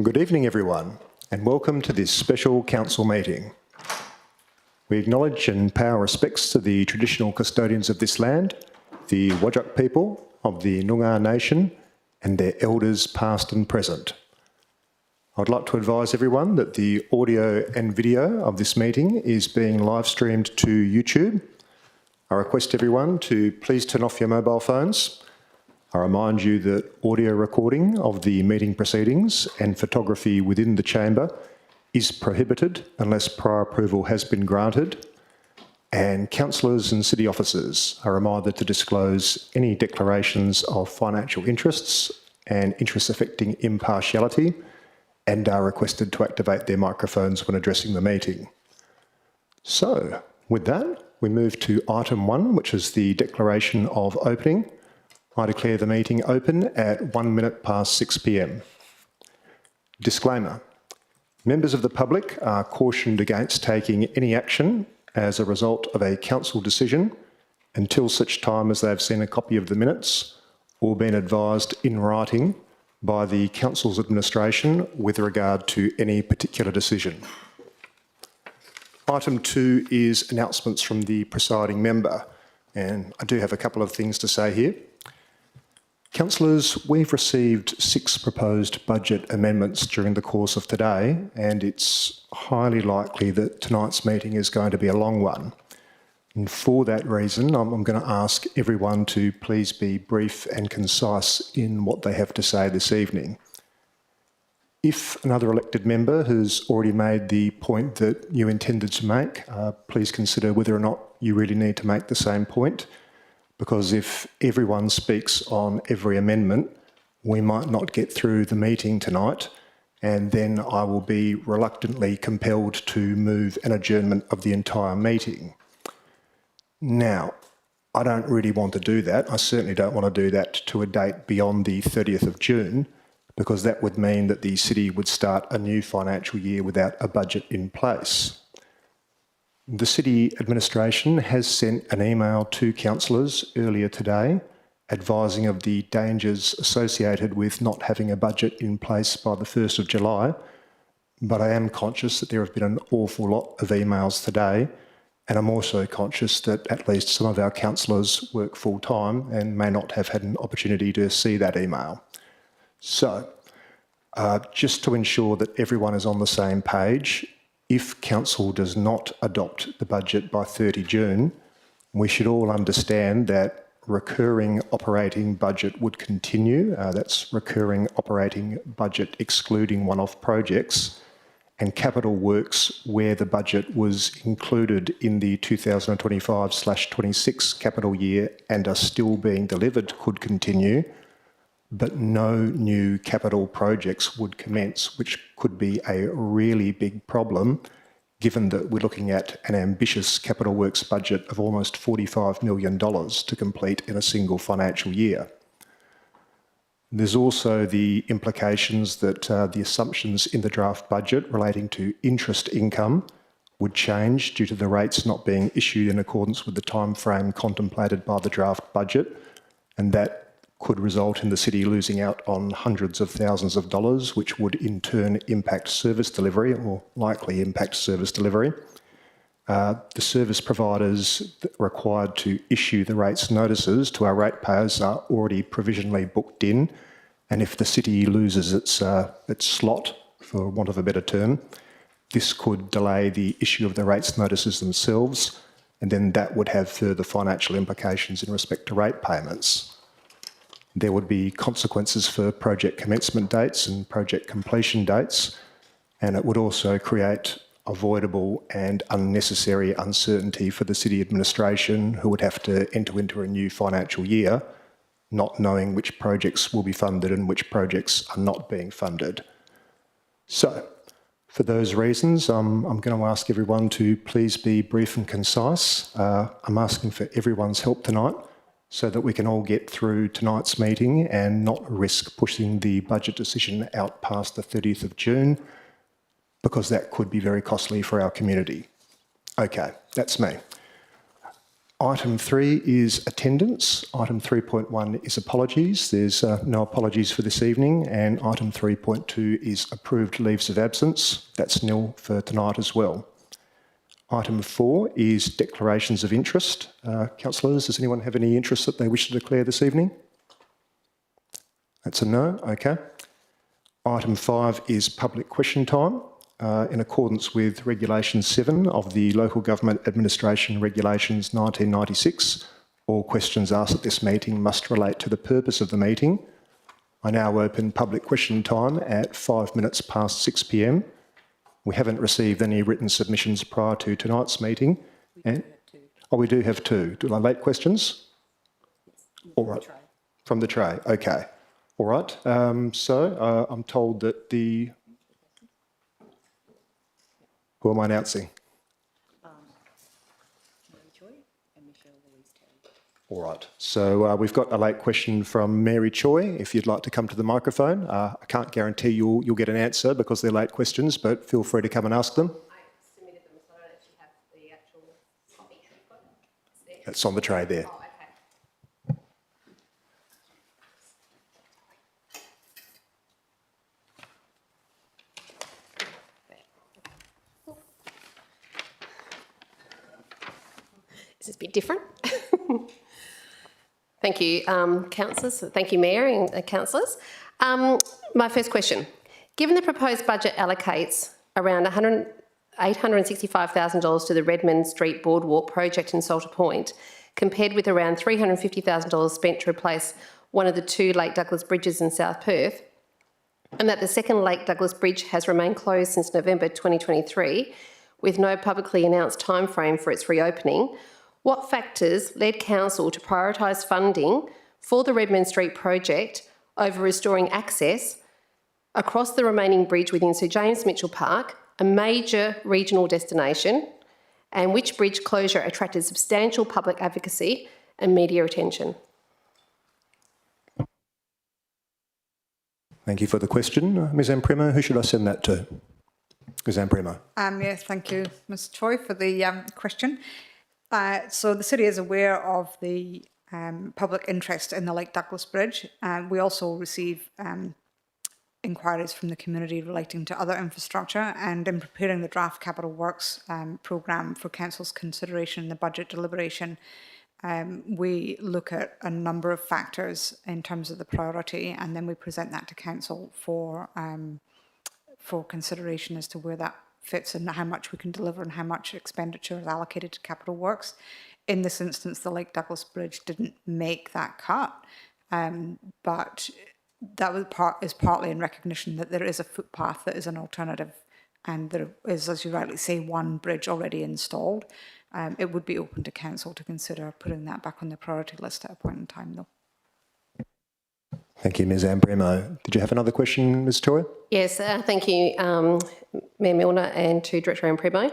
Good evening, everyone, and welcome to this special council meeting. We acknowledge and pay our respects to the traditional custodians of this land, the Whadjuk people of the Noongar Nation, and their elders past and present. I'd like to advise everyone that the audio and video of this meeting is being live streamed to YouTube. I request everyone to please turn off your mobile phones. I remind you that audio recording of the meeting proceedings and photography within the chamber is prohibited unless prior approval has been granted, and councillors and city officers are reminded to disclose any declarations of financial interests and interests affecting impartiality, and are requested to activate their microphones when addressing the meeting. So, with that, we move to item 1, which is the declaration of opening. I declare the meeting open at 1 minute past 6 p.m. Disclaimer. Members of the public are cautioned against taking any action as a result of a council decision until such time as they have seen a copy of the minutes or been advised in writing by the council's administration with regard to any particular decision. Item 2 is announcements from the presiding member, and I do have a couple of things to say here. Councillors, we've received 6 proposed budget amendments during the course of today, and it's highly likely that tonight's meeting is going to be a long one. And for that reason, I'm going to ask everyone to please be brief and concise in what they have to say this evening. If another elected member has already made the point that you intended to make, please consider whether or not you really need to make the same point, because if everyone speaks on every amendment, we might not get through the meeting tonight, and then I will be reluctantly compelled to move an adjournment of the entire meeting. Now, I don't really want to do that. I certainly don't want to do that to a date beyond the 30th of June, because that would mean that the city would start a new financial year without a budget in place. The city administration has sent an email to councillors earlier today advising of the dangers associated with not having a budget in place by the 1st of July, but I am conscious that there have been an awful lot of emails today, and I'm also conscious that at least some of our councillors work full-time and may not have had an opportunity to see that email. So, just to ensure that everyone is on the same page, if Council does not adopt the budget by 30 June, we should all understand that recurring operating budget would continue. That's recurring operating budget excluding one-off projects, and capital works where the budget was included in the 2025/26 capital year and are still being delivered could continue, but no new capital projects would commence, which could be a really big problem, given that we're looking at an ambitious capital works budget of almost $45 million to complete in a single financial year. There's also the implications that the assumptions in the draft budget relating to interest income would change due to the rates not being issued in accordance with the time frame contemplated by the draft budget, and that could result in the city losing out on hundreds of thousands of dollars, which would in turn impact service delivery, or likely impact service delivery. The service providers required to issue the rates notices to our ratepayers are already provisionally booked in, and if the city loses its slot, for want of a better term, this could delay the issue of the rates notices themselves, and then that would have further financial implications in respect to rate payments. There would be consequences for project commencement dates and project completion dates, and it would also create avoidable and unnecessary uncertainty for the city administration, who would have to enter into a new financial year not knowing which projects will be funded and which projects are not being funded. So, for those reasons, I'm going to ask everyone to please be brief and concise. I'm asking for everyone's help tonight so that we can all get through tonight's meeting and not risk pushing the budget decision out past the 30th of June, because that could be very costly for our community. Okay, that's me. Item 3 is attendance. Item 3.1 is apologies. There's no apologies for this evening. And item 3.2 is approved leaves of absence. That's nil for tonight as well. Item 4 is declarations of interest. Councillors, does anyone have any interest that they wish to declare this evening? That's a no, okay. Item 5 is public question time. In accordance with Regulation 7 of the Local Government Administration Regulations 1996, all questions asked at this meeting must relate to the purpose of the meeting. I now open public question time at 5 minutes past 6 p.m. We haven't received any written submissions prior to tonight's meeting. We do have two. Do I late questions? All right. From the tray, okay. All right. I'm told that the... Who am I announcing? Mary Choi and Michelle Louise-Terry. All right. So we've got a late question from Mary Choi. If you'd like to come to the microphone, I can't guarantee you'll get an answer because they're late questions, but feel free to come and ask them. I submitted them, so I don't actually have the actual copy. It's on the tray there. Oh, okay. is a bit different. Thank you, councillors. Thank you, Mayor and councillors. My first question. Given the proposed budget allocates around $865,000 to the Redmond Street Boardwalk project in Salter Point, compared with around $350,000 spent to replace one of the two Lake Douglas bridges in South Perth, and that the second Lake Douglas bridge has remained closed since November 2023, with no publicly announced timeframe for its reopening, what factors led Council to prioritise funding for the Redmond Street project over restoring access across the remaining bridge within Sir James Mitchell Park, a major regional destination, and which bridge closure attracted substantial public advocacy and media attention? Thank you for the question. Ms Amprimo, who should I send that to? Ms Amprimo. Yes, thank you, Ms Choi, for the question. So the City is aware of the public interest in the Lake Douglas Bridge. We also receive inquiries from the community relating to other infrastructure, and in preparing the draft Capital Works programme for Council's consideration in the budget deliberation, we look at a number of factors in terms of the priority, and then we present that to Council for consideration as to where that fits and how much we can deliver and how much expenditure is allocated to Capital Works. In this instance, the Lake Douglas Bridge didn't make that cut, but that was partly in recognition that there is a footpath that is an alternative, and there is, as you rightly say, one bridge already installed. It would be open to Council to consider putting that back on the priority list at a point in time, though. Thank you, Ms Amprimo. Did you have another question, Ms Choi? Yes, thank you, Mayor Milner, and to Director Amprimo.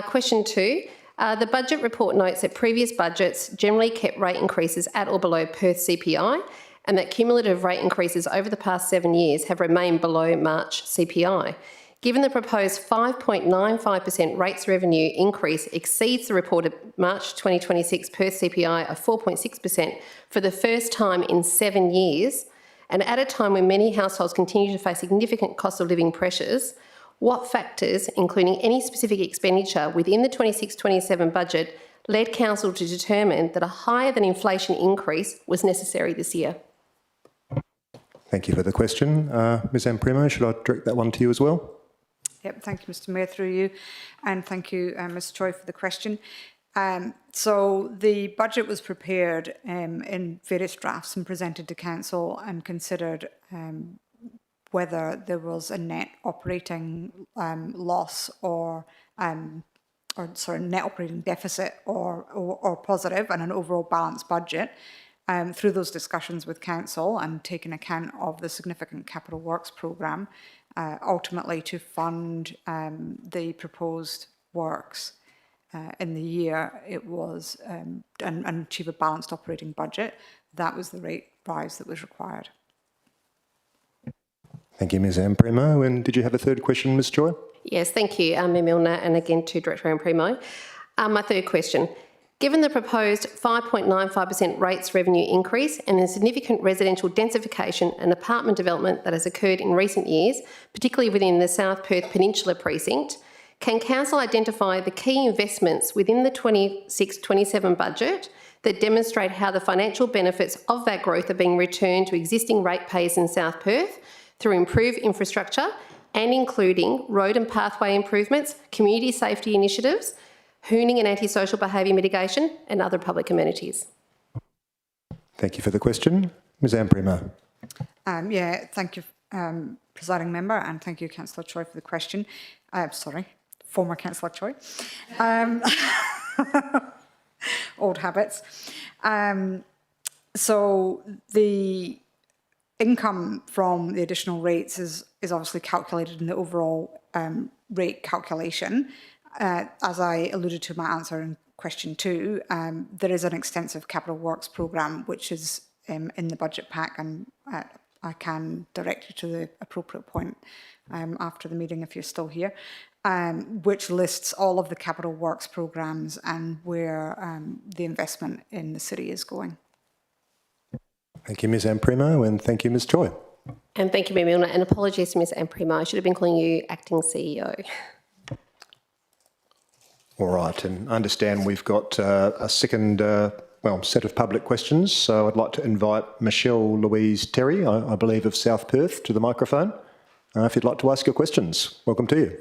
Question 2. The budget report notes that previous budgets generally kept rate increases at or below Perth CPI, and that cumulative rate increases over the past 7 years have remained below March CPI. Given the proposed 5.95% rates revenue increase exceeds the reported March 2026 Perth CPI of 4.6% for the first time in 7 years, and at a time when many households continue to face significant cost of living pressures, what factors, including any specific expenditure within the 26-27 budget, led Council to determine that a higher than inflation increase was necessary this year? Thank you for the question. Ms Amprimo, should I direct that one to you as well? Yep, thank you, Mr Mayor, through you, and thank you, Ms Choi, for the question. So the budget was prepared in various drafts and presented to Council and considered whether there was a net operating loss or net operating deficit or positive, and an overall balanced budget. Through those discussions with Council and taking account of the significant Capital Works programme, ultimately to fund the proposed works in the year, it was and achieve a balanced operating budget. That was the rate rise that was required. Thank you, Ms Amprimo. And did you have a third question, Ms Choi? Yes, thank you, Mayor Milner, and again to Director Amprimo. My third question. Given the proposed 5.95% rates revenue increase and the significant residential densification and apartment development that has occurred in recent years, particularly within the South Perth Peninsula precinct, can Council identify the key investments within the 26-27 budget that demonstrate how the financial benefits of that growth are being returned to existing ratepayers in South Perth through improved infrastructure and including road and pathway improvements, community safety initiatives, hooning and antisocial behaviour mitigation, and other public amenities? Thank you for the question. Ms Amprimo. Thank you, Presiding Member, and thank you, Councillor Choi, for the question. Former Councillor Choi. Old habits. So the income from the additional rates is obviously calculated in the overall rate calculation. As I alluded to in my answer in question 2, there is an extensive Capital Works programme which is in the budget pack, and I can direct you to the appropriate point after the meeting if you're still here, which lists all of the Capital Works programmes and where the investment in the city is going. Thank you, Ms Amprimo, and thank you, Ms Choi. And thank you, Mayor Milner, and apologies to Ms Amprimo. I should have been calling you Acting CEO. All right, and I understand we've got a second set of public questions. So I'd like to invite Michelle Louise Terry, I believe of South Perth, to the microphone. If you'd like to ask your questions, welcome to you.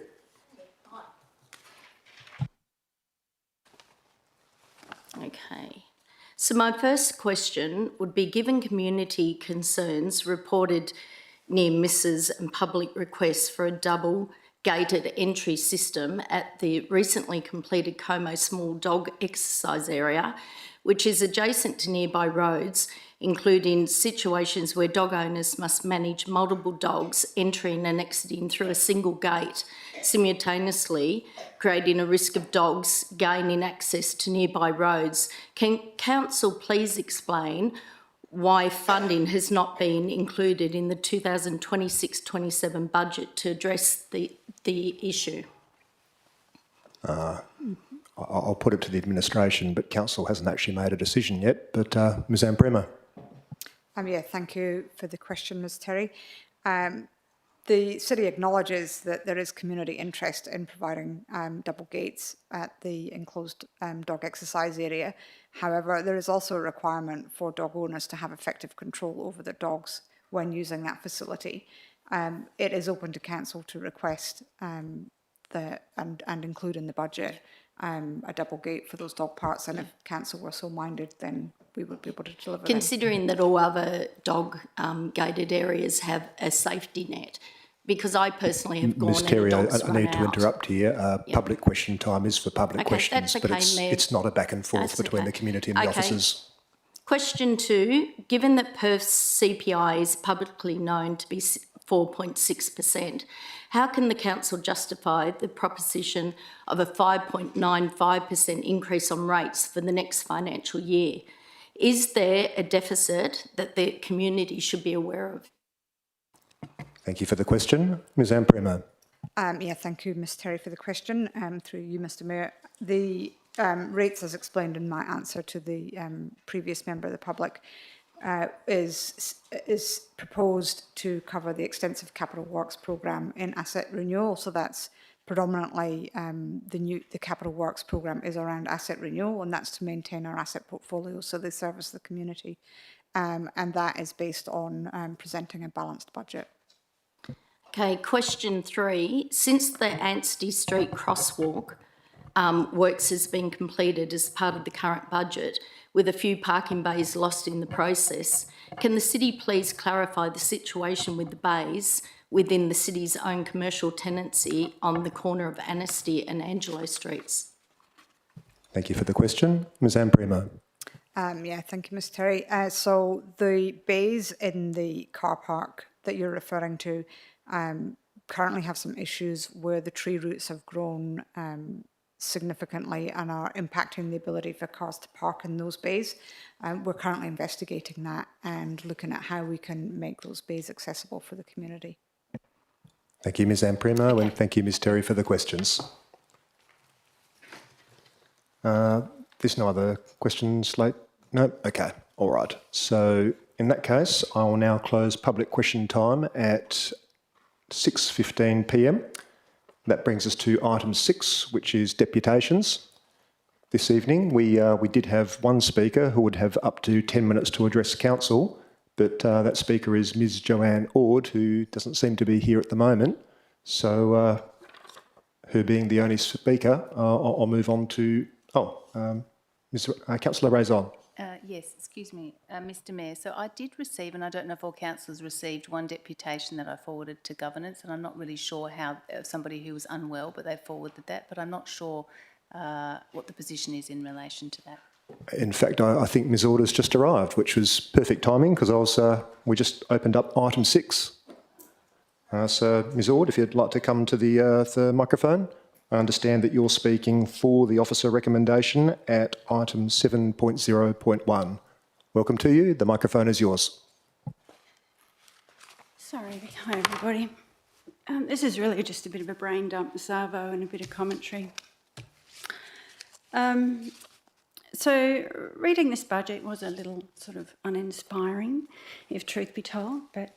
Okay. So my first question would be, given community concerns reported near misses and public requests for a double gated entry system at the recently completed Como Small Dog Exercise Area, which is adjacent to nearby roads, including situations where dog owners must manage multiple dogs entering and exiting through a single gate, simultaneously creating a risk of dogs gaining access to nearby roads. Can Council please explain why funding has not been included in the 2026-27 budget to address the issue? I'll put it to the administration, but Council hasn't actually made a decision yet. But Ms Amprema. Yeah, thank you for the question, Ms Terry. The city acknowledges that there is community interest in providing double gates at the enclosed dog exercise area. However, there is also a requirement for dog owners to have effective control over their dogs when using that facility. It is open to council to request and include in the budget a double gate for those dog parks, and if council were so minded, then we would be able to deliver them. Considering that all other dog gated areas have a safety net, because I personally have gone Ms Terry, I and need to interrupt here. Public question time is for public questions, that's but okay, it's not a back and forth That's between okay. the community and the officers. Question 2, given that Perth's CPI is publicly known to be 4.6%, how can the council justify the proposition of a 5.95% increase on rates for the next financial year? Is there a deficit that the community should be aware of? Thank you for the question. Ms Amprema. Thank you, Ms Terry, for the question. Through you, Mr Mayor. The rates, as explained in my answer to the previous member of the public, is proposed to cover the extensive capital works programme in asset renewal. So that's predominantly the capital works programme is around asset renewal, and that's to maintain our asset portfolio so they service the community. And that is based on presenting a balanced budget. Okay, question 3. Since the Anstey Street crosswalk works has been completed as part of the current budget, with a few parking bays lost in the process, can the city please clarify the situation with the bays within the city's own commercial tenancy on the corner of Anstey and Angelo Streets? Thank you for the question. Ms Amprema. Thank you, Ms Terry. So the bays in the car park that you're referring to currently have some issues where the tree roots have grown significantly and are impacting the ability for cars to park in those bays. We're currently investigating that and looking at how we can make those bays accessible for the community. Thank you, Ms Amprema, and thank you, Ms Terry, for the questions. There's no other questions, late? No? Okay, all right. So in that case, I will now close public question time at 6:15 p.m. That brings us to item 6, which is deputations. This evening, we did have one speaker who would have up to 10 minutes to address council, but that speaker is Ms Joanne Ord, who doesn't seem to be here at the moment. So her being the only speaker, I'll move on to, Councillor Raison. Yes, excuse me, Mr Mayor. So I did receive, and I don't know if all councillors received, one deputation that I forwarded to governance, and I'm not really sure how somebody who was unwell, but they forwarded that, but I'm not sure what the position is in relation to that. In fact, I think Ms Ord has just arrived, which was perfect timing because we just opened up item 6. So Ms Ord, if you'd like to come to the microphone. I understand that you're speaking for the officer recommendation at item 7.0.1. Welcome to you. The microphone is yours. Sorry, hi everybody. This is really just a bit of a brain dump, Savo, and a bit of commentary. So reading this budget was a little sort of uninspiring, if truth be told, but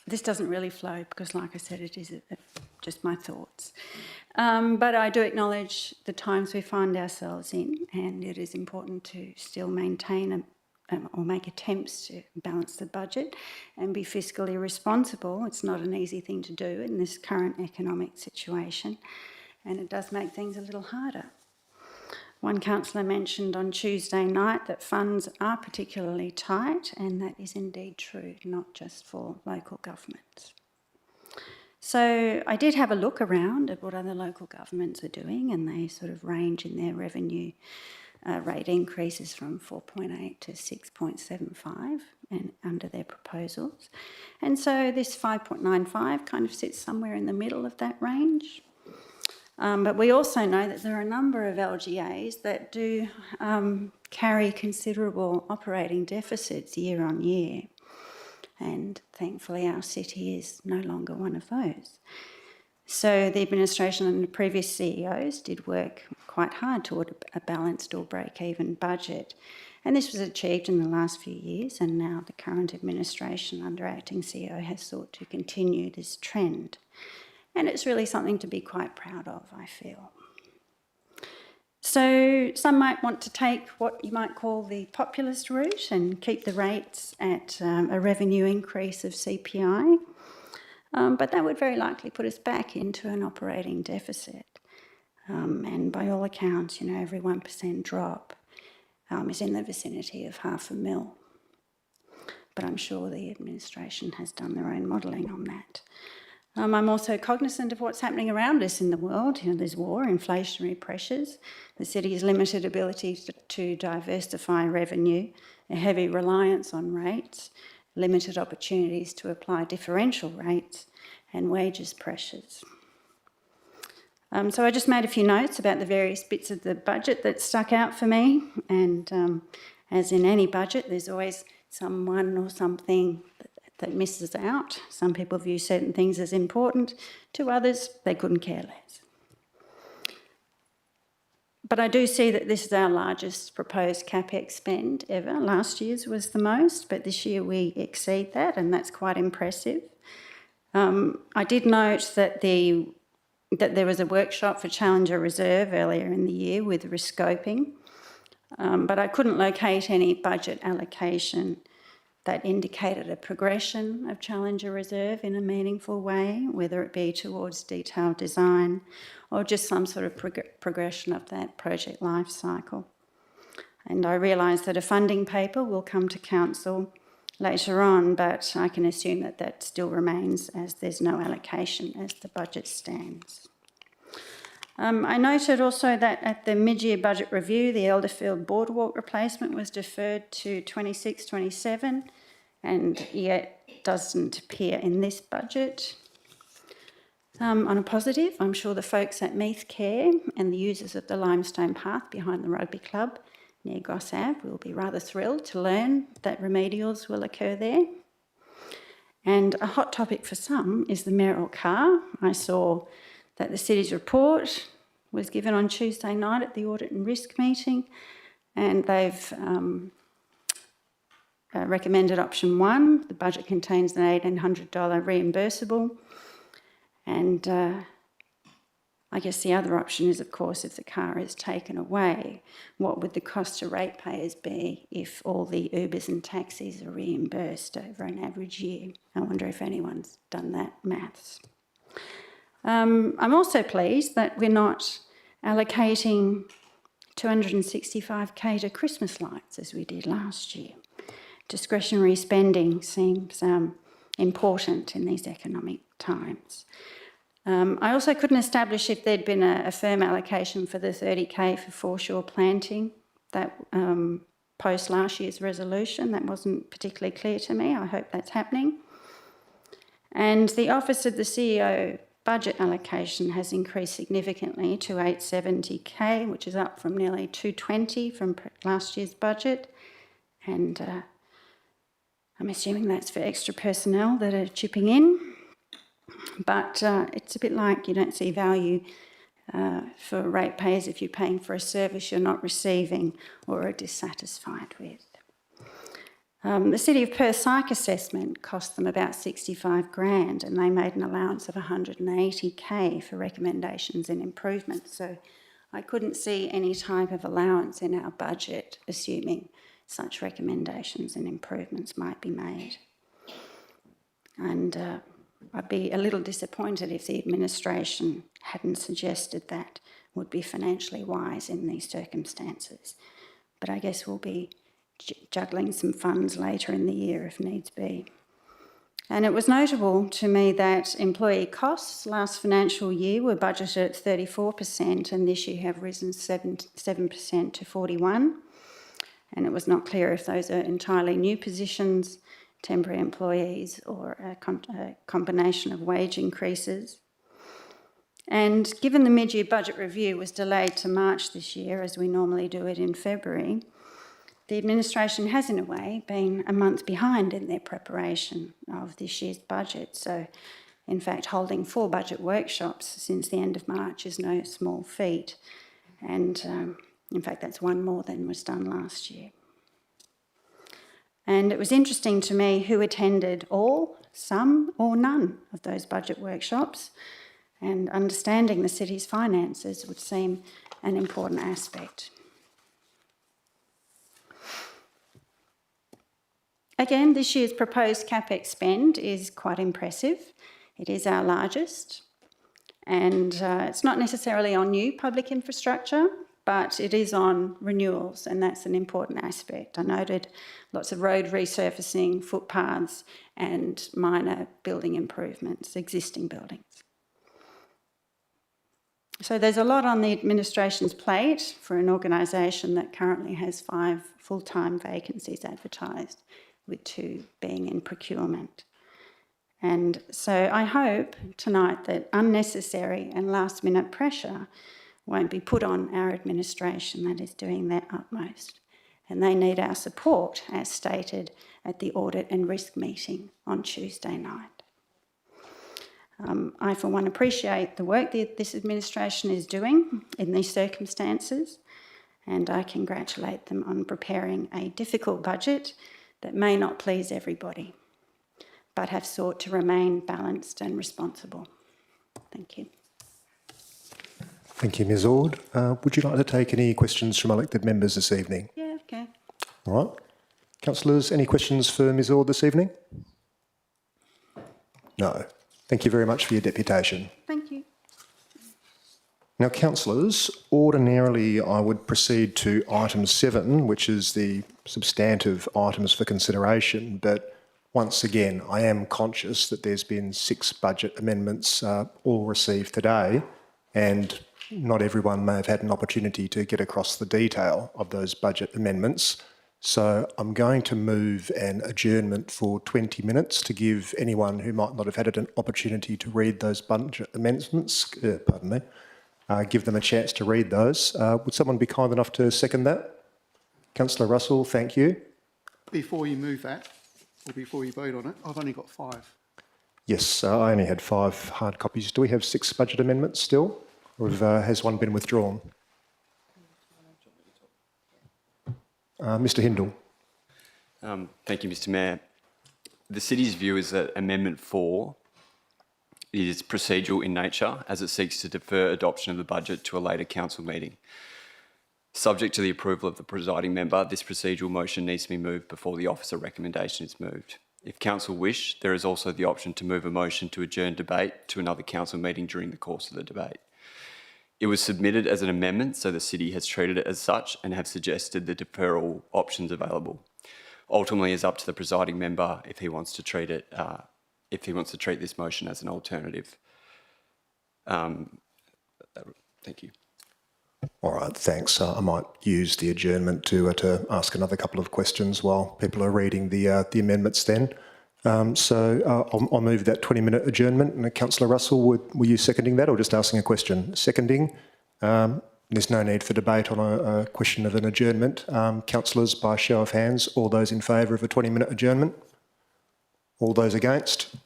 this doesn't really flow because, like I said, it is a just my thoughts. But I do acknowledge the times we find ourselves in, and it is important to still maintain or make attempts to balance the budget and be fiscally responsible. It's not an easy thing to do in this current economic situation, and it does make things a little harder. One councillor mentioned on Tuesday night that funds are particularly tight, and that is indeed true, not just for local governments. So I did have a look around at what other local governments are doing, and they sort of range in their revenue rate increases from 4.8 to 6.75 and under their proposals. And so this 5.95 kind of sits somewhere in the middle of that range. But we also know that there are a number of LGAs that do carry considerable operating deficits year on year. And thankfully our city is no longer one of those. So the administration and the previous CEOs did work quite hard toward a balanced or break-even budget. And this was achieved in the last few years, and now the current administration under acting CEO has sought to continue this trend. And it's really something to be quite proud of, I feel. So some might want to take what you might call the populist route and keep the rates at a revenue increase of CPI. But that would very likely put us back into an operating deficit. And by all accounts, you know, every 1% drop is in the vicinity of $500,000. But I'm sure the administration has done their own modelling on that. I'm also cognizant of what's happening around us in the world. You know, there's war, inflationary pressures, the city's limited ability to diversify revenue, a heavy reliance on rates, limited opportunities to apply differential rates, and wages pressures. So I just made a few notes about the various bits of the budget that stuck out for me, and as in any budget, there's always someone or something that misses out. Some people view certain things as important, to others they couldn't care less. But I do see that this is our largest proposed CapEx spend ever. Last year's was the most, but this year we exceed that, and that's quite impressive. I did note that there was a workshop for Challenger Reserve earlier in the year with rescoping, but I couldn't locate any budget allocation that indicated a progression of Challenger Reserve in a meaningful way, whether it be towards detailed design or just some sort of progression of that project life cycle. And I realise that a funding paper will come to council later on, but I can assume that that still remains as there's no allocation as the budget stands. I noted also that at the mid-year budget review, the Elderfield Boardwalk replacement was deferred to 26-27, and yet doesn't appear in this budget. On a positive, I'm sure the folks at Meath Care and the users of the Limestone Path behind the rugby club near Goss Ave will be rather thrilled to learn that remedials will occur there. And a hot topic for some is the mayoral car. I saw that the city's report was given on Tuesday night at the Audit and Risk meeting, and they've recommended option 1. The budget contains an $1,800 reimbursable, and I guess the other option is, of course, if the car is taken away, what would the cost to ratepayers be if all the Ubers and taxis are reimbursed over an average year? I wonder if anyone's done that maths. I'm also pleased that we're not allocating 265k to Christmas lights as we did last year. Discretionary spending seems important in these economic times. I also couldn't establish if there'd been a firm allocation for the 30k for foreshore planting that post last year's resolution. That wasn't particularly clear to me. I hope that's happening. And the Office of the CEO budget allocation has increased significantly to 870k, which is up from nearly 220 from last year's budget. And I'm assuming that's for extra personnel that are chipping in. But it's a bit like you don't see value for ratepayers if you're paying for a service you're not receiving or are dissatisfied with. The City of Perth psych assessment cost them about 65 grand, and they made an allowance of 180k for recommendations and improvements. So I couldn't see any type of allowance in our budget, assuming such recommendations and improvements might be made. And I'd be a little disappointed if the administration hadn't suggested that would be financially wise in these circumstances. But I guess we'll be juggling some funds later in the year if needs be. And it was notable to me that employee costs last financial year were budgeted at 34% and this year have risen 7% to 41%. And it was not clear if those are entirely new positions, temporary employees, or a combination of wage increases. And given the mid-year budget review was delayed to March this year, as we normally do it in February, the administration has, in a way, been a month behind in their preparation of this year's budget. So, in fact, holding 4 budget workshops since the end of March is no small feat. And, in fact, that's one more than was done last year. And it was interesting to me who attended all, some, or none of those budget workshops. And understanding the city's finances would seem an important aspect. Again, this year's proposed CapEx spend is quite impressive. It is our largest, and it's not necessarily on new public infrastructure, but it is on renewals, and that's an important aspect. I noted lots of road resurfacing, footpaths, and minor building improvements, existing buildings. So there's a lot on the administration's plate for an organisation that currently has 5 full-time vacancies advertised, with 2 being in procurement. And so I hope tonight that unnecessary and last-minute pressure won't be put on our administration that is doing their utmost. And they need our support, as stated at the Audit and Risk meeting on Tuesday night. I, for one, appreciate the work that this administration is doing in these circumstances, and I congratulate them on preparing a difficult budget that may not please everybody, but have sought to remain balanced and responsible. Thank you. Thank you, Ms Ord. Would you like to take any questions from elected members this evening? Yeah, okay. All right. Councillors, any questions for Ms Ord this evening? No. Thank you very much for your deputation. Thank you. Now, councillors, ordinarily I would proceed to item 7, which is the substantive items for consideration, but once again, I am conscious that there's been 6 budget amendments all received today, and not everyone may have had an opportunity to get across the detail of those budget amendments. So I'm going to move an adjournment for 20 minutes to give anyone who might not have had an opportunity to read those budget amendments, give them a chance to read those. Would someone be kind enough to second that? Councillor Russell, thank you. Before you move that, or before you vote on it, I've only got 5. Yes, I only had 5 hard copies. Do we have 6 budget amendments still? Or has one been withdrawn? Mr Hindle. Thank you, Mr Mayor. The City's view is that Amendment 4 is procedural in nature as it seeks to defer adoption of the budget to a later council meeting. Subject to the approval of the presiding member, this procedural motion needs to be moved before the officer recommendation is moved. If council wish, there is also the option to move a motion to adjourn debate to another council meeting during the course of the debate. It was submitted as an amendment, so the City has treated it as such and have suggested the deferral options available. Ultimately, it's up to the presiding member if he wants to treat it, if he wants to treat this motion as an alternative. Thank you. All right, thanks. I might use the adjournment to ask another couple of questions while people are reading the amendments then. I'll move that 20-minute adjournment. And Councillor Russell, were you seconding that or just asking a question? Seconding. There's no need for debate on a question of an adjournment. Councillors, by show of hands, all those in favour of a 20-minute adjournment? All those against?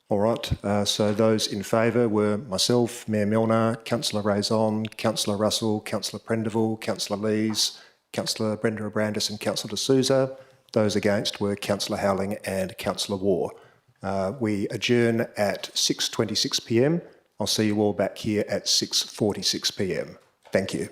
All right, so those in favour were myself, Mayor Milner, Councillor Raison, Councillor Russell, Councillor Prendeville, Councillor Lees, Councillor Brenda Abrandis and Councillor D'Souza. Those against were Councillor Howling and Councillor Waugh. We adjourn at 6:26 p.m. I'll see you all back here at 6:46 p.m. Thank you.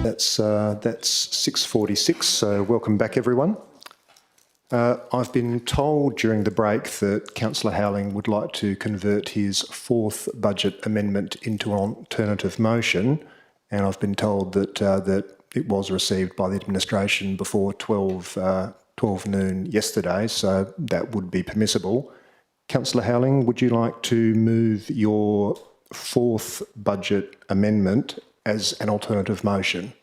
That's 6:46, so welcome back everyone. I've been told during the break that Councillor Howling would like to convert his fourth budget amendment into an alternative motion, and I've been told that it was received by the administration before 12 noon yesterday, so that would be permissible. Councillor Howling, would you like to move your fourth budget amendment as an alternative motion?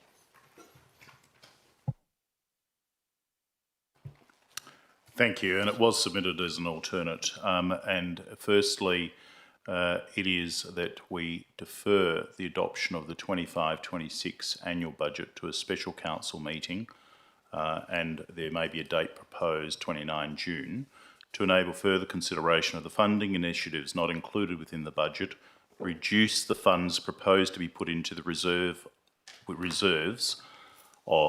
Thank you, and it was submitted as an alternate. And firstly, it is that we defer the adoption of the 25-26 annual budget to a special council meeting, and there may be a date proposed, 29 June, to enable further consideration of the funding initiatives not included within the budget, reduce the funds proposed to be put into the reserves,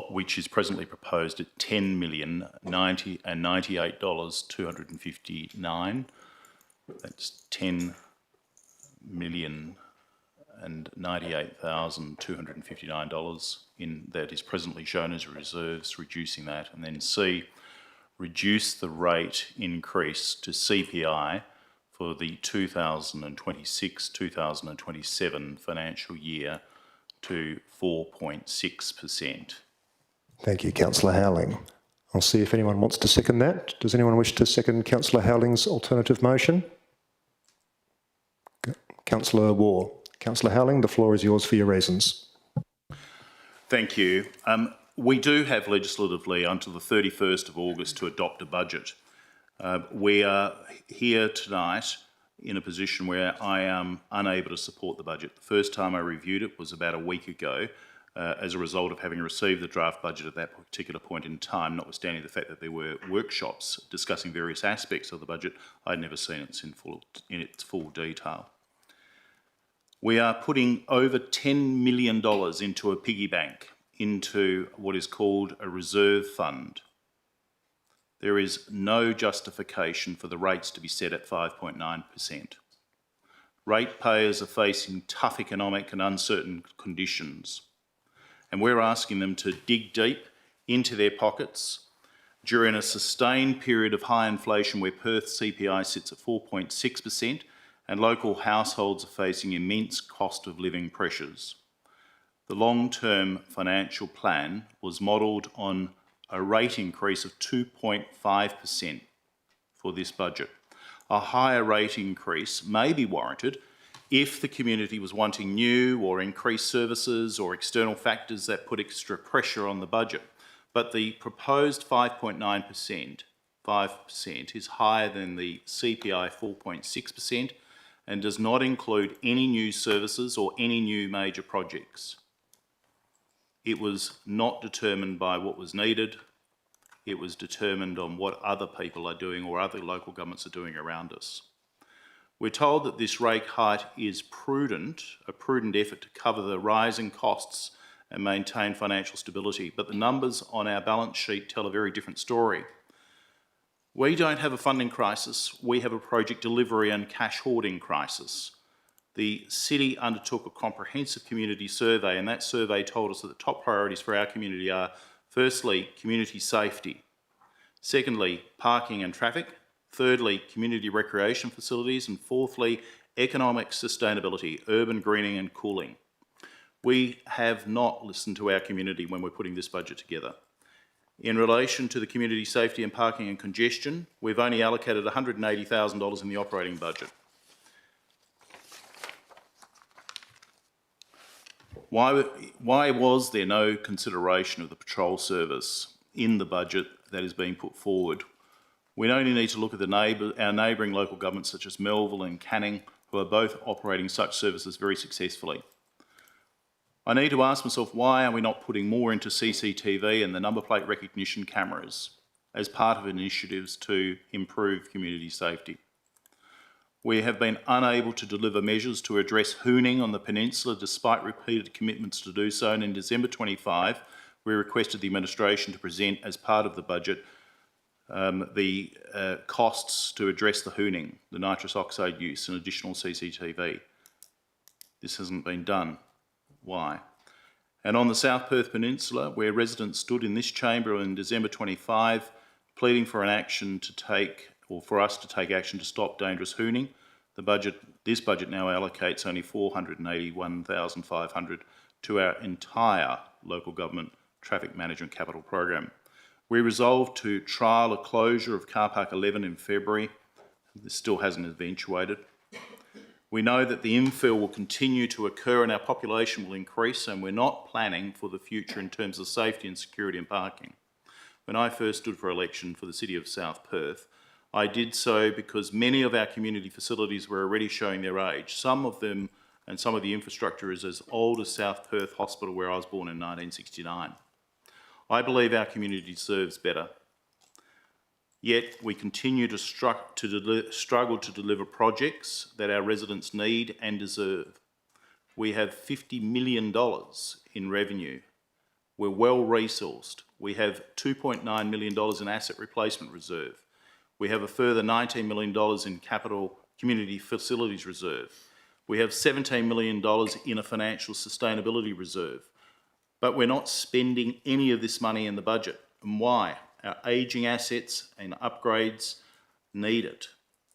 which is presently proposed at $10,098,259. That's $10,098,259 that is presently shown as reserves, reducing that. And then C, reduce the rate increase to CPI for the 2026-2027 financial year to 4.6%. Thank you, Councillor Howling. I'll see if anyone wants to second that. Does anyone wish to second Councillor Howling's alternative motion? Councillor Waugh. Councillor Howling, the floor is yours for your reasons. Thank you. We do have legislatively until the 31st of August to adopt a budget. We are here tonight in a position where I am unable to support the budget. The first time I reviewed it was about a week ago as a result of having received the draft budget at that particular point in time, notwithstanding the fact that there were workshops discussing various aspects of the budget. I'd never seen it in its full detail. We are putting over $10 million into a piggy bank, into what is called a reserve fund. There is no justification for the rates to be set at 5.9%. Ratepayers are facing tough economic and uncertain conditions, and we're asking them to dig deep into their pockets during a sustained period of high inflation where Perth's CPI sits at 4.6% and local households are facing immense cost of living pressures. The long-term financial plan was modelled on a rate increase of 2.5% for this budget. A higher rate increase may be warranted if the community was wanting new or increased services or external factors that put extra pressure on the budget. But the proposed 5% is higher than the CPI 4.6% and does not include any new services or any new major projects. It was not determined by what was needed. It was determined on what other people are doing or other local governments are doing around us. We're told that this rate hike is prudent, a prudent effort to cover the rising costs and maintain financial stability, but the numbers on our balance sheet tell a very different story. We don't have a funding crisis, we have a project delivery and cash hoarding crisis. The city undertook a comprehensive community survey, and that survey told us that the top priorities for our community are, firstly, community safety, secondly, parking and traffic, thirdly, community recreation facilities, and fourthly, economic sustainability, urban greening and cooling. We have not listened to our community when we're putting this budget together. In relation to the community safety and parking and congestion, we've only allocated $180,000 in the operating budget. Why was there no consideration of the patrol service in the budget that is being put forward? We only need to look at our neighbouring local governments such as Melville and Canning, who are both operating such services very successfully. I need to ask myself, why are we not putting more into CCTV and the number plate recognition cameras as part of initiatives to improve community safety? We have been unable to deliver measures to address hooning on the peninsula despite repeated commitments to do so, and in December 25 we requested the administration to present as part of the budget the costs to address the hooning, the nitrous oxide use and additional CCTV. This hasn't been done. Why? And on the South Perth Peninsula, where residents stood in this chamber in December 25, pleading for an action to take, or for us to take action to stop dangerous hooning, this budget now allocates only $481,500 to our entire local government traffic management capital program. We resolved to trial a closure of Car Park 11 in February. This still hasn't eventuated. We know that the infill will continue to occur and our population will increase, and we're not planning for the future in terms of safety and security and parking. When I first stood for election for the City of South Perth, I did so because many of our community facilities were already showing their age. Some of them and some of the infrastructure is as old as South Perth Hospital, where I was born in 1969. I believe our community deserves better. Yet we continue to struggle to deliver projects that our residents need and deserve. We have $50 million in revenue. We're well resourced. We have $2.9 million in asset replacement reserve. We have a further $19 million in capital community facilities reserve. We have $17 million in a financial sustainability reserve. But we're not spending any of this money in the budget. And why? Our ageing assets and upgrades need it.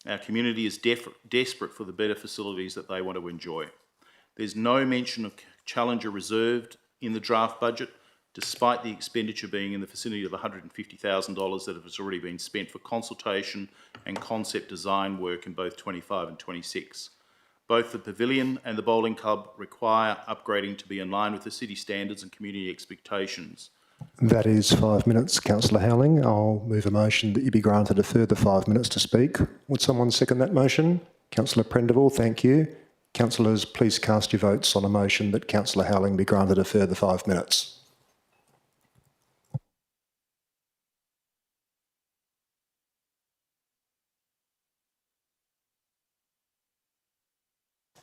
Our community is desperate for the better facilities that they want to enjoy. There's no mention of Challenger reserved in the draft budget, despite the expenditure being in the vicinity of $150,000 that has already been spent for consultation and concept design work in both 25 and 26. Both the pavilion and the bowling club require upgrading to be in line with the city standards and community expectations. That is 5 minutes, Councillor Howling. I'll move a motion that you be granted a further 5 minutes to speak. Would someone second that motion? Councillor Prendeville, thank you. Councillors, please cast your votes on a motion that Councillor Howling be granted a further 5 minutes.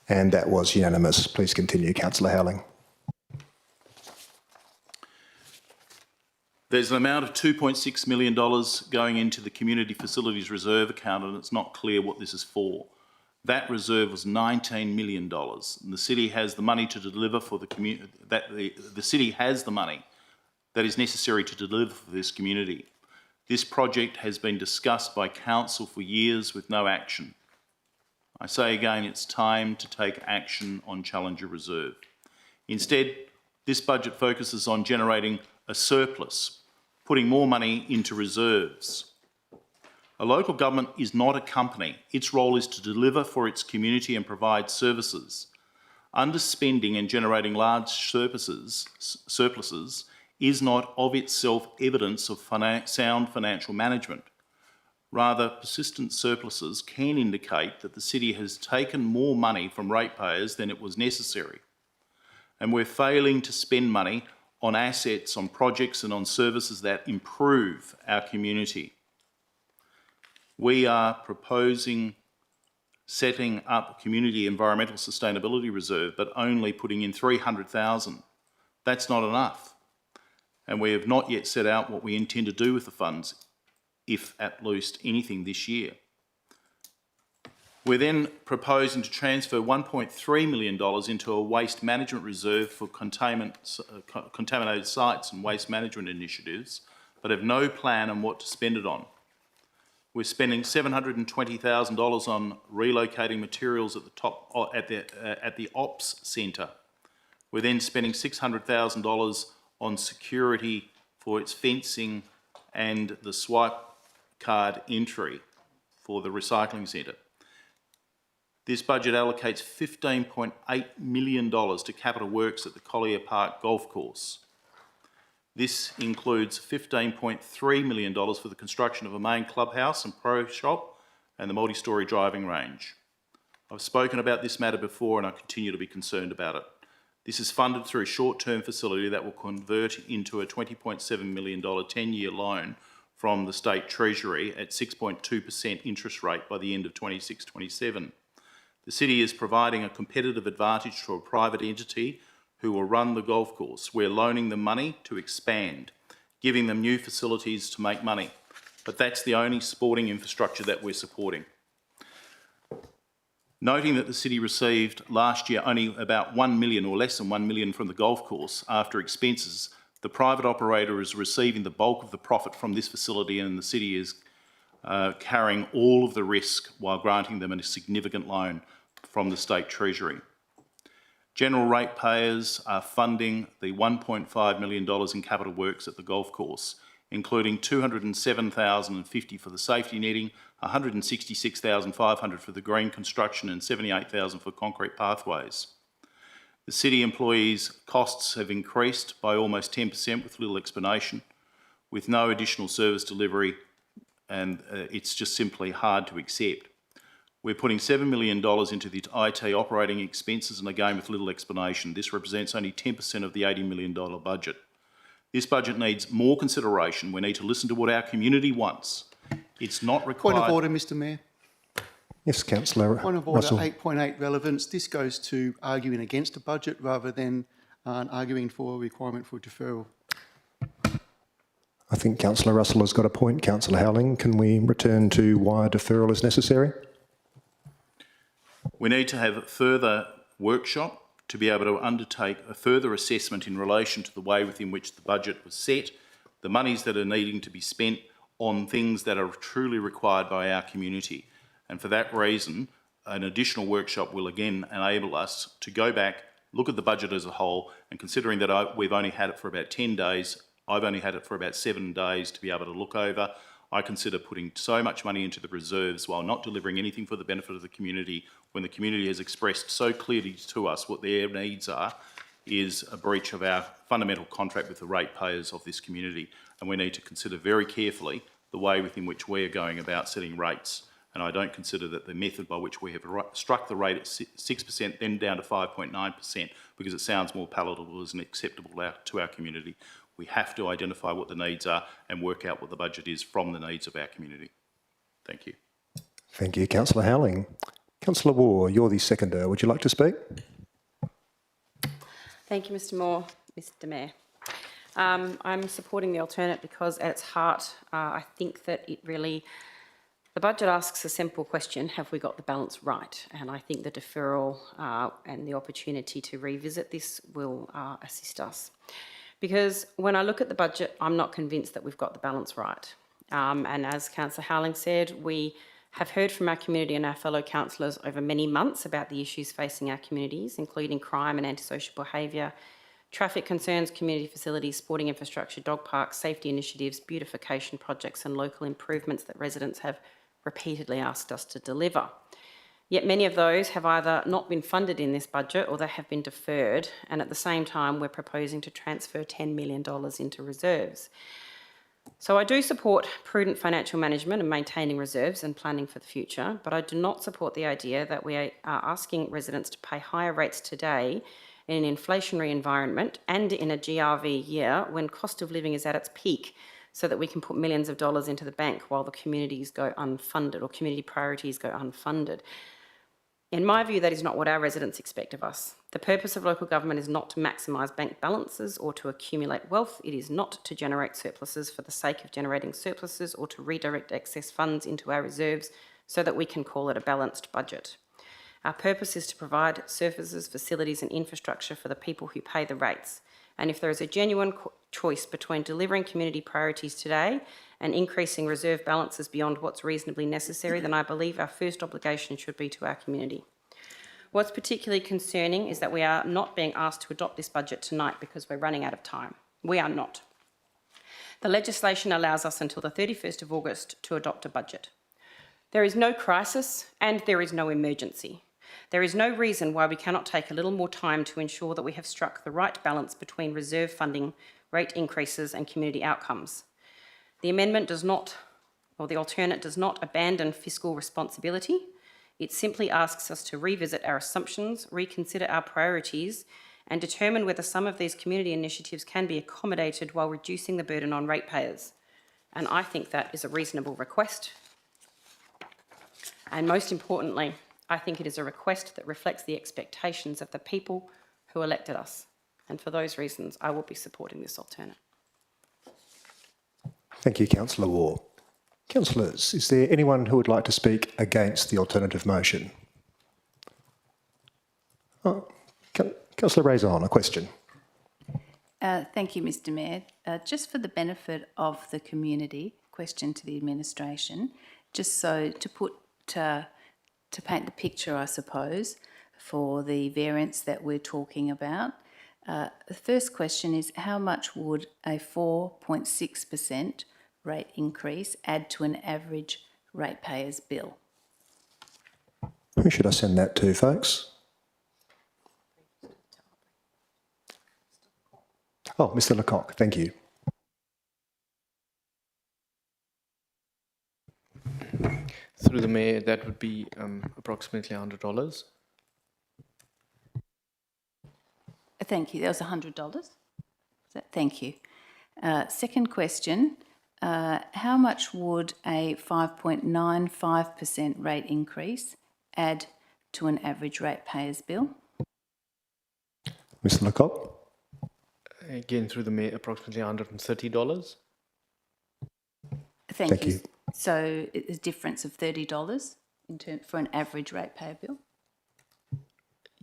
And that was unanimous. Please continue, Councillor Howling. There's an amount of $2.6 million going into the Community Facilities Reserve account, and it's not clear what this is for. That reserve was $19 million, and the city has the money to deliver for the community. The city has the money that is necessary to deliver for this community. This project has been discussed by council for years with no action. I say again, it's time to take action on Challenger Reserve. Instead, this budget focuses on generating a surplus, putting more money into reserves. A local government is not a company. Its role is to deliver for its community and provide services. Underspending and generating large surpluses is not of itself evidence of sound financial management. Rather, persistent surpluses can indicate that the city has taken more money from ratepayers than it was necessary. And we're failing to spend money on assets, on projects and on services that improve our community. We are proposing setting up a community environmental sustainability reserve, but only putting in $300,000. That's not enough. And we have not yet set out what we intend to do with the funds, if at least anything this year. We're then proposing to transfer $1.3 million into a waste management reserve for contaminated sites and waste management initiatives, but have no plan on what to spend it on. We're spending $720,000 on relocating materials at the Ops Centre. We're then spending $600,000 on security for its fencing and the swipe card entry for the recycling centre. This budget allocates $15.8 million to capital works at the Collier Park Golf Course. This includes $15.3 million for the construction of a main clubhouse and pro shop and the multi-storey driving range. I've spoken about this matter before and I continue to be concerned about it. This is funded through a short-term facility that will convert into a $20.7 million 10-year loan from the State Treasury at 6.2% interest rate by the end of 26-27. The city is providing a competitive advantage to a private entity who will run the golf course. We're loaning them money to expand, giving them new facilities to make money. But that's the only sporting infrastructure that we're supporting. Noting that the city received last year only about 1 million or less than 1 million from the golf course after expenses, the private operator is receiving the bulk of the profit from this facility, and the city is carrying all of the risk while granting them a significant loan from the State Treasury. General ratepayers are funding the $1.5 million in capital works at the golf course, including $207,050 for the safety netting, $166,500 for the green construction and $78,000 for concrete pathways. The city employees' costs have increased by almost 10% with little explanation, with no additional service delivery, and it's just simply hard to accept. We're putting $7 million into the IT operating expenses, and again with little explanation. This represents only 10% of the $80 million budget. This budget needs more consideration. We need to listen to what our community wants. It's not required... Point of order, Mr Mayor. Yes, Councillor Point of order, Russell. 8.8 relevance. This goes to arguing against a budget rather than arguing for a requirement for deferral. I think Councillor Russell has got a point. Councillor Howling, can we return to why a deferral is necessary? We need to have a further workshop to be able to undertake a further assessment in relation to the way within which the budget was set, the monies that are needing to be spent on things that are truly required by our community. And for that reason, an additional workshop will again enable us to go back, look at the budget as a whole, and considering that we've only had it for about 10 days, I've only had it for about 7 days to be able to look over, I consider putting so much money into the reserves while not delivering anything for the benefit of the community, when the community has expressed so clearly to us what their needs are, is a breach of our fundamental contract with the ratepayers of this community. And we need to consider very carefully the way within which we are going about setting rates. And I don't consider that the method by which we have struck the rate at 6%, then down to 5.9%, because it sounds more palatable as an acceptable to our community. We have to identify what the needs are and work out what the budget is from the needs of our community. Thank you. Thank you, Councillor Howling. Councillor Waugh, you're the seconder. Would you like to speak? Thank you, Mr Moore. Mr Mayor. I'm supporting the alternate because at its heart, I think that the budget asks a simple question: have we got the balance right? And I think the deferral and the opportunity to revisit this will assist us. Because when I look at the budget, I'm not convinced that we've got the balance right. And as Councillor Howling said, we have heard from our community and our fellow councillors over many months about the issues facing our communities, including crime and antisocial behaviour, traffic concerns, community facilities, sporting infrastructure, dog parks, safety initiatives, beautification projects and local improvements that residents have repeatedly asked us to deliver. Yet many of those have either not been funded in this budget or they have been deferred, and at the same time we're proposing to transfer $10 million into reserves. So I do support prudent financial management and maintaining reserves and planning for the future, but I do not support the idea that we are asking residents to pay higher rates today in an inflationary environment and in a GRV year when cost of living is at its peak, so that we can put millions of dollars into the bank while the communities go unfunded or community priorities go unfunded. In my view, that is not what our residents expect of us. The purpose of local government is not to maximise bank balances or to accumulate wealth. It is not to generate surpluses for the sake of generating surpluses or to redirect excess funds into our reserves so that we can call it a balanced budget. Our purpose is to provide services, facilities and infrastructure for the people who pay the rates. And if there is a genuine choice between delivering community priorities today and increasing reserve balances beyond what's reasonably necessary, then I believe our first obligation should be to our community. What's particularly concerning is that we are not being asked to adopt this budget tonight because we're running out of time. We are not. The legislation allows us until the 31st of August to adopt a budget. There is no crisis and there is no emergency. There is no reason why we cannot take a little more time to ensure that we have struck the right balance between reserve funding, rate increases and community outcomes. The amendment does not, or the alternate does not abandon fiscal responsibility. It simply asks us to revisit our assumptions, reconsider our priorities and determine whether some of these community initiatives can be accommodated while reducing the burden on ratepayers. And I think that is a reasonable request. And most importantly, I think it is a request that reflects the expectations of the people who elected us. And for those reasons, I will be supporting this alternate. Thank you, Councillor Waugh. Councillors, is there anyone who would like to speak against the alternative motion? Councillor Raison, a question. Thank you, Mr Mayor. Just for the benefit of the community, question to the administration, just so to paint the picture, I suppose, for the variance that we're talking about. The first question is, how much would a 4.6% rate increase add to an average ratepayer's bill? Who should I send that to, folks? Oh, Mr Lecoq, thank you. Through the Mayor, that would be approximately $100. Thank you. That was $100. Thank you. Second question, how much would a 5.95% rate increase add to an average ratepayer's bill? Mr Lecoq? Again, through the Mayor, approximately $130. Thank you. So it's a difference of $30 for an average ratepayer bill?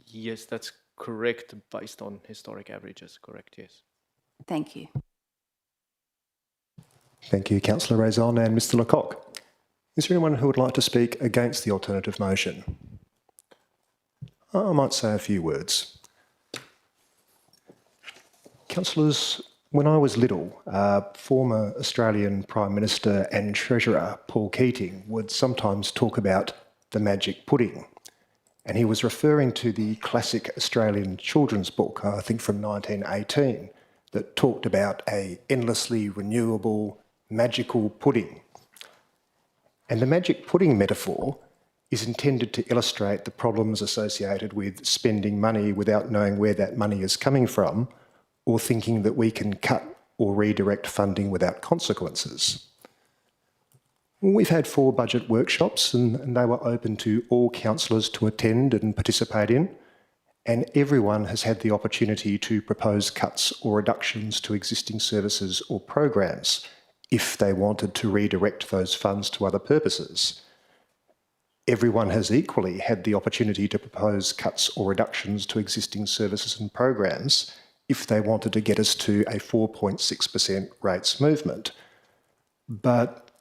Yes, that's correct, based on historic averages, correct, yes. Thank you. Thank you, Councillor Raison and Mr Lecoq. Is there anyone who would like to speak against the alternative motion? I might say a few words. Councillors, when I was little, former Australian Prime Minister and Treasurer Paul Keating would sometimes talk about the magic pudding. And he was referring to the classic Australian children's book, I think from 1918, that talked about an endlessly renewable, magical pudding. And the magic pudding metaphor is intended to illustrate the problems associated with spending money without knowing where that money is coming from, or thinking that we can cut or redirect funding without consequences. We've had 4 budget workshops and they were open to all councillors to attend and participate in, and everyone has had the opportunity to propose cuts or reductions to existing services or programs if they wanted to redirect those funds to other purposes. Everyone has equally had the opportunity to propose cuts or reductions to existing services and programs if they wanted to get us to a 4.6% rates movement. But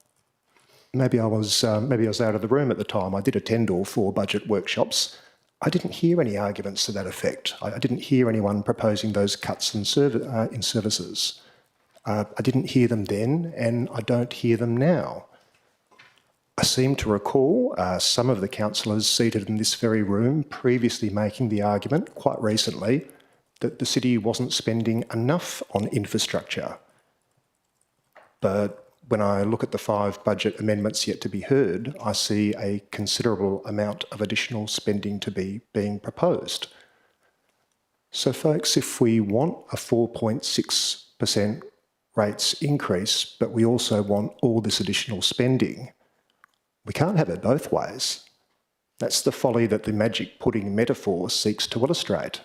maybe I was out of the room at the time. I did attend all 4 budget workshops. I didn't hear any arguments to that effect. I didn't hear anyone proposing those cuts in services. I didn't hear them then, and I don't hear them now. I seem to recall some of the councillors seated in this very room previously making the argument, quite recently, that the city wasn't spending enough on infrastructure. But when I look at the 5 budget amendments yet to be heard, I see a considerable amount of additional spending to be being proposed. So folks, if we want a 4.6% rates increase, but we also want all this additional spending, we can't have it both ways. That's the folly that the magic pudding metaphor seeks to illustrate.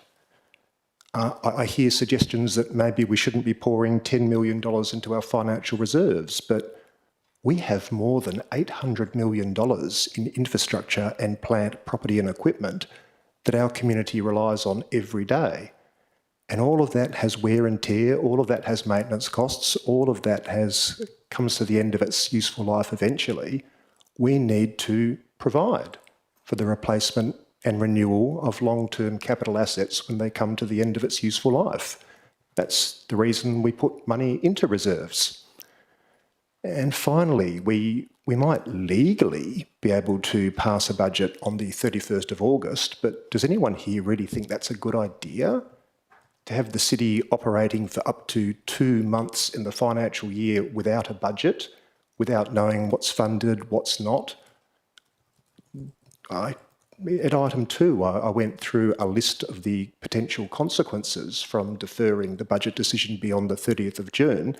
I hear suggestions that maybe we shouldn't be pouring $10 million into our financial reserves, but we have more than $800 million in infrastructure and plant, property and equipment that our community relies on every day. And all of that has wear and tear, all of that has maintenance costs, all of that comes to the end of its useful life eventually. We need to provide for the replacement and renewal of long-term capital assets when they come to the end of its useful life. That's the reason we put money into reserves. And finally, we might legally be able to pass a budget on the 31st of August, but does anyone here really think that's a good idea? To have the city operating for up to 2 months in the financial year without a budget, without knowing what's funded, what's not? At item 2, I went through a list of the potential consequences from deferring the budget decision beyond the 30th of June.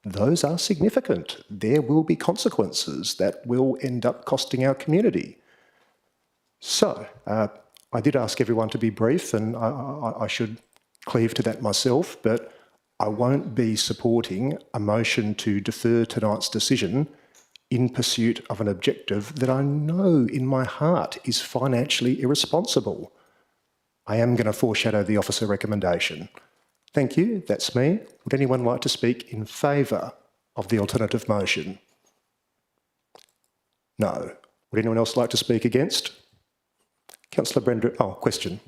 Those are significant. There will be consequences that will end up costing our community. So, I did ask everyone to be brief, and I should cleave to that myself, but I won't be supporting a motion to defer tonight's decision in pursuit of an objective that I know in my heart is financially irresponsible. I am going to foreshadow the officer recommendation. Thank you, that's me. Would anyone like to speak in favour of the alternative motion? No. Would anyone else like to speak against? Councillor Brenda, question.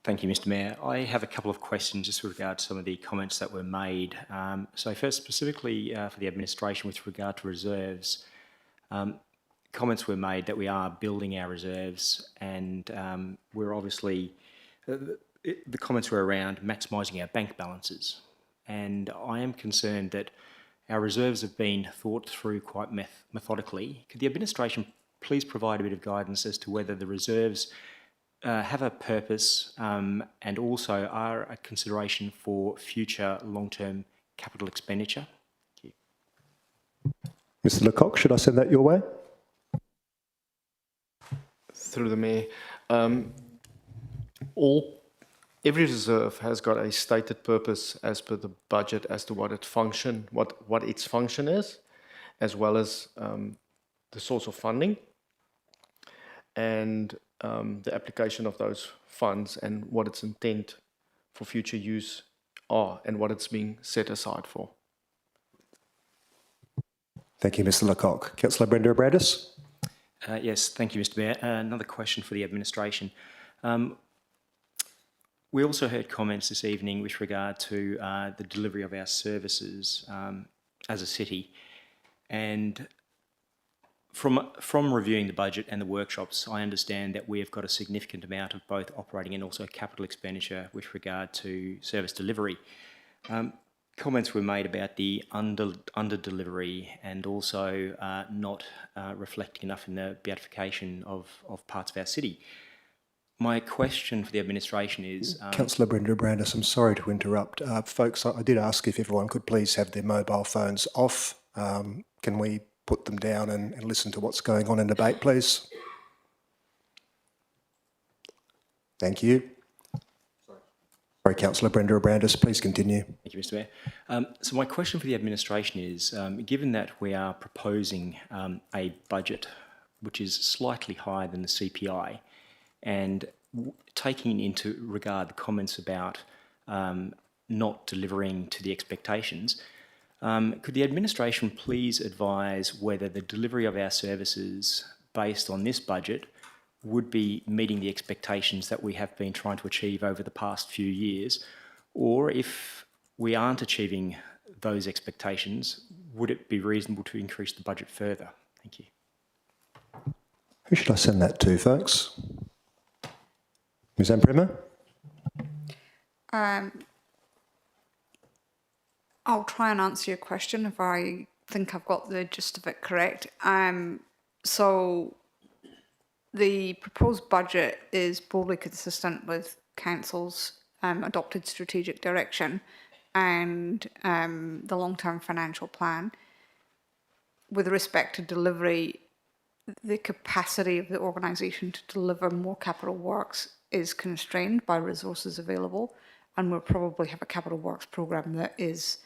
Thank you, Mr Mayor. I have a couple of questions just with regard to some of the comments that were made. So first, specifically for the administration with regard to reserves, comments were made that we are building our reserves and we're obviously, the comments were around maximising our bank balances. And I am concerned that our reserves have been thought through quite methodically. Could the administration please provide a bit of guidance as to whether the reserves have a purpose and also are a consideration for future long-term capital expenditure? Thank you. Mr Lecoq, should I send that your way? Through the Mayor, every reserve has got a stated purpose as per the budget as to what its function is, as well as the source of funding and the application of those funds and what its intent for future use are and what it's being set aside for. Thank you, Mr Lecoq. Councillor Brenda Abrandis. Yes, thank you, Mr Mayor. Another question for the administration. We also heard comments this evening with regard to the delivery of our services as a city. And from reviewing the budget and the workshops, I understand that we have got a significant amount of both operating and also capital expenditure with regard to service delivery. Comments were made about the under delivery and also not reflecting enough in the beatification of parts of our city. My question for the administration is... Councillor Brenda Abrandis, I'm sorry to interrupt. Folks, I did ask if everyone could please have their mobile phones off. Can we put them down and listen to what's going on in debate, please? Thank you. Sorry, Councillor Brenda Abrandis, please continue. Thank you, Mr Mayor. So my question for the administration is, given that we are proposing a budget which is slightly higher than the CPI, and taking into regard the comments about not delivering to the expectations, could the administration please advise whether the delivery of our services based on this budget would be meeting the expectations that we have been trying to achieve over the past few years, or if we aren't achieving those expectations, would it be reasonable to increase the budget further? Thank you. Who should I send that to, folks? Ms Amprema? I'll try and answer your question if I think I've got the gist of it correct. So the proposed budget is broadly consistent with Council's adopted strategic direction and the long-term financial plan. With respect to delivery, the capacity of the organisation to deliver more capital works is constrained by resources available, and we'll probably have a capital works programme that is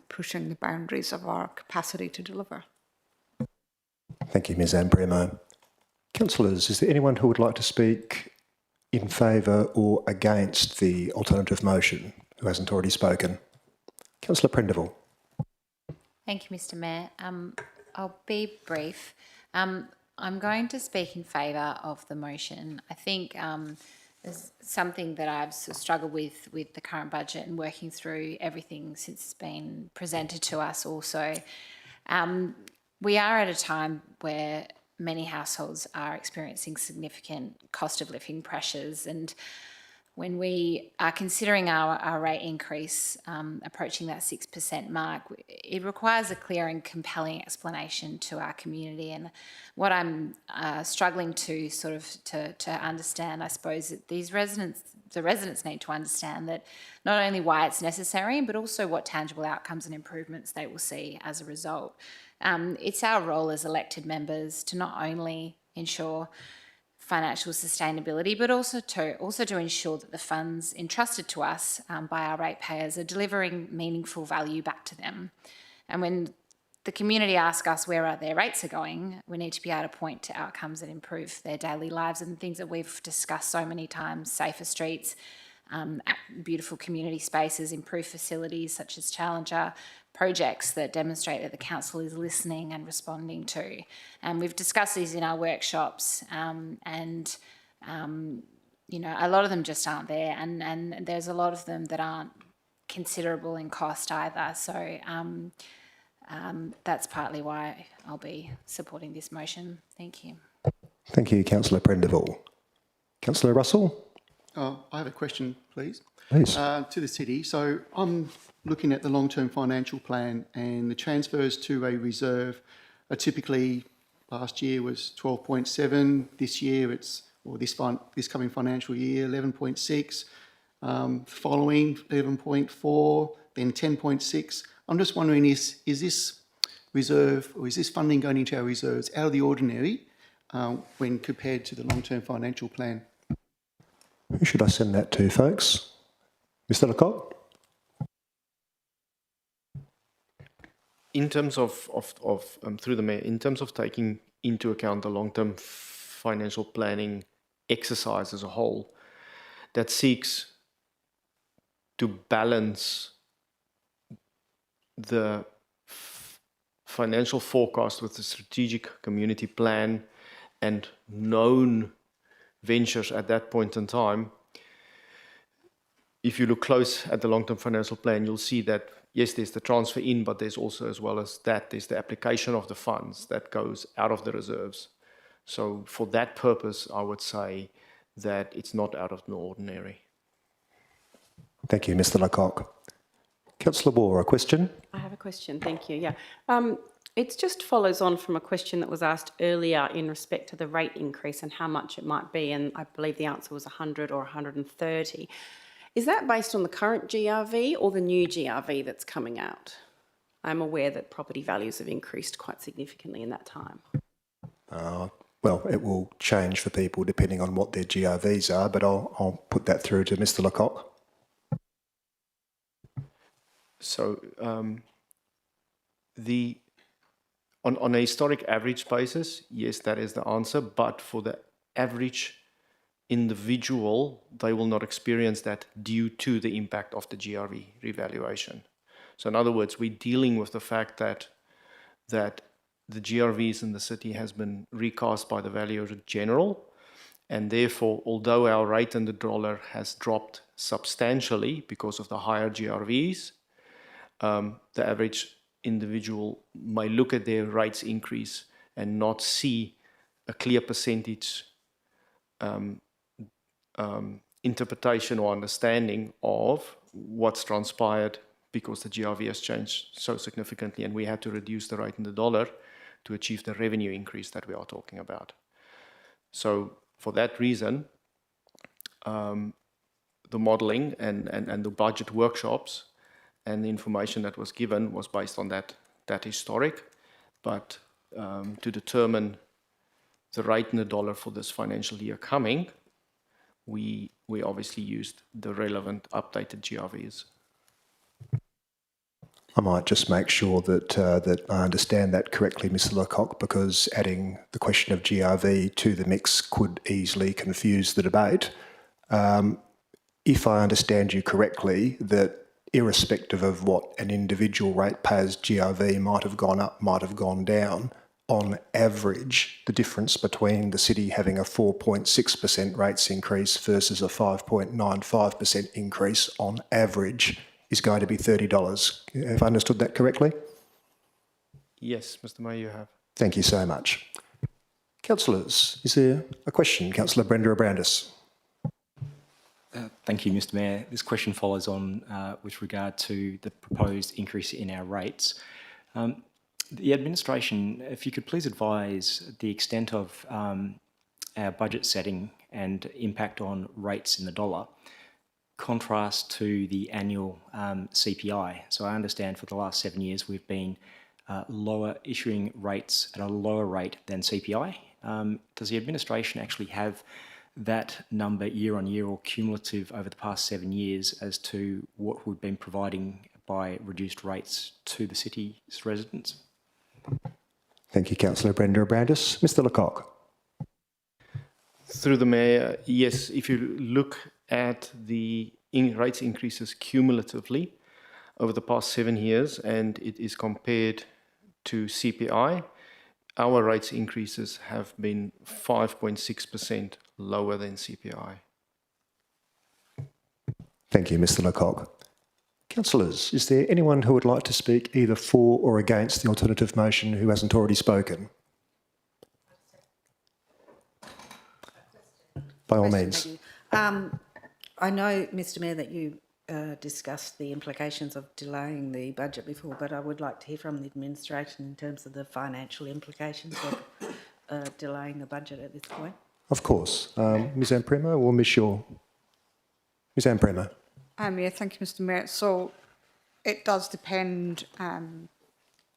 pushing the boundaries of our capacity to deliver. Thank you, Ms Amprema. Councillors, is there anyone who would like to speak in favour or against the alternative motion who hasn't already spoken? Councillor Prendeville. Thank you, Mr Mayor. I'll be brief. I'm going to speak in favour of the motion. I think there's something that I've sort of struggled with the current budget and working through everything since it's been presented to us also. We are at a time where many households are experiencing significant cost of living pressures, and when we are considering our rate increase approaching that 6% mark, it requires a clear and compelling explanation to our community. And what I'm struggling to sort of to understand, I suppose, that the residents need to understand that not only why it's necessary, but also what tangible outcomes and improvements they will see as a result. It's our role as elected members to not only ensure financial sustainability, but also to ensure that the funds entrusted to us by our ratepayers are delivering meaningful value back to them. And when the community ask us where their rates are going, we need to be able to point to outcomes that improve their daily lives and things that we've discussed so many times: safer streets, beautiful community spaces, improved facilities such as Challenger, projects that demonstrate that the council is listening and responding to. And we've discussed these in our workshops, you know, a lot of them just aren't there, and there's a lot of them that aren't considerable in cost either. So that's partly why I'll be supporting this motion. Thank you. Thank you, Councillor Prendeville. Councillor Russell? I have a question, please. Please. To the city. So I'm looking at the long-term financial plan, and the transfers to a reserve are typically, last year was 12.7, this year it's, or this coming financial year, 11.6, following 11.4, then 10.6. I'm just wondering, is this reserve, or is this funding going into our reserves out of the ordinary when compared to the long-term financial plan? Who should I send that to, folks? Mr. Lecoq? In terms of through the Mayor, in terms of taking into account the long-term financial planning exercise as a whole, that seeks to balance the financial forecast with the strategic community plan and known ventures at that point in time. If you look close at the long-term financial plan, you'll see that, yes, there's the transfer in, but there's also, as well as that, there's the application of the funds that goes out of the reserves. So for that purpose, I would say that it's not out of the ordinary. Thank you, Mr. Lecoq. Councillor Moore, a question? I have a question, thank you, yeah. It just follows on from a question that was asked earlier in respect to the rate increase and how much it might be, and I believe the answer was 100 or 130. Is that based on the current GRV or the new GRV that's coming out? I'm aware that property values have increased quite significantly in that time. Well, it will change for people depending on what their GRVs are, but I'll put that through to Mr. Lecoq. So on a historic average basis, yes, that is the answer, but for the average individual, they will not experience that due to the impact of the GRV revaluation. So in other words, we're dealing with the fact that the GRVs in the city has been recast by the Valuer General, and therefore, although our rate in the dollar has dropped substantially because of the higher GRVs, the average individual may look at their rates increase and not see a clear percentage interpretation or understanding of what's transpired because the GRV has changed so significantly, and we had to reduce the rate in the dollar to achieve the revenue increase that we are talking about. So for that reason, the modelling and the budget workshops and the information that was given was based on that historic, but to determine the rate in the dollar for this financial year coming, we obviously used the relevant updated GRVs. I might just make sure that I understand that correctly, Mr. Lecoq, because adding the question of GRV to the mix could easily confuse the debate. If I understand you correctly, that irrespective of what an individual ratepayer's GRV might have gone up, might have gone down, on average, the difference between the city having a 4.6% rates increase versus a 5.95% increase on average is going to be $30. Have I understood that correctly? Yes, Mr. Mayor, you have. Thank you so much. Councillors, is there a question? Councillor Brenda Abrandis. Thank you, Mr. Mayor. This question follows on with regard to the proposed increase in our rates. The administration, if you could please advise the extent of our budget setting and impact on rates in the dollar, contrast to the annual CPI. So I understand for the last 7 years we've been issuing rates at a lower rate than CPI. Does the administration actually have that number year on year or cumulative over the past 7 years as to what we've been providing by reduced rates to the city's residents? Thank you, Councillor Brender-Brandis. Mr Lecoq. Through the Mayor, yes, if you look at the rates increases cumulatively over the past 7 years and it is compared to CPI, our rates increases have been 5.6% lower than CPI. Thank you, Mr Lecoq. Councillors, is there anyone who would like to speak either for or against the alternative motion who hasn't already spoken? By all means. I know, Mr Mayor, that you discussed the implications of delaying the budget before, but I would like to hear from the administration in terms of the financial implications of delaying the budget at this point. Of course. Ms Ampremo or Ms Shaw? Ms Ampremo. Yeah, thank you, Mr Mayor. So it does depend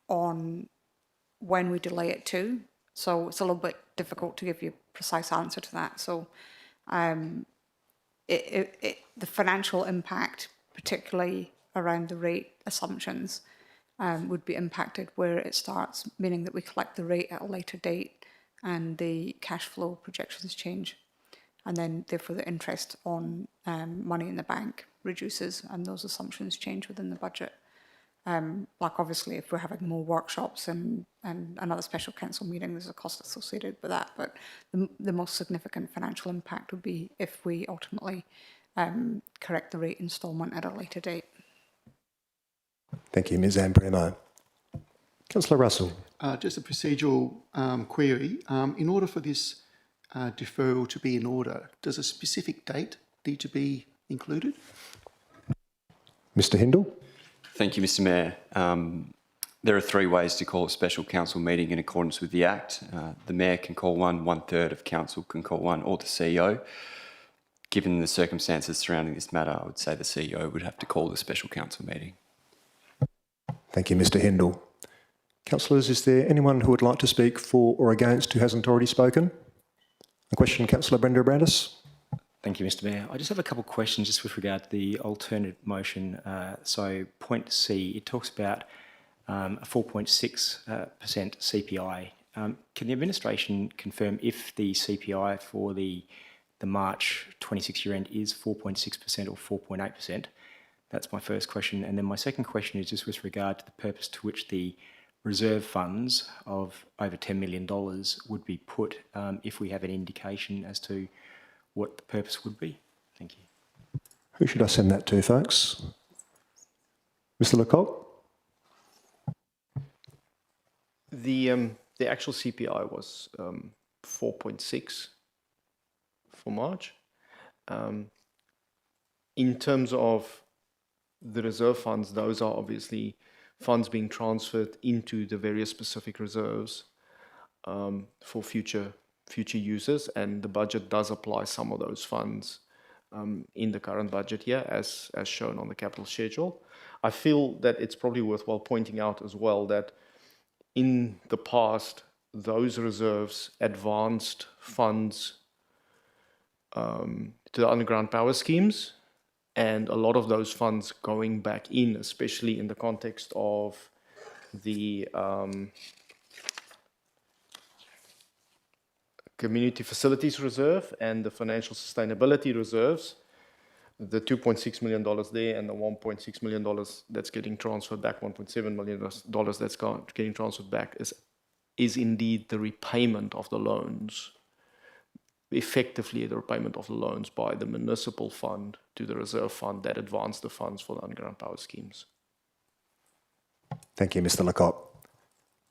on when we delay it to. So it's a little bit difficult to give you a precise answer to that. So the financial impact, particularly around the rate assumptions, would be impacted where it starts, meaning that we collect the rate at a later date and the cash flow projections change. And then therefore the interest on money in the bank reduces and those assumptions change within the budget. Like obviously if we're having more workshops and another special council meeting, there's a cost associated with that, but the most significant financial impact would be if we ultimately correct the rate instalment at a later date. Thank you, Ms Ampremo. Councillor Russell. Just a procedural query. In order for this deferral to be in order, does a specific date need to be included? Mr Hindle. Thank you, Mr Mayor. There are 3 ways to call a special council meeting in accordance with the Act. The Mayor can call one, 1/3 of council can call one, or the CEO. Given the circumstances surrounding this matter, I would say the CEO would have to call the special council meeting. Thank you, Mr Hindle. Councillors, is there anyone who would like to speak for or against who hasn't already spoken? A question, Councillor Brender-Brandis. Thank you, Mr Mayor. I just have a couple of questions just with regard to the alternate motion. So point C, it talks about a 4.6% CPI. Can the administration confirm if the CPI for the March 26 year end is 4.6% or 4.8%? That's my first question. And then my second question is just with regard to the purpose to which the reserve funds of over $10 million would be put, if we have an indication as to what the purpose would be. Thank you. Who should I send that to, folks? Mr Lecoq? The actual CPI was 4.6 for March. In terms of the reserve funds, those are obviously funds being transferred into the various specific reserves for future users, and the budget does apply some of those funds in the current budget year as shown on the capital schedule. I feel that it's probably worthwhile pointing out as well that in the past, those reserves advanced funds to the underground power schemes, and a lot of those funds going back in, especially in the context of the Community Facilities Reserve and the Financial Sustainability Reserves, the $2.6 million there and the $1.6 million that's getting transferred back, $1.7 million that's getting transferred back is indeed the repayment of the loans, effectively the repayment of the loans by the municipal fund to the reserve fund that advanced the funds for the underground power schemes. Thank you, Mr Lecoq.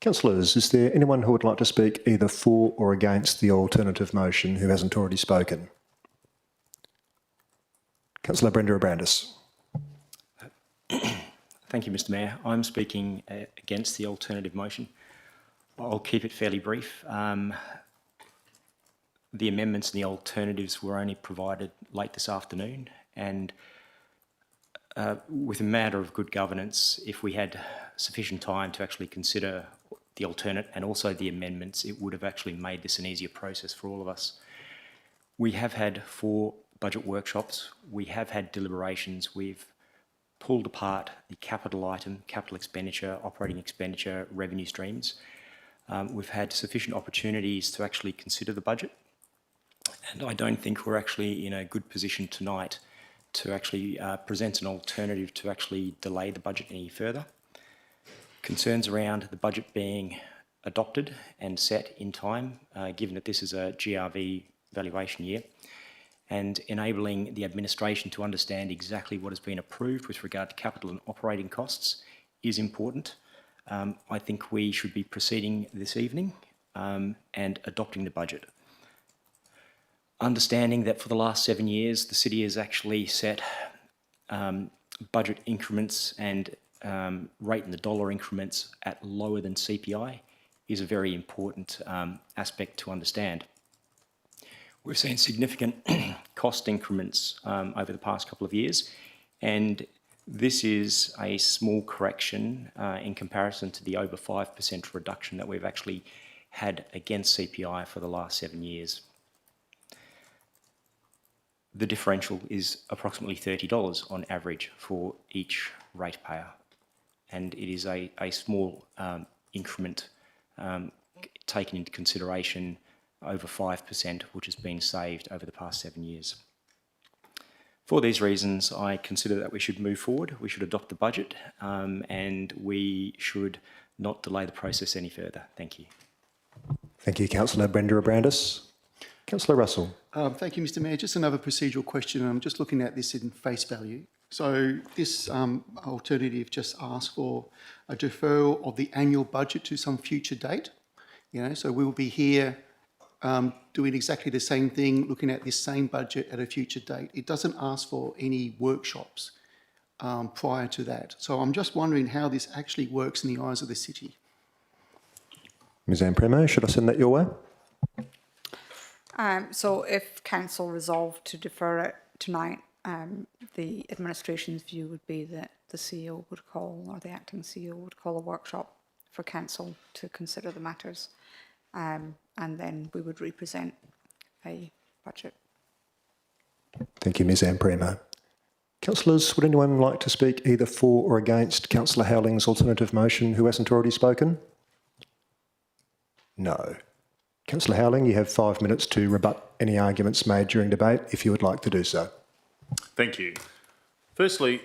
Councillors, is there anyone who would like to speak either for or against the alternative motion who hasn't already spoken? Councillor Brender-Brandis. Thank you, Mr Mayor. I'm speaking against the alternative motion. I'll keep it fairly brief. The amendments and the alternatives were only provided late this afternoon, and with a matter of good governance, if we had sufficient time to actually consider the alternate and also the amendments, it would have actually made this an easier process for all of us. We have had 4 budget workshops, we have had deliberations, we've pulled apart the capital item, capital expenditure, operating expenditure, revenue streams. we've had sufficient opportunities to actually consider the budget, and I don't think we're actually in a good position tonight to actually present an alternative to actually delay the budget any further. Concerns around the budget being adopted and set in time, given that this is a GRV valuation year, and enabling the administration to understand exactly what has been approved with regard to capital and operating costs is important. I think we should be proceeding this evening and adopting the budget. Understanding that for the last 7 years, the city has actually set budget increments and rate in the dollar increments at lower than CPI is a very important aspect to understand. We've seen significant cost increments over the past couple of years, and this is a small correction in comparison to the over 5% reduction that we've actually had against CPI for the last 7 years. The differential is approximately $30 on average for each ratepayer, and it is a small increment taken into consideration over 5%, which has been saved over the past 7 years. For these reasons, I consider that we should move forward, we should adopt the budget, and we should not delay the process any further. Thank you. Thank you, Councillor Brenda Abrandis. Councillor Russell. Thank you, Mr Mayor. Just another procedural question. I'm just looking at this in face value. So this alternative just asks for a deferral of the annual budget to some future date. So we will be here doing exactly the same thing, looking at this same budget at a future date. It doesn't ask for any workshops prior to that. So I'm just wondering how this actually works in the eyes of the city. Ms Anne Premo, should I send that your way? So if council resolved to defer it tonight, the administration's view would be that the CEO would call, or the acting CEO would call a workshop for council to consider the matters, and then we would represent a budget. Thank you, Ms Anne Premo. Councillors, would anyone like to speak either for or against Councillor Howling's alternative motion who hasn't already spoken? No. Councillor Howling, you have 5 minutes to rebut any arguments made during debate, if you would like to do so. Thank you. Firstly,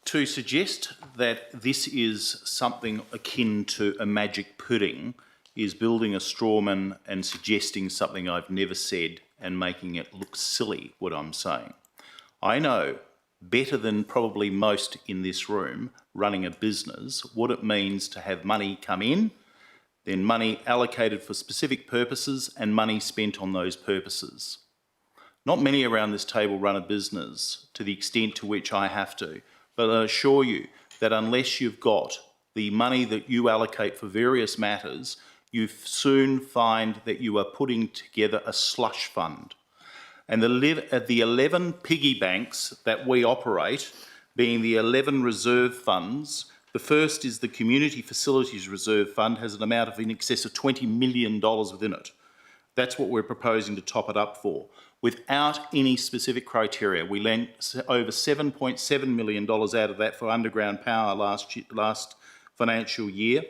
to suggest that this is something akin to a magic pudding is building a straw man and suggesting something I've never said and making it look silly, what I'm saying. I know better than probably most in this room running a business what it means to have money come in, then money allocated for specific purposes and money spent on those purposes. Not many around this table run a business to the extent to which I have to, but I assure you that unless you've got the money that you allocate for various matters, you soon find that you are putting together a slush fund. And the 11 piggy banks that we operate, being the 11 reserve funds, the first is the Community Facilities Reserve Fund, has an amount of in excess of $20 million within it. That's what we're proposing to top it up for. Without any specific criteria, we lent over $7.7 million out of that for underground power last financial year.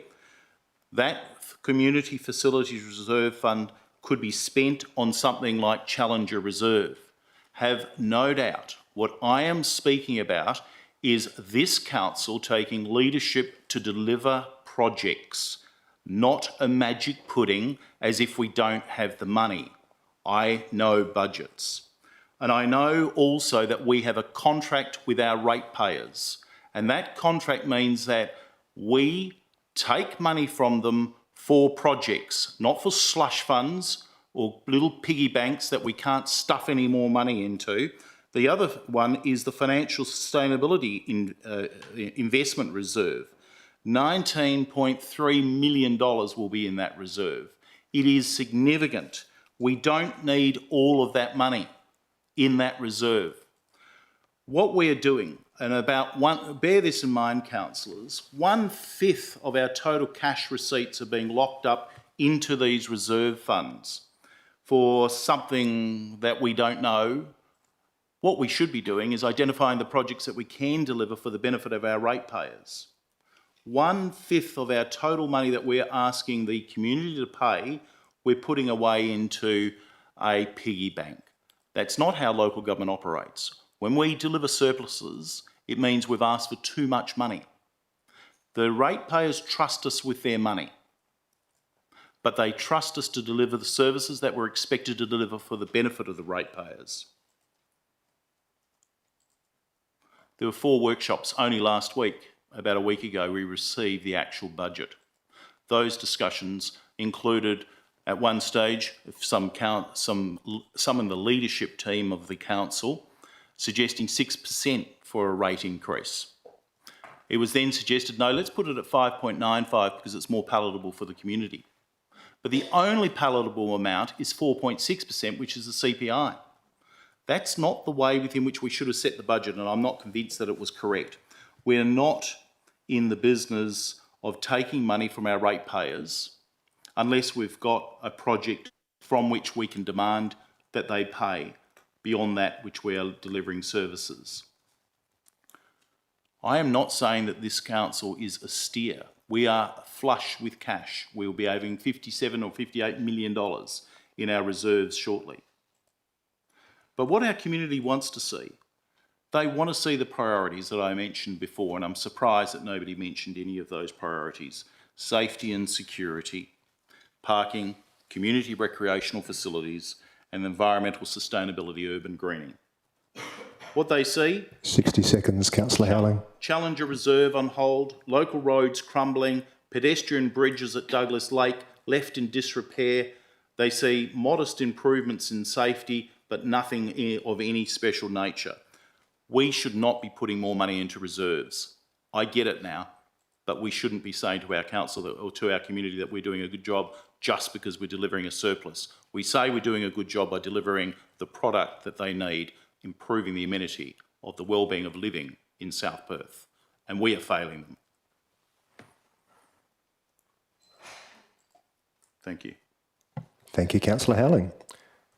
That Community Facilities Reserve Fund could be spent on something like Challenger Reserve. Have no doubt, what I am speaking about is this council taking leadership to deliver projects, not a magic pudding as if we don't have the money. I know budgets. And I know also that we have a contract with our ratepayers. And that contract means that we take money from them for projects, not for slush funds or little piggy banks that we can't stuff any more money into. The other one is the Financial Sustainability Investment Reserve. $19.3 million will be in that reserve. It is significant. We don't need all of that money in that reserve. What we're doing, and bear this in mind, councillors, 1/5 of our total cash receipts are being locked up into these reserve funds for something that we don't know. What we should be doing is identifying the projects that we can deliver for the benefit of our ratepayers. 1/5 of our total money that we're asking the community to pay, we're putting away into a piggy bank. That's not how local government operates. When we deliver surpluses, it means we've asked for too much money. The ratepayers trust us with their money, but they trust us to deliver the services that we're expected to deliver for the benefit of the ratepayers. There were 4 workshops only last week. About a week ago, we received the actual budget. Those discussions included, at one stage, some in the leadership team of the council suggesting 6% for a rate increase. It was then suggested, no, let's put it at 5.95 because it's more palatable for the community. But the only palatable amount is 4.6%, which is the CPI. That's not the way within which we should have set the budget, and I'm not convinced that it was correct. We're not in the business of taking money from our ratepayers unless we've got a project from which we can demand that they pay beyond that which we are delivering services. I am not saying that this council is austere. We are flush with cash. We will be having $57 or $58 million in our reserves shortly. But what our community wants to see, they want to see the priorities that I mentioned before, and I'm surprised that nobody mentioned any of those priorities. Safety and security, parking, community recreational facilities, and environmental sustainability, urban greening. What they see? 60 seconds, Councillor Howling. Challenger Reserve on hold, local roads crumbling, pedestrian bridges at Douglas Lake left in disrepair. They see modest improvements in safety, but nothing of any special nature. We should not be putting more money into reserves. I get it now, but we shouldn't be saying to our council or to our community that we're doing a good job just because we're delivering a surplus. We say we're doing a good job by delivering the product that they need, improving the amenity of the wellbeing of living in South Perth, and we are failing them. Thank you. Thank you, Councillor Howling.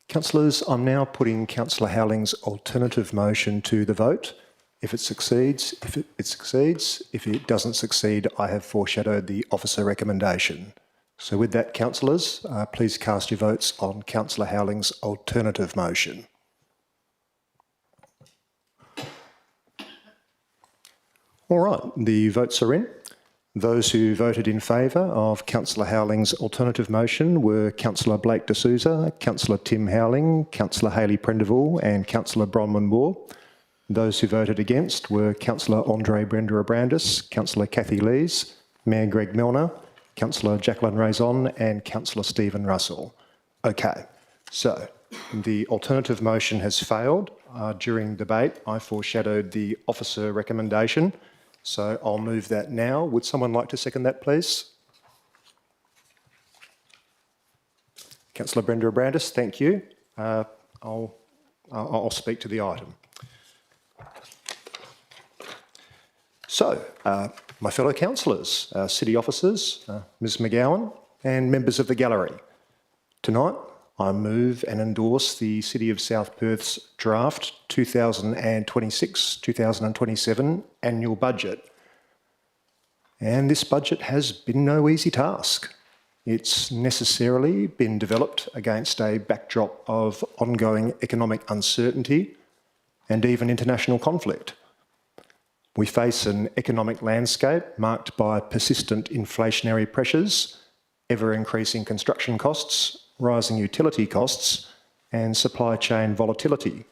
Councillors, I'm now putting Councillor Howling's alternative motion to the vote. If it succeeds, it succeeds. If it doesn't succeed, I have foreshadowed the officer recommendation. So with that, councillors, please cast your votes on Councillor Howling's alternative motion. All right, the votes are in. Those who voted in favour of Councillor Howling's alternative motion were Councillor Blake de Souza, Councillor Tim Howling, Councillor Hayley Prendeville and Councillor Bronwyn Moore. Those who voted against were Councillor Andre Brender-Abrandis, Councillor Kathy Lees, Mayor Greg Milner, Councillor Jacqueline Raison and Councillor Stephen Russell. Okay, so the alternative motion has failed. During debate, I foreshadowed the officer recommendation. So I'll move that now. Would someone like to second that, please? Councillor Brender-Abrandis, thank you. I'll speak to the item. So, my fellow councillors, city officers, Ms McGowan and members of the gallery. Tonight, I move and endorse the City of South Perth's draft 2026-2027 annual budget. And this budget has been no easy task. It's necessarily been developed against a backdrop of ongoing economic uncertainty and even international conflict. We face an economic landscape marked by persistent inflationary pressures, ever-increasing construction costs, rising utility costs and supply chain volatility.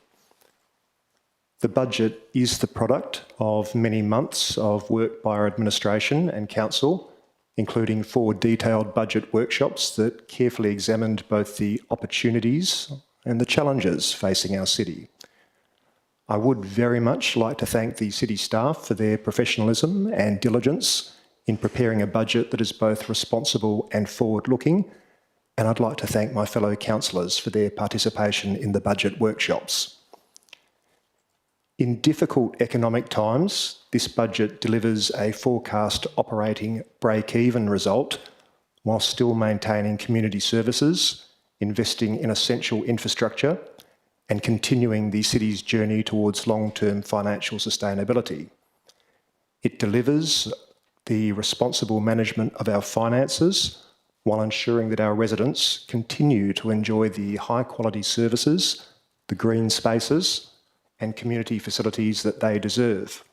The budget is the product of many months of work by our administration and council, including 4 detailed budget workshops that carefully examined both the opportunities and the challenges facing our city. I would very much like to thank the city staff for their professionalism and diligence in preparing a budget that is both responsible and forward-looking, and I'd like to thank my fellow councillors for their participation in the budget workshops. In difficult economic times, this budget delivers a forecast operating break-even result while still maintaining community services, investing in essential infrastructure, and continuing the city's journey towards long-term financial sustainability. It delivers the responsible management of our finances while ensuring that our residents continue to enjoy the high-quality services, the green spaces and community facilities that they deserve.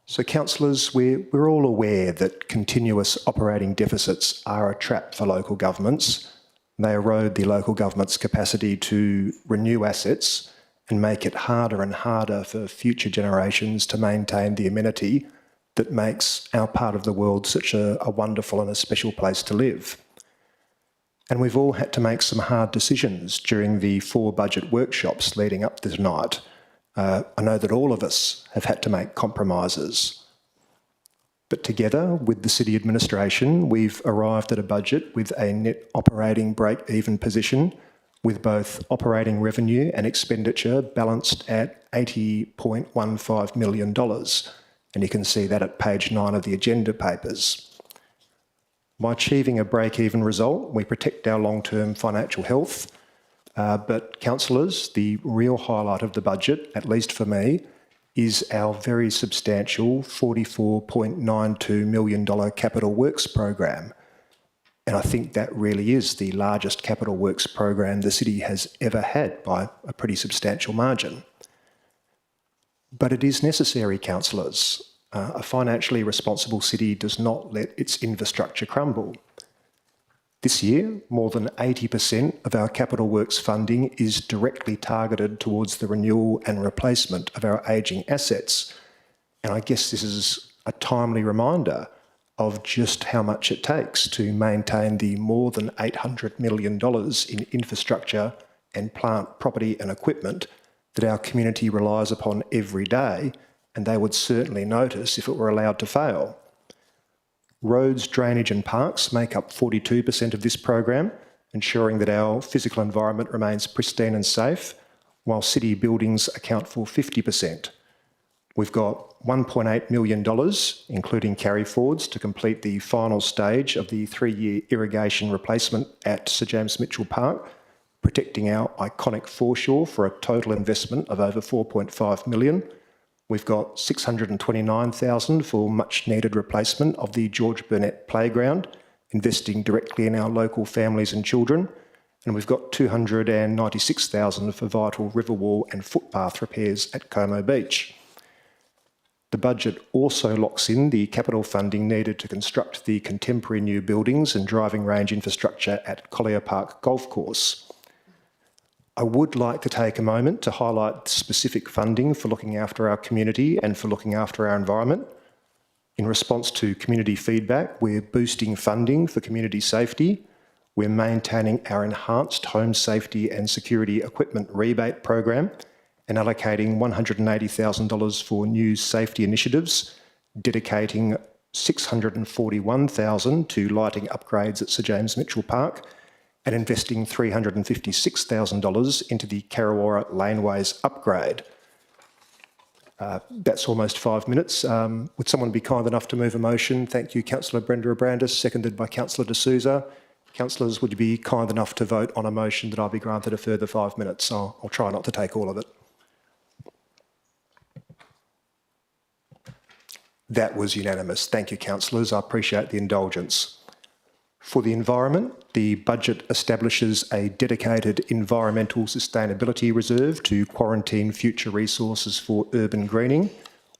So, councillors, we're all aware that continuous operating deficits are a trap for local governments. They erode the local government's capacity to renew assets and make it harder and harder for future generations to maintain the amenity that makes our part of the world such a wonderful and a special place to live. And we've all had to make some hard decisions during the 4 budget workshops leading up to tonight. I know that all of us have had to make compromises. But together with the City Administration, we've arrived at a budget with a net operating break-even position, with both operating revenue and expenditure balanced at $80.15 million. And you can see that at page 9 of the agenda papers. By achieving a break-even result, we protect our long-term financial health. But councillors, the real highlight of the budget, at least for me, is our very substantial $44.92 million capital works program. And I think that really is the largest capital works program the city has ever had by a pretty substantial margin. But it is necessary, councillors. A financially responsible city does not let its infrastructure crumble. This year, more than 80% of our capital works funding is directly targeted towards the renewal and replacement of our ageing assets. And I guess this is a timely reminder of just how much it takes to maintain the more than $800 million in infrastructure and plant, property and equipment that our community relies upon every day, and they would certainly notice if it were allowed to fail. Roads, drainage and parks make up 42% of this program, ensuring that our physical environment remains pristine and safe, while city buildings account for 50%. We've got $1.8 million, including carry forwards, to complete the final stage of the 3-year irrigation replacement at Sir James Mitchell Park, protecting our iconic foreshore for a total investment of over $4.5 million. We've got $629,000 for much needed replacement of the George Burnett Playground, investing directly in our local families and children. And we've got $296,000 for vital river wall and footpath repairs at Como Beach. The budget also locks in the capital funding needed to construct the contemporary new buildings and driving range infrastructure at Collier Park Golf Course. I would like to take a moment to highlight specific funding for looking after our community and for looking after our environment. In response to community feedback, we're boosting funding for community safety. We're maintaining our enhanced home safety and security equipment rebate program and allocating $180,000 for new safety initiatives, dedicating $641,000 to lighting upgrades at Sir James Mitchell Park, and investing $356,000 into the Carrawara Laneways upgrade. That's almost 5 minutes. Would someone be kind enough to move a motion? Thank you, Councillor Brenda Abrandis, seconded by Councillor D'Souza. Councillors, would you be kind enough to vote on a motion that I'll be granted a further 5 minutes? I'll try not to take all of it. That was unanimous. Thank you, councillors. I appreciate the indulgence. For the environment, the budget establishes a dedicated environmental sustainability reserve to quarantine future resources for urban greening.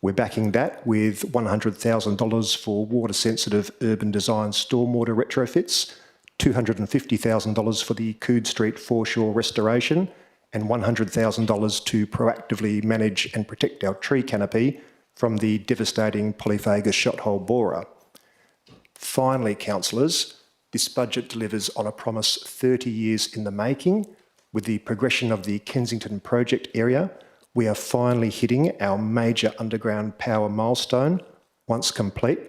We're backing that with $100,000 for water-sensitive urban design stormwater retrofits, $250,000 for the Coode Street foreshore restoration, and $100,000 to proactively manage and protect our tree canopy from the devastating polyphagous shothole borer. Finally, councillors, this budget delivers on a promise 30 years in the making. With the progression of the Kensington project area, we are finally hitting our major underground power milestone. Once complete,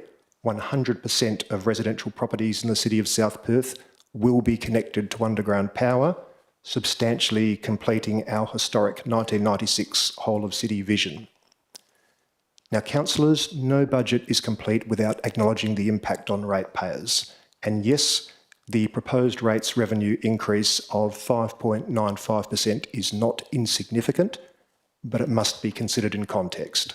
100% of residential properties in the city of South Perth will be connected to underground power, substantially completing our historic 1996 whole-of-city vision. Now, councillors, no budget is complete without acknowledging the impact on ratepayers. And yes, the proposed rates revenue increase of 5.95% is not insignificant, but it must be considered in context.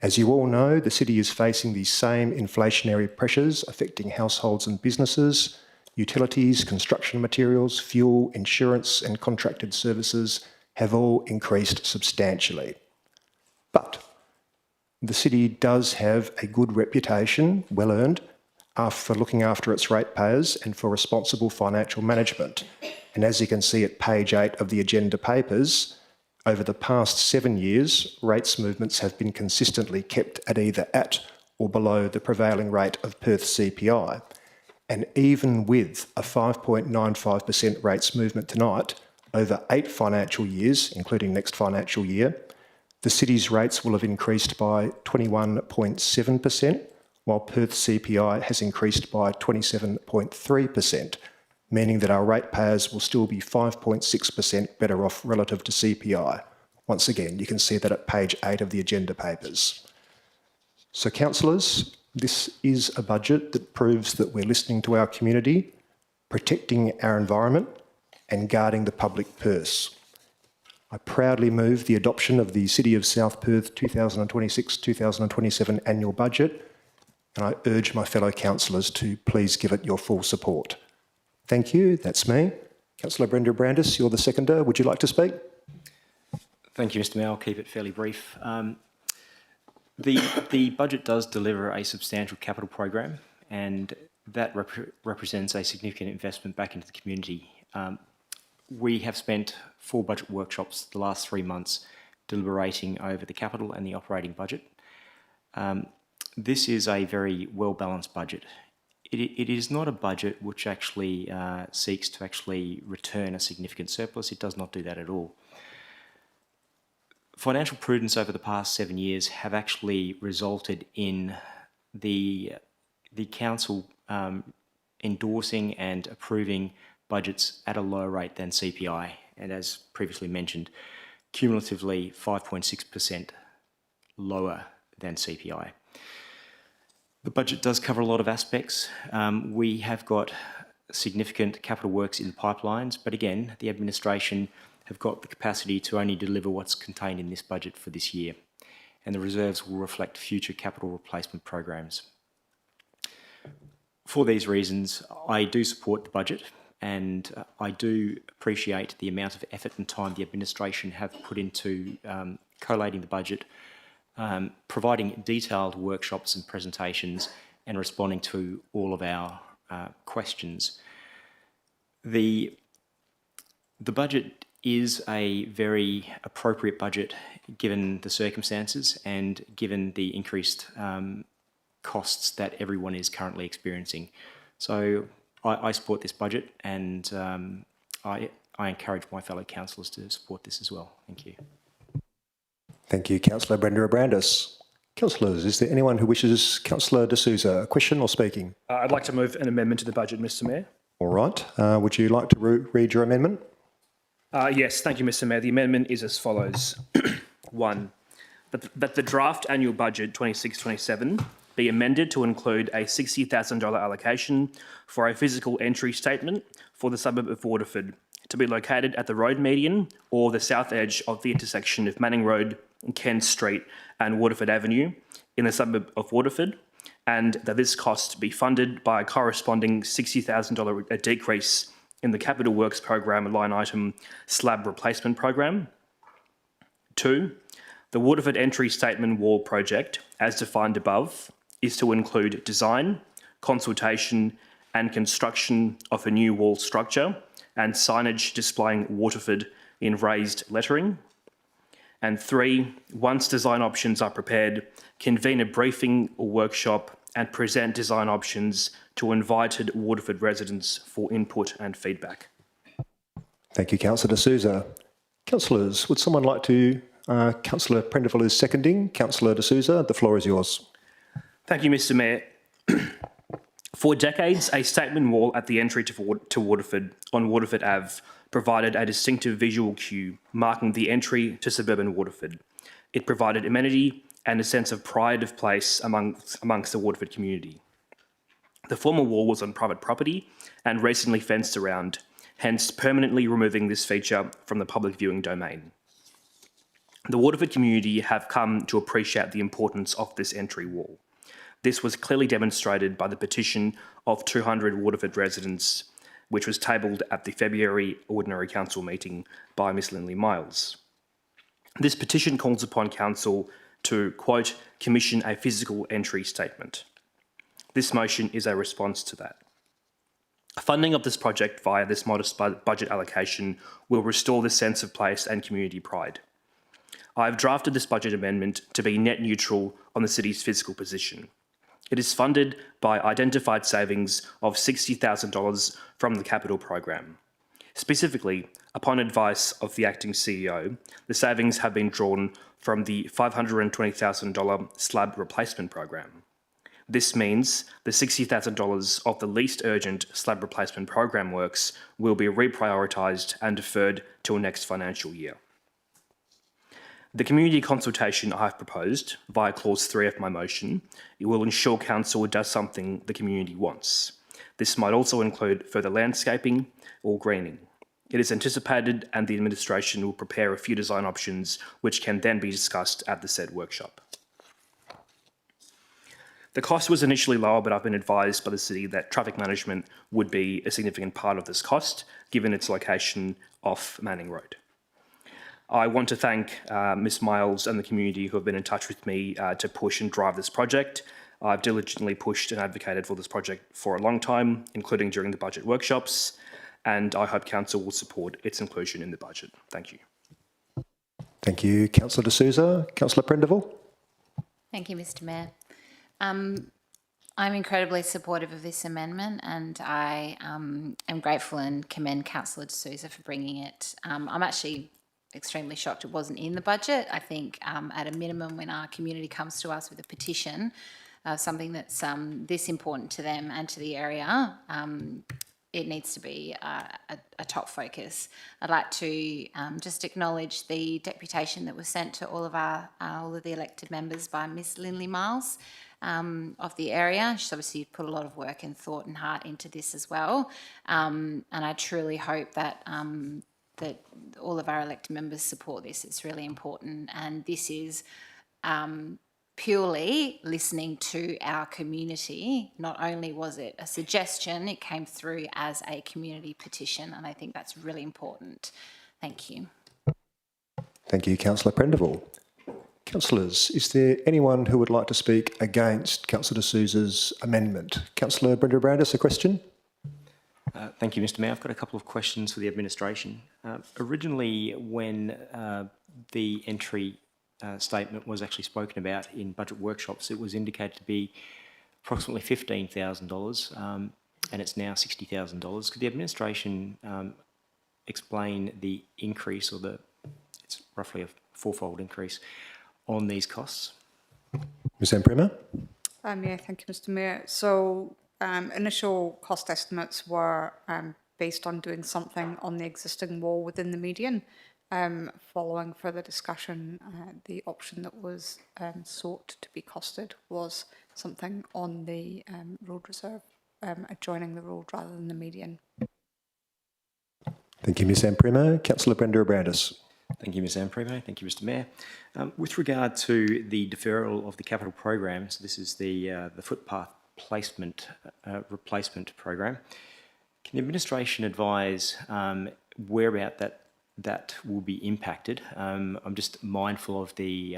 As you all know, the city is facing the same inflationary pressures affecting households and businesses. Utilities, construction materials, fuel, insurance and contracted services have all increased substantially. But the city does have a good reputation, well earned, for looking after its ratepayers and for responsible financial management. And as you can see at page 8 of the agenda papers, over the past 7 years, rates movements have been consistently kept at either at or below the prevailing rate of Perth CPI. And even with a 5.95% rates movement tonight, over 8 financial years, including next financial year, the city's rates will have increased by 21.7%, while Perth CPI has increased by 27.3%, meaning that our ratepayers will still be 5.6% better off relative to CPI. Once again, you can see that at page 8 of the agenda papers. So, councillors, this is a budget that proves that we're listening to our community, protecting our environment and guarding the public purse. I proudly move the adoption of the City of South Perth 2026-2027 annual budget, and I urge my fellow councillors to please give it your full support. Thank you, that's me. Councillor Brenda Brandis, you're the seconder. Would you like to speak? Thank you, Mr Mayor. I'll keep it fairly brief. The budget does deliver a substantial capital program, and that represents a significant investment back into the community. We have spent 4 budget workshops the last 3 months deliberating over the capital and the operating budget. This is a very well-balanced budget. It is not a budget which actually seeks to actually return a significant surplus. It does not do that at all. Financial prudence over the past 7 years have actually resulted in the council endorsing and approving budgets at a lower rate than CPI, and as previously mentioned, cumulatively 5.6% lower than CPI. The budget does cover a lot of aspects. We have got significant capital works in the pipelines, but again, the administration have got the capacity to only deliver what's contained in this budget for this year, and the reserves will reflect future capital replacement programs. For these reasons, I do support the budget, and I do appreciate the amount of effort and time the administration have put into collating the budget, providing detailed workshops and presentations, and responding to all of our questions. The budget is a very appropriate budget given the circumstances and given the increased costs that everyone is currently experiencing. So I support this budget, and I encourage my fellow councillors to support this as well. Thank you. Thank you, Councillor Brenda Brandis. Councillors, is there anyone who wishes, Councillor D'Souza, a question or speaking? I'd like to move an amendment to the budget, Mr Mayor. All right. Would you like to read your amendment? Yes, thank you, Mr Mayor. The amendment is as follows. 1. That the draft annual budget 26-27 be amended to include a $60,000 allocation for a physical entry statement for the suburb of Waterford to be located at the road median or the south edge of the intersection of Manning Road, Kent Street and Waterford Avenue in the suburb of Waterford, and that this cost be funded by a corresponding $60,000 decrease in the Capital Works Program line item slab replacement program. 2. The Waterford Entry Statement Wall project, as defined above, is to include design, consultation and construction of a new wall structure and signage displaying Waterford in raised lettering. And 3, once design options are prepared, convene a briefing or workshop and present design options to invited Waterford residents for input and feedback. Thank you, Councillor D'Souza. Councillors, would someone like to... Councillor Prendeville is seconding. Councillor D'Souza, the floor is yours. Thank you, Mr Mayor. For decades, a statement wall at the entry to Waterford on Waterford Ave provided a distinctive visual cue marking the entry to suburban Waterford. It provided amenity and a sense of pride of place amongst the Waterford community. The former wall was on private property and recently fenced around, hence permanently removing this feature from the public viewing domain. The Waterford community have come to appreciate the importance of this entry wall. This was clearly demonstrated by the petition of 200 Waterford residents, which was tabled at the February Ordinary Council meeting by Ms Lindley Miles. This petition calls upon Council to, quote, commission a physical entry statement. This motion is a response to that. Funding of this project via this modest budget allocation will restore the sense of place and community pride. I have drafted this budget amendment to be net neutral on the city's fiscal position. It is funded by identified savings of $60,000 from the capital program. Specifically, upon advice of the acting CEO, the savings have been drawn from the $520,000 slab replacement program. This means the $60,000 of the least urgent slab replacement program works will be reprioritised and deferred till next financial year. The community consultation I have proposed, via clause 3 of my motion, it will ensure Council does something the community wants. This might also include further landscaping or greening. It is anticipated and the administration will prepare a few design options which can then be discussed at the said workshop. The cost was initially lower, but I've been advised by the city that traffic management would be a significant part of this cost, given its location off Manning Road. I want to thank Ms Miles and the community who have been in touch with me to push and drive this project. I've diligently pushed and advocated for this project for a long time, including during the budget workshops, and I hope Council will support its inclusion in the budget. Thank you. Thank you, Councillor D'Souza. Councillor Prendeville. Thank you, Mr Mayor. I'm incredibly supportive of this amendment, and I am grateful and commend Councillor D'Souza for bringing it. I'm actually extremely shocked it wasn't in the budget. I think at a minimum, when our community comes to us with a petition, something that's this important to them and to the area, it needs to be a top focus. I'd like to just acknowledge the deputation that was sent to all of the elected members by Ms Lindley Miles of the area. She's obviously put a lot of work and thought and heart into this as well, and I truly hope that that all of our elected members support this. It's really important, and this is purely listening to our community. Not only was it a suggestion, it came through as a community petition, and I think that's really important. Thank you. Thank you, Councillor Prendeville. Councillors, is there anyone who would like to speak against Councillor D'Souza's amendment? Councillor Brenda Brandis, a question? Thank you, Mr Mayor. I've got a couple of questions for the administration. Originally, when the entry statement was actually spoken about in budget workshops, it was indicated to be approximately $15,000 and it's now $60,000. Could the administration explain the increase, or it's roughly a fourfold increase on these costs? Ms Amprima? Yeah, thank you, Mr Mayor. So initial cost estimates were based on doing something on the existing wall within the median. Following further discussion, the option that was sought to be costed was something on the road reserve, adjoining the road rather than the median. Thank you, Ms Amprima. Councillor Brenda Brandis. Thank you, Ms Amprima. Thank you, Mr Mayor. With regard to the deferral of the capital program, so this is the footpath replacement program, can the administration advise whereabout that will be impacted? I'm just mindful of the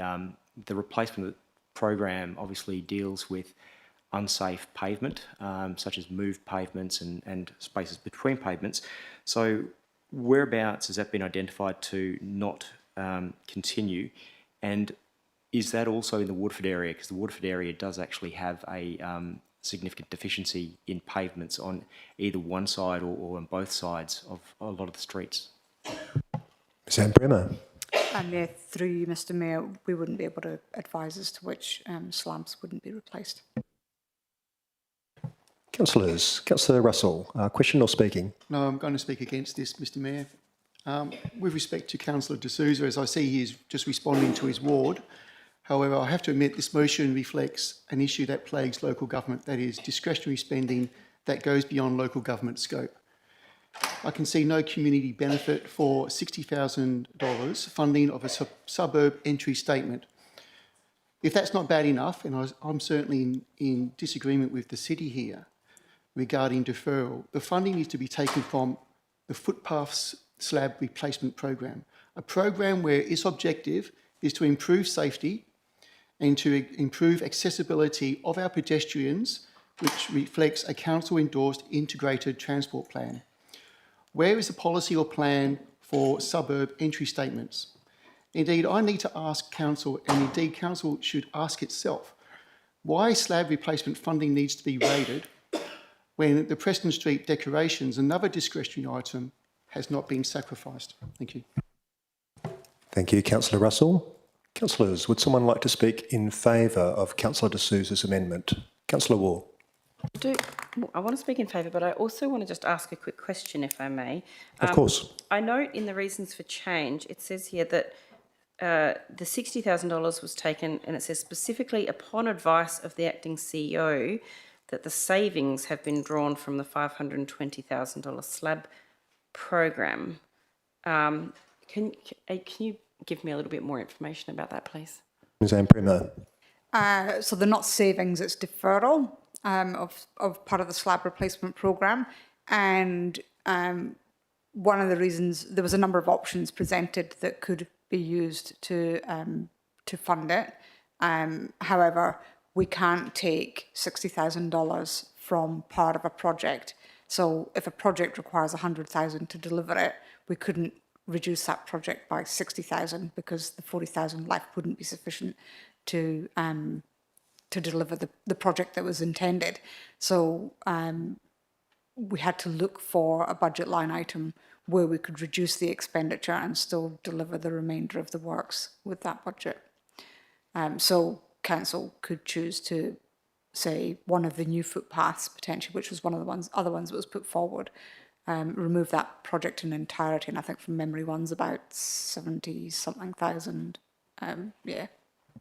replacement program obviously deals with unsafe pavement, such as moved pavements and spaces between pavements. So whereabouts has that been identified to not continue? And is that also in the Waterford area? Because the Waterford area does actually have a significant deficiency in pavements on either one side or on both sides of a lot of the streets. Ms Amprima. And through you, Mr Mayor, we wouldn't be able to advise as to which slabs wouldn't be replaced. Councillors. Councillor Russell, question or speaking? No, I'm going to speak against this, Mr Mayor. With respect to Councillor D'Souza, as I see he is just responding to his ward. However, I have to admit this motion reflects an issue that plagues local government, that is discretionary spending that goes beyond local government scope. I can see no community benefit for $60,000 funding of a suburb entry statement. If that's not bad enough, and I'm certainly in disagreement with the city here regarding deferral, the funding needs to be taken from the footpaths slab replacement program, a program where its objective is to improve safety and to improve accessibility of our pedestrians, which reflects a council-endorsed integrated transport plan. Where is the policy or plan for suburb entry statements? Indeed, I need to ask council, and indeed council should ask itself, why slab replacement funding needs to be rated when the Preston Street decorations, another discretionary item, has not been sacrificed. Thank you. Thank you, Councillor Russell. Councillors, would someone like to speak in favour of Councillor De Souza's amendment? Councillor Wall. I want to speak in favour, but I also want to just ask a quick question, if I may. Of course. I note in the reasons for change, it says here that the $60,000 was taken, and it says specifically upon advice of the acting CEO that the savings have been drawn from the $520,000 slab program. Can you give me a little bit more information about that, please? Ms Anne Primo. So they're not savings, it's deferral of part of the slab replacement programme. And one of the reasons, there was a number of options presented that could be used to fund it. However, we can't take $60,000 from part of a project. So if a project requires $100,000 to deliver it, we couldn't reduce that project by $60,000 because the $40,000 left wouldn't be sufficient to deliver the project that was intended. So we had to look for a budget line item where we could reduce the expenditure and still deliver the remainder of the works with that budget. So council could choose to say one of the new footpaths potentially, which was one of the other ones that was put forward, remove that project in entirety. And I think from memory, one's about 70-something thousand. Yeah.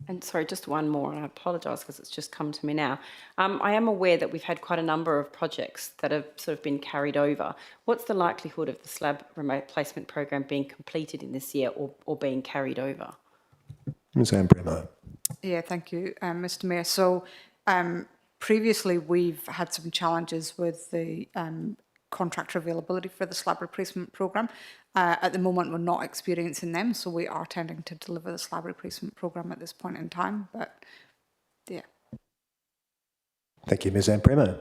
And sorry, just one more, and I apologise because it's just come to me now. I am aware that we've had quite a number of projects that have sort of been carried over. What's the likelihood of the slab replacement program being completed in this year or being carried over? Ms Anne Primo. Yeah, thank you, Mr Mayor. So previously we've had some challenges with the contractor availability for the slab replacement programme. At the moment, we're not experiencing them, so we are tending to deliver the slab replacement programme at this point in time, but yeah. Thank you, Ms Anne Primo.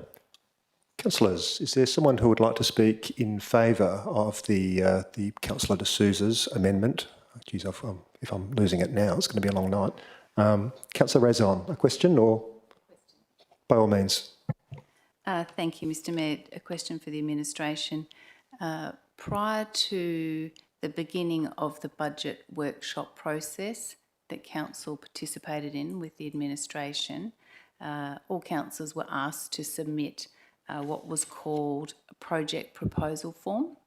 Councillors, is there someone who would like to speak in favour of the Councillor De Souza's amendment? Geez, if I'm losing it now, it's going to be a long night. Councillor Razon, a question or by all means? Thank you, Mr Mayor. A question for the administration. Prior to the beginning of the budget workshop process that council participated in with the administration, all councillors were asked to submit what was called a project proposal form.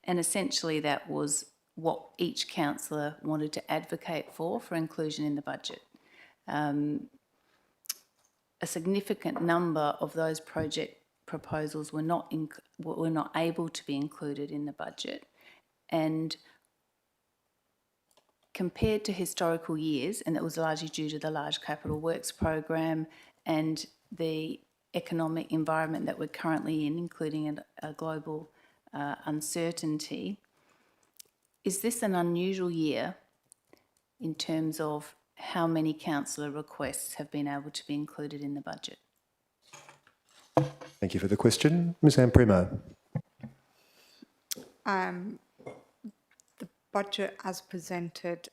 And essentially that was what each councillor wanted to advocate for inclusion in the budget. A significant number of those project proposals were not able to be included in the budget, and compared to historical years, and that was largely due to the large capital works program and the economic environment that we're currently in, including a global uncertainty. Is this an unusual year in terms of how many councillor requests have been able to be included in the budget? Thank you for the question. Ms Anne Primo. The budget as presented,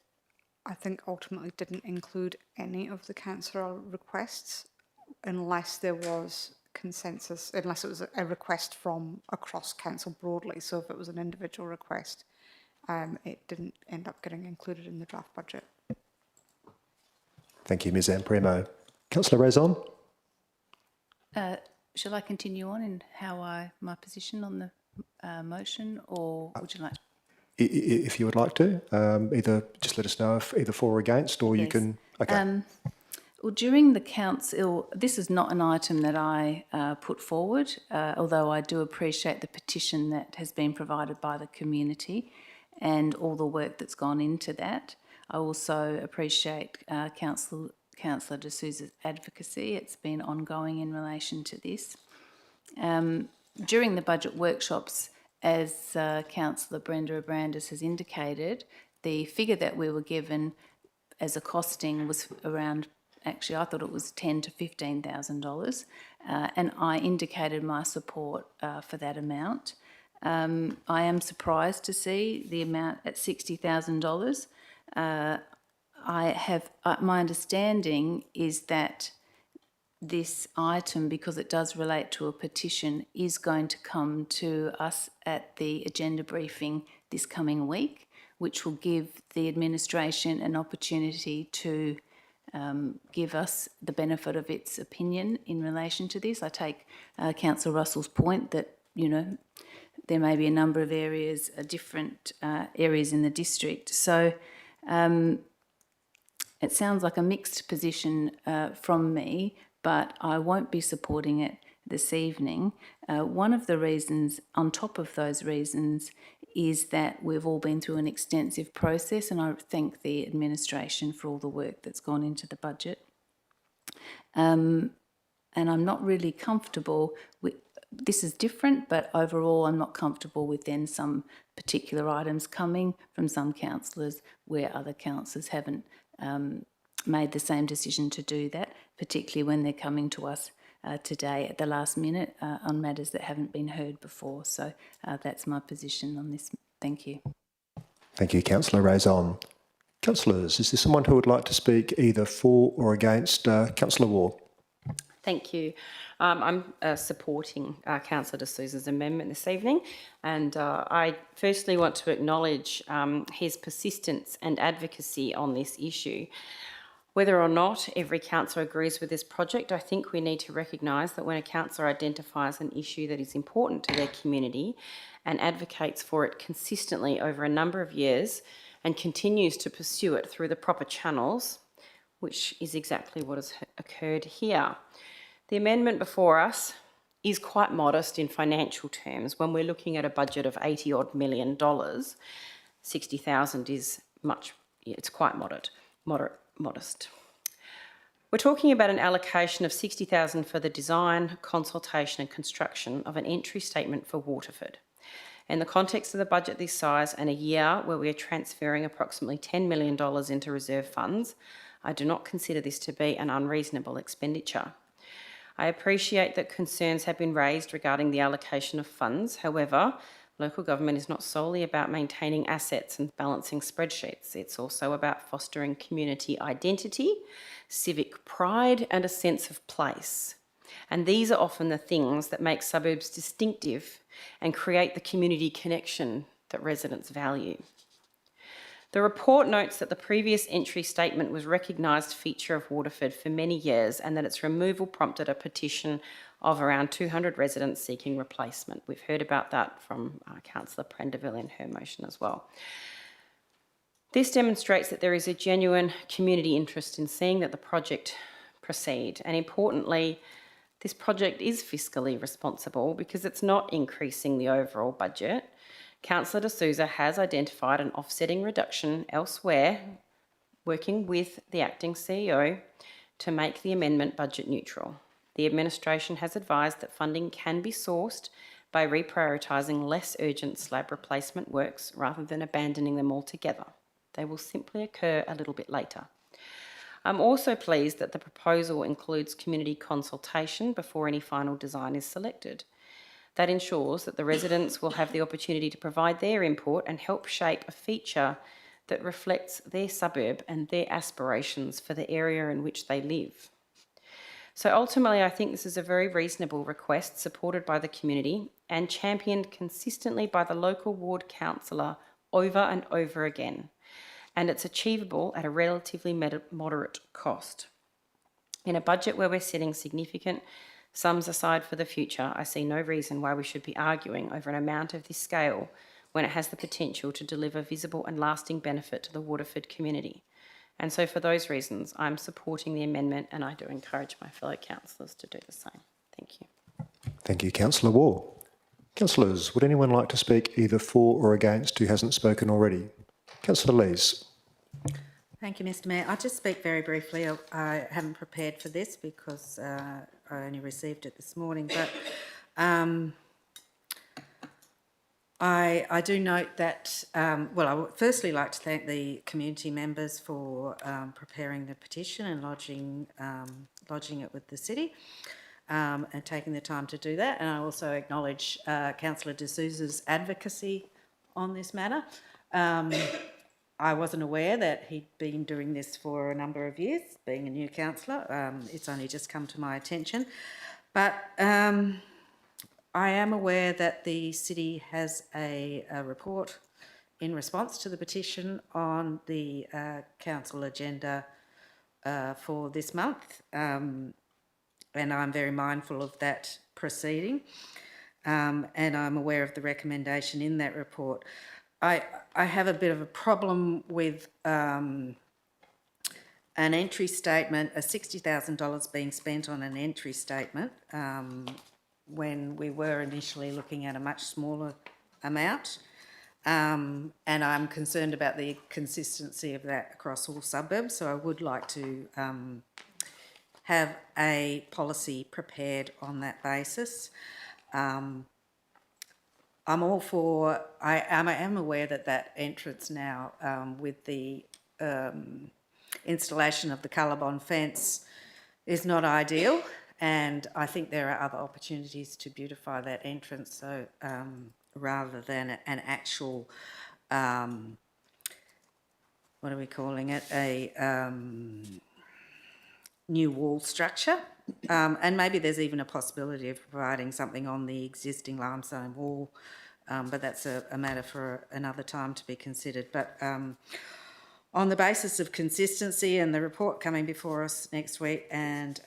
I think ultimately didn't include any of the councillor requests unless there was consensus, unless it was a request from across council broadly. So if it was an individual request, it didn't end up getting included in the draft budget. Thank you, Ms Anne Primo. Councillor Razon. Shall I continue on in my position on the motion, or would you like to? If you would like to, either just let us know if either for or against, or you can. Okay. Well, during the council, this is not an item that I put forward, although I do appreciate the petition that has been provided by the community and all the work that's gone into that. I also appreciate Councillor De Souza's advocacy. It's been ongoing in relation to this. During the budget workshops, as Councillor Brenda Abrandis has indicated, the figure that we were given as a costing was around, actually I thought it was $10,000 to $15,000, and I indicated my support for that amount. I am surprised to see the amount at $60,000. My understanding is that this item, because it does relate to a petition, is going to come to us at the agenda briefing this coming week, which will give the administration an opportunity to give us the benefit of its opinion in relation to this. I take Councillor Russell's point that, you know, there may be a number of areas, different areas in the district. So it sounds like a mixed position from me, but I won't be supporting it this evening. One of the reasons, on top of those reasons, is that we've all been through an extensive process, and I thank the administration for all the work that's gone into the budget. And I'm not really comfortable with, this is different, but overall I'm not comfortable with then some particular items coming from some councillors where other councillors haven't made the same decision to do that, particularly when they're coming to us today at the last minute on matters that haven't been heard before. So that's my position on this. Thank you. Thank you, Councillor Raison. Councillors, is there someone who would like to speak either for or against Councillor Ward? Thank you. I'm supporting Councillor De Souza's amendment this evening, and I firstly want to acknowledge his persistence and advocacy on this issue. Whether or not every councillor agrees with this project, I think we need to recognise that when a councillor identifies an issue that is important to their community and advocates for it consistently over a number of years and continues to pursue it through the proper channels, which is exactly what has occurred here. The amendment before us is quite modest in financial terms. When we're looking at a budget of $80-odd million, 60,000 is it's quite modest. We're talking about an allocation of 60,000 for the design, consultation and construction of an entry statement for Waterford. In the context of the budget this size and a year where we are transferring approximately $10 million into reserve funds, I do not consider this to be an unreasonable expenditure. I appreciate that concerns have been raised regarding the allocation of funds. However, local government is not solely about maintaining assets and balancing spreadsheets. It's also about fostering community identity, civic pride, and a sense of place. And these are often the things that make suburbs distinctive and create the community connection that residents value. The report notes that the previous entry statement was a recognised feature of Waterford for many years and that its removal prompted a petition of around 200 residents seeking replacement. We've heard about that from Councillor Prendeville in her motion as well. This demonstrates that there is a genuine community interest in seeing that the project proceed, and importantly, this project is fiscally responsible because it's not increasing the overall budget. Councillor De Souza has identified an offsetting reduction elsewhere, working with the acting CEO to make the amendment budget neutral. The administration has advised that funding can be sourced by reprioritising less urgent slab replacement works rather than abandoning them altogether. They will simply occur a little bit later. I'm also pleased that the proposal includes community consultation before any final design is selected. That ensures that the residents will have the opportunity to provide their input and help shape a feature that reflects their suburb and their aspirations for the area in which they live. So ultimately, I think this is a very reasonable request supported by the community and championed consistently by the local ward councillor over and over again. And it's achievable at a relatively moderate cost. In a budget where we're setting significant sums aside for the future, I see no reason why we should be arguing over an amount of this scale when it has the potential to deliver visible and lasting benefit to the Waterford community. And so for those reasons, I'm supporting the amendment, and I do encourage my fellow councillors to do the same. Thank you. Thank you, Councillor Ward. Councillors, would anyone like to speak either for or against who hasn't spoken already? Councillor Lees. Thank you, Mr Mayor. I'll just speak very briefly. I haven't prepared for this because I only received it this morning, but I do note that, well, I would firstly like to thank the community members for preparing the petition and lodging it with the city and taking the time to do that. And I also acknowledge Councillor De Souza's advocacy on this matter. I wasn't aware that he'd been doing this for a number of years, being a new councillor. It's only just come to my attention. But I am aware that the city has a report in response to the petition on the council agenda for this month, and I'm very mindful of that proceeding, and I'm aware of the recommendation in that report. I have a bit of a problem with an entry statement, a $60,000 being spent on an entry statement, when we were initially looking at a much smaller amount. And I'm concerned about the consistency of that across all suburbs, so I would like to have a policy prepared on that basis. I'm all for, I am aware that that entrance now with the installation of the Colorbond fence is not ideal, and I think there are other opportunities to beautify that entrance, so rather than an actual, what are we calling it, a new wall structure. And maybe there's even a possibility of providing something on the existing limestone wall, but that's a matter for another time to be considered. But on the basis of consistency and the report coming before us next week, and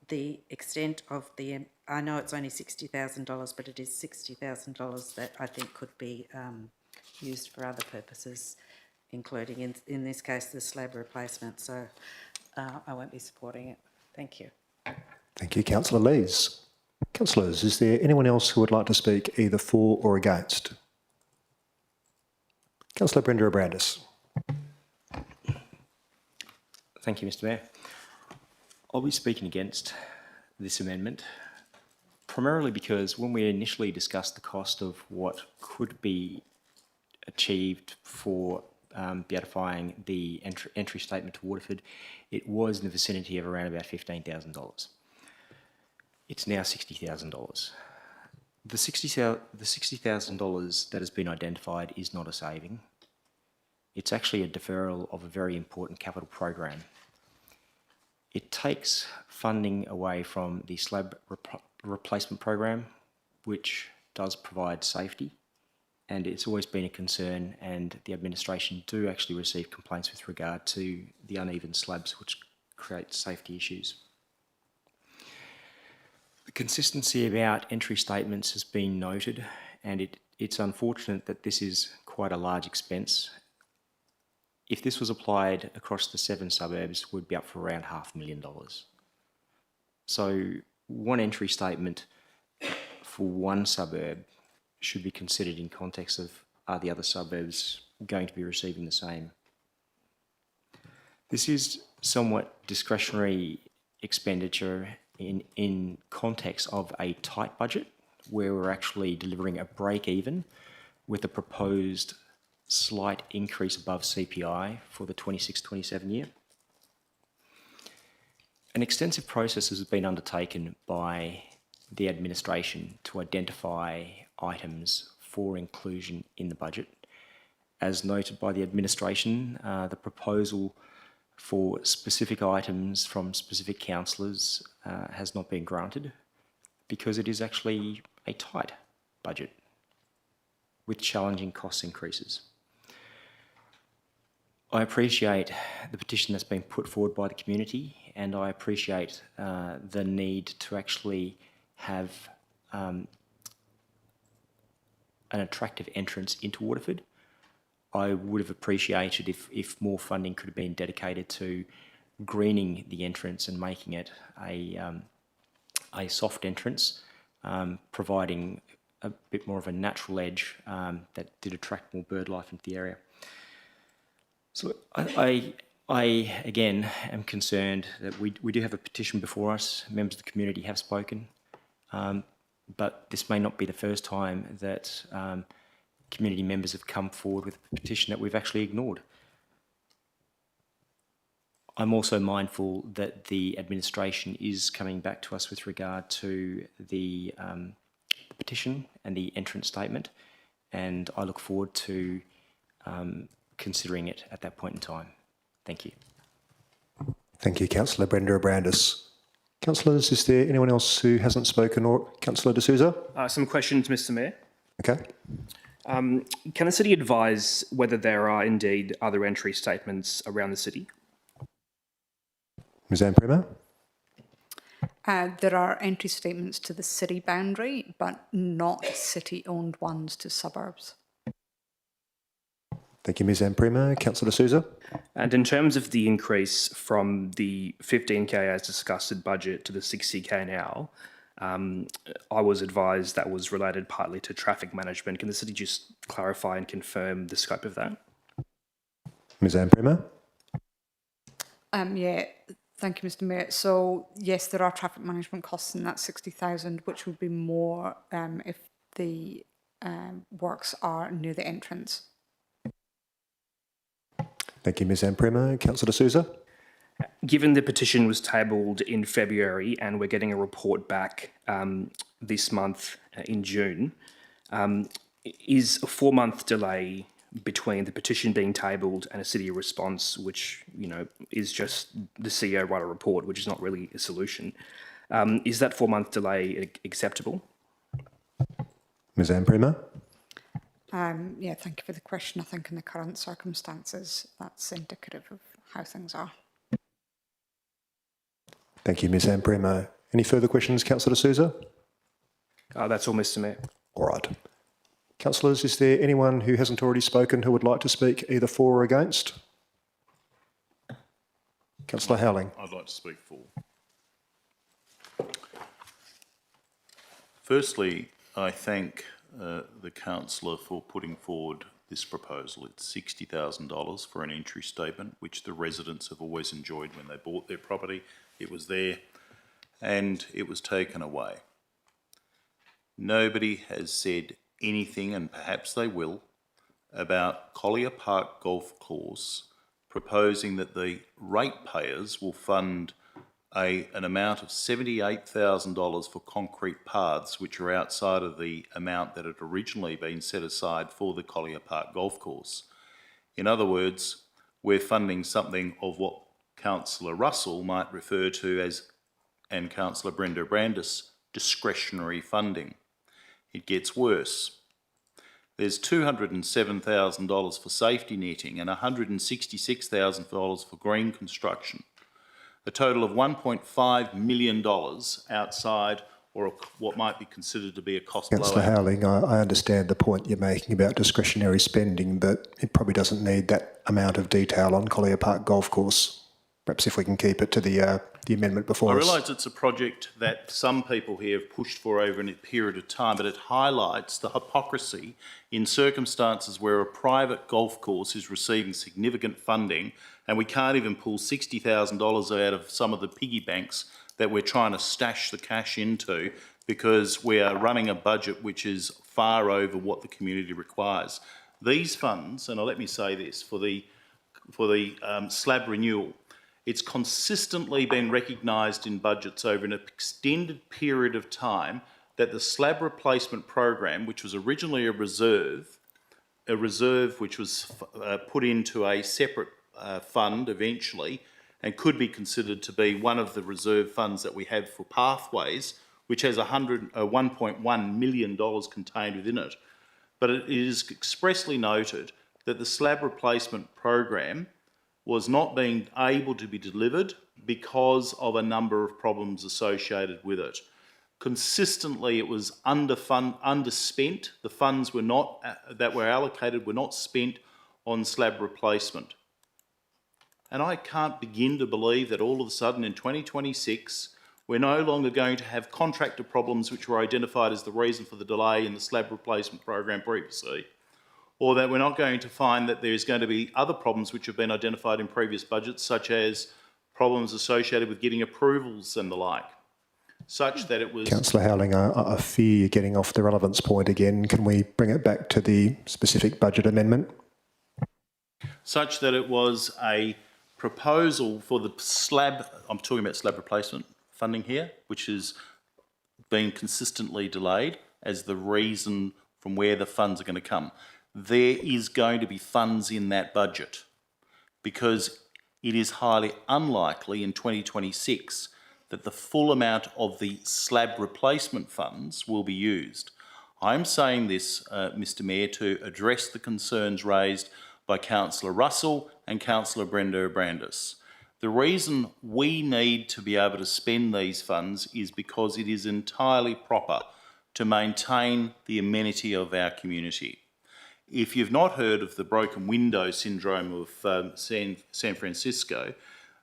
the extent of the, I know it's only $60,000, but it is $60,000 that I think could be used for other purposes, including in this case the slab replacement. So I won't be supporting it. Thank you. Thank you, Councillor Lees. Councillors, is there anyone else who would like to speak either for or against? Councillor Brenda Abrandis. Thank you, Mr Mayor. I'll be speaking against this amendment, primarily because when we initially discussed the cost of what could be achieved for beautifying the entry statement to Waterford, it was in the vicinity of around about $15,000. It's now $60,000. The $60,000 that has been identified is not a saving. It's actually a deferral of a very important capital program. It takes funding away from the slab replacement program, which does provide safety, and it's always been a concern, and the administration do actually receive complaints with regard to the uneven slabs, which create safety issues. The consistency about entry statements has been noted, and it's unfortunate that this is quite a large expense. If this was applied across the 7 suburbs, we'd be up for around $500,000. So one entry statement for one suburb should be considered in context of, are the other suburbs going to be receiving the same? This is somewhat discretionary expenditure in context of a tight budget, where we're actually delivering a break even with a proposed slight increase above CPI for the 26-27 year. An extensive process has been undertaken by the administration to identify items for inclusion in the budget. As noted by the administration, the proposal for specific items from specific councillors has not been granted because it is actually a tight budget with challenging cost increases. I appreciate the petition that's been put forward by the community, and I appreciate the need to actually have an attractive entrance into Waterford. I would have appreciated if more funding could have been dedicated to greening the entrance and making it a soft entrance, providing a bit more of a natural edge that did attract more bird life into the area. So I again am concerned that we do have a petition before us. Members of the community have spoken, but this may not be the first time that community members have come forward with a petition that we've actually ignored. I'm also mindful that the administration is coming back to us with regard to the petition and the entrance statement, and I look forward to considering it at that point in time. Thank you. Thank you, Councillor Brenda Brandis. Councillors, is there anyone else who hasn't spoken, or Councillor D'Souza? Some questions, Mr Mayor. Okay. Can the city advise whether there are indeed other entry statements around the city? Ms Anne Primo? There are entry statements to the city boundary, but not city-owned ones to suburbs. Thank you, Ms Anne Primo. Councillor D'Souza? And in terms of the increase from the 15k as discussed in budget to the 60k now, I was advised that was related partly to traffic management. Can the city just clarify and confirm the scope of that? Ms Anne Primo? Yeah, thank you, Mr Mayor. So, yes, there are traffic management costs in that 60,000, which would be more if the works are near the entrance. Thank you, Ms Anne Primo. Councillor D'Souza? Given the petition was tabled in February and we're getting a report back this month in June, is a 4-month delay between the petition being tabled and a city response, which, you know, is just the CEO write a report, which is not really a solution, is that 4-month delay acceptable? Ms Anne Primo? Yeah, thank you for the question. I think in the current circumstances, that's indicative of how things are. Thank you, Ms Anne Primo. Any further questions, Councillor D'Souza? That's all, Mr Mayor. All right. Councillors, is there anyone who hasn't already spoken who would like to speak either for or against? Councillor Howling. I'd like to speak for. Firstly, I thank the councillor for putting forward this proposal. It's $60,000 for an entry statement, which the residents have always enjoyed when they bought their property. It was there and it was taken away. Nobody has said anything, and perhaps they will, about Collier Park Golf Course proposing that the ratepayers will fund an amount of $78,000 for concrete paths, which are outside of the amount that had originally been set aside for the Collier Park Golf Course. In other words, we're funding something of what Councillor Russell might refer to as, and Councillor Brenda Brandis, discretionary funding. It gets worse. There's $207,000 for safety netting and $166,000 for green construction. A total of $1.5 million outside, or what might be considered to be a cost blowout. Councillor Howling, I understand the point you're making about discretionary spending, but it probably doesn't need that amount of detail on Collier Park Golf Course. Perhaps if we can keep it to the amendment before us. I realise it's a project that some people here have pushed for over a period of time, but it highlights the hypocrisy in circumstances where a private golf course is receiving significant funding and we can't even pull $60,000 out of some of the piggy banks that we're trying to stash the cash into because we are running a budget which is far over what the community requires. These funds, and let me say this, for the slab renewal, it's consistently been recognised in budgets over an extended period of time that the slab replacement program, which was originally a reserve which was put into a separate fund eventually and could be considered to be one of the reserve funds that we have for pathways, which has $1.1 million contained within it. But it is expressly noted that the slab replacement program was not being able to be delivered because of a number of problems associated with it. Consistently, it was underspent. The funds were not that were allocated were not spent on slab replacement. And I can't begin to believe that all of a sudden in 2026, we're no longer going to have contractor problems which were identified as the reason for the delay in the slab replacement program previously, or that we're not going to find that there's going to be other problems which have been identified in previous budgets, such as problems associated with getting approvals and the like, such that it was... Councillor Howling, I fear you're getting off the relevance point again. Can we bring it back to the specific budget amendment? Such that it was a proposal for the slab, I'm talking about slab replacement funding here, which has been consistently delayed as the reason from where the funds are going to come. There is going to be funds in that budget because it is highly unlikely in 2026 that the full amount of the slab replacement funds will be used. I'm saying this, Mr Mayor, to address the concerns raised by Councillor Russell and Councillor Brenda Brandis. The reason we need to be able to spend these funds is because it is entirely proper to maintain the amenity of our community. If you've not heard of the broken window syndrome of San Francisco,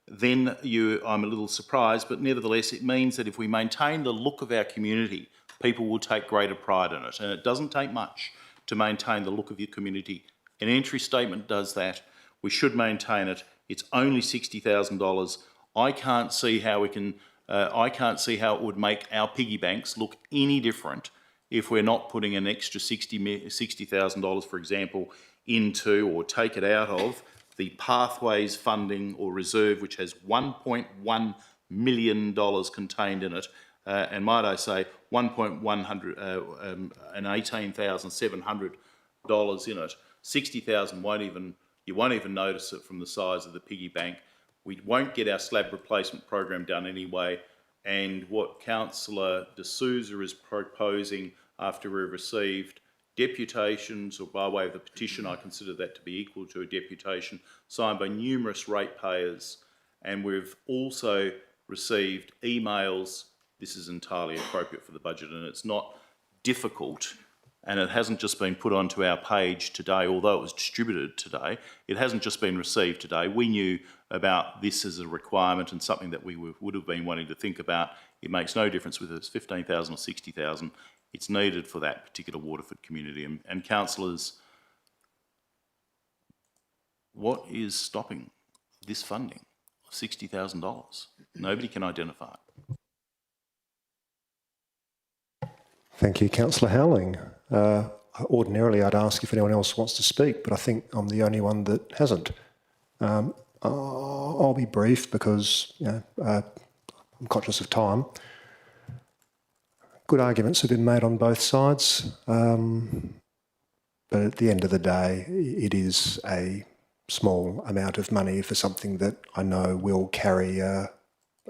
then I'm a little surprised, but nevertheless it means that if we maintain the look of our community, people will take greater pride in it. And it doesn't take much to maintain the look of your community. An entry statement does that. We should maintain it. It's only $60,000. I can't see how we can. I can't see how it would make our piggy banks look any different if we're not putting an extra $60,000, for example, into or take it out of the Pathways funding or reserve, which has $1.1 million contained in it, and might I say, $18,700 in it. 60,000 you won't even notice it from the size of the piggy bank. We won't get our slab replacement program done anyway. And what Councillor De Souza is proposing after we've received deputations, or by way of the petition, I consider that to be equal to a deputation, signed by numerous ratepayers, and we've also received emails. This is entirely appropriate for the budget, and it's not difficult, and it hasn't just been put onto our page today, although it was distributed today. It hasn't just been received today. We knew about this as a requirement and something that we would have been wanting to think about. It makes no difference whether it's 15,000 or 60,000. It's needed for that particular Waterford community. And councillors, what is stopping this funding of $60,000? Nobody can identify it. Thank you, Councillor Howling. Ordinarily, I'd ask if anyone else wants to speak, but I think I'm the only one that hasn't. I'll be brief because I'm conscious of time. Good arguments have been made on both sides, but at the end of the day, it is a small amount of money for something that I know will carry a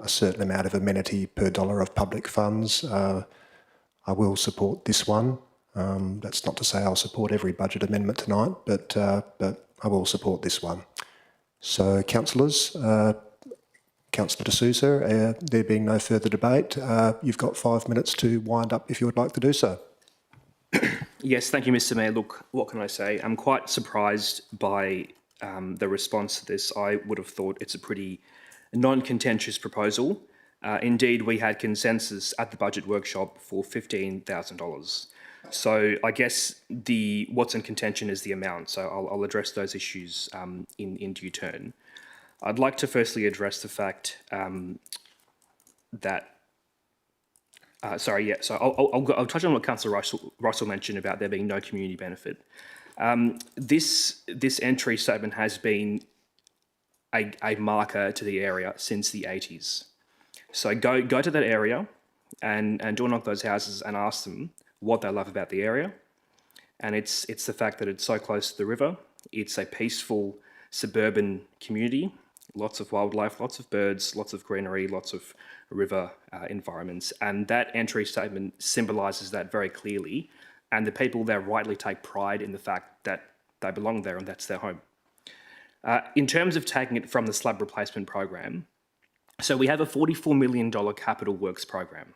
certain amount of amenity per dollar of public funds. I will support this one. That's not to say I'll support every budget amendment tonight, but I will support this one. So, councillors, Councillor De Souza, there being no further debate, you've got 5 minutes to wind up if you would like to do so. Yes, thank you, Mr Mayor. Look, what can I say? I'm quite surprised by the response to this. I would have thought it's a pretty non-contentious proposal. Indeed, we had consensus at the budget workshop for $15,000. So I guess what's in contention is the amount. So I'll address those issues in due turn. I'd like to firstly address the fact that. So I'll touch on what Councillor Russell mentioned about there being no community benefit. This entry statement has been a marker to the area since the 80s. So go to that area and door knock those houses and ask them what they love about the area. And it's the fact that it's so close to the river. It's a peaceful suburban community, lots of wildlife, lots of birds, lots of greenery, lots of river environments. And that entry statement symbolises that very clearly. And the people there rightly take pride in the fact that they belong there and that's their home. In terms of taking it from the slab replacement program, so we have a $44 million capital works program.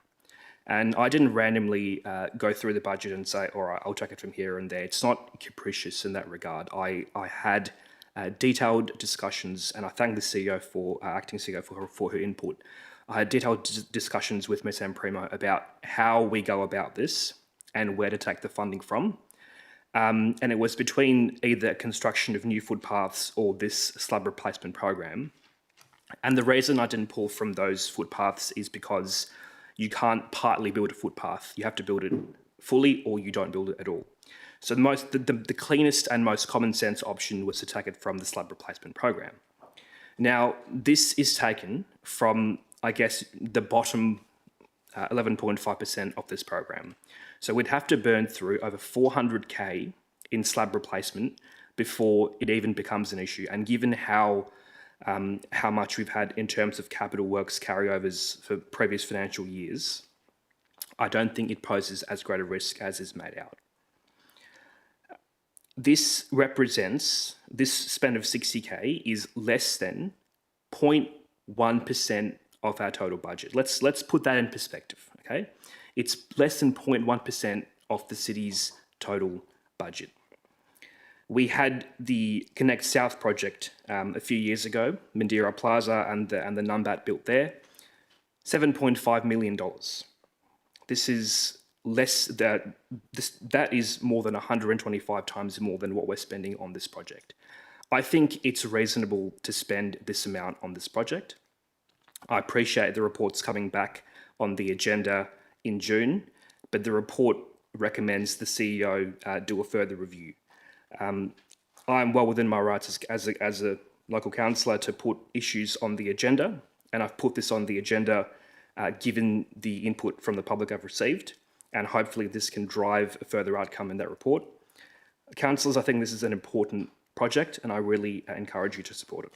And I didn't randomly go through the budget and say, all right, I'll take it from here and there. It's not capricious in that regard. I had detailed discussions, and I thank the CEO for, acting CEO for her input. I had detailed discussions with Ms. Amprimo about how we go about this and where to take the funding from. And it was between either construction of new footpaths or this slab replacement program. And the reason I didn't pull from those footpaths is because you can't partly build a footpath. You have to build it fully or you don't build it at all. So the cleanest and most common sense option was to take it from the slab replacement program. Now, this is taken from, I guess, the bottom 11.5% of this program. So we'd have to burn through over 400K in slab replacement before it even becomes an issue. And given how much we've had in terms of capital works carryovers for previous financial years, I don't think it poses as great a risk as is made out. This represents, this spend of 60K is less than 0.1% of our total budget. Let's put that in perspective, okay? It's less than 0.1% of the city's total budget. We had the Connect South project a few years ago, Mandira Plaza and the Numbat built there, $7.5 million. This is less, that is more than 125 times more than what we're spending on this project. I think it's reasonable to spend this amount on this project. I appreciate the report's coming back on the agenda in June, but the report recommends the CEO do a further review. I'm well within my rights as a local councillor to put issues on the agenda, and I've put this on the agenda given the input from the public I've received, and hopefully this can drive a further outcome in that report. Councillors, I think this is an important project, and I really encourage you to support it.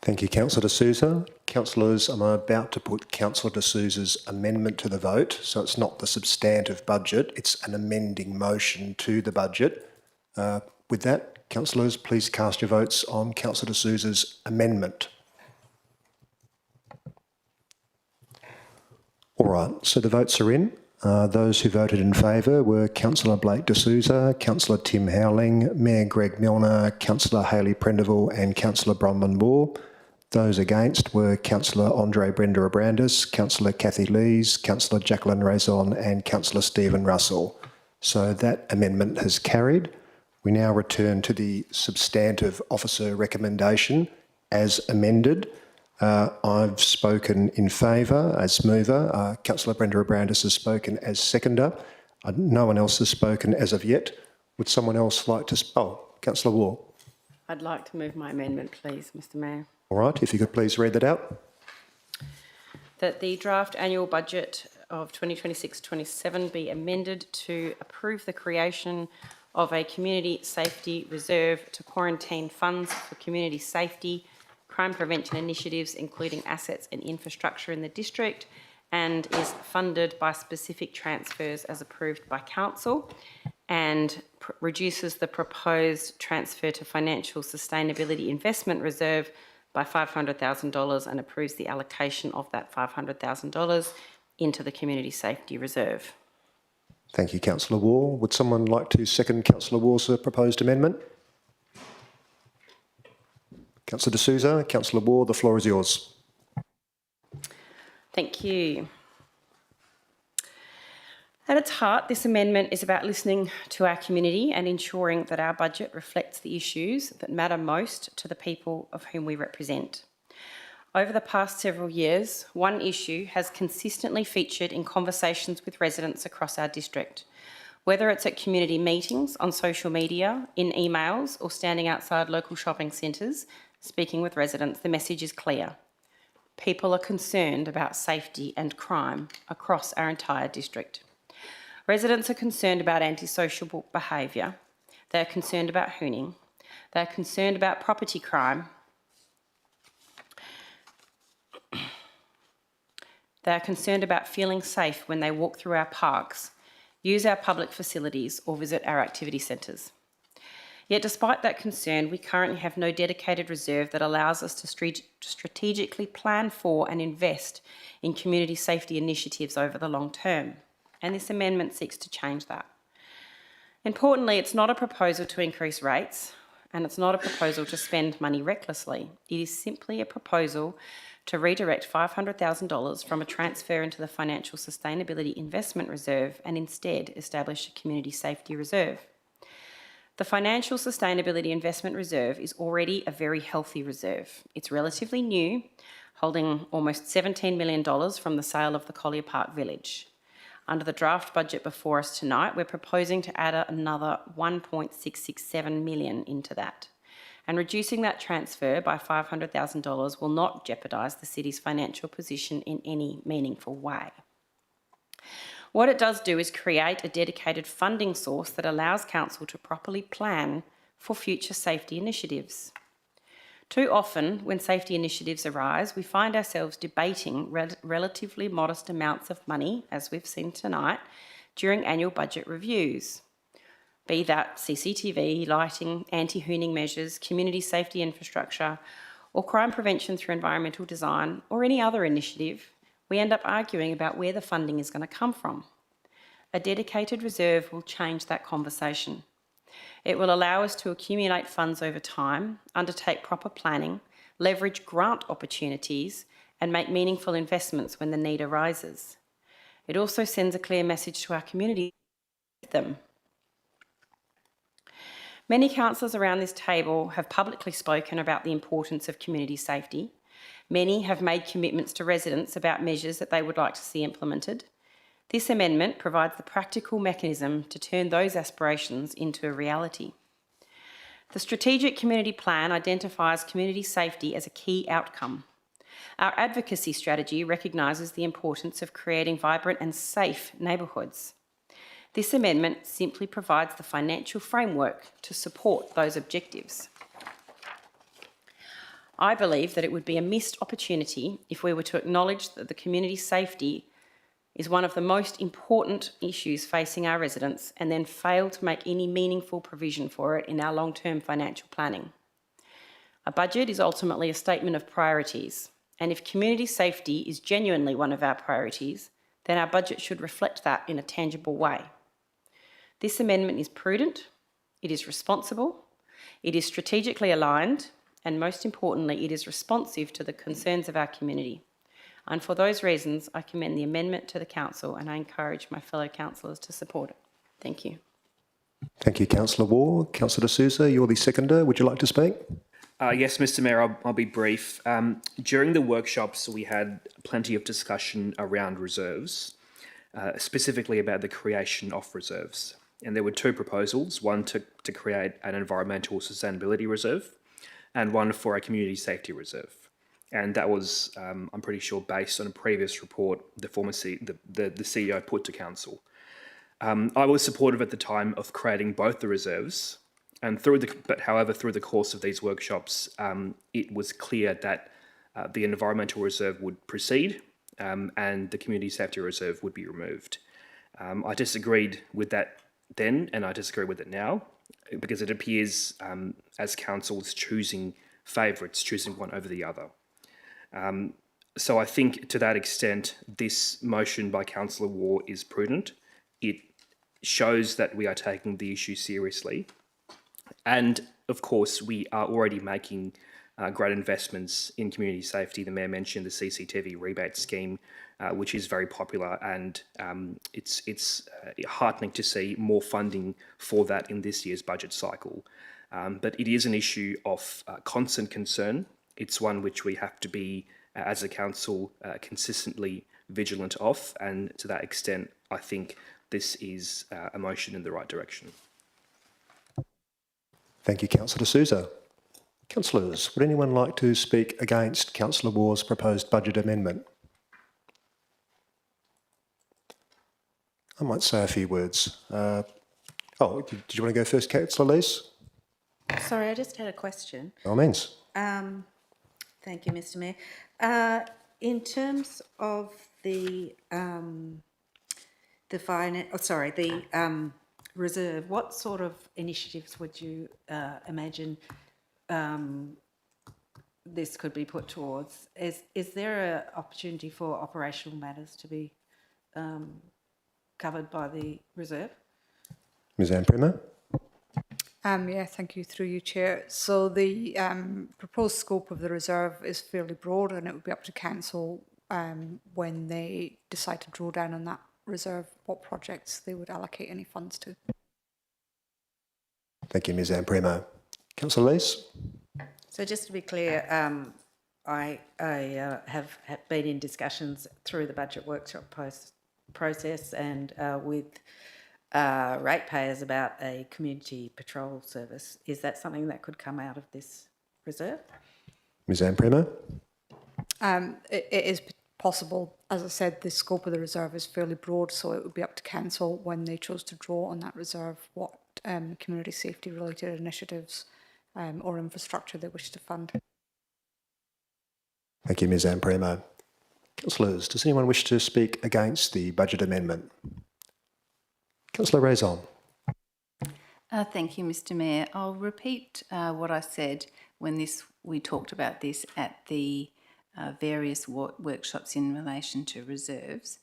Thank you, Councillor De Souza. Councillors, I'm about to put Councillor De Souza's amendment to the vote, so it's not the substantive budget, it's an amending motion to the budget. With that, councillors, please cast your votes on Councillor De Souza's amendment. All right, so the votes are in. Those who voted in favour were Councillor Blake De Souza, Councillor Tim Howling, Mayor Greg Milner, Councillor Hayley Prendeville and Councillor Bronwyn Moore. Those against were Councillor Andre Brender-Abrandis, Councillor Kathy Lees, Councillor Jacqueline Raison and Councillor Stephen Russell. So that amendment has carried. We now return to the substantive officer recommendation as amended. I've spoken in favour as mover. Councillor Brender-Abrandis has spoken as seconder. No one else has spoken as of yet. Would someone else like to... Oh, Councillor Waugh. I'd like to move my amendment, please, Mr Mayor. All right, if you could please read that out. That the draft annual budget of 2026-27 be amended to approve the creation of a community safety reserve to quarantine funds for community safety, crime prevention initiatives, including assets and infrastructure in the district, and is funded by specific transfers as approved by council, and reduces the proposed transfer to financial sustainability investment reserve by $500,000 and approves the allocation of that $500,000 into the community safety reserve. Thank you, Councillor Waugh. Would someone like to second Councillor Waugh's proposed amendment? Councillor De Souza, Councillor Waugh, the floor is yours. Thank you. At its heart, this amendment is about listening to our community and ensuring that our budget reflects the issues that matter most to the people of whom we represent. Over the past several years, one issue has consistently featured in conversations with residents across our district. Whether it's at community meetings, on social media, in emails, or standing outside local shopping centres, speaking with residents, the message is clear. People are concerned about safety and crime across our entire district. Residents are concerned about antisocial behaviour. They are concerned about hooning. They are concerned about property crime. They are concerned about feeling safe when they walk through our parks, use our public facilities or visit our activity centres. Yet despite that concern, we currently have no dedicated reserve that allows us to strategically plan for and invest in community safety initiatives over the long term. And this amendment seeks to change that. Importantly, it's not a proposal to increase rates, and it's not a proposal to spend money recklessly. It is simply a proposal to redirect $500,000 from a transfer into the Financial Sustainability Investment Reserve and instead establish a Community Safety Reserve. The Financial Sustainability Investment Reserve is already a very healthy reserve. It's relatively new, holding almost $17 million from the sale of the Collier Park Village. Under the draft budget before us tonight, we're proposing to add another $1.667 million into that. And reducing that transfer by $500,000 will not jeopardise the city's financial position in any meaningful way. What it does do is create a dedicated funding source that allows council to properly plan for future safety initiatives. Too often, when safety initiatives arise, we find ourselves debating relatively modest amounts of money, as we've seen tonight, during annual budget reviews. Be that CCTV, lighting, anti-hooning measures, community safety infrastructure, or crime prevention through environmental design, or any other initiative, we end up arguing about where the funding is going to come from. A dedicated reserve will change that conversation. It will allow us to accumulate funds over time, undertake proper planning, leverage grant opportunities, and make meaningful investments when the need arises. It also sends a clear message to our community with them. Many councillors around this table have publicly spoken about the importance of community safety. Many have made commitments to residents about measures that they would like to see implemented. This amendment provides the practical mechanism to turn those aspirations into a reality. The Strategic Community Plan identifies community safety as a key outcome. Our advocacy strategy recognises the importance of creating vibrant and safe neighbourhoods. This amendment simply provides the financial framework to support those objectives. I believe that it would be a missed opportunity if we were to acknowledge that the community safety is one of the most important issues facing our residents and then fail to make any meaningful provision for it in our long-term financial planning. A budget is ultimately a statement of priorities, and if community safety is genuinely one of our priorities, then our budget should reflect that in a tangible way. This amendment is prudent, it is responsible, it is strategically aligned, and most importantly, it is responsive to the concerns of our community. And for those reasons, I commend the amendment to the council and I encourage my fellow councillors to support it. Thank you. Thank you, Councillor Ward. Councillor D'Souza, you're the seconder. Would you like to speak? Yes, Mr Mayor, I'll be brief. During the workshops, we had plenty of discussion around reserves, specifically about the creation of reserves. And there were two proposals, one to create an environmental sustainability reserve and one for a community safety reserve. And that was, I'm pretty sure, based on a previous report the CEO put to council. I was supportive at the time of creating both the reserves, and however, through the course of these workshops, it was clear that the environmental reserve would proceed and the community safety reserve would be removed. I disagreed with that then, and I disagree with it now, because it appears as councils choosing favourites, choosing one over the other. So I think to that extent, this motion by Councillor Ward is prudent. It shows that we are taking the issue seriously. And of course, we are already making great investments in community safety. The Mayor mentioned the CCTV rebate scheme, which is very popular, and it's heartening to see more funding for that in this year's budget cycle. But it is an issue of constant concern. It's one which we have to be, as a council, consistently vigilant of, and to that extent, I think this is a motion in the right direction. Thank you, Councillor D'Souza. Councillors, would anyone like to speak against Councillor Ward's proposed budget amendment? I might say a few words. Did you want to go first, Councillor Lees? Sorry, I just had a question. By all means. Thank you, Mr Mayor. In terms reserve, what sort of initiatives would you imagine this could be put towards? Is there an opportunity for operational matters to be covered by the reserve? Ms Anne Primo. Yeah, thank you, through you, Chair. So the proposed scope of the reserve is fairly broad, and it would be up to council when they decide to draw down on that reserve what projects they would allocate any funds to. Thank you, Ms Anne Primo. Councillor Lees. So just to be clear, I have been in discussions through the budget workshop process and with ratepayers about a community patrol service. Is that something that could come out of this reserve? Ms Anne Primo. It is possible. As I said, the scope of the reserve is fairly broad, so it would be up to council when they chose to draw on that reserve what community safety related initiatives or infrastructure they wish to fund. Thank you, Ms Anne Primo. Councillors, does anyone wish to speak against the budget amendment? Councillor Raison. Thank you, Mr Mayor. I'll repeat what I said when we talked about this at the various workshops in relation to reserves.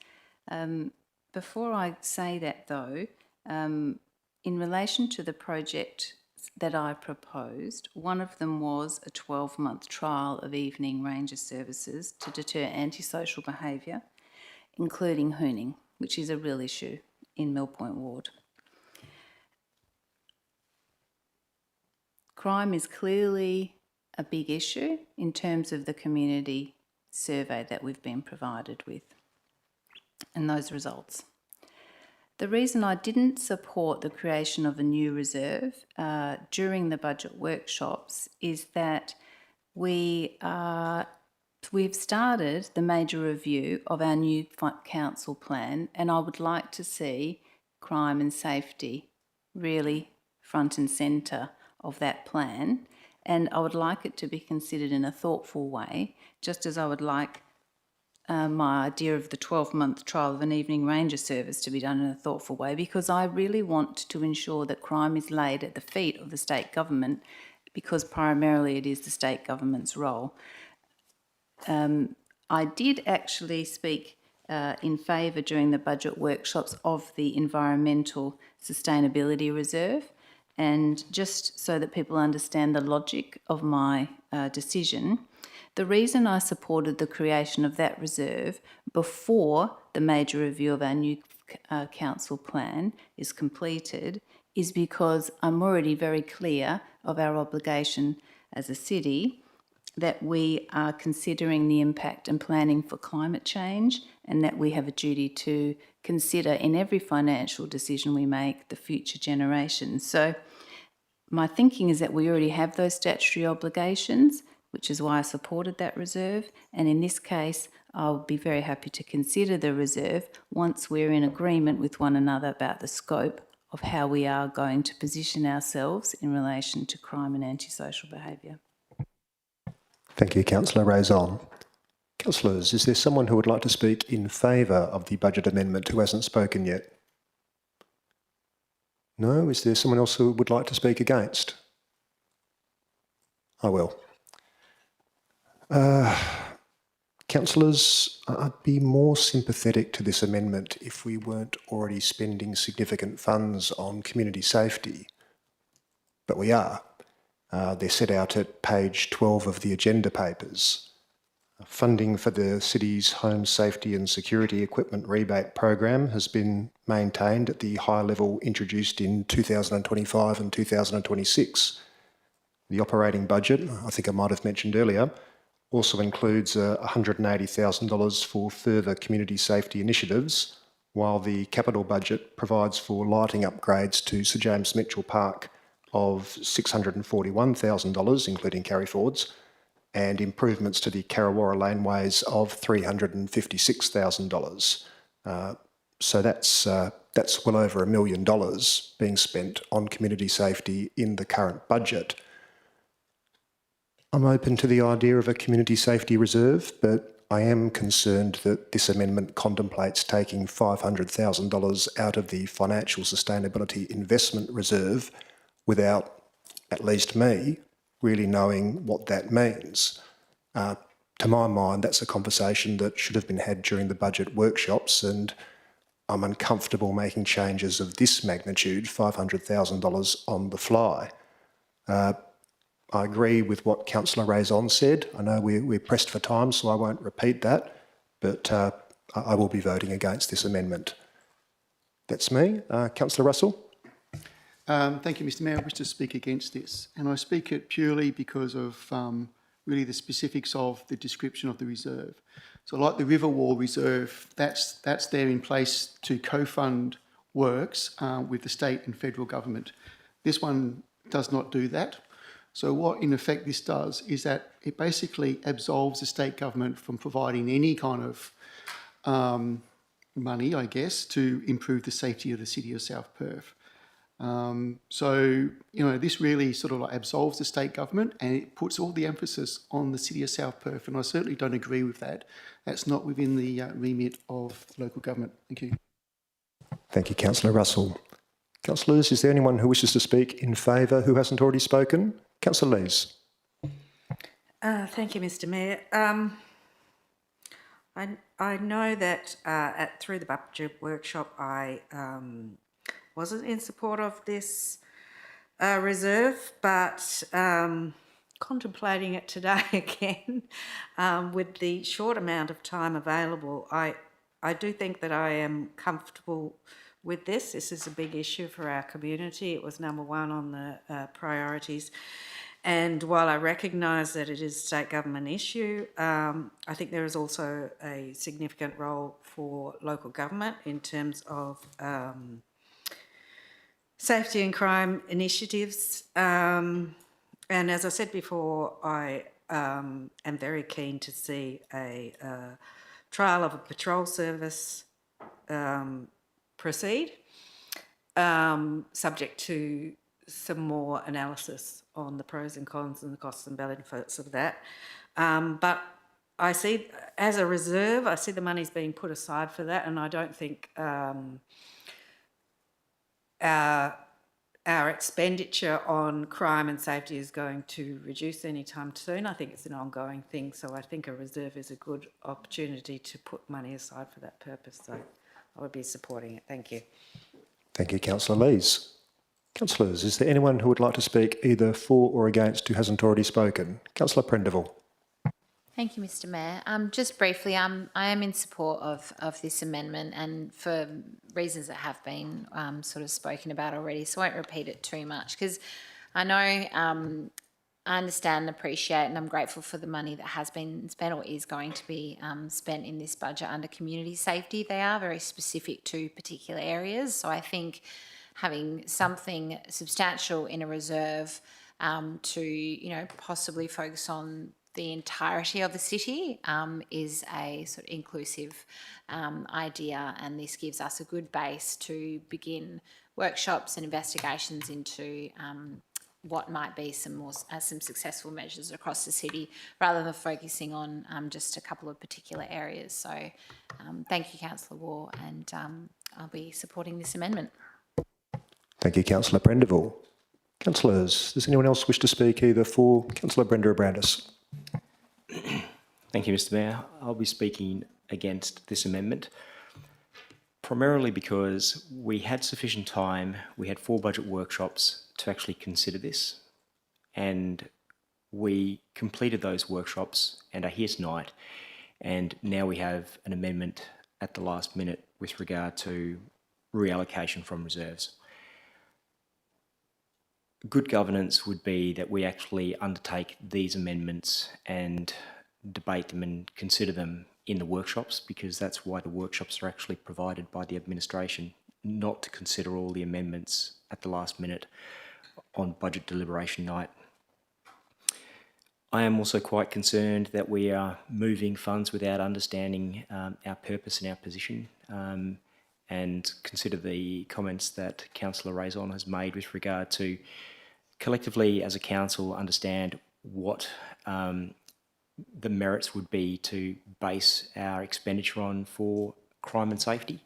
Before I say that though, in relation to the project that I proposed, one of them was a 12-month trial of evening ranger services to deter antisocial behaviour, including hooning, which is a real issue in Mill Point Ward. Crime is clearly a big issue in terms of the community survey that we've been provided with and those results. The reason I didn't support the creation of a new reserve during the budget workshops is that we've started the major review of our new council plan, and I would like to see crime and safety really front and centre of that plan, and I would like it to be considered in a thoughtful way, just as I would like my idea of the 12-month trial of an evening ranger service to be done in a thoughtful way, because I really want to ensure that crime is laid at the feet of the state government, because primarily it is the state government's role. I did actually speak in favour during the budget workshops of the Environmental Sustainability Reserve, and just so that people understand the logic of my decision, the reason I supported the creation of that reserve before the major review of our new council plan is completed is because I'm already very clear of our obligation as a city that we are considering the impact and planning for climate change, and that we have a duty to consider in every financial decision we make the future generations. So my thinking is that we already have those statutory obligations, which is why I supported that reserve. And in this case, I'll be very happy to consider the reserve once we're in agreement with one another about the scope of how we are going to position ourselves in relation to crime and antisocial behaviour. Thank you, Councillor Raison. Councillors, is there someone who would like to speak in favour of the budget amendment who hasn't spoken yet? No? Is there someone else who would like to speak against? I will. Councillors, I'd be more sympathetic to this amendment if we weren't already spending significant funds on community safety, but we are. They're set out at page 12 of the agenda papers. Funding for the city's home safety and security equipment rebate program has been maintained at the high level introduced in 2025 and 2026. The operating budget, I think I might have mentioned earlier, also includes $180,000 for further community safety initiatives, while the capital budget provides for lighting upgrades to Sir James Mitchell Park of $641,000, including carry forwards, and improvements to the Karrawara laneways of $356,000. So that's well over $1 million being spent on community safety in the current budget. I'm open to the idea of a community safety reserve, but I am concerned that this amendment contemplates taking $500,000 out of the Financial Sustainability Investment Reserve without, at least me, really knowing what that means. To my mind, that's a conversation that should have been had during the budget workshops, and I'm uncomfortable making changes of this magnitude, $500,000 on the fly. I agree with what Councillor Raison said. I know we're pressed for time, so I won't repeat that, but I will be voting against this amendment. That's me. Councillor Russell? Thank you, Mr Mayor. I wish to speak against this, and I speak it purely because of really the specifics of the description of the reserve. So like the River Wall Reserve, that's there in place to co-fund works with the state and federal government. This one does not do that. So what in effect this does is that it basically absolves the state government from providing any kind of money, I guess, to improve the safety of the city of South Perth. So, you know, this really sort of like absolves the state government and it puts all the emphasis on the city of South Perth, and I certainly don't agree with that. That's not within the remit of local government. Thank you. Thank you, Councillor Russell. Councillors, is there anyone who wishes to speak in favour who hasn't already spoken? Councillor Lees. Thank you, Mr Mayor. I know that through the budget workshop I wasn't in support of this reserve, but contemplating it today again, with the short amount of time available, I do think that I am comfortable with this. This is a big issue for our community. It was number one on the priorities. And while I recognise that it is a state government issue, I think there is also a significant role for local government in terms of safety and crime initiatives. And as I said before, I am very keen to see a trial of a patrol service proceed, subject to some more analysis on the pros and cons and the costs and benefits of that. But I see, as a reserve, I see the money's being put aside for that, and I don't think our expenditure on crime and safety is going to reduce anytime soon. I think it's an ongoing thing, so I think a reserve is a good opportunity to put money aside for that purpose. So I would be supporting it. Thank you. Thank you, Councillor Lees. Councillors, is there anyone who would like to speak either for or against who hasn't already spoken? Councillor Prendeville. Thank you, Mr Mayor. Just briefly, I am in support of this amendment, and for reasons that have been sort of spoken about already, so I won't repeat it too much, because I know I understand and appreciate, and I'm grateful for the money that has been spent or is going to be spent in this budget under community safety. They are very specific to particular areas, so I think having something substantial in a reserve to, you know, possibly focus on the entirety of the city is a sort of inclusive idea, and this gives us a good base to begin workshops and investigations into what might be some successful measures across the city, rather than focusing on just a couple of particular areas. So thank you, Councillor Waugh, and I'll be supporting this amendment. Thank you, Councillor Prendeville. Councillors, does anyone else wish to speak either for Councillor Brenda Abrandis? Thank you, Mr Mayor. I'll be speaking against this amendment, primarily because we had sufficient time. We had 4 budget workshops to actually consider this, and we completed those workshops and are here tonight, and now we have an amendment at the last minute with regard to reallocation from reserves. Good governance would be that we actually undertake these amendments and debate them and consider them in the workshops, because that's why the workshops are actually provided by the administration, not to consider all the amendments at the last minute on budget deliberation night. I am also quite concerned that we are moving funds without understanding our purpose and our position, and consider the comments that Councillor Raison has made with regard to collectively as a council understand what the merits would be to base our expenditure on for crime and safety,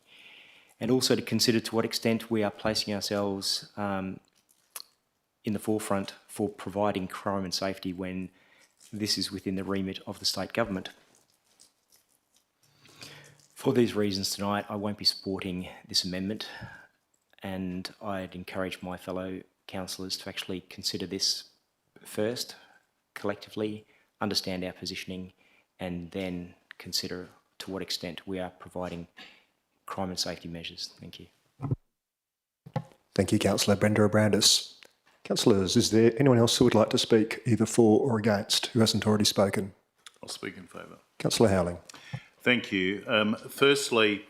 and also to consider to what extent we are placing ourselves in the forefront for providing crime and safety when this is within the remit of the state government. For these reasons tonight, I won't be supporting this amendment, and I'd encourage my fellow councillors to actually consider this first, collectively, understand our positioning, and then consider to what extent we are providing crime and safety measures. Thank you. Thank you, Councillor Brenda Abrandis. Councillors, is there anyone else who would like to speak either for or against who hasn't already spoken? I'll speak in favour. Councillor Howling. Thank you. Firstly,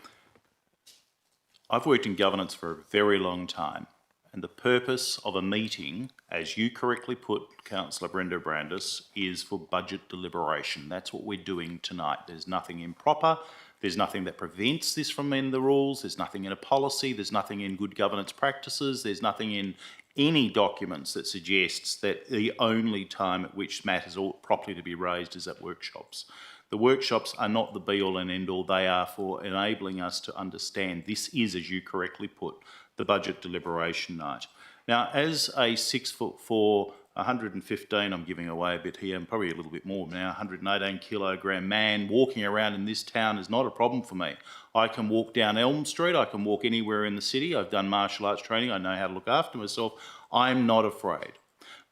I've worked in governance for a very long time, and the purpose of a meeting, as you correctly put, Councillor Brenda Abrandis, is for budget deliberation. That's what we're doing tonight. There's nothing improper. There's nothing that prevents this from in the rules. There's nothing in a policy. There's nothing in good governance practices. There's nothing in any documents that suggests that the only time at which matters ought properly to be raised is at workshops. The workshops are not the be-all and end-all. They are for enabling us to understand this is, as you correctly put, the budget deliberation night. Now, as a 6'4", 115, I'm giving away a bit here, and probably a little bit more now, 118 kilogram man walking around in this town is not a problem for me. I can walk down Elm Street, I can walk anywhere in the city. I've done martial arts training, I know how to look after myself. I'm not afraid.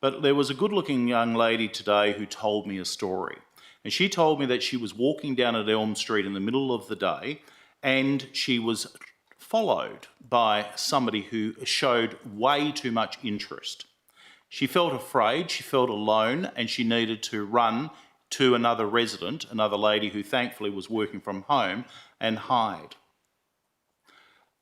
But there was a good-looking young lady today who told me a story. And she told me that she was walking down at Elm Street in the middle of the day, and she was followed by somebody who showed way too much interest. She felt afraid, she felt alone, and she needed to run to another resident, another lady who thankfully was working from home, and hide.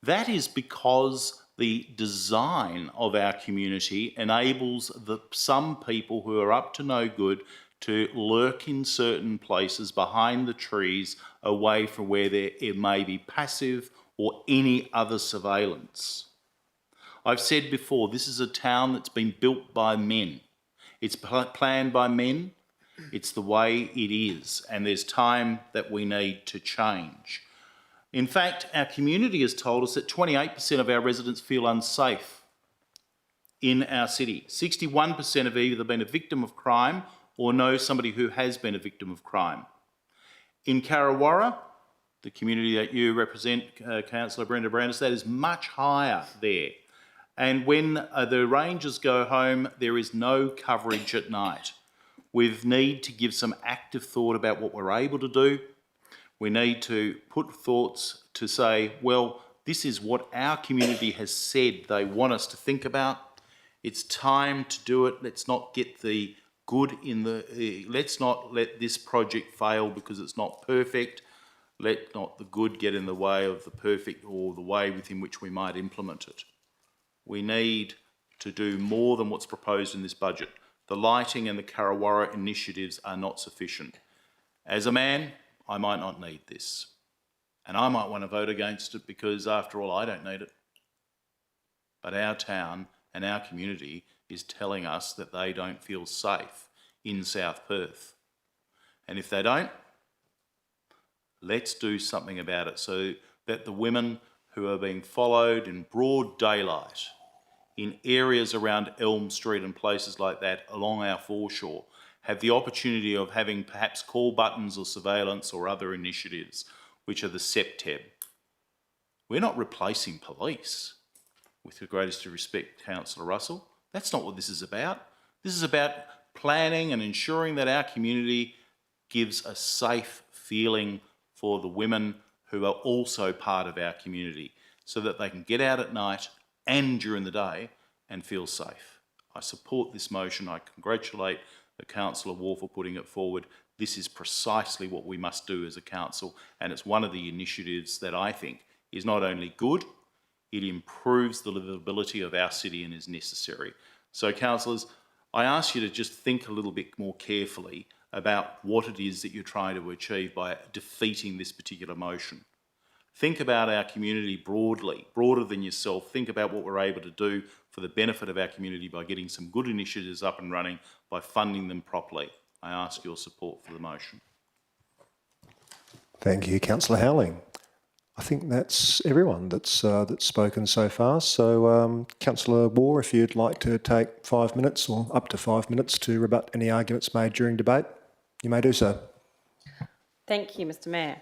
That is because the design of our community enables some people who are up to no good to lurk in certain places behind the trees away from where there may be passive or any other surveillance. I've said before, this is a town that's been built by men. It's planned by men. It's the way it is, and there's time that we need to change. In fact, our community has told us that 28% of our residents feel unsafe in our city. 61% have either been a victim of crime or know somebody who has been a victim of crime. In Karrawara, the community that you represent, Councillor Brenda Abrandis, that is much higher there. And when the rangers go home, there is no coverage at night. We need to give some active thought about what we're able to do. We need to put thoughts to say, well, this is what our community has said they want us to think about. It's time to do it. Let's not get the good in the... let's not let this project fail because it's not perfect. Let not the good get in the way of the perfect or the way within which we might implement it. We need to do more than what's proposed in this budget. The lighting and the Karrawara initiatives are not sufficient. As a man, I might not need this. And I might want to vote against it because, after all, I don't need it. But our town and our community is telling us that they don't feel safe in South Perth. And if they don't, let's do something about it so that the women who are being followed in broad daylight in areas around Elm Street and places like that along our foreshore have the opportunity of having perhaps call buttons or surveillance or other initiatives, which are the CEPTEB. We're not replacing police, with the greatest respect, Councillor Russell. That's not what this is about. This is about planning and ensuring that our community gives a safe feeling for the women who are also part of our community so that they can get out at night and during the day and feel safe. I support this motion. I congratulate the Councillor Ward for putting it forward. This is precisely what we must do as a council, and it's one of the initiatives that I think is not only good, it improves the livability of our city and is necessary. So, councillors, I ask you to just think a little bit more carefully about what it is that you're trying to achieve by defeating this particular motion. Think about our community broadly, broader than yourself. Think about what we're able to do for the benefit of our community by getting some good initiatives up and running, by funding them properly. I ask your support for the motion. Thank you, Councillor Howling. I think that's everyone that's spoken so far. So, Councillor Waugh, if you'd like to take 5 minutes or up to 5 minutes to rebut any arguments made during debate, you may do so. Thank you, Mr Mayor.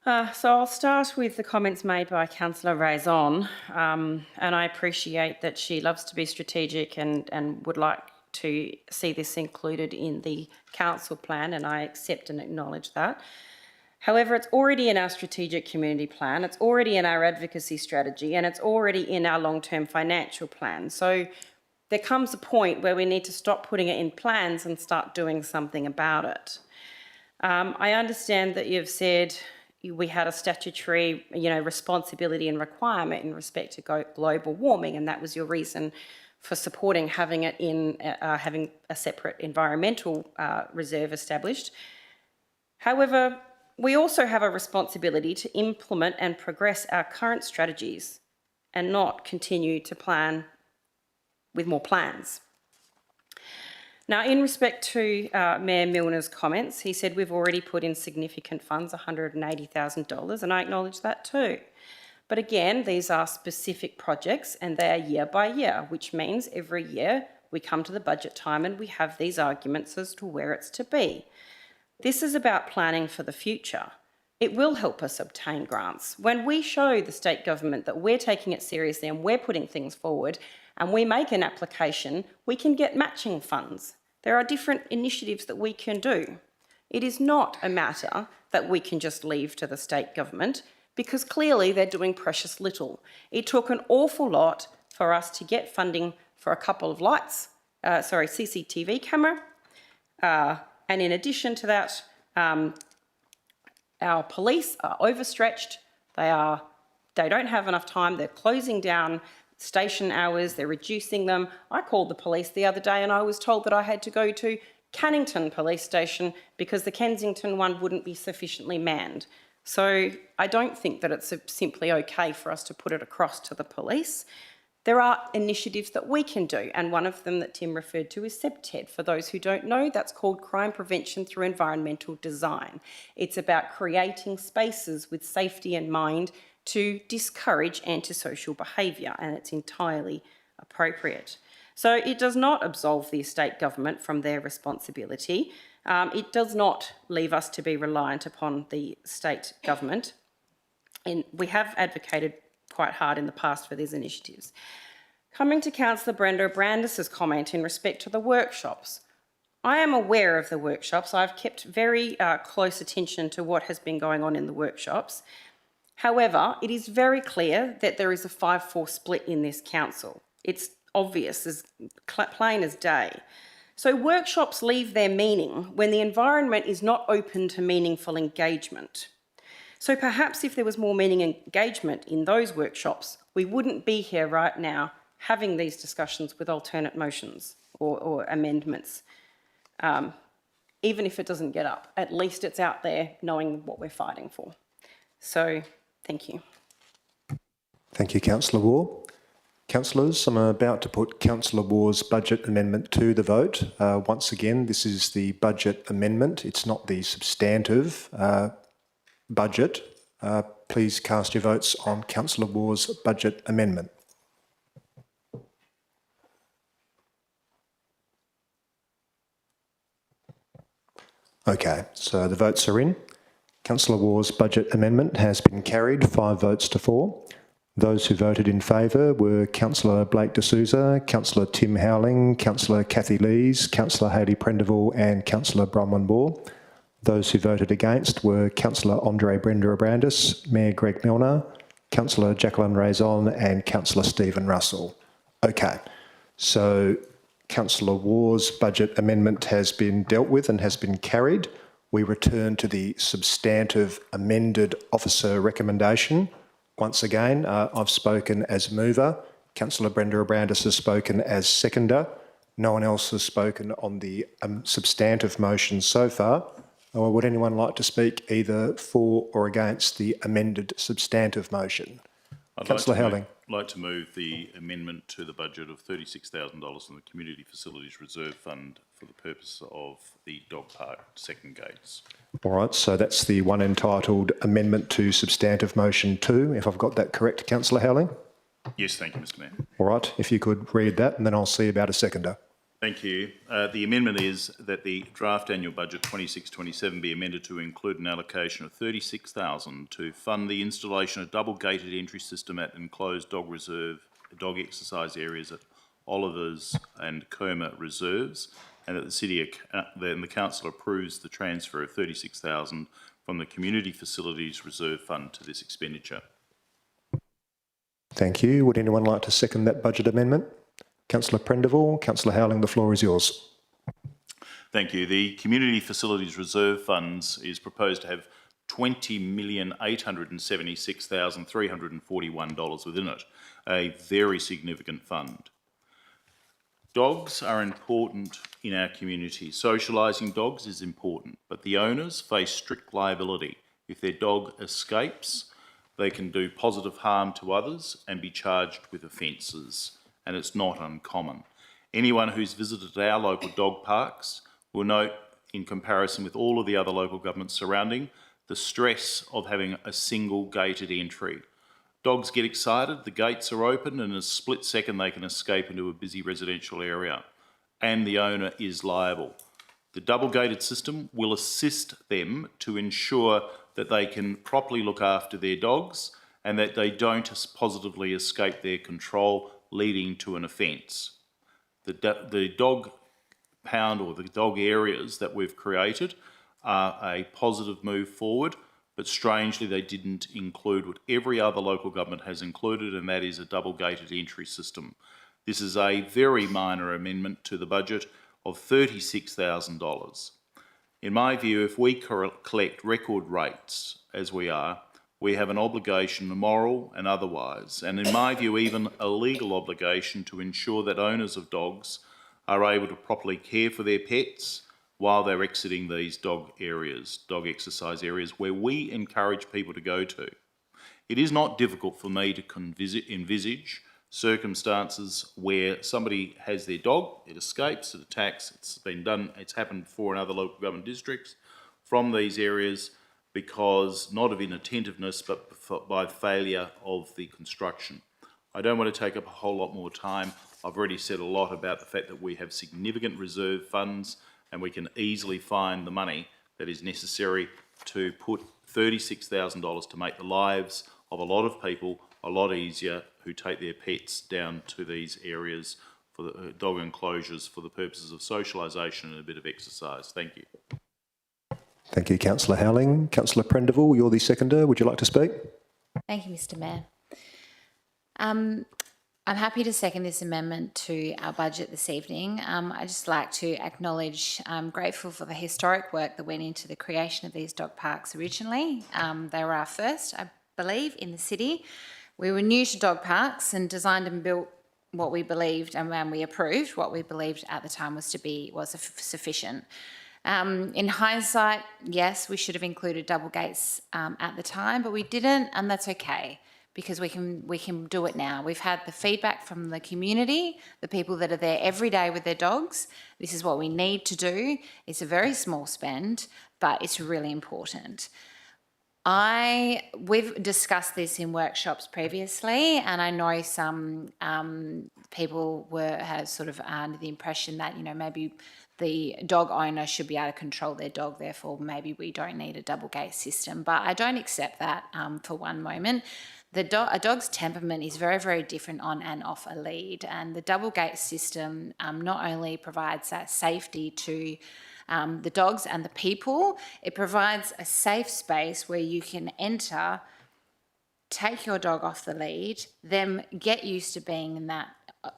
So I'll start with the comments made by Councillor Raison, and I appreciate that she loves to be strategic and would like to see this included in the council plan, and I accept and acknowledge that. However, it's already in our strategic community plan, it's already in our advocacy strategy, and it's already in our long-term financial plan. So there comes a point where we need to stop putting it in plans and start doing something about it. I understand that you've said we had a statutory, responsibility and requirement in respect to global warming, and that was your reason for supporting having it in having a separate environmental reserve established. However, we also have a responsibility to implement and progress our current strategies and not continue to plan with more plans. Now, in respect to Mayor Milner's comments, he said we've already put in significant funds, $180,000, and I acknowledge that too. But again, these are specific projects and they are year by year, which means every year we come to the budget time and we have these arguments as to where it's to be. This is about planning for the future. It will help us obtain grants. When we show the state government that we're taking it seriously and we're putting things forward and we make an application, we can get matching funds. There are different initiatives that we can do. It is not a matter that we can just leave to the state government because clearly they're doing precious little. It took an awful lot for us to get funding for a couple of CCTV camera. And in addition to that, our police are overstretched. They don't have enough time. They're closing down station hours. They're reducing them. I called the police the other day and I was told that I had to go to Cannington Police Station because the Kensington one wouldn't be sufficiently manned. So I don't think that it's simply okay for us to put it across to the police. There are initiatives that we can do, and one of them that Tim referred to is CPTED. For those who don't know, that's called Crime Prevention Through Environmental Design. It's about creating spaces with safety in mind to discourage antisocial behaviour, and it's entirely appropriate. So it does not absolve the state government from their responsibility. It does not leave us to be reliant upon the state government, and we have advocated quite hard in the past for these initiatives. Coming to Councillor Brenda Brandis's comment in respect to the workshops, I am aware of the workshops. I've kept very close attention to what has been going on in the workshops. However, it is very clear that there is a 5-4 split in this council. It's obvious, as plain as day. So workshops leave their meaning when the environment is not open to meaningful engagement. So perhaps if there was more meaning and engagement in those workshops, we wouldn't be here right now having these discussions with alternate motions or amendments. Even if it doesn't get up, at least it's out there knowing what we're fighting for. So, thank you. Thank you, Councillor Waugh. Councillors, I'm about to put Councillor Waugh's budget amendment to the vote. Once again, this is the budget amendment. It's not the substantive budget. Please cast your votes on Councillor Waugh's budget amendment. Okay, so the votes are in. Councillor Waugh's budget amendment has been carried 5 votes to 4. Those who voted in favour were Councillor Blake D'Souza, Councillor Tim Howling, Councillor Kathy Lees, Councillor Hayley Prendeville and Councillor Bronwyn Ball. Those who voted against were Councillor Andre Brenda Abrandis, Mayor Greg Milner, Councillor Jacqueline Raison and Councillor Stephen Russell. Okay, so Councillor Waugh's budget amendment has been dealt with and has been carried. We return to the substantive amended officer recommendation. Once again, I've spoken as mover. Councillor Brenda Abrandis has spoken as seconder. No one else has spoken on the substantive motion so far. Or would anyone like to speak either for or against the amended substantive motion? Councillor Howling. like to move the amendment to the budget of $36,000 from the Community Facilities Reserve Fund for the purpose of the dog park second gates. All right, so that's the one entitled Amendment to Substantive Motion 2, if I've got that correct, Councillor Howling? Yes, thank you, Mr Mayor. All right, if you could read that, and then I'll see about a seconder. Thank you. The amendment is that the draft annual budget 26-27 be amended to include an allocation of $36,000 to fund the installation of double-gated entry system at enclosed dog reserve, dog exercise areas at Olivers and Kerma reserves, and that the council approves the transfer of $36,000 from the Community Facilities Reserve Fund to this expenditure. Thank you. Would anyone like to second that budget amendment? Councillor Prendeville, Councillor Howling, the floor is yours. Thank you. The Community Facilities Reserve Funds is proposed to have $20,876,341 within it, a very significant fund. Dogs are important in our community. Socialising dogs is important, but the owners face strict liability. If their dog escapes, they can do positive harm to others and be charged with offences, and it's not uncommon. Anyone who's visited our local dog parks will note, in comparison with all of the other local governments surrounding, the stress of having a single gated entry. Dogs get excited, the gates are open, and in a split second they can escape into a busy residential area, and the owner is liable. The double gated system will assist them to ensure that they can properly look after their dogs and that they don't positively escape their control, leading to an offence. The dog pound or the dog areas that we've created are a positive move forward, but strangely they didn't include what every other local government has included, and that is a double-gated entry system. This is a very minor amendment to the budget of $36,000. In my view, if we collect record rates, as we are, we have an obligation, moral and otherwise, and in my view even a legal obligation to ensure that owners of dogs are able to properly care for their pets while they're exiting these dog areas, dog exercise areas where we encourage people to go to. It is not difficult for me to envisage circumstances where somebody has their dog, it escapes, it attacks, it's happened before in other local government districts from these areas because not of inattentiveness but by failure of the construction. I don't want to take up a whole lot more time. I've already said a lot about the fact that we have significant reserve funds and we can easily find the money that is necessary to put $36,000 to make the lives of a lot of people a lot easier who take their pets down to these areas for the dog enclosures for the purposes of socialisation and a bit of exercise. Thank you. Thank you, Councillor Howling. Councillor Prendeville, you're the seconder. Would you like to speak? Thank you, Mr Mayor. I'm happy to second this amendment to our budget this evening. I'd just like to acknowledge I'm grateful for the historic work that went into the creation of these dog parks originally. They were our first, I believe, in the city. We were new to dog parks and designed and built what we believed and we approved what we believed at the time was sufficient. In hindsight, yes, we should have included double gates at the time, but we didn't, and that's okay because we can do it now. We've had the feedback from the community, the people that are there every day with their dogs. This is what we need to do. It's a very small spend, but it's really important. We've discussed this in workshops previously, and I know some people had sort of under the impression that, maybe the dog owner should be able to control their dog, therefore maybe we don't need a double gate system. But I don't accept that for one moment. A dog's temperament is very, very different on and off a lead, and the double gate system not only provides that safety to the dogs and the people, it provides a safe space where you can enter, take your dog off the lead, then get used to being in that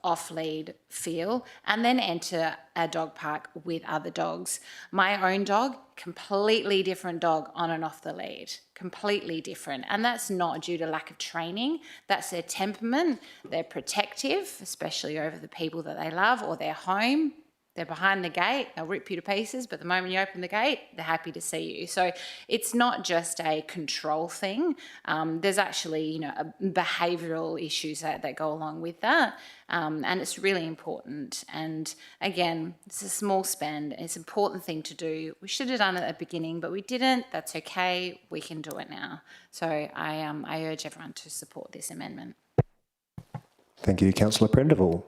off-lead feel, and then enter a dog park with other dogs. My own dog, completely different dog on and off the lead, completely different. And that's not due to lack of training, that's their temperament. They're protective, especially over the people that they love or their home. They're behind the gate, they'll rip you to pieces, but the moment you open the gate, they're happy to see you. So it's not just a control thing. There's actually, behavioural issues that go along with that. And it's really important. And again, it's a small spend. It's an important thing to do. We should have done it at the beginning, but we didn't. That's okay. We can do it now. So I urge everyone to support this amendment. Thank you, Councillor Prendeville.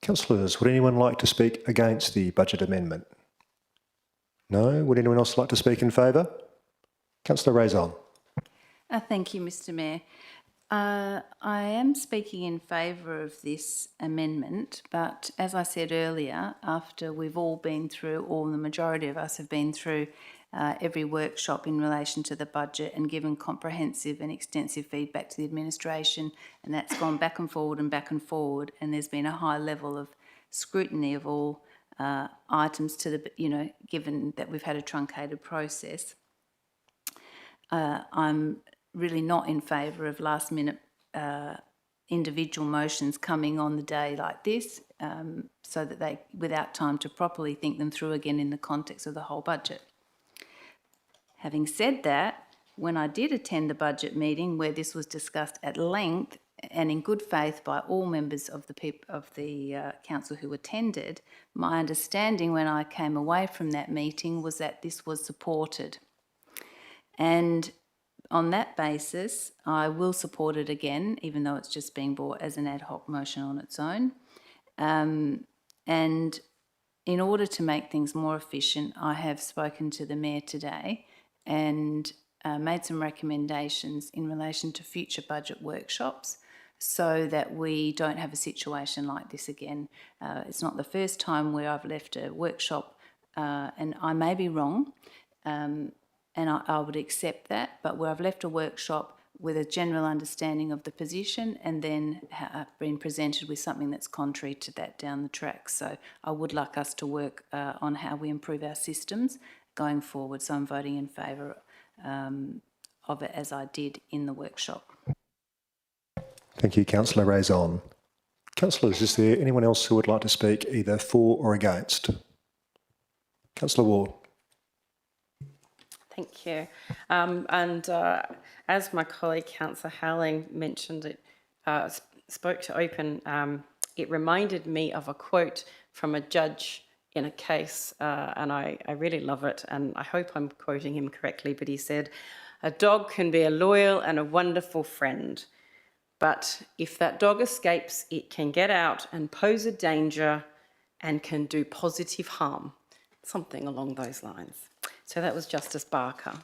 Councillors, would anyone like to speak against the budget amendment? No? Would anyone else like to speak in favour? Councillor Raison. Thank you, Mr Mayor. I am speaking in favour of this amendment, but as I said earlier, after we've all been through, or the majority of us have been through every workshop in relation to the budget and given comprehensive and extensive feedback to the administration, and that's gone back and forward, and there's been a high level of scrutiny of all items to the, given that we've had a truncated process. I'm really not in favour of last minute individual motions coming on the day like this, so that they, without time to properly think them through again in the context of the whole budget. Having said that, when I did attend the budget meeting where this was discussed at length and in good faith by all members of the council who attended, my understanding when I came away from that meeting was that this was supported. And on that basis, I will support it again, even though it's just being brought as an ad hoc motion on its own. And in order to make things more efficient, I have spoken to the Mayor today and made some recommendations in relation to future budget workshops so that we don't have a situation like this again. It's not the first time where I've left a workshop, and I may be wrong, and I would accept that, but where I've left a workshop with a general understanding of the position and then been presented with something that's contrary to that down the track. So I would like us to work on how we improve our systems going forward. So I'm voting in favour of it as I did in the workshop. Thank you, Councillor Raison. Councillors, is there anyone else who would like to speak either for or against? Councillor Ward. Thank you. As my colleague Councillor Howling mentioned, it spoke to open, it reminded me of a quote from a judge in a case, and I really love it, and I hope I'm quoting him correctly, but he said, "A dog can be a loyal and a wonderful friend, but if that dog escapes, it can get out and pose a danger and can do positive harm." Something along those lines. So that was Justice Barker.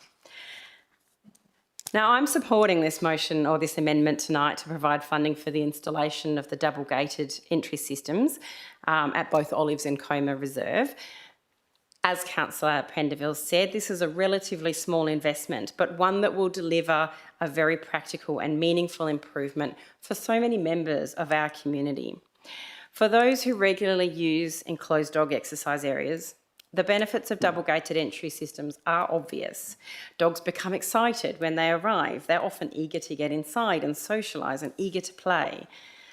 Now, I'm supporting this motion or this amendment tonight to provide funding for the installation of the double-gated entry systems at both Olives and Coma Reserve. As Councillor Prendeville said, this is a relatively small investment, but one that will deliver a very practical and meaningful improvement for so many members of our community. For those who regularly use enclosed dog exercise areas, the benefits of double-gated entry systems are obvious. Dogs become excited when they arrive. They're often eager to get inside and socialise and eager to play.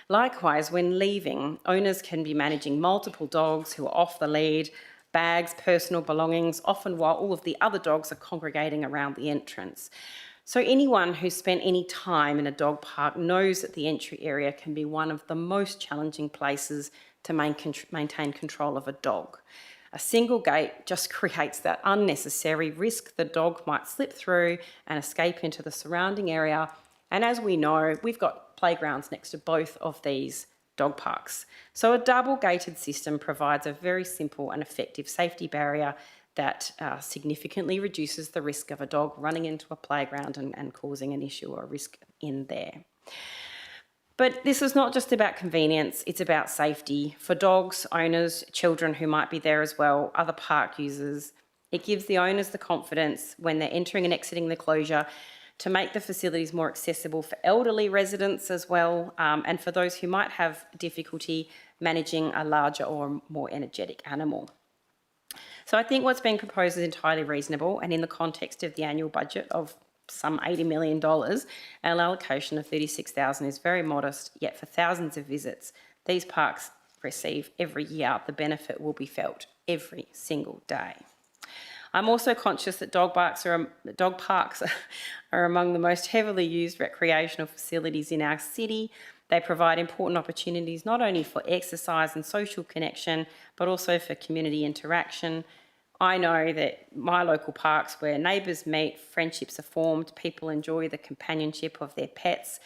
Likewise, when leaving, owners can be managing multiple dogs who are off the lead, bags, personal belongings, often while all of the other dogs are congregating around the entrance. So anyone who's spent any time in a dog park knows that the entry area can be one of the most challenging places to maintain control of a dog. A single gate just creates that unnecessary risk the dog might slip through and escape into the surrounding area. And as we know, we've got playgrounds next to both of these dog parks. So a double-gated system provides a very simple and effective safety barrier that significantly reduces the risk of a dog running into a playground and causing an issue or a risk in there. But this is not just about convenience, it's about safety. For dogs, owners, children who might be there as well, other park users, it gives the owners the confidence when they're entering and exiting the closure to make the facilities more accessible for elderly residents as well, and for those who might have difficulty managing a larger or more energetic animal. So I think what's being proposed is entirely reasonable, and in the context of the annual budget of some $80 million, our allocation of $36,000 is very modest, yet for thousands of visits, these parks receive every year, the benefit will be felt every single day. I'm also conscious that dog parks are among the most heavily used recreational facilities in our city. They provide important opportunities not only for exercise and social connection, but also for community interaction. I know that my local parks, where neighbours meet, friendships are formed, people enjoy the companionship of their pets,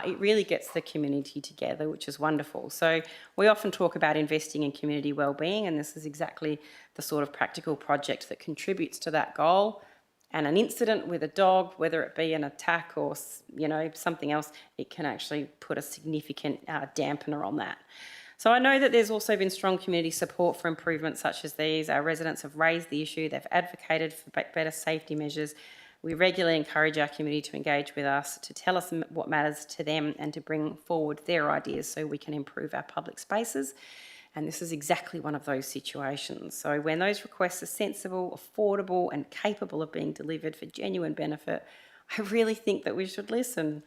it really gets the community together, which is wonderful. So we often talk about investing in community wellbeing, and this is exactly the sort of practical project that contributes to that goal. And an incident with a dog, whether it be an attack or, you know, something else, it can actually put a significant dampener on that. So I know that there's also been strong community support for improvements such as these. Our residents have raised the issue, they've advocated for better safety measures. We regularly encourage our community to engage with us, to tell us what matters to them and to bring forward their ideas so we can improve our public spaces. And this is exactly one of those situations. So when those requests are sensible, affordable and capable of being delivered for genuine benefit, I really think that we should listen.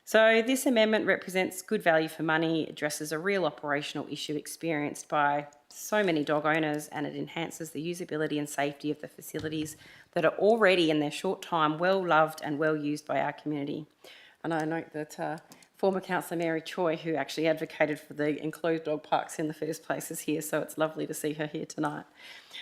So this amendment represents good value for money, addresses a real operational issue experienced by so many dog owners, and it enhances the usability and safety of the facilities that are already in their short time well loved and well used by our community. And I note that former Councillor Mary Choi, who actually advocated for the enclosed dog parks in the first place, is here, so it's lovely to see her here tonight.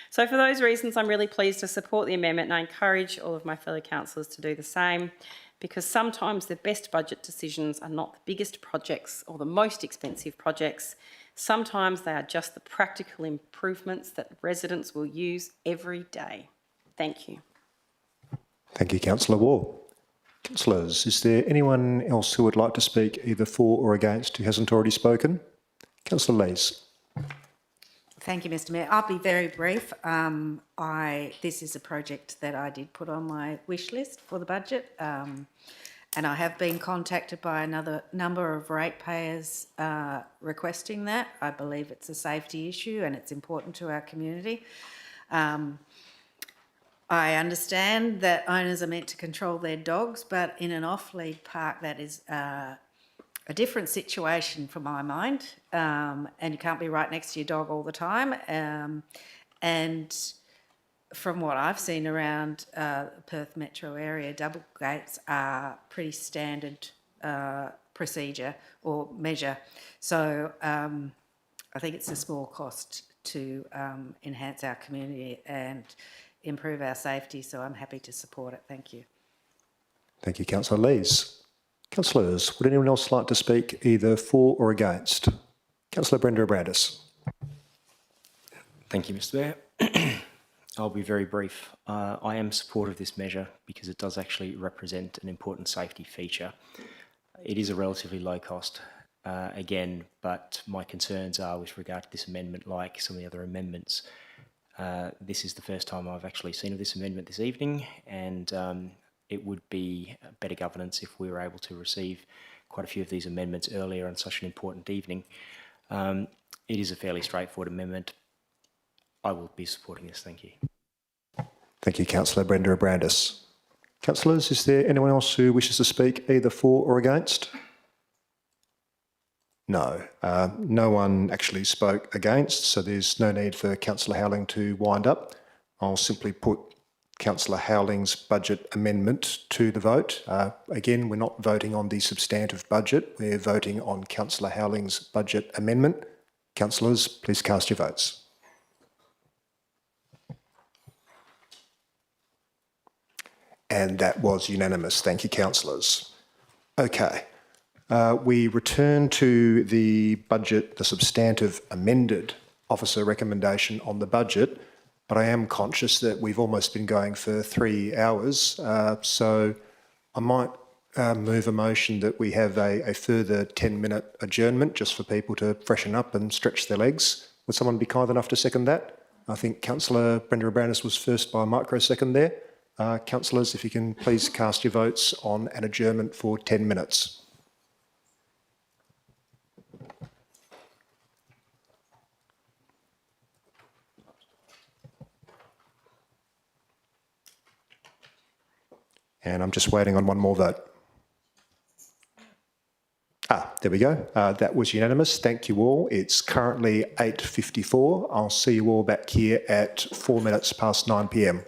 So for those reasons, I'm really pleased to support the amendment, and I encourage all of my fellow councillors to do the same, because sometimes the best budget decisions are not the biggest projects or the most expensive projects. Sometimes they are just the practical improvements that residents will use every day. Thank you. Thank you, Councillor Wall. Councillors, is there anyone else who would like to speak either for or against who hasn't already spoken? Councillor Lees. Thank you, Mr Mayor. I'll be very brief. This is a project that I did put on my wish list for the budget, and I have been contacted by another number of ratepayers requesting that. I believe it's a safety issue and it's important to our community. I understand that owners are meant to control their dogs, but in an off-lead park that is a different situation for my mind, and you can't be right next to your dog all the time. And from what I've seen around Perth metro area, double gates are pretty standard procedure or measure. So I think it's a small cost to enhance our community and improve our safety, so I'm happy to support it. Thank you. Thank you, Councillor Lees. Councillors, would anyone else like to speak either for or against? Councillor Brenda Abrandis. Thank you, Mr Mayor. I'll be very brief. I am supportive of this measure because it does actually represent an important safety feature. It is a relatively low cost, again, but my concerns are with regard to this amendment, like some of the other amendments. This is the first time I've actually seen of this amendment this evening, and it would be better governance if we were able to receive quite a few of these amendments earlier on such an important evening. It is a fairly straightforward amendment. I will be supporting this. Thank you. Thank you, Councillor Brenda Abrandis. Councillors, is there anyone else who wishes to speak either for or against? No. No one actually spoke against, so there's no need for Councillor Howling to wind up. I'll simply put Councillor Howling's budget amendment to the vote. Again, we're not voting on the substantive budget, we're voting on Councillor Howling's budget amendment. Councillors, please cast your votes. And that was unanimous. Thank you, councillors. Okay. We return to the budget, the substantive amended officer recommendation on the budget, but I am conscious that we've almost been going for 3 hours, so I might move a motion that we have a further 10-minute adjournment just for people to freshen up and stretch their legs. Would someone be kind enough to second that? I think Councillor Brenda Abrandis was first by a microsecond there. Councillors, if you can please cast your votes on an adjournment for 10 minutes. And I'm just waiting on one more vote. There we go. That was unanimous. Thank you all. It's currently 8:54. I'll see you all back here at 4 minutes past 9 p.m.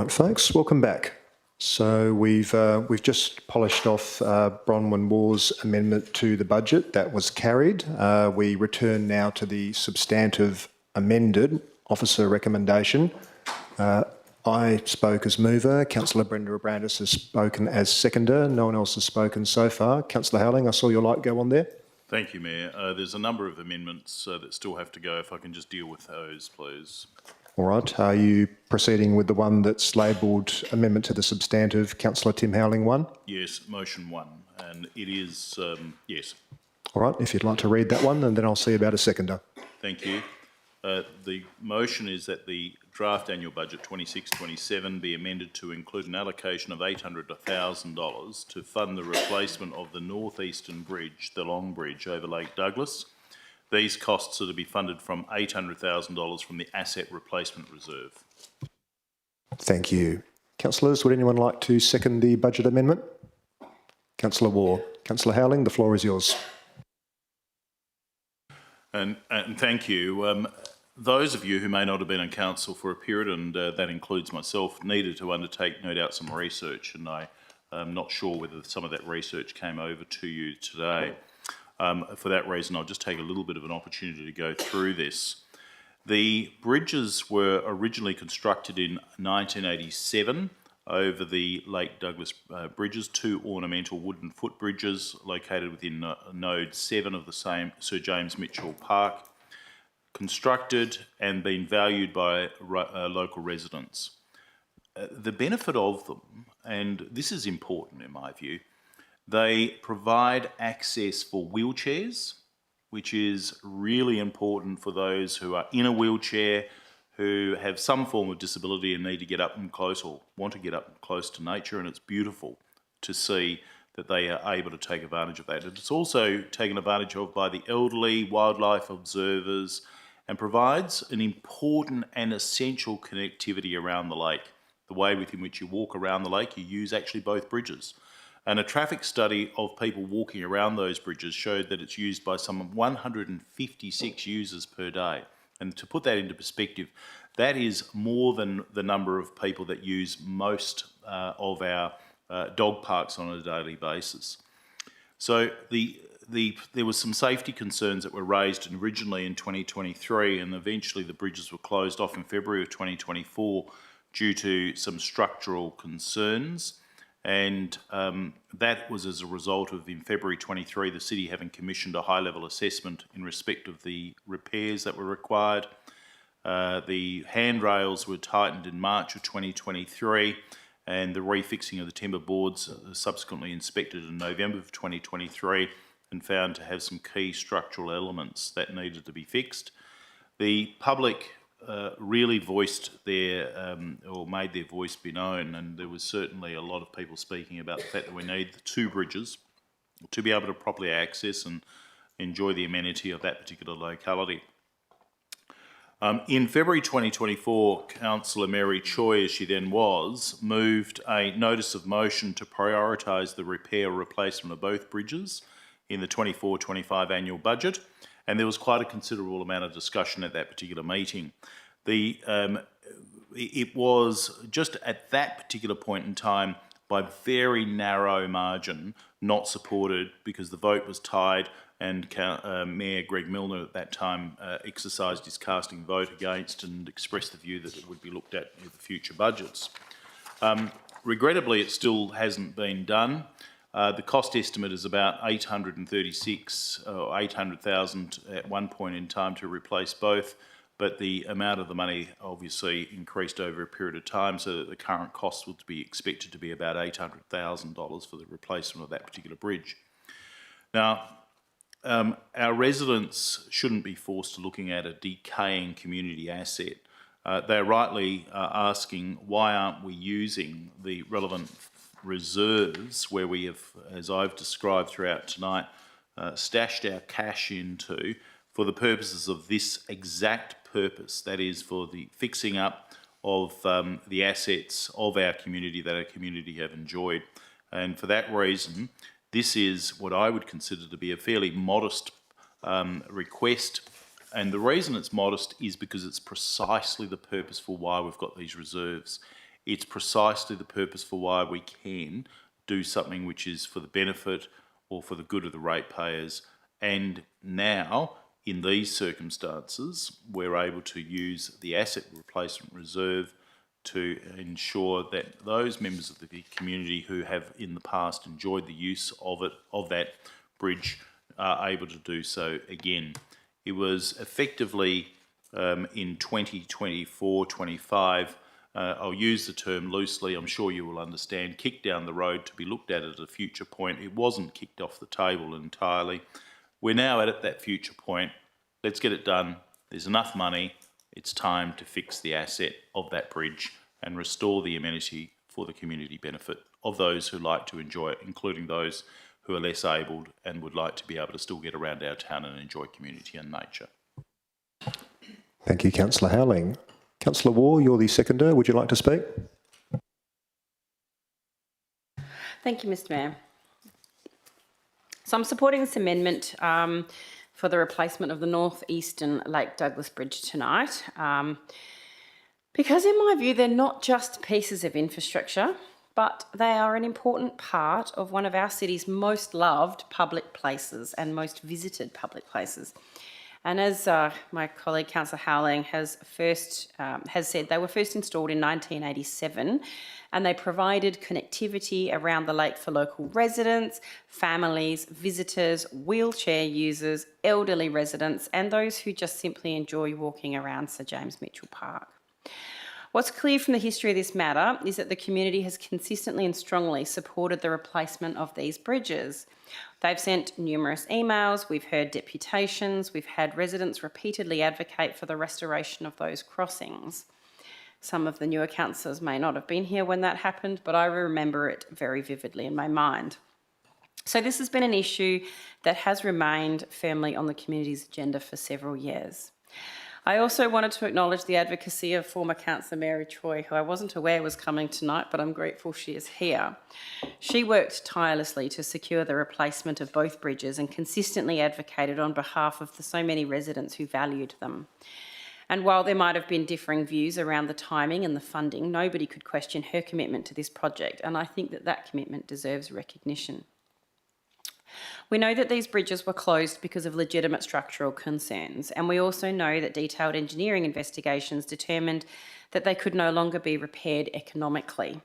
right, folks, welcome back. So we've just polished off Bronwyn Moore's amendment to the budget. That was carried. We return now to the substantive amended officer recommendation. I spoke as mover. Councillor Brenda Abrandis has spoken as seconder. No one else has spoken so far. Councillor Howling, I saw your light go on there. Thank you, Mayor. There's a number of amendments that still have to go. If I can just deal with those, please. All right. Are you proceeding with the one that's labelled amendment to the substantive, Councillor Tim Howling 1? Yes, motion 1, and it is, yes. All right. If you'd like to read that one, and then I'll see about a seconder. Thank you. The motion is that the draft annual budget 26-27 be amended to include an allocation of $800,000 to fund the replacement of the northeastern bridge, the Long Bridge over Lake Douglas. These costs are to be funded from $800,000 from the Asset Replacement Reserve. Thank you. Councillors, would anyone like to second the budget amendment? Councillor Waugh. Councillor Howling, the floor is yours. And thank you. Those of you who may not have been on council for a period, and that includes myself, needed to undertake, no doubt, some research, and I'm not sure whether some of that research came over to you today. For that reason, I'll just take a little bit of an opportunity to go through this. The bridges were originally constructed in 1987 over the Lake Douglas bridges, 2 ornamental wooden footbridges located within Node 7 of the same Sir James Mitchell Park, constructed and been valued by local residents. The benefit of them, and this is important in my view, they provide access for wheelchairs, which is really important for those who are in a wheelchair, who have some form of disability and need to get up and close or want to get up close to nature, and it's beautiful to see that they are able to take advantage of that. It's also taken advantage of by the elderly, wildlife observers, and provides an important and essential connectivity around the lake. The way within which you walk around the lake, you use actually both bridges. And a traffic study of people walking around those bridges showed that it's used by some 156 users per day. And to put that into perspective, that is more than the number of people that use most of our dog parks on a daily basis. So there was some safety concerns that were raised originally in 2023, and eventually the bridges were closed off in February of 2024 due to some structural concerns. And that was as a result of, in February 23, the city having commissioned a high-level assessment in respect of the repairs that were required. The handrails were tightened in March of 2023, and the refixing of the timber boards subsequently inspected in November of 2023 and found to have some key structural elements that needed to be fixed. The public really voiced their, or made their voice be known, and there was certainly a lot of people speaking about the fact that we need the 2 bridges to be able to properly access and enjoy the amenity of that particular locality. In February 2024, Councillor Mary Choi, as she then was, moved a notice of motion to prioritise the repair or replacement of both bridges in the 24-25 annual budget, and there was quite a considerable amount of discussion at that particular meeting. It was just at that particular point in time, by very narrow margin, not supported because the vote was tied, and Mayor Greg Milner at that time exercised his casting vote against and expressed the view that it would be looked at with future budgets. Regrettably, it still hasn't been done. The cost estimate is about 836 or 800,000 at one point in time to replace both, but the amount of the money obviously increased over a period of time, so that the current cost would be expected to be about $800,000 for the replacement of that particular bridge. Now, our residents shouldn't be forced to looking at a decaying community asset. They're rightly asking, why aren't we using the relevant reserves where we have, as I've described throughout tonight, stashed our cash into for the purposes of this exact purpose, that is for the fixing up of the assets of our community that our community have enjoyed. And for that reason, this is what I would consider to be a fairly modest request. And the reason it's modest is because it's precisely the purpose for why we've got these reserves. It's precisely the purpose for why we can do something which is for the benefit or for the good of the ratepayers. And now, in these circumstances, we're able to use the asset replacement reserve to ensure that those members of the community who have in the past enjoyed the use of that bridge are able to do so again. It was effectively in 2024-25, I'll use the term loosely, I'm sure you will understand, kicked down the road to be looked at a future point. It wasn't kicked off the table entirely. We're now at that future point. Let's get it done. There's enough money. It's time to fix the asset of that bridge and restore the amenity for the community benefit of those who like to enjoy it, including those who are less abled and would like to be able to still get around our town and enjoy community and nature. Thank you, Councillor Howling. Councillor Waugh, you're the seconder. Would you like to speak? Thank you, Mr Mayor. So I'm supporting this amendment for the replacement of the North Eastern Lake Douglas Bridge tonight because in my view they're not just pieces of infrastructure, but they are an important part of one of our city's most loved public places and most visited public places. And as my colleague Councillor Howling has said, they were first installed in 1987 and they provided connectivity around the lake for local residents, families, visitors, wheelchair users, elderly residents and those who just simply enjoy walking around Sir James Mitchell Park. What's clear from the history of this matter is that the community has consistently and strongly supported the replacement of these bridges. They've sent numerous emails, we've heard deputations, we've had residents repeatedly advocate for the restoration of those crossings. Some of the newer councillors may not have been here when that happened, but I remember it very vividly in my mind. So this has been an issue that has remained firmly on the community's agenda for several years. I also wanted to acknowledge the advocacy of former Councillor Mary Choi, who I wasn't aware was coming tonight, but I'm grateful she is here. She worked tirelessly to secure the replacement of both bridges and consistently advocated on behalf of the so many residents who valued them. And while there might have been differing views around the timing and the funding, nobody could question her commitment to this project, and I think that that commitment deserves recognition. We know that these bridges were closed because of legitimate structural concerns, and we also know that detailed engineering investigations determined that they could no longer be repaired economically.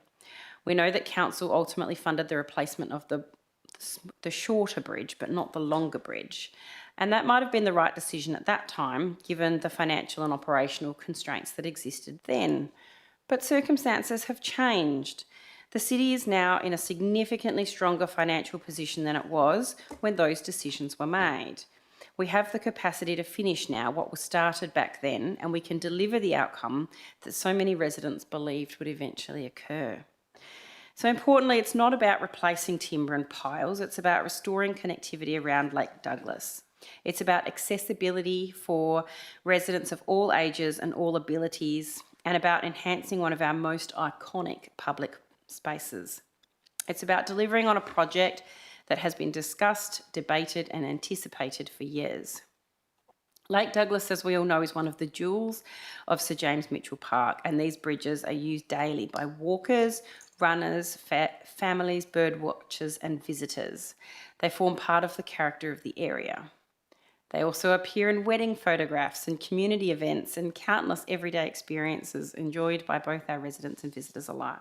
We know that Council ultimately funded the replacement of the shorter bridge, but not the longer bridge. And that might have been the right decision at that time, given the financial and operational constraints that existed then. But circumstances have changed. The city is now in a significantly stronger financial position than it was when those decisions were made. We have the capacity to finish now what was started back then, and we can deliver the outcome that so many residents believed would eventually occur. So importantly, it's not about replacing timber and piles, it's about restoring connectivity around Lake Douglas. It's about accessibility for residents of all ages and all abilities, and about enhancing one of our most iconic public spaces. It's about delivering on a project that has been discussed, debated and anticipated for years. Lake Douglas, as we all know, is one of the jewels of Sir James Mitchell Park, and these bridges are used daily by walkers, runners, families, bird watchers and visitors. They form part of the character of the area. They also appear in wedding photographs and community events and countless everyday experiences enjoyed by both our residents and visitors alike.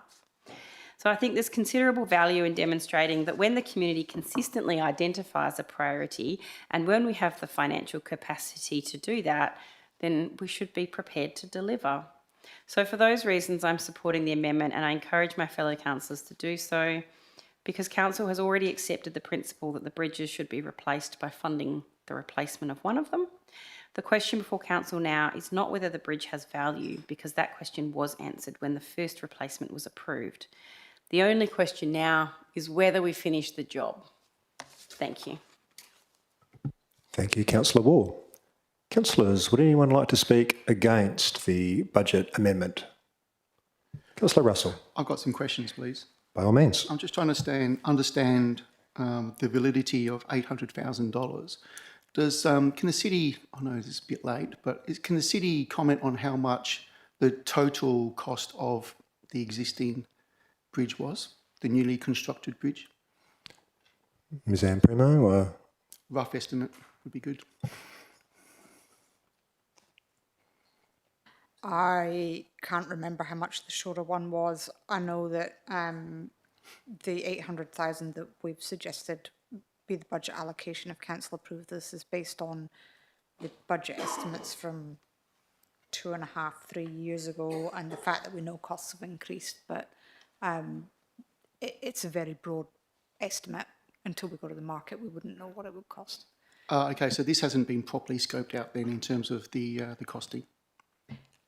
So I think there's considerable value in demonstrating that when the community consistently identifies a priority and when we have the financial capacity to do that, then we should be prepared to deliver. So for those reasons, I'm supporting the amendment, and I encourage my fellow councillors to do so, because Council has already accepted the principle that the bridges should be replaced by funding the replacement of one of them. The question before Council now is not whether the bridge has value, because that question was answered when the first replacement was approved. The only question now is whether we finish the job. Thank you. Thank you, Councillor Waugh. Councillors, would anyone like to speak against the budget amendment? Councillor Russell. I've got some questions, please. By all means. I'm just trying to understand the validity of $800,000. Can the city, I know this is a bit late, but can the city comment on how much the total cost of the existing bridge was, the newly constructed bridge? Ms Anne Primo, or Rough estimate would be good. I can't remember how much the shorter one was. I know that the 800,000 that we've suggested be the budget allocation if council approve this is based on the budget estimates from 2.5, 3 years ago, and the fact that we know costs have increased, but it's a very broad estimate. Until we go to the market, we wouldn't know what it would cost. Okay, so this hasn't been properly scoped out then in terms of the costing?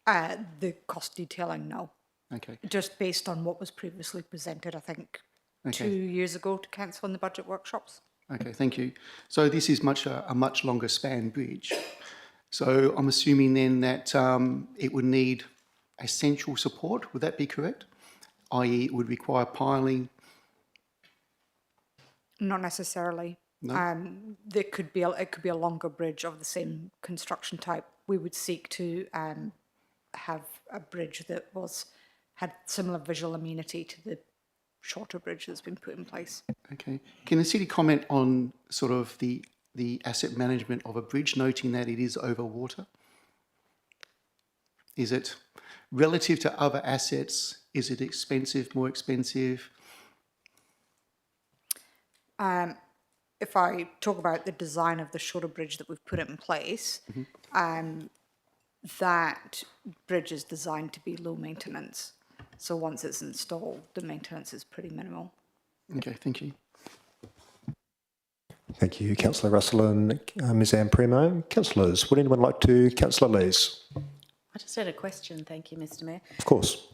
The cost detailing, no. Okay. Just based on what was previously presented, I think, Okay. 2 years ago to council in the budget workshops. Okay, thank you. So this is a much longer span bridge. So I'm assuming then that it would need essential support. Would that be correct? I.e., it would require piling. Not necessarily. No? There could be it could be a longer bridge of the same construction type. We would seek to have a bridge that had similar visual amenity to the shorter bridge that's been put in place. Okay. Can the city comment on sort of the asset management of a bridge, noting that it is over water? Is it relative to other assets? Is it expensive, more expensive? If I talk about the design of the shorter bridge that we've put in place, that bridge is designed to be low maintenance. So once it's installed, the maintenance is pretty minimal. Okay, thank you. thank you, Councillor Russell and Ms Anne Primo. Councillors, would anyone like to? Councillor Lees. I just had a question, thank you, Mr Mayor. Of course.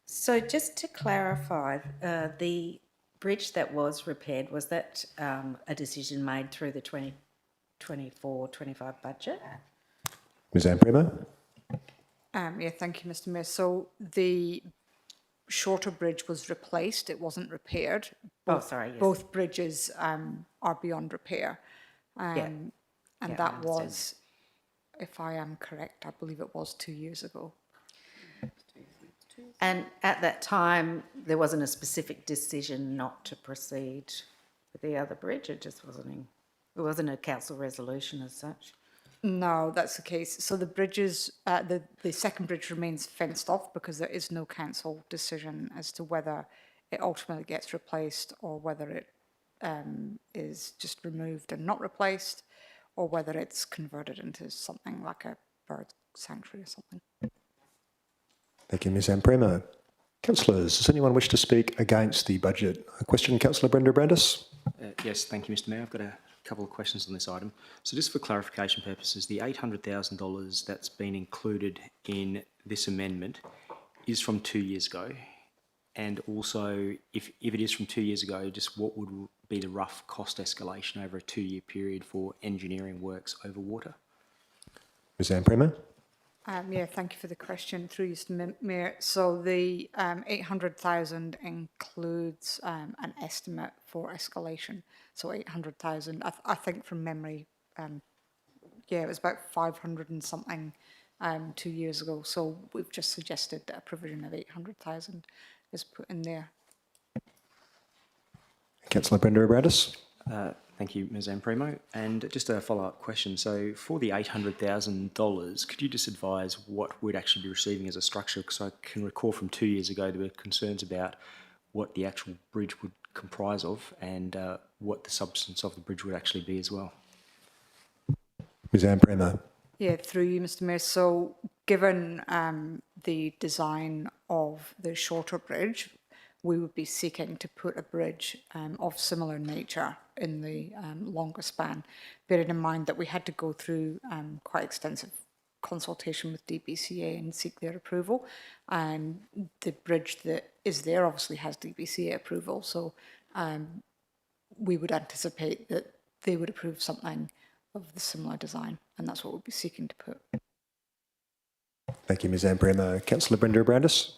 So just to clarify, the bridge that was repaired, was that a decision made through the 2024-25 budget? Ms Anne Primo. Yeah, thank you, Mr Mayor. So the shorter bridge was replaced, it wasn't repaired. Sorry, yes. Both bridges are beyond repair. And Yeah, I that understand. was, if I am correct, I believe it was 2 years ago. And at that time, there wasn't a specific decision not to proceed with the other bridge, it just it wasn't a council resolution as such? No, that's the case. So the bridges, the second bridge remains fenced off because there is no council decision as to whether it ultimately gets replaced or whether it is just removed and not replaced, or whether it's converted into something like a bird sanctuary or something. Thank you, Ms Anne Primo. Councillors, does anyone wish to speak against the budget? A question, Councillor Brenda Brandis. Yes, thank you, Mr Mayor. I've got a couple of questions on this item. So just for clarification purposes, the $800,000 that's been included in this amendment is from 2 years ago. And also, if it is from 2 years ago, just what would be the rough cost escalation over a 2-year period for engineering works over water? Ms Anne Primo. Yeah, thank you for the question through you, Mr Mayor. So the 800,000 includes an estimate for escalation. So 800,000, I think from memory, yeah, it was about 500 and something 2 years ago. So we've just suggested that a provision of 800,000 is put in there. Councillor Brenda Brandis. Thank you, Ms Anne Primo. And just a follow-up question. So for the $800,000, could you just advise what we'd actually be receiving as a structure? Because I can recall from 2 years ago there were concerns about what the actual bridge would comprise of and what the substance of the bridge would actually be as well. Ms Anne Primo. Yeah, through you, Mr Mayor. So given the design of the shorter bridge, we would be seeking to put a bridge of similar nature in the longer span, bearing in mind that we had to go through quite extensive consultation with DBCA and seek their approval. And the bridge that is there obviously has DBCA approval, so we would anticipate that they would approve something of the similar design, and that's what we'll be seeking to put. Thank you, Ms Anne Primo. Councillor Brenda Brandis.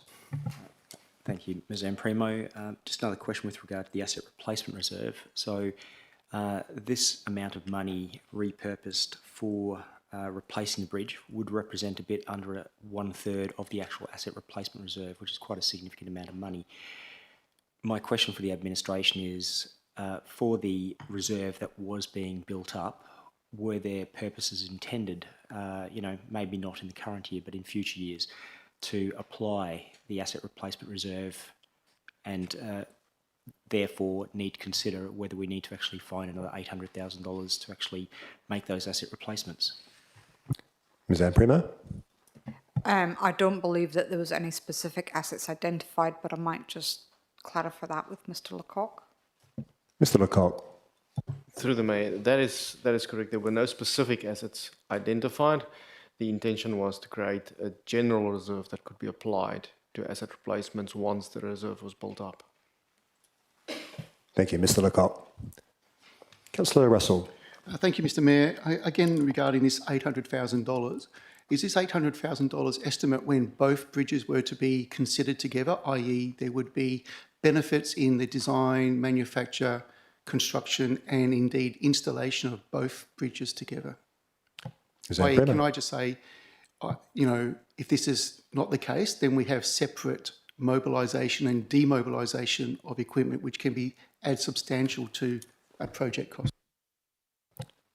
Thank you, Ms Anne Primo. Just another question with regard to the asset replacement reserve. So this amount of money repurposed for replacing the bridge would represent a bit under 1/3 of the actual asset replacement reserve, which is quite a significant amount of money. My question for the administration is, for the reserve that was being built up, were there purposes intended, maybe not in the current year, but in future years, to apply the asset replacement reserve and therefore need to consider whether we need to actually find another $800,000 to actually make those asset replacements? Ms Anne Primo? I don't believe that there was any specific assets identified, but I might just clarify that with Mr Lecoq. Mr Lecoq? Through the Mayor, that is correct. There were no specific assets identified. The intention was to create a general reserve that could be applied to asset replacements once the reserve was built up. Thank you, Mr Lecoq. Councillor Russell? Thank you, Mr Mayor. Again, regarding this $800,000, is this $800,000 estimate when both bridges were to be considered together, i.e. there would be benefits in the design, manufacture, construction and indeed installation of both bridges together? Can I just say, if this is not the case, then we have separate mobilisation and demobilisation of equipment which can be add substantial to a project cost.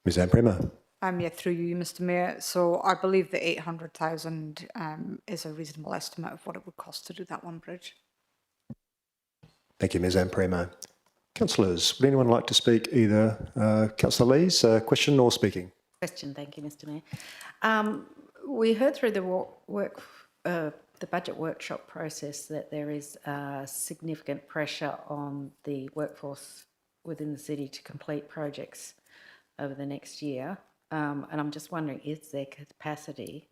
Ms Anne Primo? Yeah, through you, Mr Mayor. So I believe that 800,000 is a reasonable estimate of what it would cost to do that one bridge. Thank you, Ms Anne Primo. Councillors, would anyone like to speak, either Councillor Lees, question or speaking? Question, thank you, Mr Mayor. We heard through the budget workshop process that there is significant pressure on the workforce within the city to complete projects over the next year. And I'm just wondering, is there capacity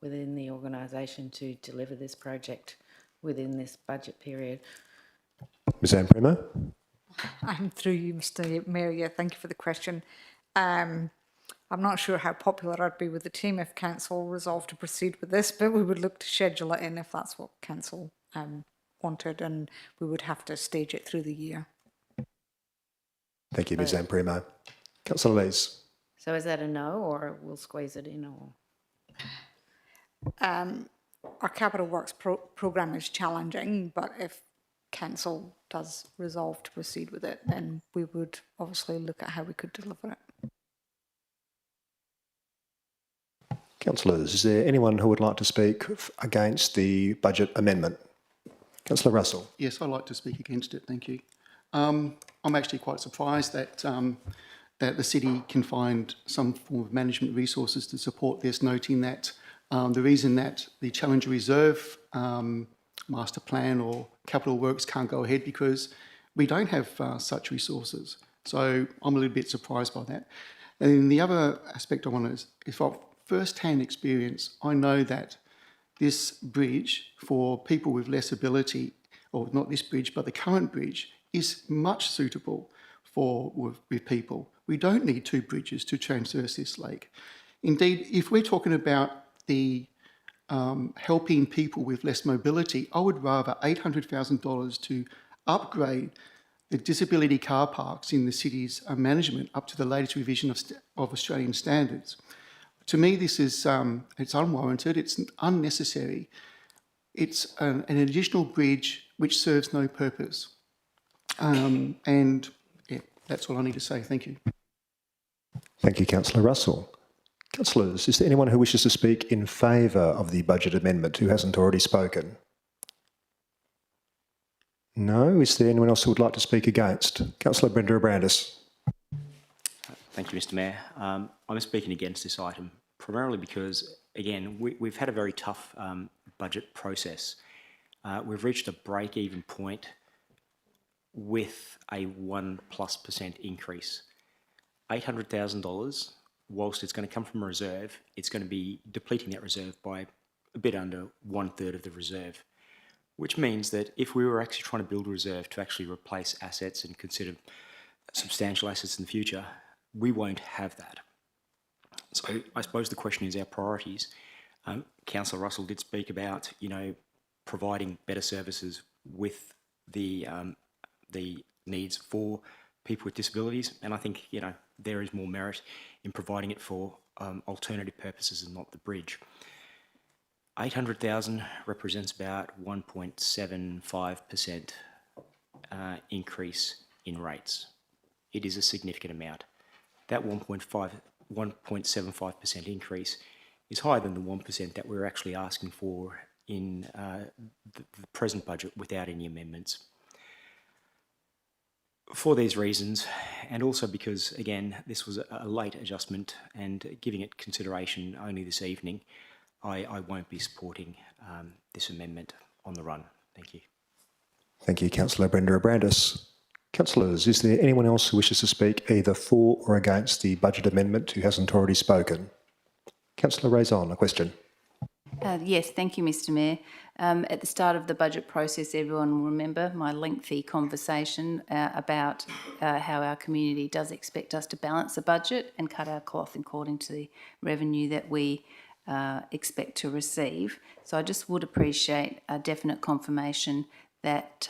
within the organisation to deliver this project within this budget period? Ms Anne Primo? I'm through you, Mr Mayor. Yeah, thank you for the question. I'm not sure how popular I'd be with the team if council resolved to proceed with this, but we would look to schedule it in if that's what council wanted, and we would have to stage it through the year. Thank you, Ms Anne Primo. Councillor Lees? So is that a no, or we'll squeeze it in? Or our capital works programme is challenging, but if council does resolve to proceed with it, then we would obviously look at how we could deliver it. Councillors, is there anyone who would like to speak against the budget amendment? Councillor Russell? Yes, I'd like to speak against it, thank you. I'm actually quite surprised that the city can find some form of management resources to support this, noting that the reason that the Challenger Reserve master plan or capital works can't go ahead because we don't have such resources. So I'm a little bit surprised by that. And the other aspect I want to is from first-hand experience, I know that this bridge for people with less ability, or not this bridge, but the current bridge, is much suitable for with people. We don't need two bridges to traverse this lake. Indeed, if we're talking about the helping people with less mobility, I would rather $800,000 to upgrade the disability car parks in the city's management up to the latest revision of Australian standards. To me, this is it's unwarranted, it's unnecessary. It's an additional bridge which serves no purpose. And yeah, that's all I need to say. Thank you. Thank you, Councillor Russell. Councillors, is there anyone who wishes to speak in favour of the budget amendment who hasn't already spoken? No? Is there anyone else who would like to speak against? Councillor Brenda Abrandis. Thank you, Mr Mayor. I'm speaking against this item primarily because, again, we've had a very tough budget process. We've reached a break-even point with a 1+% increase. $800,000, whilst it's going to come from a reserve, it's going to be depleting that reserve by a bit under 1/3 of the reserve, which means that if we were actually trying to build a reserve to actually replace assets and consider substantial assets in the future, we won't have that. So I suppose the question is our priorities. Councillor Russell did speak about, providing better services with the needs for people with disabilities, and I think, there is more merit in providing it for alternative purposes and not the bridge. 800,000 represents about 1.75% increase in rates. It is a significant amount. That 1.75% increase is higher than the 1% that we're actually asking for in the present budget without any amendments. For these reasons, and also because, again, this was a late adjustment and giving it consideration only this evening, I won't be supporting this amendment on the run. Thank you. Thank you, Councillor Brenda Abrandis. Councillors, is there anyone else who wishes to speak either for or against the budget amendment who hasn't already spoken? Councillor Raison, a question. Yes, thank you, Mr Mayor. At the start of the budget process, everyone will remember my lengthy conversation about how our community does expect us to balance the budget and cut our cloth according to the revenue that we expect to receive. So I just would appreciate a definite confirmation that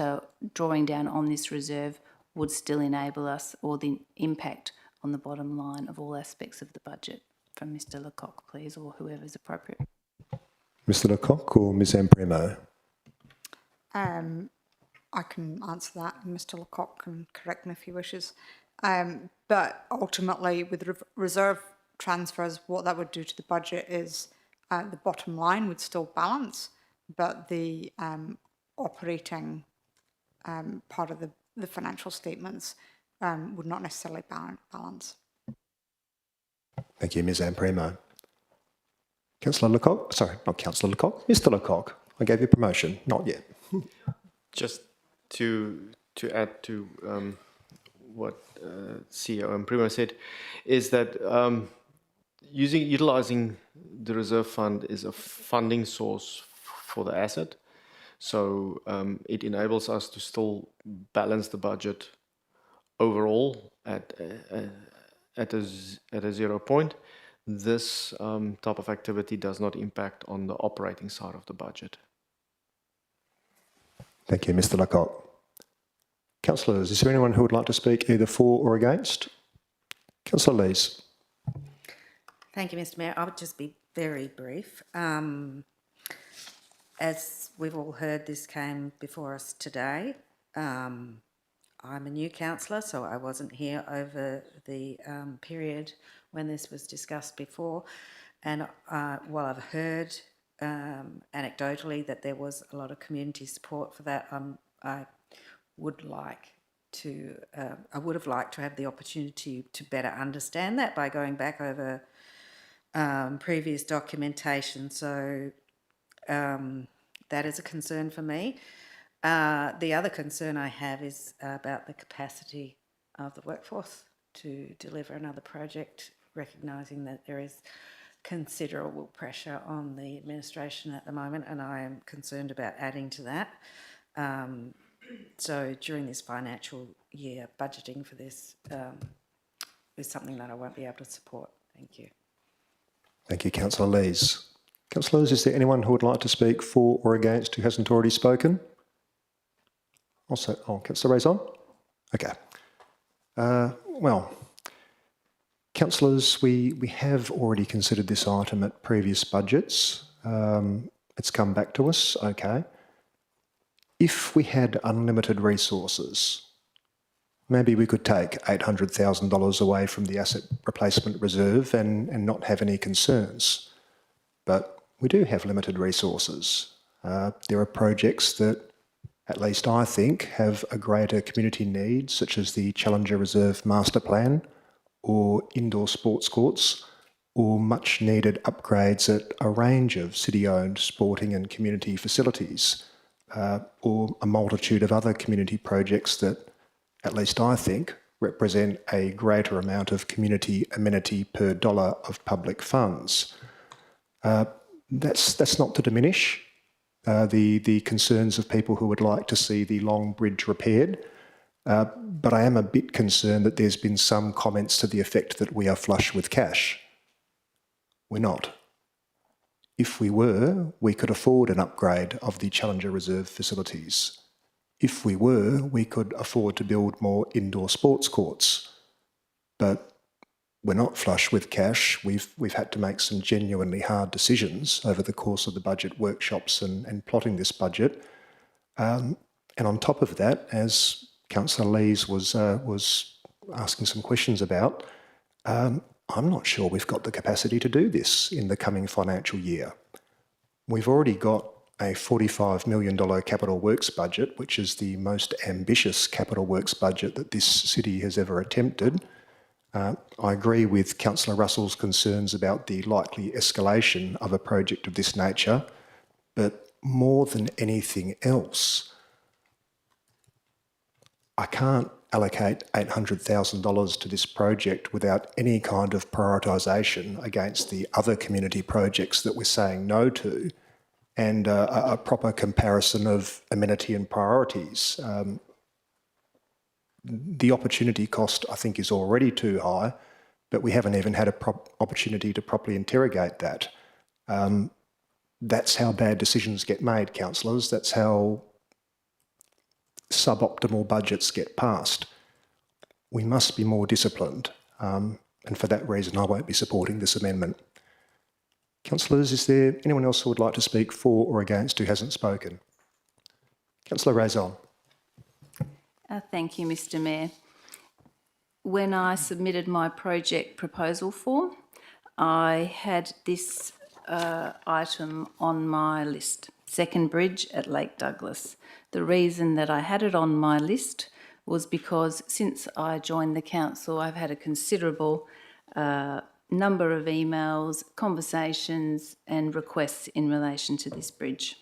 drawing down on this reserve would still enable us, or the impact on the bottom line of all aspects of the budget, from Mr Lecoq, please, or whoever's appropriate. Mr Lecoq or Ms Amprimo? I can answer that, and Mr Lecoq can correct me if he wishes. But ultimately, with reserve transfers, what that would do to the budget is the bottom line would still balance, but the operating part of the financial statements would not necessarily balance. Thank you, Ms Amprimo. Councillor Lecoq, sorry, not Councillor Lecoq, Mr Lecoq, I gave you promotion, not yet. Just to add to what CEO Amprimo said, is that utilising the reserve fund is a funding source for the asset. So it enables us to still balance the budget overall at a 0 point. This type of activity does not impact on the operating side of the budget. Thank you, Mr Lecoq. Councillors, is there anyone who would like to speak either for or against? Councillor Lees. Thank you, Mr Mayor. I would just be very brief. As we've all heard, this came before us today. I'm a new councillor, so I wasn't here over the period when this was discussed before. And while I've heard anecdotally that there was a lot of community support for that, I would have liked to have the opportunity to better understand that by going back over previous documentation. So that is a concern for me. The other concern I have is about the capacity of the workforce to deliver another project, recognising that there is considerable pressure on the administration at the moment, and I am concerned about adding to that. So during this financial year, budgeting for this is something that I won't be able to support. Thank you. Thank you, Councillor Lees. Councillors, is there anyone who would like to speak for or against who hasn't already spoken? Also, Councillor Raison? Okay. Well, councillors, we have already considered this item at previous budgets. It's come back to us, okay. If we had unlimited resources, maybe we could take $800,000 away from the asset replacement reserve and not have any concerns. But we do have limited resources. There are projects that, at least I think, have a greater community need, such as the Challenger Reserve Master Plan, or indoor sports courts, or much needed upgrades at a range of city-owned sporting and community facilities, or a multitude of other community projects that, at least I think, represent a greater amount of community amenity per dollar of public funds. That's not to diminish the concerns of people who would like to see the Long Bridge repaired, but I am a bit concerned that there's been some comments to the effect that we are flush with cash. We're not. If we were, we could afford an upgrade of the Challenger Reserve facilities. If we were, we could afford to build more indoor sports courts. But we're not flush with cash. We've had to make some genuinely hard decisions over the course of the budget workshops and plotting this budget. And on top of that, as Councillor Lees was asking some questions about, I'm not sure we've got the capacity to do this in the coming financial year. We've already got a $45 million capital works budget, which is the most ambitious capital works budget that this city has ever attempted. I agree with Councillor Russell's concerns about the likely escalation of a project of this nature, but more than anything else, I can't allocate $800,000 to this project without any kind of prioritisation against the other community projects that we're saying no to, and a proper comparison of amenity and priorities. The opportunity cost, I think, is already too high, but we haven't even had an opportunity to properly interrogate that. That's how bad decisions get made, councillors. That's how suboptimal budgets get passed. We must be more disciplined, and for that reason I won't be supporting this amendment. Councillors, is there anyone else who would like to speak for or against who hasn't spoken? Councillor Razon. Thank you, Mr Mayor. When I submitted my project proposal form, I had this item on my list, second bridge at Lake Douglas. The reason that I had it on my list was because since I joined the council, I've had a considerable number of emails, conversations and requests in relation to this bridge.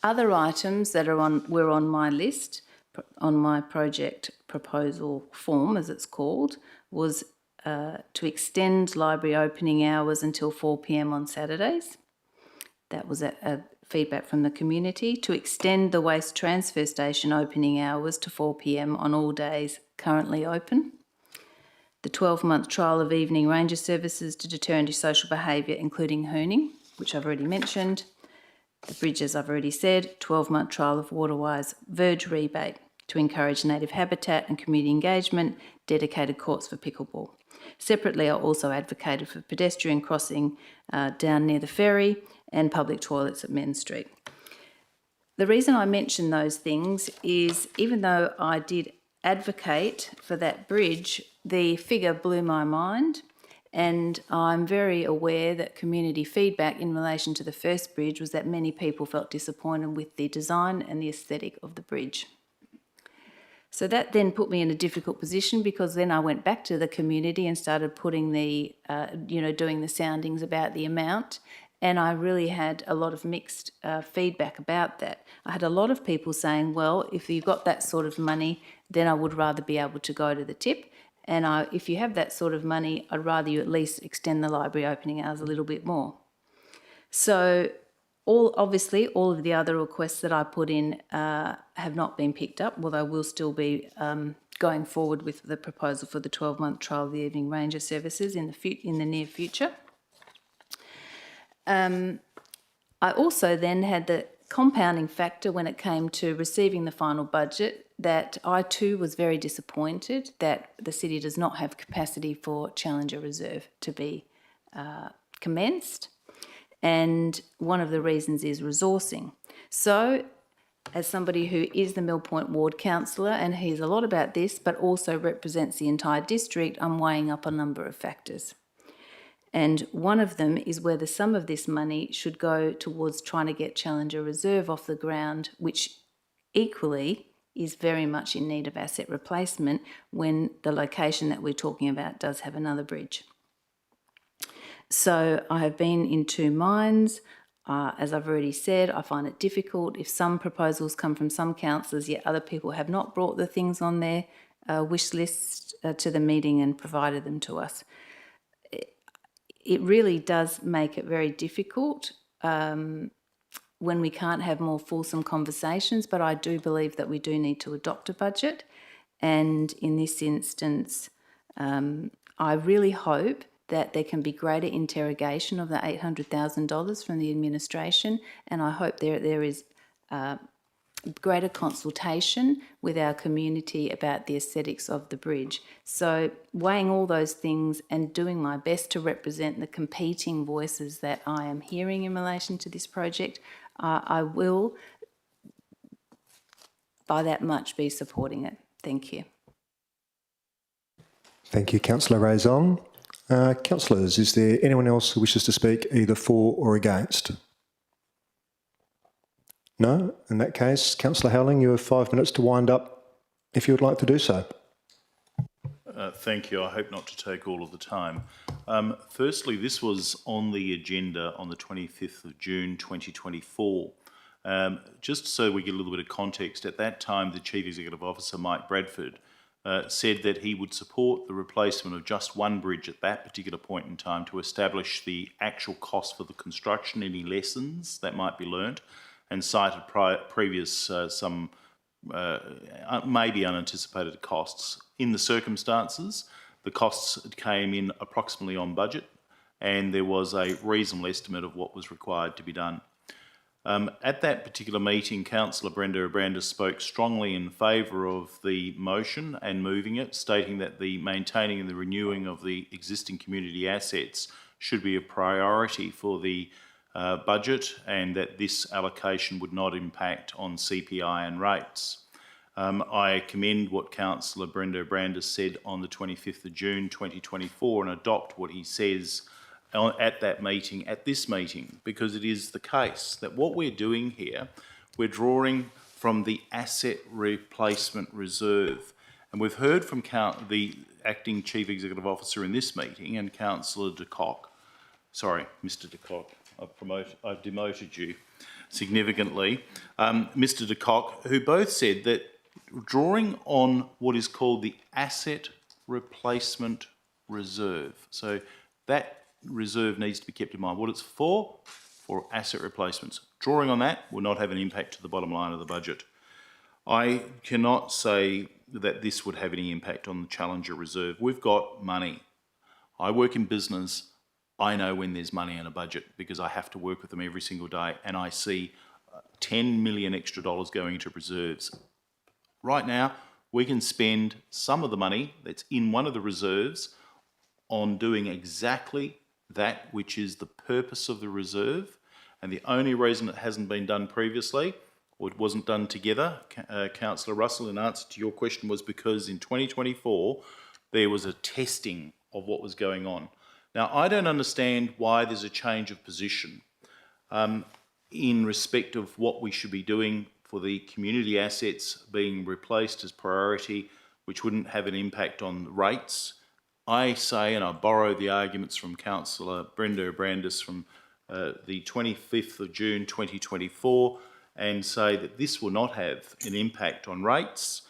Other items that were on my list, on my project proposal form, as it's called, was to extend library opening hours until 4 p.m. on Saturdays. That was a feedback from the community. To extend the waste transfer station opening hours to 4 p.m. on all days currently open. The 12-month trial of evening ranger services to deter antisocial behaviour, including hooning, which I've already mentioned. The bridge, as I've already said, 12-month trial of Waterwise verge rebate to encourage native habitat and community engagement, dedicated courts for pickleball. Separately, I also advocated for pedestrian crossing down near the ferry and public toilets at Menn Street. The reason I mention those things is, even though I did advocate for that bridge, the figure blew my mind, and I'm very aware that community feedback in relation to the first bridge was that many people felt disappointed with the design and the aesthetic of the bridge. So that then put me in a difficult position, because then I went back to the community and started putting the, doing the soundings about the amount, and I really had a lot of mixed feedback about that. I had a lot of people saying, well, if you've got that sort of money, then I would rather be able to go to the tip. And if you have that sort of money, I'd rather you at least extend the library opening hours a little bit more. So obviously, all of the other requests that I put in have not been picked up, although we'll still be going forward with the proposal for the 12-month trial of the evening ranger services in the near future. I also then had the compounding factor when it came to receiving the final budget, that I too was very disappointed that the city does not have capacity for Challenger Reserve to be commenced. And one of the reasons is resourcing. So, as somebody who is the Mill Point Ward councillor and hears a lot about this, but also represents the entire district, I'm weighing up a number of factors. And one of them is whether some of this money should go towards trying to get Challenger Reserve off the ground, which equally is very much in need of asset replacement when the location that we're talking about does have another bridge. So I have been in two minds. As I've already said, I find it difficult if some proposals come from some councillors, yet other people have not brought the things on their wish list to the meeting and provided them to us. It really does make it very difficult when we can't have more fulsome conversations, but I do believe that we do need to adopt a budget. And in this instance, I really hope that there can be greater interrogation of the $800,000 from the administration, and I hope there is greater consultation with our community about the aesthetics of the bridge. So weighing all those things and doing my best to represent the competing voices that I am hearing in relation to this project, I will, by that much, be supporting it. Thank you. Thank you, Councillor Raison. Councillors, is there anyone else who wishes to speak either for or against? No? In that case, Councillor Howling, you have 5 minutes to wind up if you would like to do so. Thank you. I hope not to take all of the time. Firstly, this was on the agenda on the 25th of June 2024. Just so we get a little bit of context, at that time the Chief Executive Officer, Mike Bradford, said that he would support the replacement of just one bridge at that particular point in time to establish the actual cost for the construction, any lessons that might be learnt, and cited previous some maybe unanticipated costs. In the circumstances, the costs came in approximately on budget, and there was a reasonable estimate of what was required to be done. At that particular meeting, Councillor Brenda Abrandis spoke strongly in favour of the motion and moving it, stating that the maintaining and the renewing of the existing community assets should be a priority for the budget, and that this allocation would not impact on CPI and rates. I commend what Councillor Brenda Abrandis said on the 25th of June 2024 and adopt what he says at that meeting, at this meeting, because it is the case that what we're doing here, we're drawing from the Asset Replacement Reserve. And we've heard from the Acting Chief Executive Officer in this meeting and Councillor de Kock, sorry, Mr de Kock, I've demoted you significantly, Mr de Kock, who both said that drawing on what is called the Asset Replacement Reserve. So that reserve needs to be kept in mind. What it's for asset replacements. Drawing on that will not have an impact to the bottom line of the budget. I cannot say that this would have any impact on the Challenger Reserve. We've got money. I work in business. I know when there's money in a budget because I have to work with them every single day, and I see 10 million extra dollars going into reserves. Right now, we can spend some of the money that's in one of the reserves on doing exactly that which is the purpose of the reserve, and the only reason it hasn't been done previously, or it wasn't done together, Councillor Russell, in answer to your question, was because in 2024 there was a testing of what was going on. Now, I don't understand why there's a change of position in respect of what we should be doing for the community assets being replaced as priority, which wouldn't have an impact on rates. I say, and I borrow the arguments from Councillor Brenda Abrandis from the 25th of June 2024, and say that this will not have an impact on rates.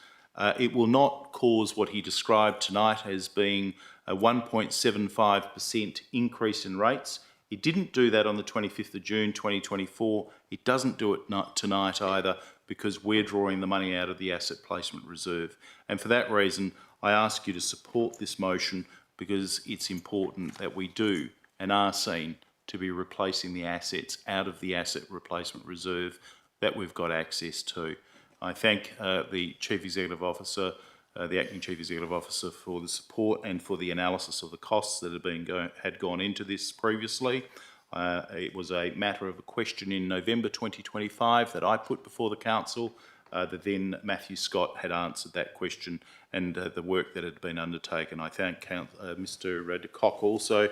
It will not cause what he described tonight as being a 1.75% increase in rates. It didn't do that on the 25th of June 2024. It doesn't do it tonight either, because we're drawing the money out of the Asset Placement Reserve. And for that reason, I ask you to support this motion, because it's important that we do and are seen to be replacing the assets out of the Asset Replacement Reserve that we've got access to. I thank the Chief Executive Officer, the Acting Chief Executive Officer, for the support and for the analysis of the costs that had gone into this previously. It was a matter of a question in November 2025 that I put before the Council. That then Matthew Scott had answered that question, and the work that had been undertaken. I thank Mr de Kock also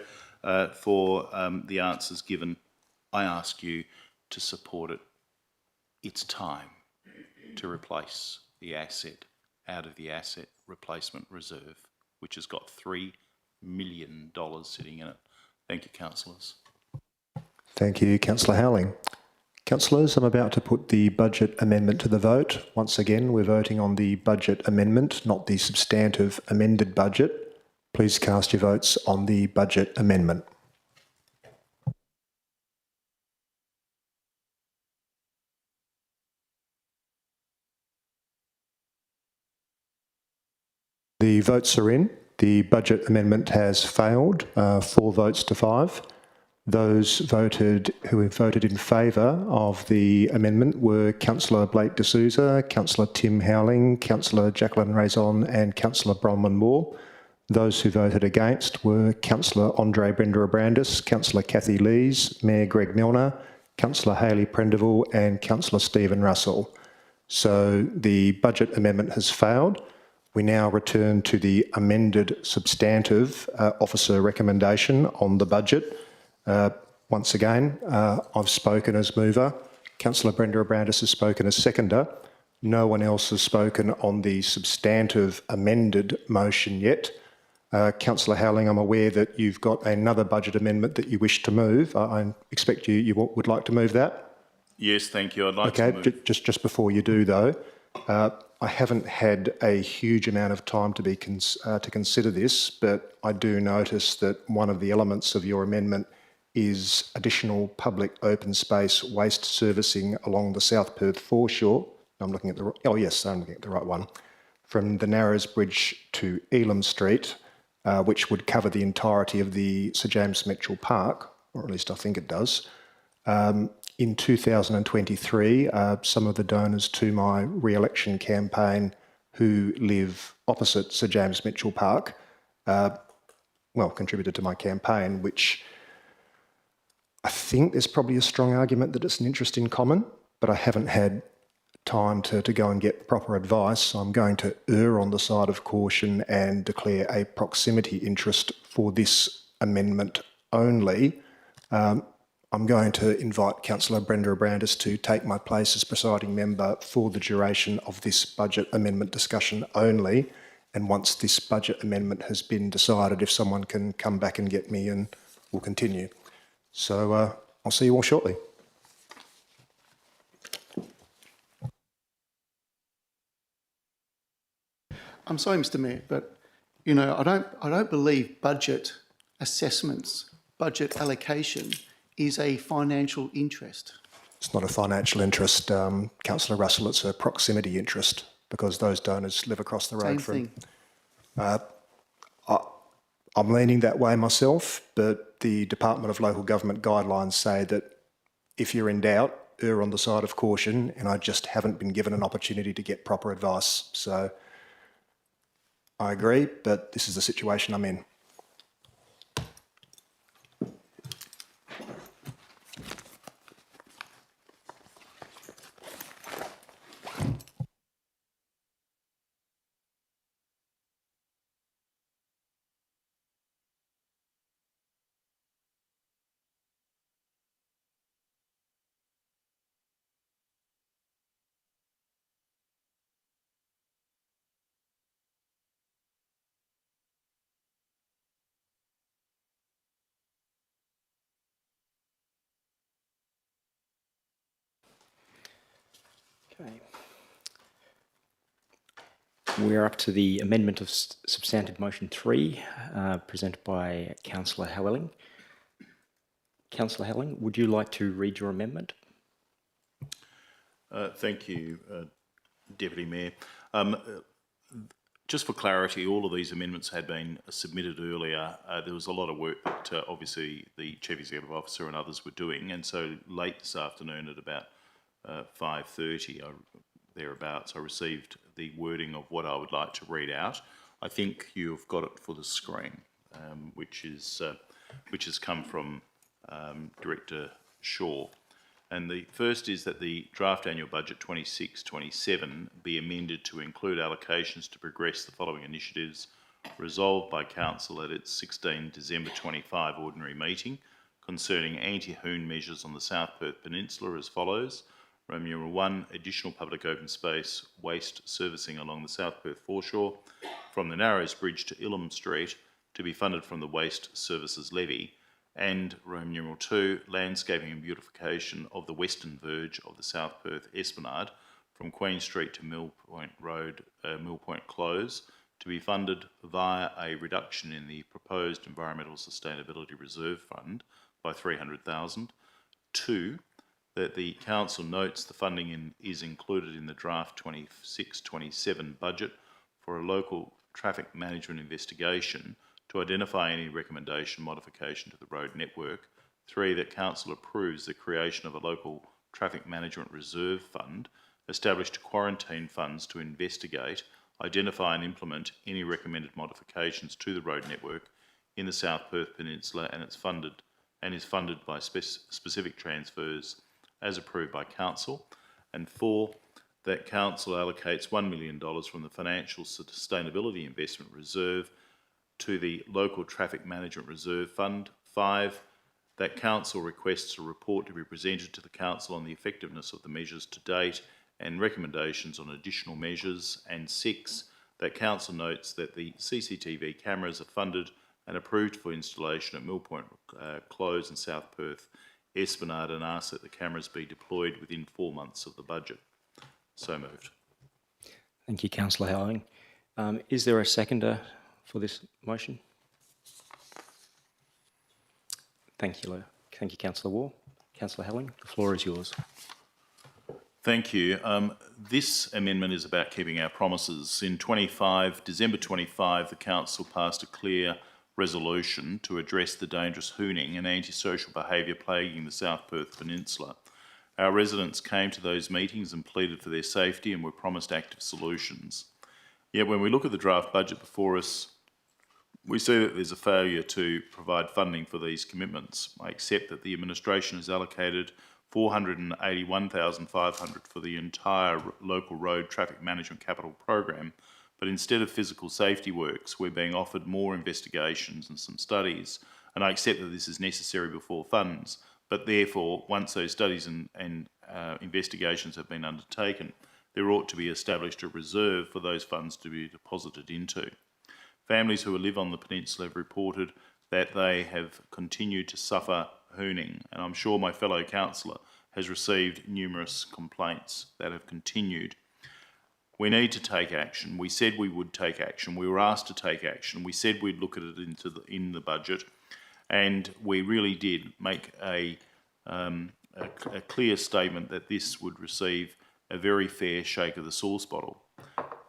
for the answers given. I ask you to support it. It's time to replace the asset out of the Asset Replacement Reserve, which has got $3 million sitting in it. Thank you, councillors. Thank you, Councillor Howling. Councillors, I'm about to put the budget amendment to the vote. Once again, we're voting on the budget amendment, not the substantive amended budget. Please cast your votes on the budget amendment. The votes are in. The budget amendment has failed, 4 votes to 5. Those who voted in favour of the amendment were Councillor Blake D'Souza, Councillor Tim Howling, Councillor Jacqueline Raison and Councillor Bronwyn Moore. Those who voted against were Councillor Andre Brender-Abrandis, Councillor Kathy Lees, Mayor Greg Milner, Councillor Hayley Prendeville and Councillor Stephen Russell. So the budget amendment has failed. We now return to the amended substantive officer recommendation on the budget. Once again, I've spoken as mover. Councillor Brender-Abrandis has spoken as seconder. No one else has spoken on the substantive amended motion yet. Councillor Howling, I'm aware that you've got another budget amendment that you wish to move. I expect you would like to move that? Yes, thank you. I'd like to move. Okay, just before you do though, I haven't had a huge amount of time to consider this, but I do notice that one of the elements of your amendment is additional public open space waste servicing along the South Perth foreshore. I'm looking at I'm looking at the right one. From the Narrows Bridge to Elam Street, which would cover the entirety of the Sir James Mitchell Park, or at least I think it does. In 2023, some of the donors to my re-election campaign who live opposite Sir James Mitchell Park, contributed to my campaign, which I think there's probably a strong argument that it's an interest in common, but I haven't had time to go and get proper advice. So I'm going to err on the side of caution and declare a proximity interest for this amendment only. I'm going to invite Councillor Brender-Abrandis to take my place as presiding member for the duration of this budget amendment discussion only. And once this budget amendment has been decided, if someone can come back and get me, and we'll continue. So I'll see you all shortly. I'm sorry, Mr. Mayor, but I don't believe budget assessments, budget allocation is a financial interest. It's not a financial interest, Councillor Russell. It's a proximity interest because those donors live across the road from. I'm leaning that way myself, but the Department of Local Government guidelines say that if you're in doubt, err on the side of caution, and I just haven't been given an opportunity to get proper advice. So I agree, but this is the situation I'm in. Okay. We're up to the amendment of substantive motion 3, presented by Councillor Howling. Councillor Howling, would you like to read your amendment? Thank you, Deputy Mayor. Just for clarity, all of these amendments had been submitted earlier. There was a lot of work that obviously the Chief Executive Officer and others were doing, and so late this afternoon at about 5:30 or thereabouts, I received the wording of what I would like to read out. I think you've got it for the screen, which has come from Director Shaw. And the first is that the draft annual budget 26-27 be amended to include allocations to progress the following initiatives resolved by Council at its 16 December 25 ordinary meeting concerning anti-hoon measures on the South Perth Peninsula as follows. Roman numeral 1, additional public open space waste servicing along the South Perth foreshore from the Narrows Bridge to Elam Street to be funded from the Waste Services Levy. And Roman numeral 2, landscaping and beautification of the western verge of the South Perth Esplanade from Queen Street to Mill Point Road, Mill Point Close, to be funded via a reduction in the proposed Environmental Sustainability Reserve Fund by $300,000. 2, that the Council notes the funding is included in the draft 26-27 budget for a local traffic management investigation to identify any recommendation modification to the road network 3, that Council approves the creation of a local traffic management reserve fund established to quarantine funds to investigate, identify and implement any recommended modifications to the road network in the South Perth Peninsula, and is funded by specific transfers as approved by Council. And 4, that Council allocates $1 million from the Financial Sustainability Investment Reserve to the Local Traffic Management Reserve Fund. 5, that Council requests a report to be presented to the Council on the effectiveness of the measures to date and recommendations on additional measures. And 6, that Council notes that the CCTV cameras are funded and approved for installation at Mill Point Close in South Perth Esplanade, and asks that the cameras be deployed within 4 months of the budget. So moved. Thank you, Councillor Howling. Is there a seconder for this motion? Thank you, Councillor Waugh. Councillor Howling, the floor is yours. Thank you. This amendment is about keeping our promises. In December 25, the Council passed a clear resolution to address the dangerous hooning and antisocial behaviour plaguing the South Perth Peninsula. Our residents came to those meetings and pleaded for their safety and were promised active solutions. Yet when we look at the draft budget before us, we see that there's a failure to provide funding for these commitments. I accept that the administration has allocated $481,500 for the entire local road traffic management capital program, but instead of physical safety works, we're being offered more investigations and some studies. And I accept that this is necessary before funds, but therefore, once those studies and investigations have been undertaken, there ought to be established a reserve for those funds to be deposited into. Families who live on the peninsula have reported that they have continued to suffer hooning, and I'm sure my fellow councillor has received numerous complaints that have continued. We need to take action. We said we would take action. We were asked to take action. We said we'd look at it in the budget, and we really did make a clear statement that this would receive a very fair shake of the sauce bottle.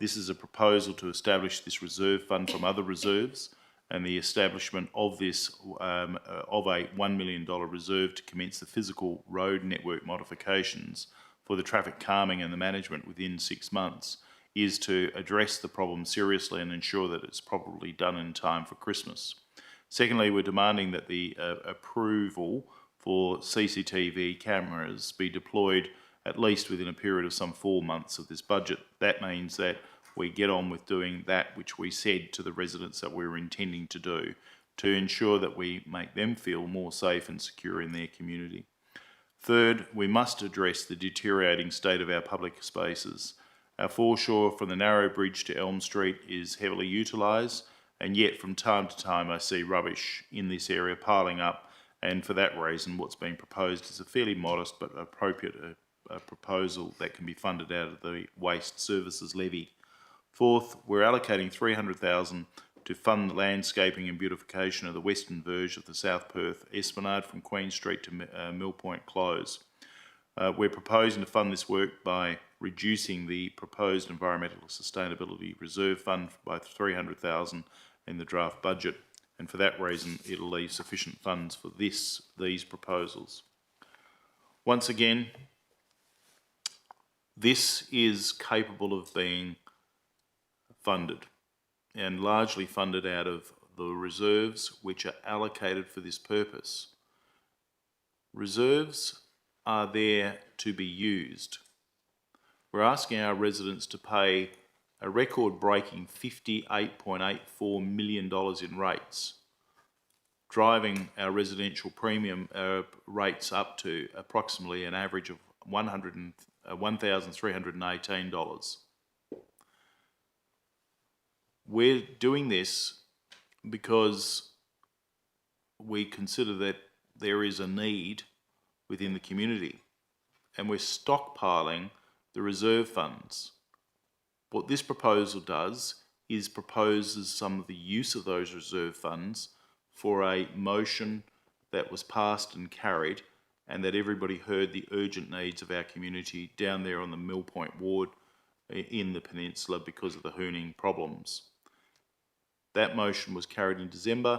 This is a proposal to establish this reserve fund from other reserves, and the establishment of this of a $1 million reserve to commence the physical road network modifications for the traffic calming and the management within 6 months is to address the problem seriously and ensure that it's probably done in time for Christmas. Secondly, we're demanding that the approval for CCTV cameras be deployed at least within a period of some 4 months of this budget. That means that we get on with doing that which we said to the residents that we were intending to do, to ensure that we make them feel more safe and secure in their community. Third, we must address the deteriorating state of our public spaces. Our foreshore from the Narrow Bridge to Elm Street is heavily utilised, and yet from time to time I see rubbish in this area piling up, and for that reason what's being proposed is a fairly modest but appropriate proposal that can be funded out of the Waste Services Levy. Fourth, we're allocating $300,000 to fund the landscaping and beautification of the western verge of the South Perth Esplanade from Queen Street to Mill Point Close. We're proposing to fund this work by reducing the proposed Environmental Sustainability Reserve Fund by $300,000 in the draft budget, and for that reason it'll leave sufficient funds for these proposals. Once again, this is capable of being funded, and largely funded out of the reserves which are allocated for this purpose. Reserves are there to be used. We're asking our residents to pay a record-breaking $58.84 million in rates, driving our residential premium rates up to approximately an average of $1,318. We're doing this because we consider that there is a need within the community, and we're stockpiling the reserve funds. What this proposal does is proposes some of the use of those reserve funds for a motion that was passed and carried, and that everybody heard the urgent needs of our community down there on the Mill Point ward in the peninsula because of the hooning problems. That motion was carried in December.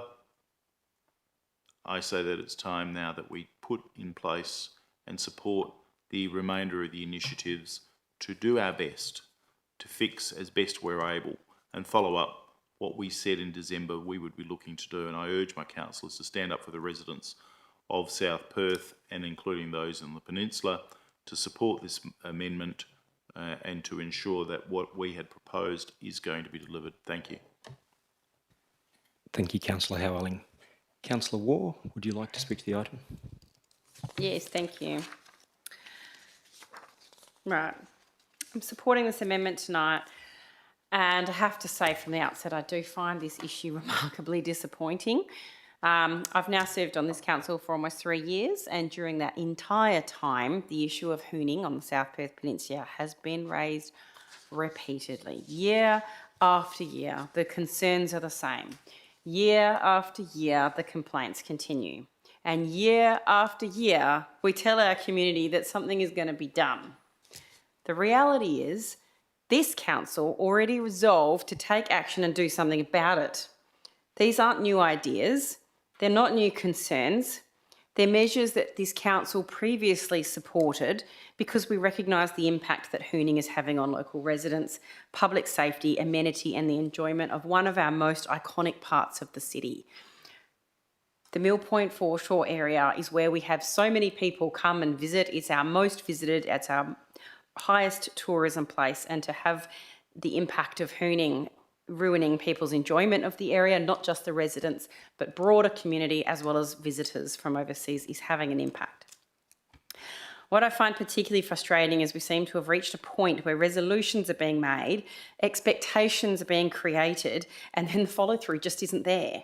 I say that it's time now that we put in place and support the remainder of the initiatives to do our best to fix as best we're able and follow up what we said in December we would be looking to do. And I urge my councillors to stand up for the residents of South Perth and including those in the Peninsula to support this amendment and to ensure that what we had proposed is going to be delivered. Thank you. Thank you, Councillor Howling. Councillor Waugh, would you like to speak to the item? Yes, thank you. Right. I'm supporting this amendment tonight, and I have to say from the outset I do find this issue remarkably disappointing. I've now served on this council for almost 3 years, and during that entire time the issue of hooning on the South Perth Peninsula has been raised repeatedly. Year after year the concerns are the same. Year after year the complaints continue. And year after year we tell our community that something is going to be done. The reality is this council already resolved to take action and do something about it. These aren't new ideas. They're not new concerns. They're measures that this council previously supported because we recognise the impact that hooning is having on local residents, public safety, amenity and the enjoyment of one of our most iconic parts of the city. The Mill Point foreshore area is where we have so many people come and visit. It's our most visited, it's our highest tourism place, and to have the impact of hooning ruining people's enjoyment of the area, not just the residents, but broader community as well as visitors from overseas, is having an impact. What I find particularly frustrating is we seem to have reached a point where resolutions are being made, expectations are being created, and then the follow-through just isn't there.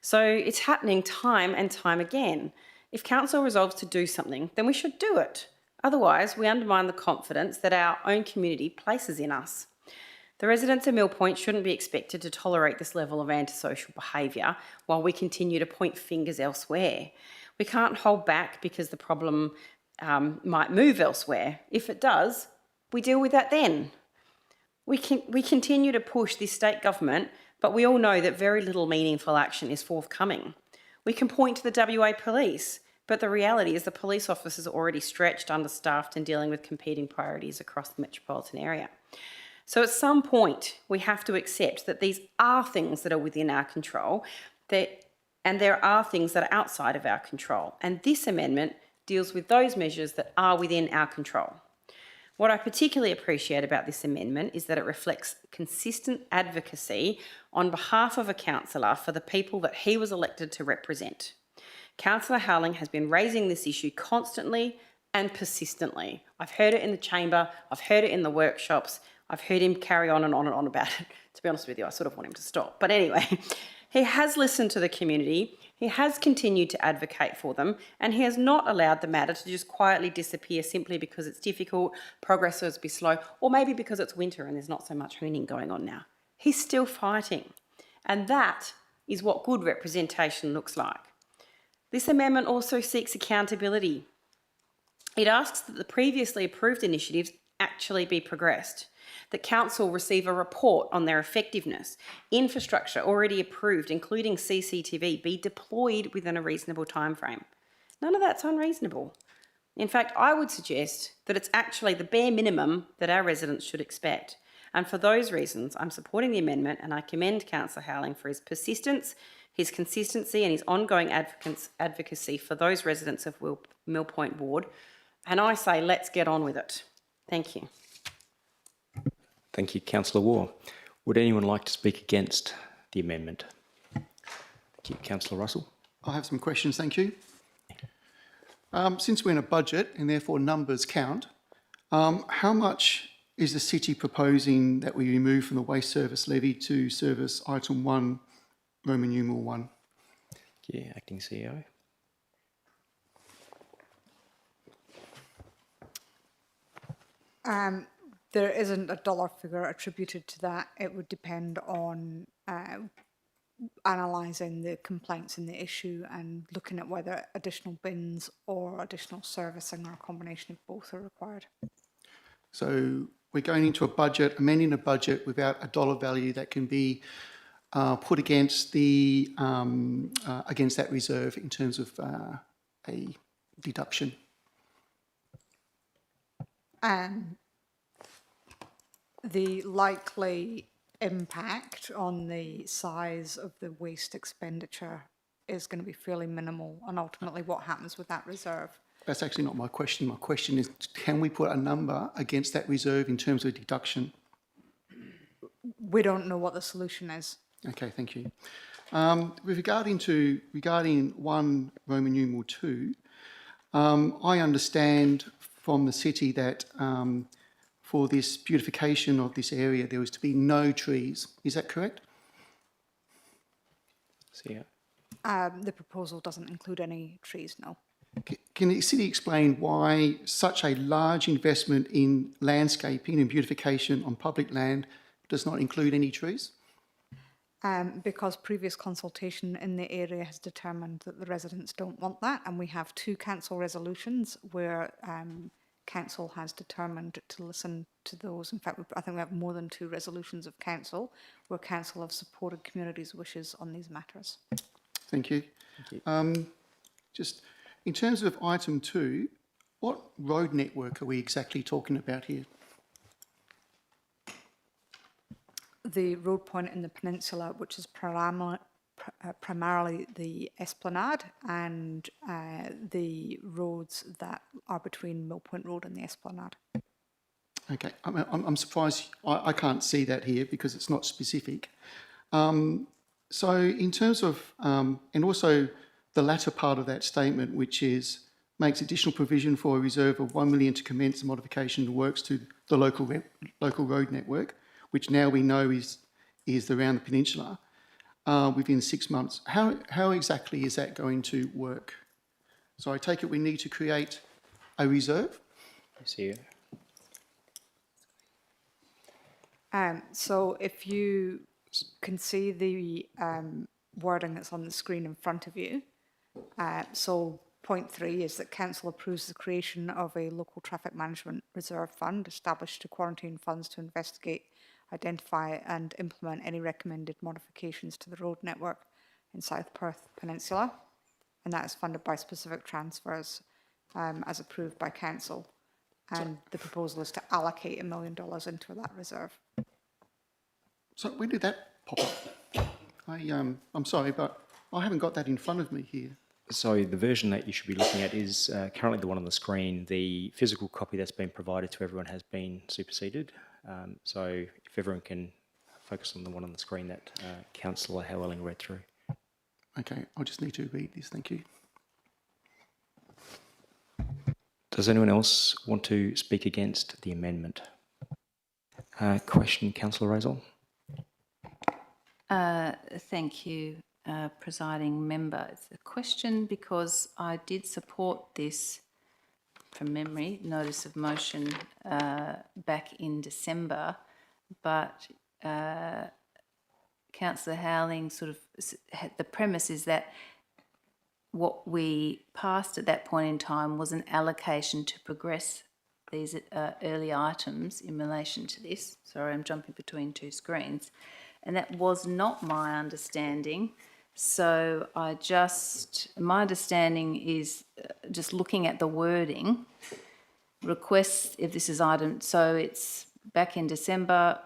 So it's happening time and time again. If council resolves to do something, then we should do it. Otherwise, we undermine the confidence that our own community places in us. The residents of Mill Point shouldn't be expected to tolerate this level of antisocial behaviour while we continue to point fingers elsewhere. We can't hold back because the problem might move elsewhere. If it does, we deal with that then. We continue to push this state government, but we all know that very little meaningful action is forthcoming. We can point to the WA Police, but the reality is the police officers are already stretched, understaffed and dealing with competing priorities across the metropolitan area. So at some point, we have to accept that these are things that are within our control, and there are things that are outside of our control. And this amendment deals with those measures that are within our control. What I particularly appreciate about this amendment is that it reflects consistent advocacy on behalf of a councillor for the people that he was elected to represent. Councillor Howling has been raising this issue constantly and persistently. I've heard it in the chamber, I've heard it in the workshops, I've heard him carry on and on and on about it. To be honest with you, I sort of want him to stop. But anyway, he has listened to the community, he has continued to advocate for them, and he has not allowed the matter to just quietly disappear simply because it's difficult, progress will be slow, or maybe because it's winter and there's not so much hooning going on now. He's still fighting. And that is what good representation looks like. This amendment also seeks accountability. It asks that the previously approved initiatives actually be progressed, that council receive a report on their effectiveness, infrastructure already approved, including CCTV, be deployed within a reasonable timeframe. None of that's unreasonable. In fact, I would suggest that it's actually the bare minimum that our residents should expect. And for those reasons, I'm supporting the amendment, and I commend Councillor Howling for his persistence, his consistency and his ongoing advocacy for those residents of Mill Point Ward. And I say, let's get on with it. Thank you. Thank you, Councillor Waugh. Would anyone like to speak against the amendment? Thank you, Councillor Russell. I have some questions, thank you. Since we're in a budget and therefore numbers count, how much is the city proposing that we remove from the waste service levy to service item 1, Roman numeral 1? Yeah, Acting CEO. There isn't a dollar figure attributed to that. It would depend on analysing the complaints in the issue and looking at whether additional bins or additional servicing or a combination of both are required. So we're going into a budget, amending a budget without a dollar value that can be put against the against that reserve in terms of a deduction? The likely impact on the size of the waste expenditure is going to be fairly minimal, and ultimately what happens with that reserve. That's actually not my question. My question is, can we put a number against that reserve in terms of deduction? We don't know what the solution is. Okay, thank you. With regarding 1 Roman numeral 2, I understand from the city that for this beautification of this area, there was to be no trees. Is that correct? The proposal doesn't include any trees, no. Can the city explain why such a large investment in landscaping and beautification on public land does not include any trees? Because previous consultation in the area has determined that the residents don't want that, and we have 2 council resolutions where council has determined to listen to those. In fact, I think we have more than 2 resolutions of council where council have supported communities' wishes on these matters. Thank you. Just in terms of item 2, what road network are we exactly talking about here? The road point in the peninsula, which is primarily the Esplanade and the roads that are between Mill Point Road and the Esplanade. Okay, I'm surprised I can't see that here because it's not specific. So in terms of, and also the latter part of that statement, which is makes additional provision for a reserve of 1 million to commence the modification of works to the local road network, which now we know is around the peninsula, within 6 months. How exactly is that going to work? So I take it we need to create a reserve? So if you can see the wording that's on the screen in front of you, so point 3 is that council approves the creation of a local traffic management reserve fund established to quarantine funds to investigate, identify and implement any recommended modifications to the road network in South Perth Peninsula, and that is funded by specific transfers as approved by council, and the proposal is to allocate $1 million into that reserve. So when did that pop up? I'm sorry, but I haven't got that in front of me here. So the version that you should be looking at is currently the one on the screen. The physical copy that's been provided to everyone has been superseded. So if everyone can focus on the one on the screen that Councillor Howelling read through. Okay, I just need to read this, thank you. Does anyone else want to speak against the amendment? Question, Councillor Razor. Thank you, presiding member. It's a question because I did support this, from memory, notice of motion back in December, but Councillor Howling sort of, the premise is that what we passed at that point in time was an allocation to progress these early items in relation to this. Sorry, I'm jumping between 2 screens. And that was not my understanding. So my understanding is just looking at the wording, requests, if this is item, so it's back in December,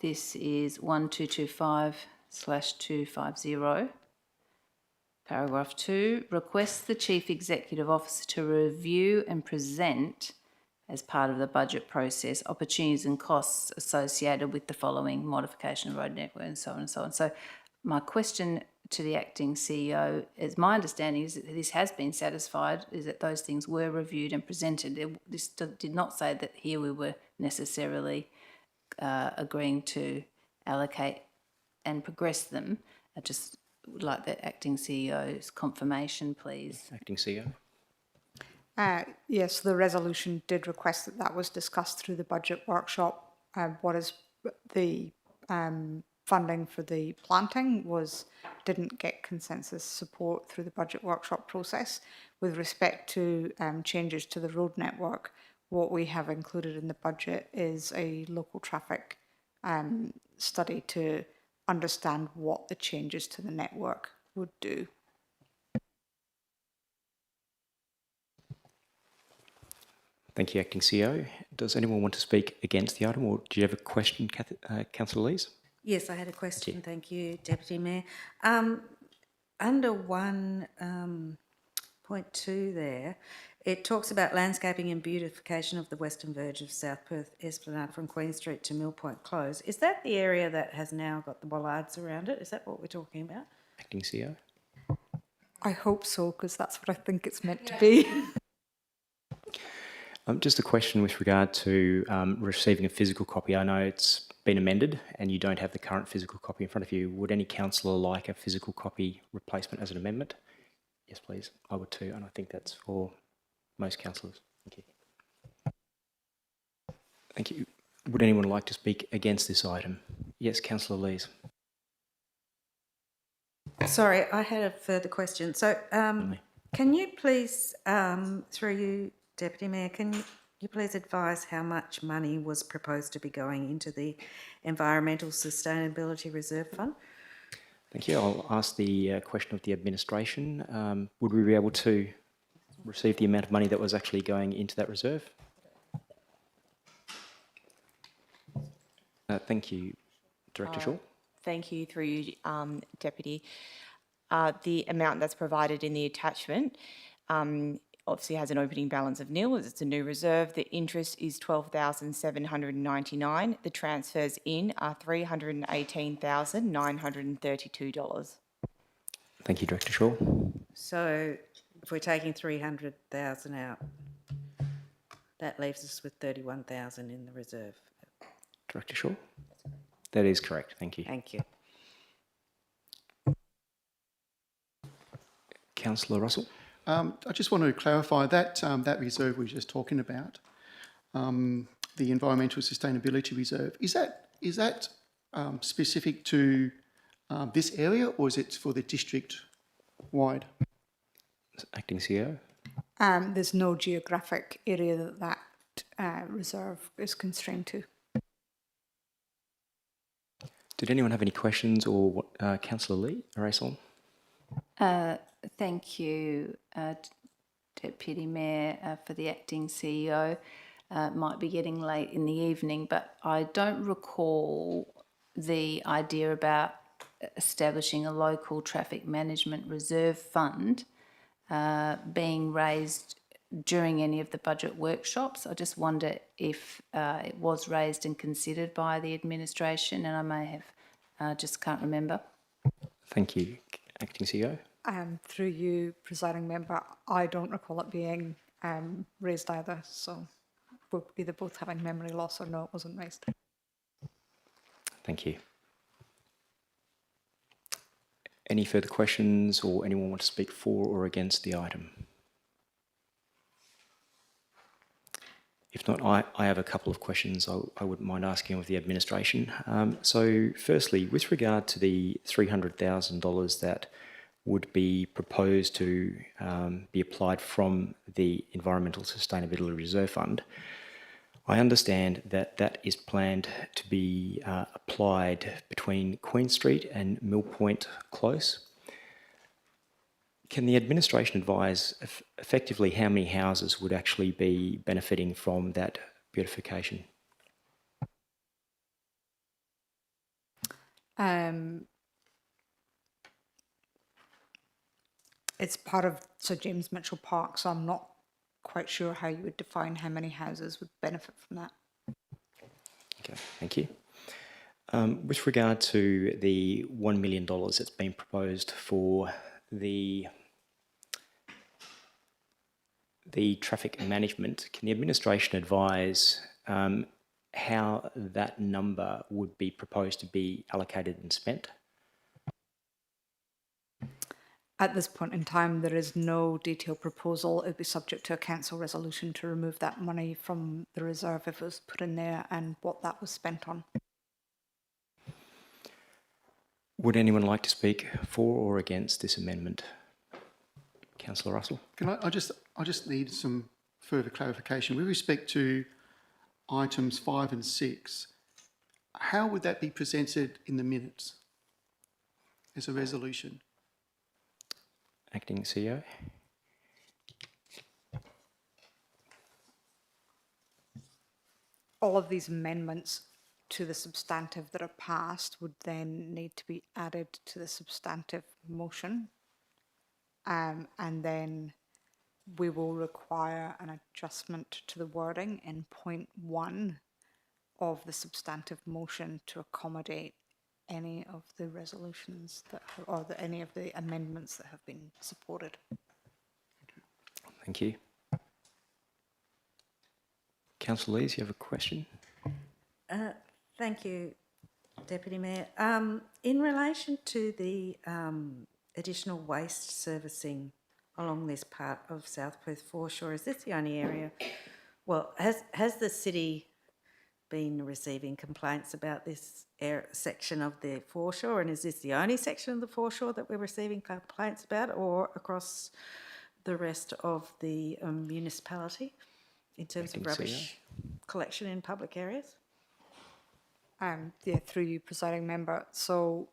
this is 1225/250. Paragraph 2, requests the Chief Executive Officer to review and present as part of the budget process, opportunities and costs associated with the following modification of road network and so on and so on. So my question to the acting CEO, as my understanding is that this has been satisfied, is that those things were reviewed and presented. This did not say that here we were necessarily agreeing to allocate and progress them. I just would like the acting CEO's confirmation, please. Acting CEO. Yes, the resolution did request that that was discussed through the budget workshop. What is the funding for the planting didn't get consensus support through the budget workshop process. With respect to changes to the road network, what we have included in the budget is a local traffic study to understand what the changes to the network would do. Thank you, Acting CEO. Does anyone want to speak against the item, or do you have a question, Councillor Lees? Yes, I had a question. Thank you, Deputy Mayor. Under 1.2 there, it talks about landscaping and beautification of the western verge of South Perth Esplanade from Queen Street to Mill Point Close. Is that the area that has now got the bollards around it? Is that what we're talking about? Acting CEO. I hope so, because that's what I think it's meant to be. Just a question with regard to receiving a physical copy. I know it's been amended and you don't have the current physical copy in front of you. Would any councillor like a physical copy replacement as an amendment? Yes, please. I would too, and I think that's for most councillors. Thank you. Thank you. Would anyone like to speak against this item? Yes, Councillor Lees. Sorry, I had a further question. So, can you please, through you, Deputy Mayor, can you please advise how much money was proposed to be going into the Environmental Sustainability Reserve Fund? Thank you. I'll ask the question of the administration. Would we be able to receive the amount of money that was actually going into that reserve? Thank you, Director Shaw. Thank you, through you, Deputy. The amount that's provided in the attachment obviously has an opening balance of nil, as it's a new reserve. The interest is $12,799. The transfers in are $318,932. Thank you, Director Shaw. So, if we're taking 300,000 out, that leaves us with 31,000 in the reserve. Director Shaw? That is correct. Thank you. Thank you. Councillor Russell? I just want to clarify that that reserve we were just talking about, the Environmental Sustainability Reserve, is that specific to this area, or is it for the district wide? Acting CEO. There's no geographic area that reserve is constrained to. Did anyone have any questions, or Councillor Lee or Aisol? Thank you, Deputy Mayor, for the Acting CEO. It might be getting late in the evening, but I don't recall the idea about establishing a local traffic management reserve fund being raised during any of the budget workshops. I just wonder if it was raised and considered by the administration, and I may have just can't remember. Thank you, Acting CEO. Through you, presiding member, I don't recall it being raised either, so we're either both having memory loss or no, it wasn't raised. Thank you. Any further questions, or anyone want to speak for or against the item? If not, I have a couple of questions I wouldn't mind asking of the administration. So firstly, with regard to the $300,000 that would be proposed to be applied from the Environmental Sustainability Reserve Fund, I understand that that is planned to be applied between Queen Street and Mill Point Close. Can the administration advise effectively how many houses would actually be benefiting from that beautification? It's part of Sir James Mitchell Park, so I'm not quite sure how you would define how many houses would benefit from that. Okay, thank you. With regard to the $1 million that's been proposed for the traffic management, can the administration advise how that number would be proposed to be allocated and spent? At this point in time, there is no detailed proposal. It would be subject to a council resolution to remove that money from the reserve if it was put in there and what that was spent on. Would anyone like to speak for or against this amendment? Councillor Russell? Can I just need some further clarification. With respect to items 5 and 6, how would that be presented in the minutes? as a resolution. Acting CEO. All of these amendments to the substantive that are passed would then need to be added to the substantive motion. And then we will require an adjustment to the wording in point 1 of the substantive motion to accommodate any of the resolutions that, or any of the amendments that have been supported. Thank you. Councillor Lees, you have a question? Thank you, Deputy Mayor. In relation to the additional waste servicing along this part of South Perth foreshore, is this the only area? Well, has the city been receiving complaints about this section of the foreshore, and is this the only section of the foreshore that we're receiving complaints about, or across the rest of the municipality in terms of rubbish collection in public areas? Yeah, through you, presiding member. So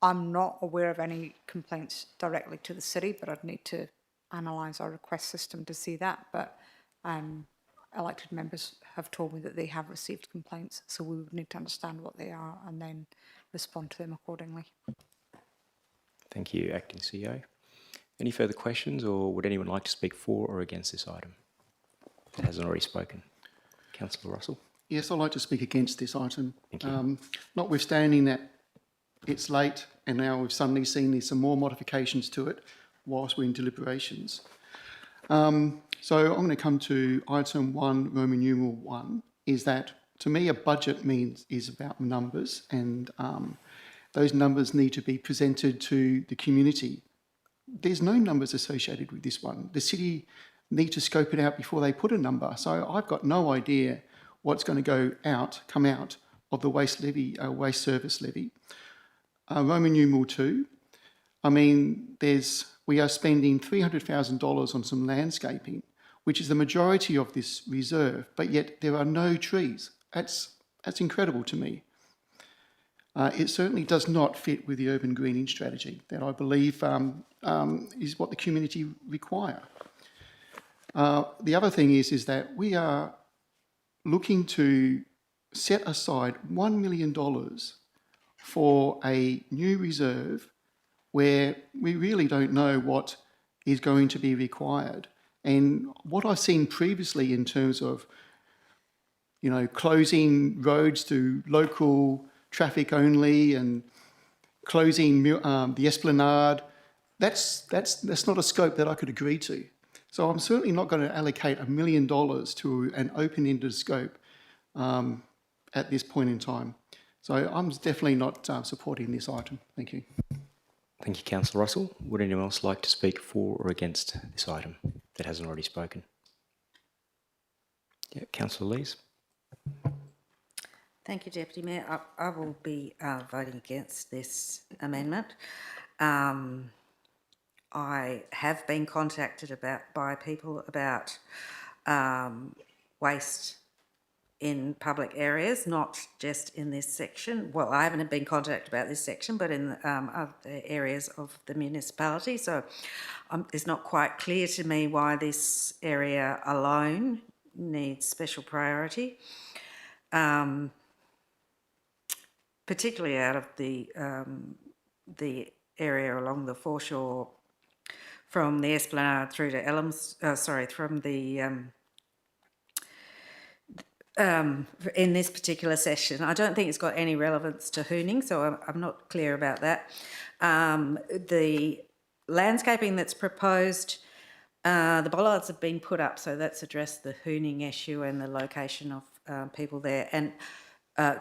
I'm not aware of any complaints directly to the city, but I'd need to analyse our request system to see that. But elected members have told me that they have received complaints, so we would need to understand what they are and then respond to them accordingly. Thank you, Acting CEO. Any further questions, or would anyone like to speak for or against this item that hasn't already spoken? Councillor Russell. Yes, I'd like to speak against this item. Thank you. Notwithstanding that it's late and now we've suddenly seen there's some more modifications to it whilst we're in deliberations. So I'm going to come to item 1, Roman numeral 1, is that to me a budget is about numbers, and those numbers need to be presented to the community. There's no numbers associated with this one. The city need to scope it out before they put a number. So I've got no idea what's going to come out of the waste levy, waste service levy. Roman numeral 2, I mean, we are spending $300,000 on some landscaping, which is the majority of this reserve, but yet there are no trees. That's incredible to me. It certainly does not fit with the urban greening strategy that I believe is what the community require. The other thing is that we are looking to set aside $1 million for a new reserve where we really don't know what is going to be required. And what I've seen previously in terms of, you know, closing roads to local traffic only and closing the esplanade, that's not a scope that I could agree to. So I'm certainly not going to allocate $1 million to an open-ended scope at this point in time. So I'm definitely not supporting this item. Thank you. Thank you, Councillor Russell. Would anyone else like to speak for or against this item that hasn't already spoken? Yeah, Councillor Lees. Thank you, Deputy Mayor. I will be voting against this amendment. I have been contacted by people about waste in public areas, not just in this section. Well, I haven't been contacted about this section, but in other areas of the municipality. So it's not quite clear to me why this area alone needs special priority, particularly out of the area along the foreshore from the Esplanade through to from the in this particular session. I don't think it's got any relevance to hooning, so I'm not clear about that. The landscaping that's proposed, the bollards have been put up, so that's addressed the hooning issue and the location of people there and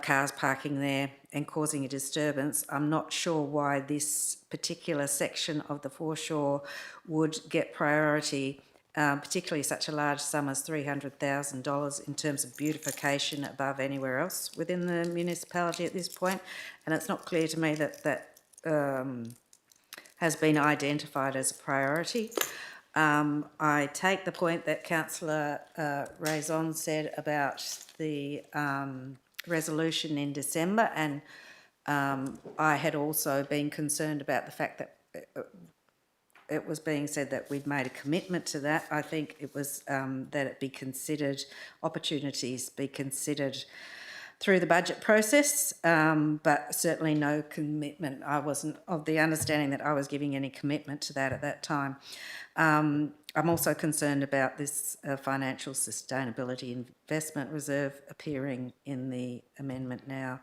cars parking there and causing a disturbance. I'm not sure why this particular section of the foreshore would get priority, particularly such a large sum as $300,000 in terms of beautification above anywhere else within the municipality at this point. And it's not clear to me that that has been identified as a priority. I take the point that Councillor Raison said about the resolution in December, and I had also been concerned about the fact that it was being said that we'd made a commitment to that. I think it was that it be considered, opportunities be considered through the budget process, but certainly no commitment. I wasn't of the understanding that I was giving any commitment to that at that time. I'm also concerned about this financial sustainability investment reserve appearing in the amendment now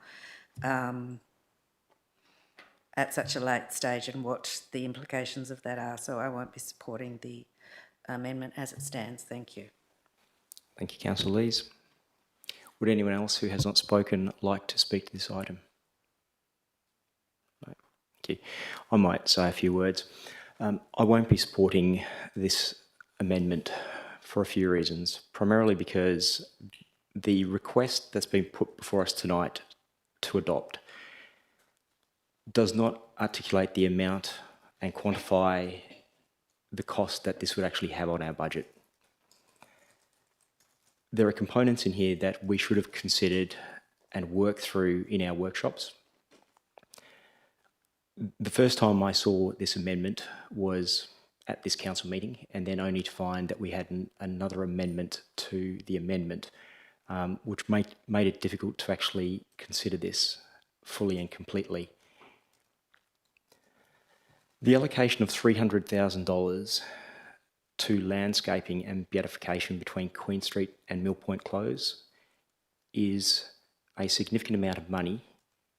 at such a late stage and what the implications of that are. So I won't be supporting the amendment as it stands. Thank you. Thank you, Councillor Lees. Would anyone else who has not spoken like to speak to this item? No. Thank you. I might say a few words. I won't be supporting this amendment for a few reasons, primarily because the request that's been put before us tonight to adopt does not articulate the amount and quantify the cost that this would actually have on our budget. There are components in here that we should have considered and worked through in our workshops. The first time I saw this amendment was at this council meeting, and then only to find that we had another amendment to the amendment, which made it difficult to actually consider this fully and completely. The allocation of $300,000 to landscaping and beautification between Queen Street and Mill Point Close is a significant amount of money,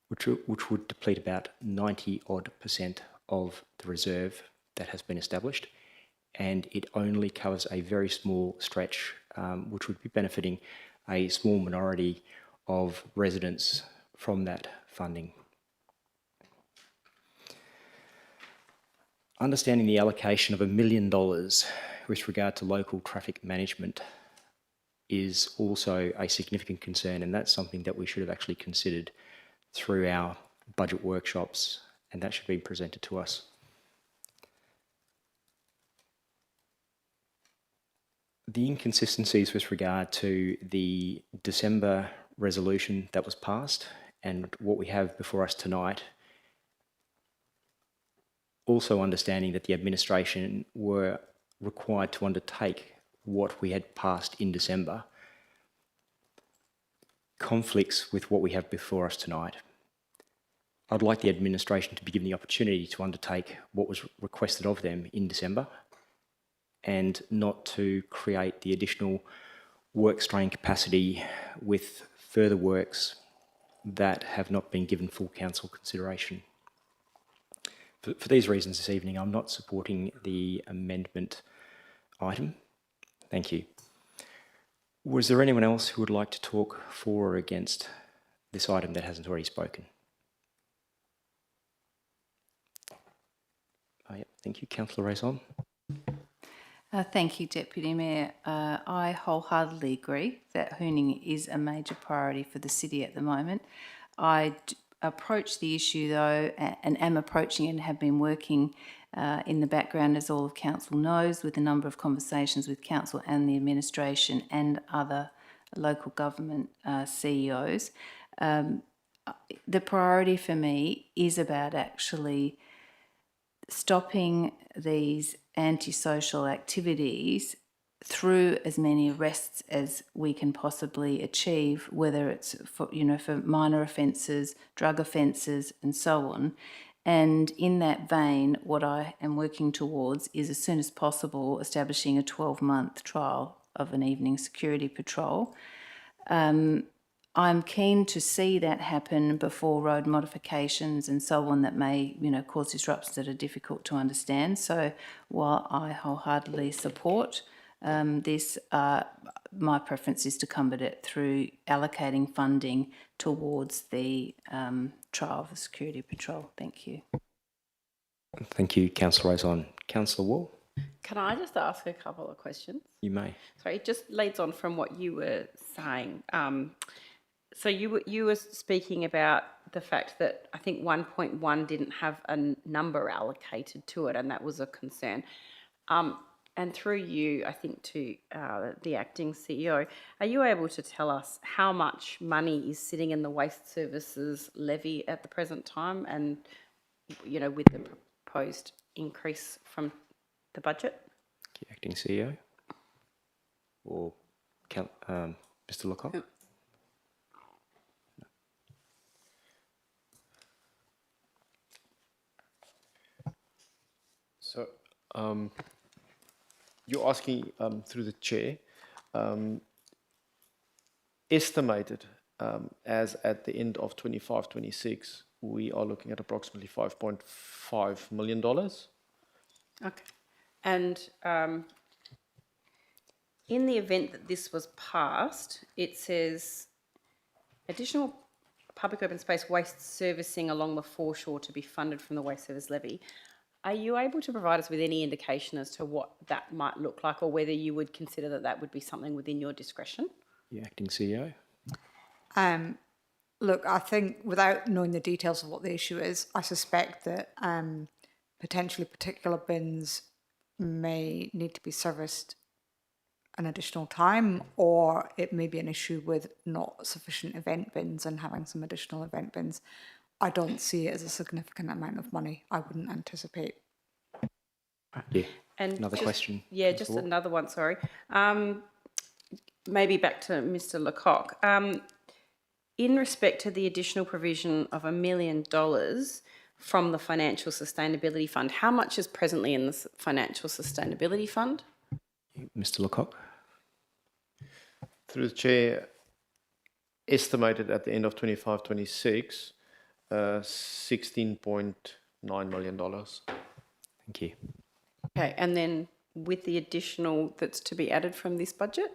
which would deplete about 90% of the reserve that has been established, and it only covers a very small stretch, which would be benefiting a small minority of residents from that funding. Understanding the allocation of $1 million with regard to local traffic management is also a significant concern, and that's something that we should have actually considered through our budget workshops, and that should be presented to us. The inconsistencies with regard to the December resolution that was passed and what we have before us tonight, also understanding that the administration were required to undertake what we had passed in December, conflicts with what we have before us tonight. I'd like the administration to be given the opportunity to undertake what was requested of them in December and not to create the additional work strain capacity with further works that have not been given full council consideration. For these reasons this evening, I'm not supporting the amendment item. Thank you. Was there anyone else who would like to talk for or against this item that hasn't already spoken? Oh, yep. Thank you. Councillor Raison. Thank you, Deputy Mayor. I wholeheartedly agree that Hooning is a major priority for the city at the moment. I approach the issue though, and am approaching it and have been working in the background, as all of council knows, with a number of conversations with council and the administration and other local government CEOs. The priority for me is about actually stopping these antisocial activities through as many arrests as we can possibly achieve, whether it's for, for minor offences, drug offences and so on. And in that vein, what I am working towards is as soon as possible establishing a 12-month trial of an evening security patrol. I'm keen to see that happen before road modifications and so on that may, cause disruptions that are difficult to understand. So while I wholeheartedly support this, my preference is to combat it through allocating funding towards the trial of a security patrol. Thank you. Thank you, Councillor Raison. Councillor Wall? Can I just ask a couple of questions? You may. Sorry, it just leads on from what you were saying. So you were speaking about the fact that I think 1.1 didn't have a number allocated to it, and that was a concern. And through you, I think to the acting CEO, are you able to tell us how much money is sitting in the waste services levy at the present time, and with the proposed increase from the budget? Acting CEO or Mr. Lecoq? So, you're asking through the chair, estimated as at the end of 25-26, we are looking at approximately $5.5 million. Okay. And in the event that this was passed, it says additional public open space waste servicing along the foreshore to be funded from the waste service levy. Are you able to provide us with any indication as to what that might look like, or whether you would consider that that would be something within your discretion? The acting CEO. Look, I think without knowing the details of what the issue is, I suspect that potentially particular bins may need to be serviced an additional time, or it may be an issue with not sufficient event bins and having some additional event bins. I don't see it as a significant amount of money. I wouldn't anticipate. Yeah. And another question. Yeah, just another one, sorry. Maybe back to Mr. Lecoq. In respect to the additional provision of $1 million from the Financial Sustainability Fund, how much is presently in the Financial Sustainability Fund? Mr. Lecoq. Through the chair, estimated at the end of 25-26, $16.9 million. Thank you. Okay, and then with the additional that's to be added from this budget?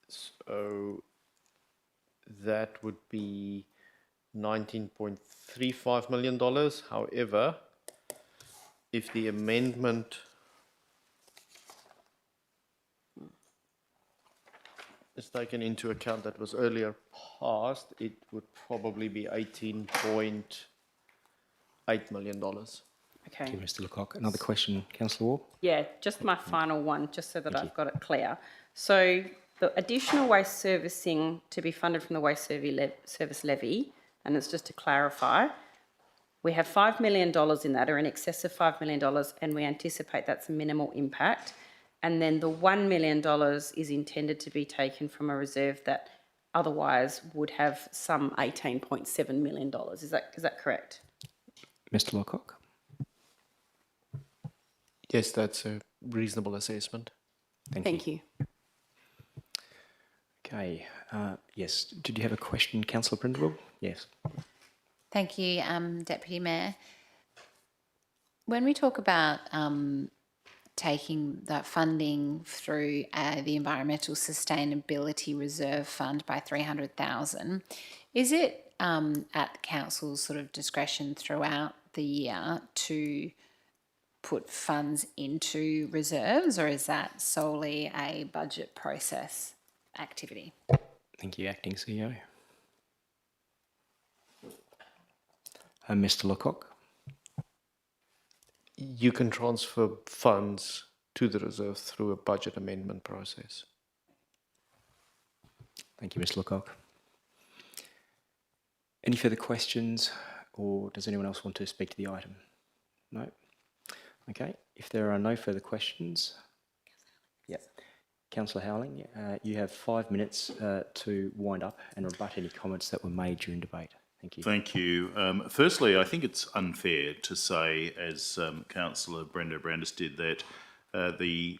So that would be $19.35 million. However, if the amendment is taken into account that was earlier passed, it would probably be $18.8 million. Okay. Thank you, Mr. Lecoq. Another question, Councillor Ward? Yeah, just my final one, just so that I've got it clear. So the additional waste servicing to be funded from the waste service levy, and it's just to clarify, we have $5 million in that, or in excess of $5 million, and we anticipate that's a minimal impact. And then the $1 million is intended to be taken from a reserve that otherwise would have some $18.7 million. Is that correct? Mr. Lecoq? Yes, that's a reasonable assessment. Thank you. Okay. Yes. Did you have a question, Councillor Prindle? Yes. Thank you, Deputy Mayor. When we talk about taking that funding through the Environmental Sustainability Reserve Fund by $300,000, is it at council's sort of discretion throughout the year to put funds into reserves, or is that solely a budget process activity? Thank you, Acting CEO. Mr. Lecoq? You can transfer funds to the reserve through a budget amendment process. Thank you, Mr. Lecoq. Any further questions, or does anyone else want to speak to the item? No? Okay. If there are no further questions... Yep. Councillor Howling, you have 5 minutes to wind up and rebut any comments that were made during debate. Thank you. Thank you. Firstly, I think it's unfair to say, as Councillor Brenda Brandis did, that the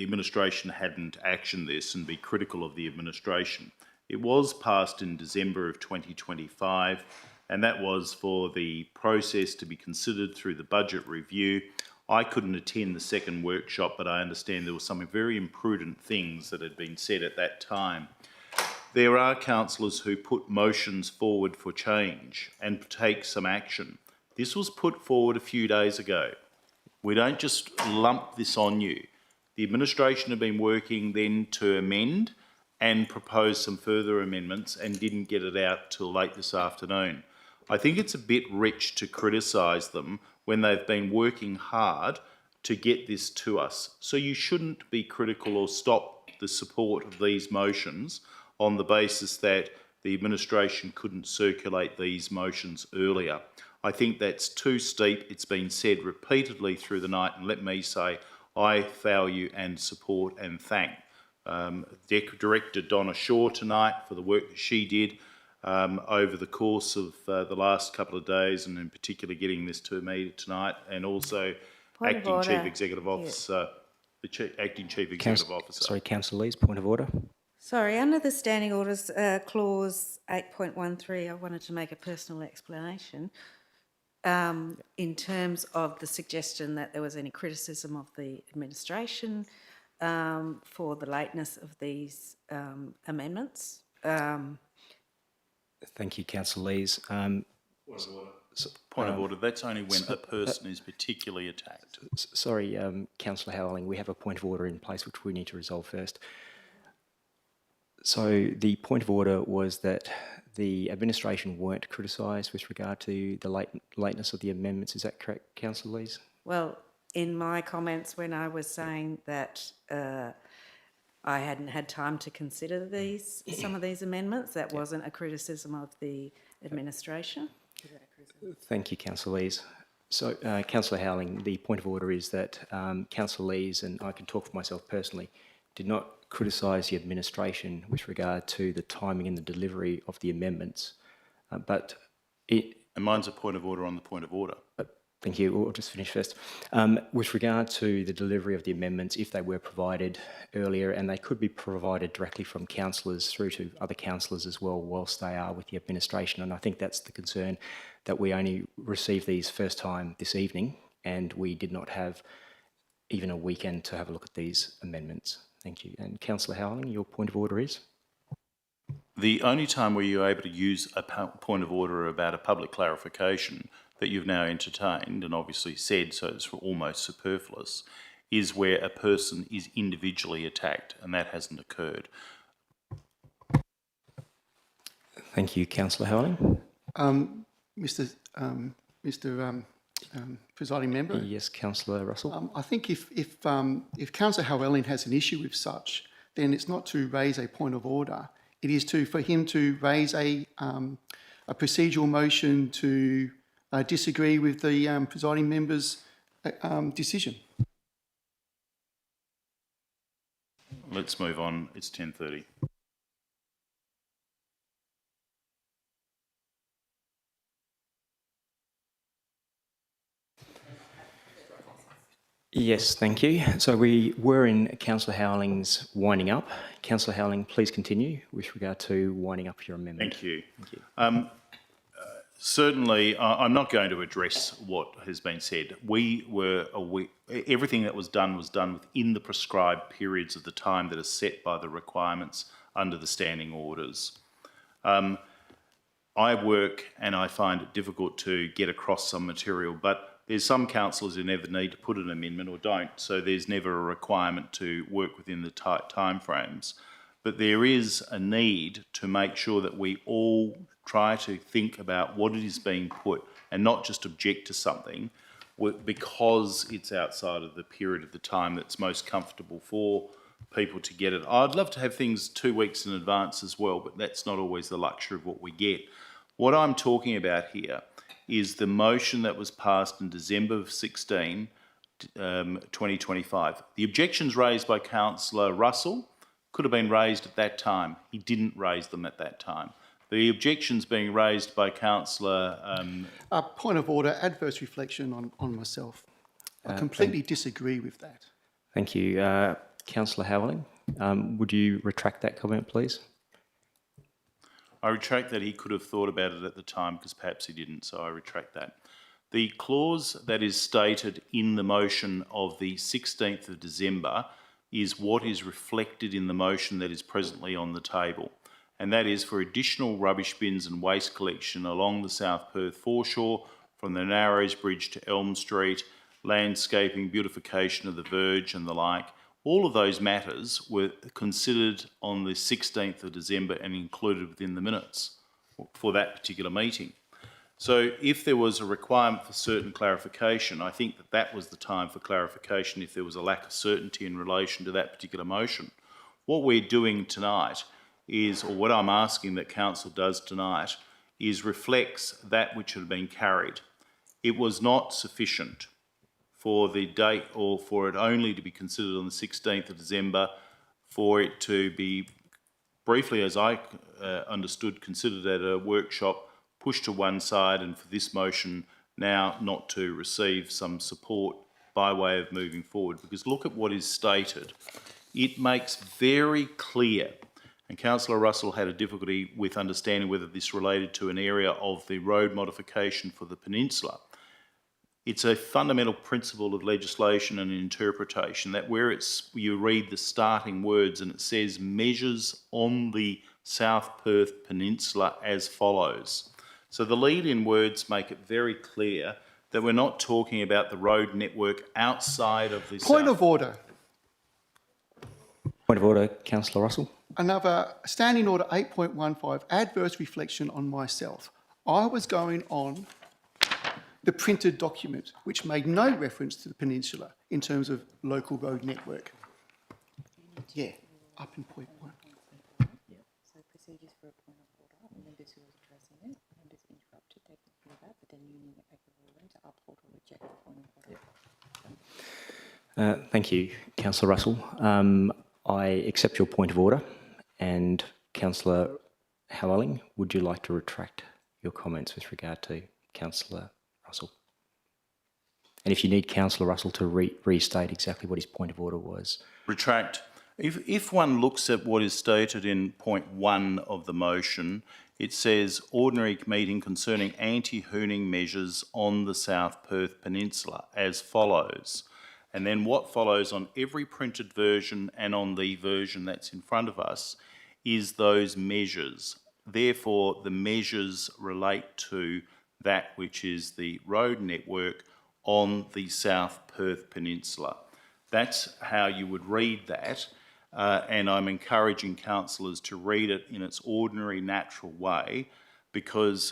administration hadn't actioned this and be critical of the administration. It was passed in December of 2025, and that was for the process to be considered through the budget review. I couldn't attend the second workshop, but I understand there were some very imprudent things that had been said at that time. There are councillors who put motions forward for change and take some action. This was put forward a few days ago. We don't just lump this on you. The administration have been working then to amend and propose some further amendments and didn't get it out till late this afternoon. I think it's a bit rich to criticise them when they've been working hard to get this to us. So you shouldn't be critical or stop the support of these motions on the basis that the administration couldn't circulate these motions earlier. I think that's too steep. It's been said repeatedly through the night, and let me say I value and support and thank Director Donna Shaw tonight for the work that she did over the course of the last couple of days, and in particular getting this to me tonight, and also Acting Chief Executive Officer, Acting Chief Executive Officer. Sorry, Councillor Lees, point of order. Sorry, under the Standing Orders clause 8.13, I wanted to make a personal explanation in terms of the suggestion that there was any criticism of the administration for the lateness of these amendments. Thank you, Councillor Lees. Point of order, that's only when a person is particularly attacked. Sorry, Councillor Howling, we have a point of order in place which we need to resolve first. So the point of order was that the administration weren't criticised with regard to the lateness of the amendments. Is that correct, Councillor Lees? Well, in my comments when I was saying that I hadn't had time to consider some of these amendments, that wasn't a criticism of the administration. Thank you, Councillor Lees. So, Councillor Howling, the point of order is that Councillor Lees, and I can talk for myself personally, did not criticise the administration with regard to the timing and the delivery of the amendments, but it... And mine's a point of order on the point of order. Thank you. I'll just finish first. With regard to the delivery of the amendments, if they were provided earlier, and they could be provided directly from councillors through to other councillors as well whilst they are with the administration, and I think that's the concern, that we only received these first time this evening and we did not have even a weekend to have a look at these amendments. Thank you. And Councillor Howling, your point of order is? The only time where you're able to use a point of order about a public clarification that you've now entertained and obviously said, so it's almost superfluous, is where a person is individually attacked, and that hasn't occurred. Thank you, Councillor Howling. Mr. Presiding Member. Yes, Councillor Russell. I think if Councillor Howling has an issue with such, then it's not to raise a point of order. It is for him to raise a procedural motion to disagree with the presiding member's decision. Let's move on. It's 10:30. Yes, thank you. So we were in Councillor Howling's winding up. Councillor Howling, please continue with regard to winding up your amendment. Thank you. Thank you. Certainly, I'm not going to address what has been said. Everything that was done within the prescribed periods of the time that are set by the requirements under the standing orders. I work and I find it difficult to get across some material, but there's some councillors who never need to put an amendment or don't, so there's never a requirement to work within the tight timeframes. But there is a need to make sure that we all try to think about what it is being put and not just object to something because it's outside of the period of the time that's most comfortable for people to get it. I'd love to have things 2 weeks in advance as well, but that's not always the luxury of what we get. What I'm talking about here is the motion that was passed in December 16, 2025. The objections raised by Councillor Russell could have been raised at that time. He didn't raise them at that time. The objections being raised by Councillor... Point of order, adverse reflection on myself. I completely disagree with that. Thank you. Councillor Howling, would you retract that comment, please? I retract that he could have thought about it at the time because perhaps he didn't, so I retract that. The clause that is stated in the motion of the 16th of December is what is reflected in the motion that is presently on the table, and that is for additional rubbish bins and waste collection along the South Perth foreshore from the Narrows Bridge to Elm Street, landscaping, beautification of the verge and the like. All of those matters were considered on the 16th of December and included within the minutes for that particular meeting. So if there was a requirement for certain clarification, I think that that was the time for clarification if there was a lack of certainty in relation to that particular motion. What we're doing tonight is, or what I'm asking that council does tonight, is reflects that which had been carried. It was not sufficient for the date, or for it only to be considered on the 16th of December, for it to be briefly, as I understood, considered at a workshop, pushed to one side, and for this motion now not to receive some support by way of moving forward. Because look at what is stated. It makes very clear, and Councillor Russell had a difficulty with understanding whether this related to an area of the road modification for the peninsula. It's a fundamental principle of legislation and interpretation that where you read the starting words and it says measures on the South Perth Peninsula as follows. So the lead-in words make it very clear that we're not talking about the road network outside of the Point of order. Point of order, Councillor Russell. Another standing order 8.15, adverse reflection on myself. I was going on the printed document, which made no reference to the peninsula in terms of local road network. Yeah, up in point 1. So procedures for a point of order, members who are addressing it, members interrupted, they can hear that, but then you need to make a ruling to uphold or reject the point of order. Thank you, Councillor Russell. I accept your point of order. And Councillor Howelling, would you like to retract your comments with regard to Councillor Russell? And if you need Councillor Russell to restate exactly what his point of order was. Retract. If one looks at what is stated in point 1 of the motion, it says ordinary meeting concerning anti-hooning measures on the South Perth Peninsula as follows. And then what follows on every printed version and on the version that's in front of us is those measures. Therefore, the measures relate to that which is the road network on the South Perth Peninsula. That's how you would read that, and I'm encouraging councillors to read it in its ordinary, natural way, because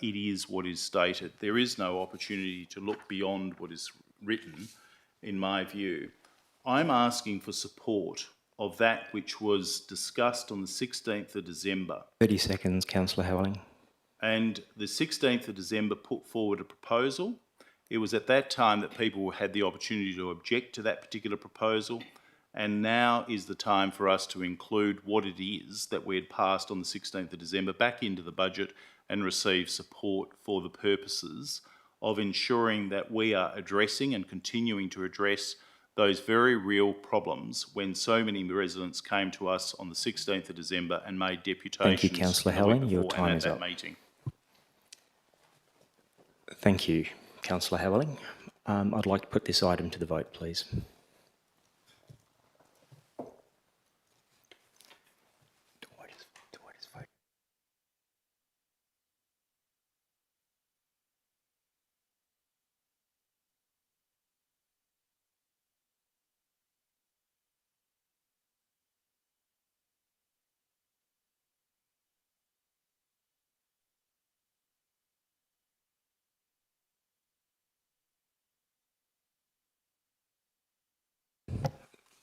it is what is stated. There is no opportunity to look beyond what is written, in my view. I'm asking for support of that which was discussed on the 16th of December. 30 seconds, Councillor Howelling. And the 16th of December put forward a proposal. It was at that time that people had the opportunity to object to that particular proposal, and now is the time for us to include what it is that we had passed on the 16th of December back into the budget and receive support for the purposes of ensuring that we are addressing and continuing to address those very real problems when so many residents came to us on the 16th of December and made deputations. Thank you, Councillor Howelling. Your time is up. Meeting. Thank you, Councillor Howelling. I'd like to put this item to the vote, please.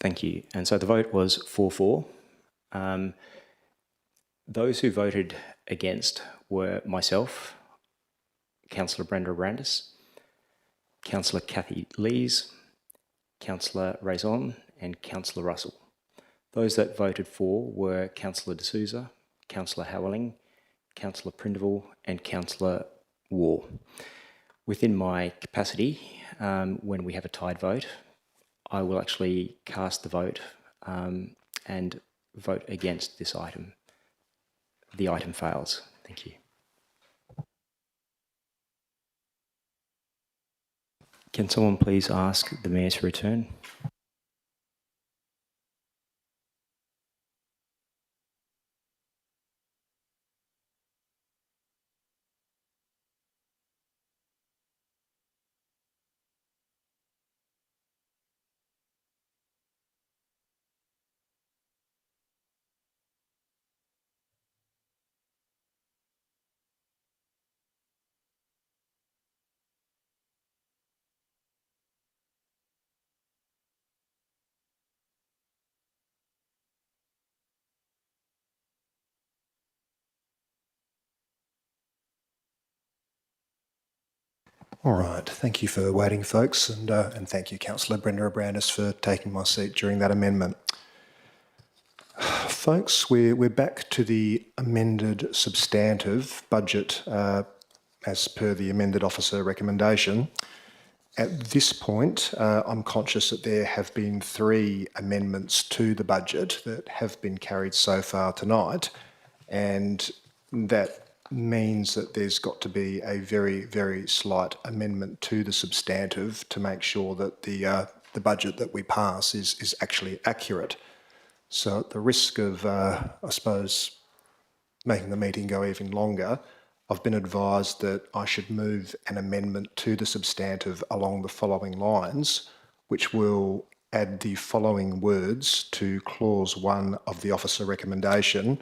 Thank you. And so the vote was 4-4. Those who voted against were myself, Councillor Brenda Brandis, Councillor Kathy Lees, Councillor Raison and Councillor Russell. Those that voted for were Councillor D'Souza, Councillor Howelling, Councillor Prindiville and Councillor Waugh. Within my capacity, when we have a tied vote, I will actually cast the vote and vote against this item. The item fails. Thank you. Can someone please ask the Mayor to return? All right, thank you for waiting, folks, and thank you, Councillor Brenda Abrandis, for taking my seat during that amendment. Folks, we're back to the amended substantive budget as per the amended officer recommendation. At this point, I'm conscious that there have been 3 amendments to the budget that have been carried so far tonight, and that means that there's got to be a very, very slight amendment to the substantive to make sure that the budget that we pass is actually accurate. So at the risk of, I suppose, making the meeting go even longer, I've been advised that I should move an amendment to the substantive along the following lines, which will add the following words to clause 1 of the officer recommendation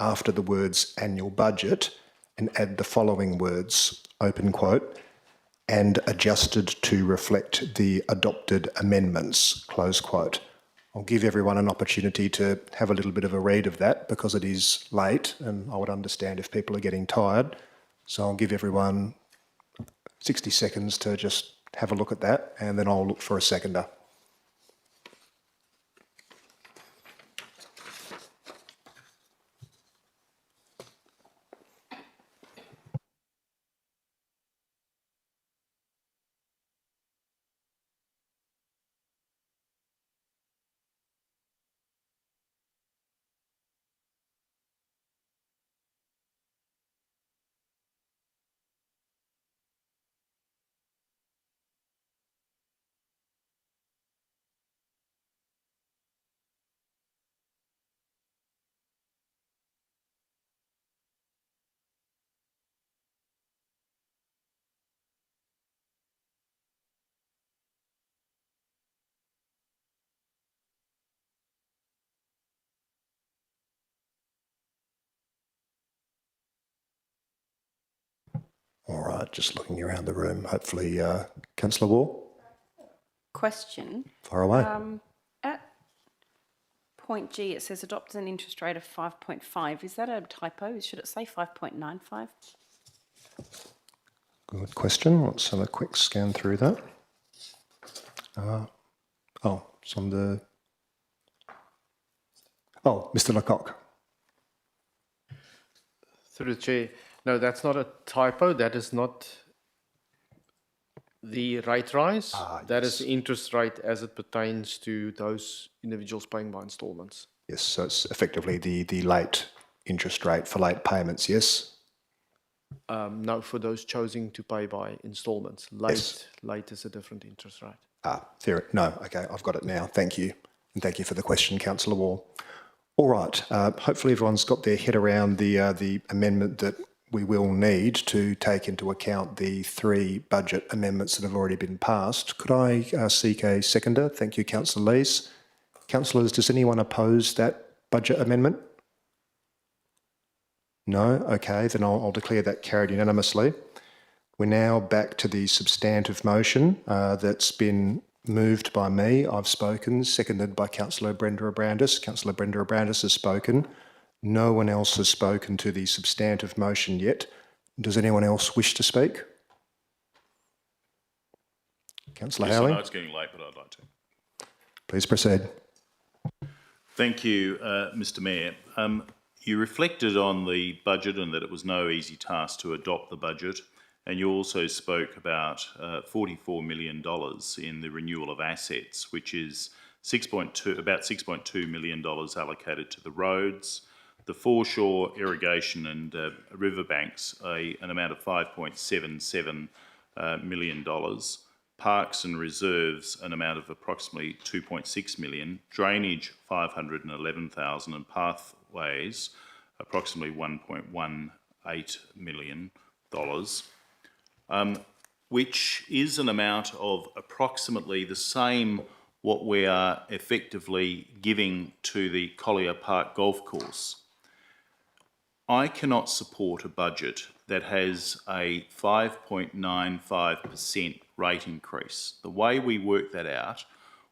after the words annual budget, and add the following words, open quote, and adjusted to reflect the adopted amendments, close quote. I'll give everyone an opportunity to have a little bit of a read of that because it is late and I would understand if people are getting tired. So I'll give everyone 60 seconds to just have a look at that and then I'll look for a seconder. All right, just looking around the room. Hopefully, Councillor Wall. Question. Far away. At point G, it says adopts an interest rate of 5.5. Is that a typo? Should it say 5.95? Good question. Let's have a quick scan through that. It's on the... Oh, Mr Lecoq. Through the chair. No, that's not a typo. That is not the rate rise. That is the interest rate as it pertains to those individuals paying by instalments. Yes, so it's effectively the late interest rate for late payments, yes? No, for those choosing to pay by instalments. Late is a different interest rate. Fair. No, okay, I've got it now. Thank you. And thank you for the question, Councillor Wall. All right, hopefully everyone's got their head around the amendment that we will need to take into account the 3 budget amendments that have already been passed. Could I seek a seconder? Thank you, Councillor Lees. Councillors, does anyone oppose that budget amendment? No? Okay, then I'll declare that carried unanimously. We're now back to the substantive motion that's been moved by me. I've spoken, seconded by Councillor Brenda Abrandis. Councillor Brenda Abrandis has spoken. No one else has spoken to the substantive motion yet. Does anyone else wish to speak? Councillor Howling? I know it's getting late, but I'd like to. Please proceed. Thank you, Mr Mayor. You reflected on the budget and that it was no easy task to adopt the budget, and you also spoke about $44 million in the renewal of assets, which is about $6.2 million allocated to the roads, the foreshore irrigation and riverbanks, an amount of $5.77 million, parks and reserves, an amount of approximately $2.6 million, drainage $511,000, and pathways approximately $1.18 million, which is an amount of approximately the same what we are effectively giving to the Collier Park Golf Course. I cannot support a budget that has a 5.95% rate increase. The way we worked that out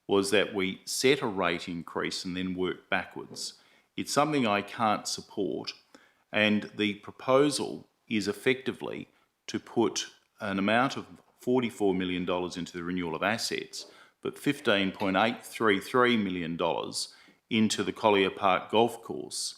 was that we set a rate increase and then work backwards. It's something I can't support, and the proposal is effectively to put an amount of $44 million into the renewal of assets, but $15.833 million into the Collier Park Golf Course,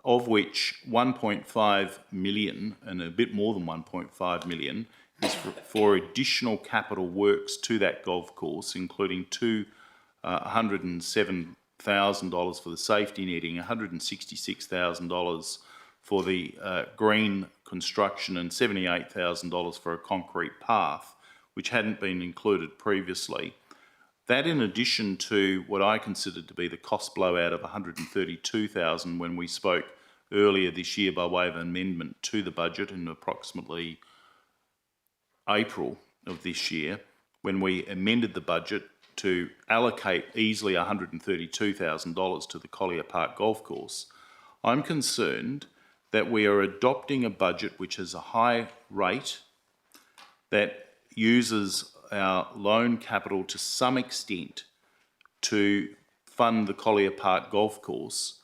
of which 1.5 million, and a bit more than 1.5 million, is for additional capital works to that golf course, including $107,000 for the safety netting, $166,000 for the green construction, and $78,000 for a concrete path, which hadn't been included previously. That, in addition to what I considered to be the cost blowout of $132,000 when we spoke earlier this year by way of amendment to the budget in approximately April of this year, when we amended the budget to allocate easily $132,000 to the Collier Park Golf Course. I'm concerned that we are adopting a budget which has a high rate, that uses our loan capital to some extent to fund the Collier Park Golf Course,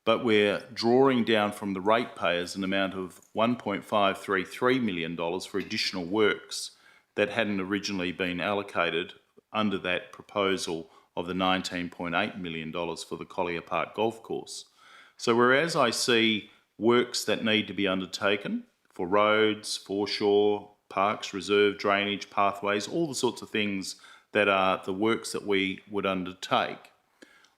but we're drawing down from the ratepayers an amount of $1.533 million for additional works that hadn't originally been allocated under that proposal of the $19.8 million for the Collier Park Golf Course. So whereas I see works that need to be undertaken for roads, foreshore, parks, reserve, drainage, pathways, all the sorts of things that are the works that we would undertake,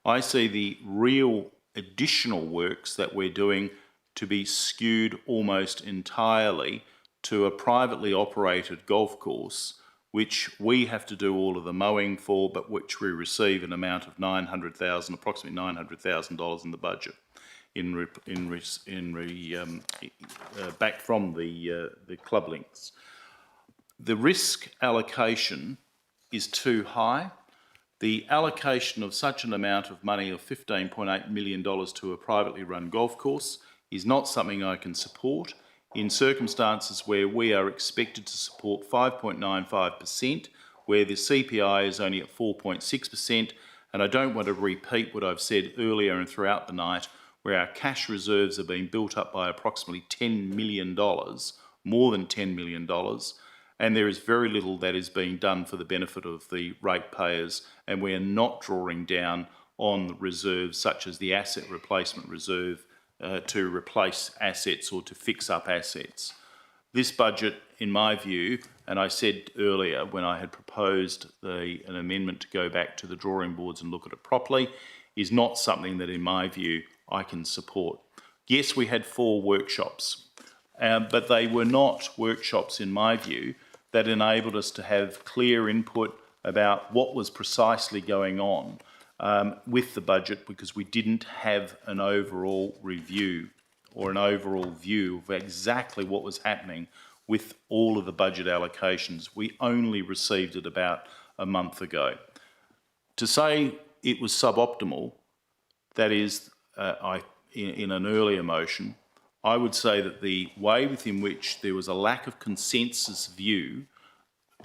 I see the real additional works that we're doing to be skewed almost entirely to a privately operated golf course, which we have to do all of the mowing for, but which we receive an amount of approximately $900,000 in the budget, back from the club links. The risk allocation is too high. The allocation of such an amount of money of $15.8 million to a privately run golf course is not something I can support in circumstances where we are expected to support 5.95%, where the CPI is only at 4.6%, and I don't want to repeat what I've said earlier and throughout the night, where our cash reserves are being built up by approximately $10 million, more than $10 million, and there is very little that is being done for the benefit of the ratepayers, and we are not drawing down on reserves such as the asset replacement reserve to replace assets or to fix up assets. This budget, in my view, and I said earlier when I had proposed an amendment to go back to the drawing boards and look at it properly, is not something that, in my view, I can support. Yes, we had 4 workshops, but they were not workshops, in my view, that enabled us to have clear input about what was precisely going on with the budget, because we didn't have an overall review or an overall view of exactly what was happening with all of the budget allocations. We only received it about a month ago. To say it was suboptimal, that is, in an earlier motion, I would say that the way within which there was a lack of consensus view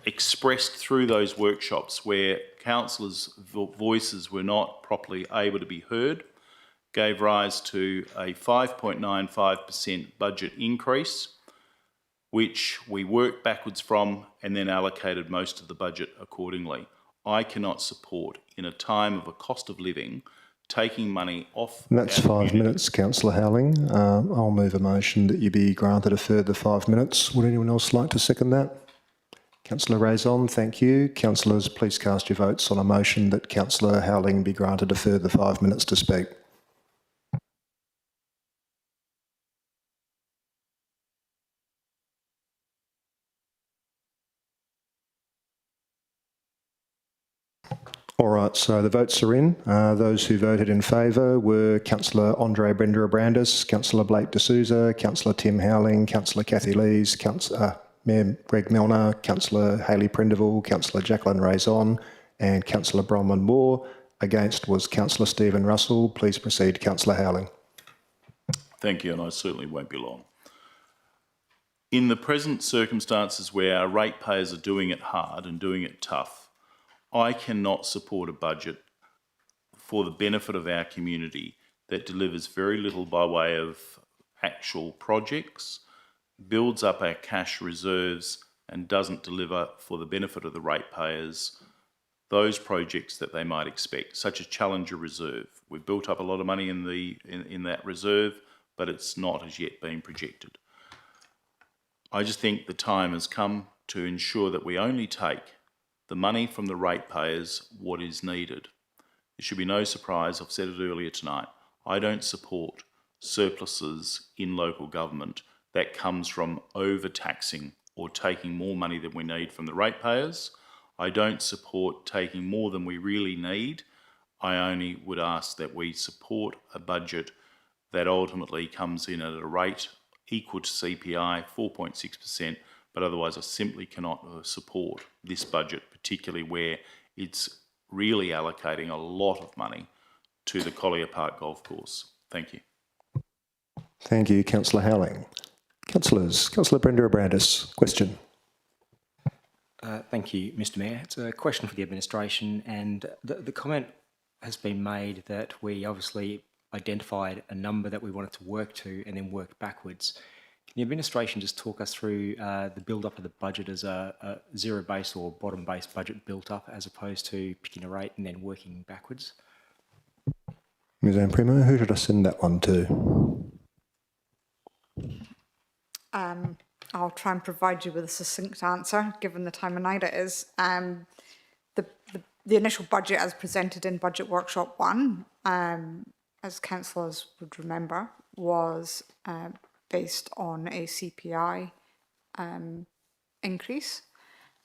expressed through those workshops, where councillors' voices were not properly able to be heard, gave rise to a 5.95% budget increase, which we worked backwards from and then allocated most of the budget accordingly. I cannot support, in a time of a cost of living, taking money off. And that's 5 minutes, Councillor Howling. I'll move a motion that you be granted a further 5 minutes. Would anyone else like to second that? Councillor Raison, thank you. Councillors, please cast your votes on a motion that Councillor Howling be granted a further 5 minutes to speak. All right, so the votes are in. Those who voted in favour were Councillor Andre Brender-Brandis, Councillor Blake D'Souza, Councillor Tim Howling, Councillor Kathy Lees, Mayor Greg Milner, Councillor Hayley Prendeville, Councillor Jacqueline Raison and Councillor Bronwyn Moore. Against was Councillor Stephen Russell. Please proceed, Councillor Howling. Thank you, and I certainly won't be long. In the present circumstances where our ratepayers are doing it hard and doing it tough, I cannot support a budget for the benefit of our community that delivers very little by way of actual projects, builds up our cash reserves and doesn't deliver for the benefit of the ratepayers those projects that they might expect, such as Challenger Reserve. We've built up a lot of money in that reserve, but it's not as yet been projected. I just think the time has come to ensure that we only take the money from the ratepayers what is needed. There should be no surprise, I've said it earlier tonight, I don't support surpluses in local government that comes from overtaxing or taking more money than we need from the ratepayers. I don't support taking more than we really need. I only would ask that we support a budget that ultimately comes in at a rate equal to CPI, 4.6%, but otherwise I simply cannot support this budget, particularly where it's really allocating a lot of money to the Collier Park Golf Course. Thank you. Thank you, Councillor Howling. Councillors, Councillor Brenda Abrandis, question. Thank you, Mr Mayor. It's a question for the administration, and the comment has been made that we obviously identified a number that we wanted to work to and then work backwards. Can the administration just talk us through the build-up of the budget as a zero-based or bottom-based budget built up, as opposed to picking a rate and then working backwards? Ms Anne Primo, who should I send that one to? I'll try and provide you with a succinct answer, given the time of night it is. The initial budget as presented in Budget Workshop 1, as councillors would remember, was based on a CPI increase,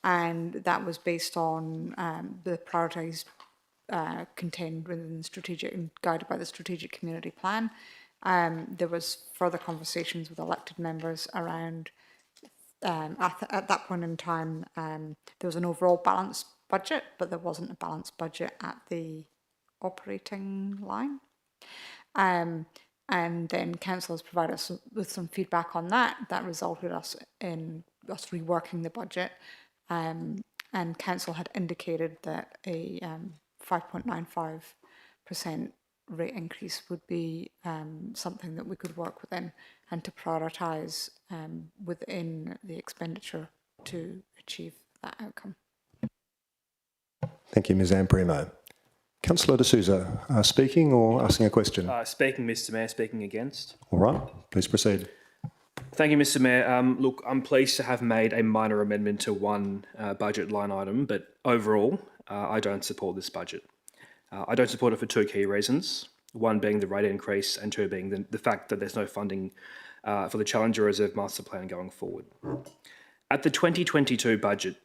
and that was based on the priorities contained within the strategic and guided by the Strategic Community Plan. There was further conversations with elected members around, at that point in time, there was an overall balanced budget, but there wasn't a balanced budget at the operating line. And then council has provided us with some feedback on that. That resulted in us reworking the budget. And council had indicated that a 5.95% rate increase would be something that we could work within and to prioritise within the expenditure to achieve that outcome. Thank you, Ms Anne Primo. Councillor De Souza, speaking or asking a question? Speaking, Mr Mayor, speaking against. All right, please proceed. Thank you, Mr Mayor. Look, I'm pleased to have made a minor amendment to one budget line item, but overall, I don't support this budget. I don't support it for two key reasons, one being the rate increase and two being the fact that there's no funding for the Challenger Reserve Master Plan going forward. At the 2022 budget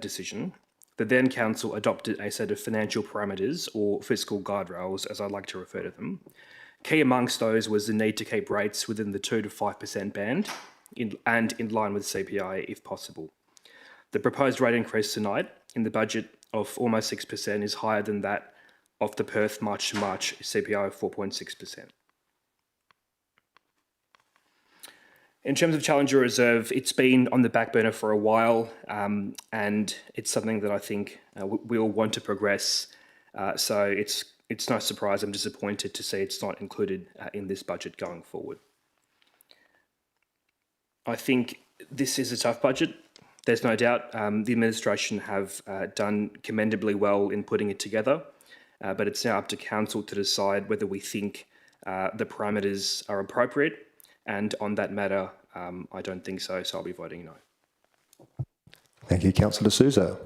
decision, the then council adopted a set of financial parameters, or fiscal guide rails as I like to refer to them. Key amongst those was the need to keep rates within the 2 to 5% band and in line with CPI if possible. The proposed rate increase tonight in the budget of almost 6% is higher than that of the Perth March to March CPI of 4.6%. In terms of Challenger Reserve, it's been on the back burner for a while, and it's something that I think we all want to progress. So it's no surprise I'm disappointed to see it's not included in this budget going forward. I think this is a tough budget. There's no doubt the administration have done commendably well in putting it together, but it's now up to council to decide whether we think the parameters are appropriate. And on that matter, I don't think so, so I'll be voting no. Thank you, Councillor De Souza.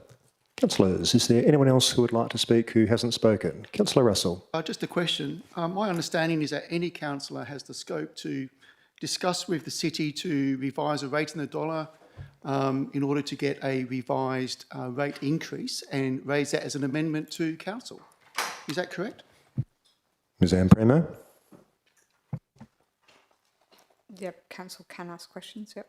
Councillors, is there anyone else who would like to speak who hasn't spoken? Councillor Russell. Just a question. My understanding is that any councillor has the scope to discuss with the city to revise a rate in the dollar in order to get a revised rate increase and raise that as an amendment to council. Is that correct? Ms Anne Primo. Yep, council can ask questions, yep.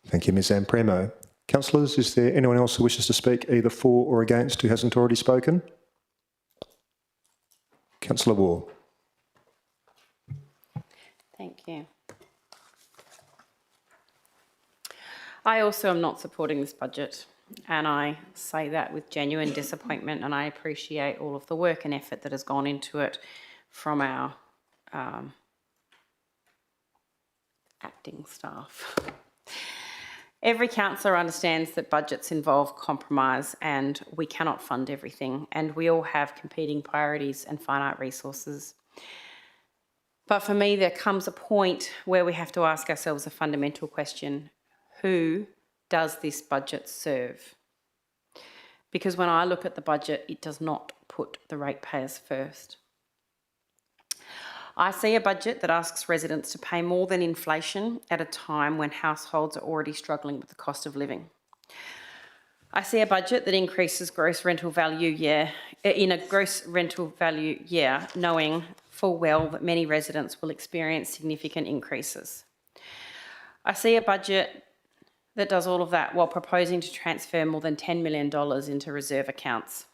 Thank you, Ms Anne Primo. Councillors, is there anyone else who wishes to speak either for or against who hasn't already spoken? Councillor Waugh. Thank you. I also am not supporting this budget, and I say that with genuine disappointment, and I appreciate all of the work and effort that has gone into it from our acting staff. Every councillor understands that budgets involve compromise and we cannot fund everything, and we all have competing priorities and finite resources. But for me, there comes a point where we have to ask ourselves a fundamental question: who does this budget serve? Because when I look at the budget, it does not put the ratepayers first. I see a budget that asks residents to pay more than inflation at a time when households are already struggling with the cost of living. I see a budget that increases gross rental value year, knowing full well that many residents will experience significant increases. I see a budget that does all of that while proposing to transfer more than $10 million into reserve accounts.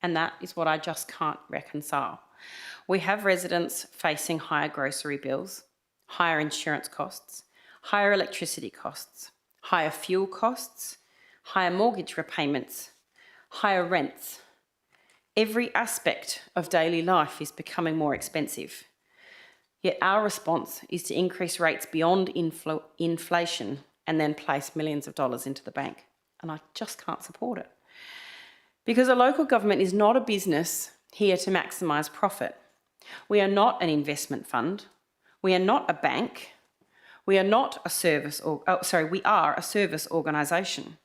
And that is what I just can't reconcile. We have residents facing higher grocery bills, higher insurance costs, higher electricity costs, higher fuel costs, higher mortgage repayments, higher rents. Every aspect of daily life is becoming more expensive. Yet our response is to increase rates beyond inflation and then place millions of dollars into the bank. And I just can't support it. Because a local government is not a business here to maximise profit. We are not an investment fund. We are not a bank. We are not a service, we are a service organisation.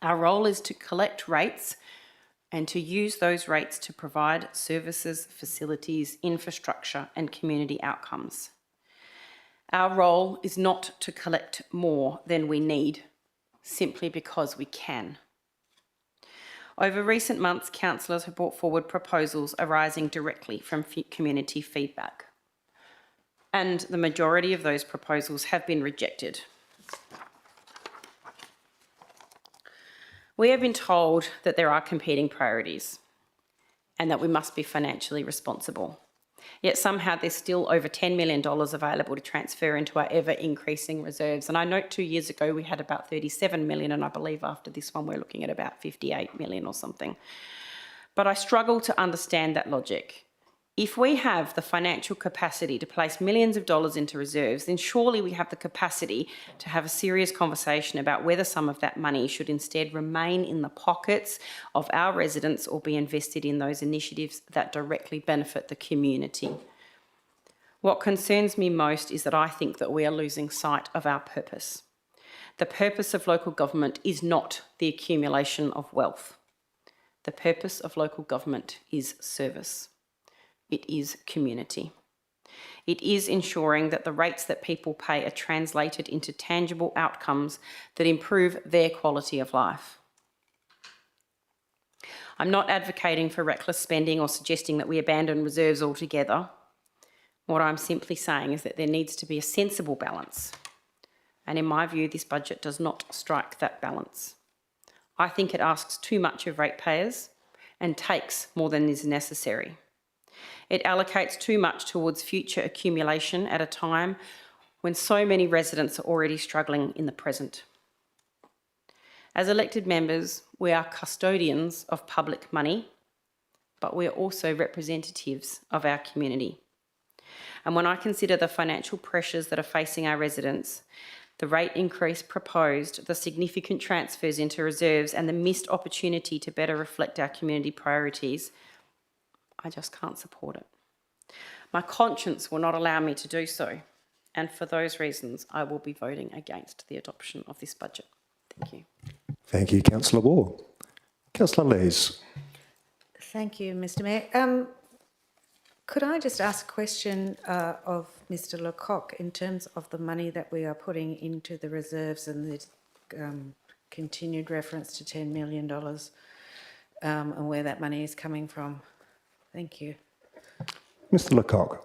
Our role is to collect rates and to use those rates to provide services, facilities, infrastructure and community outcomes. Our role is not to collect more than we need, simply because we can. Over recent months, councillors have brought forward proposals arising directly from community feedback, and the majority of those proposals have been rejected. We have been told that there are competing priorities and that we must be financially responsible. Yet somehow there's still over $10 million available to transfer into our ever-increasing reserves. And I note 2 years ago we had about 37 million, and I believe after this one we're looking at about 58 million or something. But I struggle to understand that logic. If we have the financial capacity to place millions of dollars into reserves, then surely we have the capacity to have a serious conversation about whether some of that money should instead remain in the pockets of our residents or be invested in those initiatives that directly benefit the community. What concerns me most is that I think that we are losing sight of our purpose. The purpose of local government is not the accumulation of wealth. The purpose of local government is service. It is community. It is ensuring that the rates that people pay are translated into tangible outcomes that improve their quality of life. I'm not advocating for reckless spending or suggesting that we abandon reserves altogether. What I'm simply saying is that there needs to be a sensible balance. And in my view, this budget does not strike that balance. I think it asks too much of ratepayers and takes more than is necessary. It allocates too much towards future accumulation at a time when so many residents are already struggling in the present. As elected members, we are custodians of public money, but we are also representatives of our community. And when I consider the financial pressures that are facing our residents, the rate increase proposed, the significant transfers into reserves and the missed opportunity to better reflect our community priorities, I just can't support it. My conscience will not allow me to do so, and for those reasons I will be voting against the adoption of this budget. Thank you. Thank you, Councillor Ward. Councillor Lees. Thank you, Mr Mayor. Could I just ask a question of Mr Lecoq in terms of the money that we are putting into the reserves and the continued reference to $10 million and where that money is coming from? Thank you. Mr Lecoq.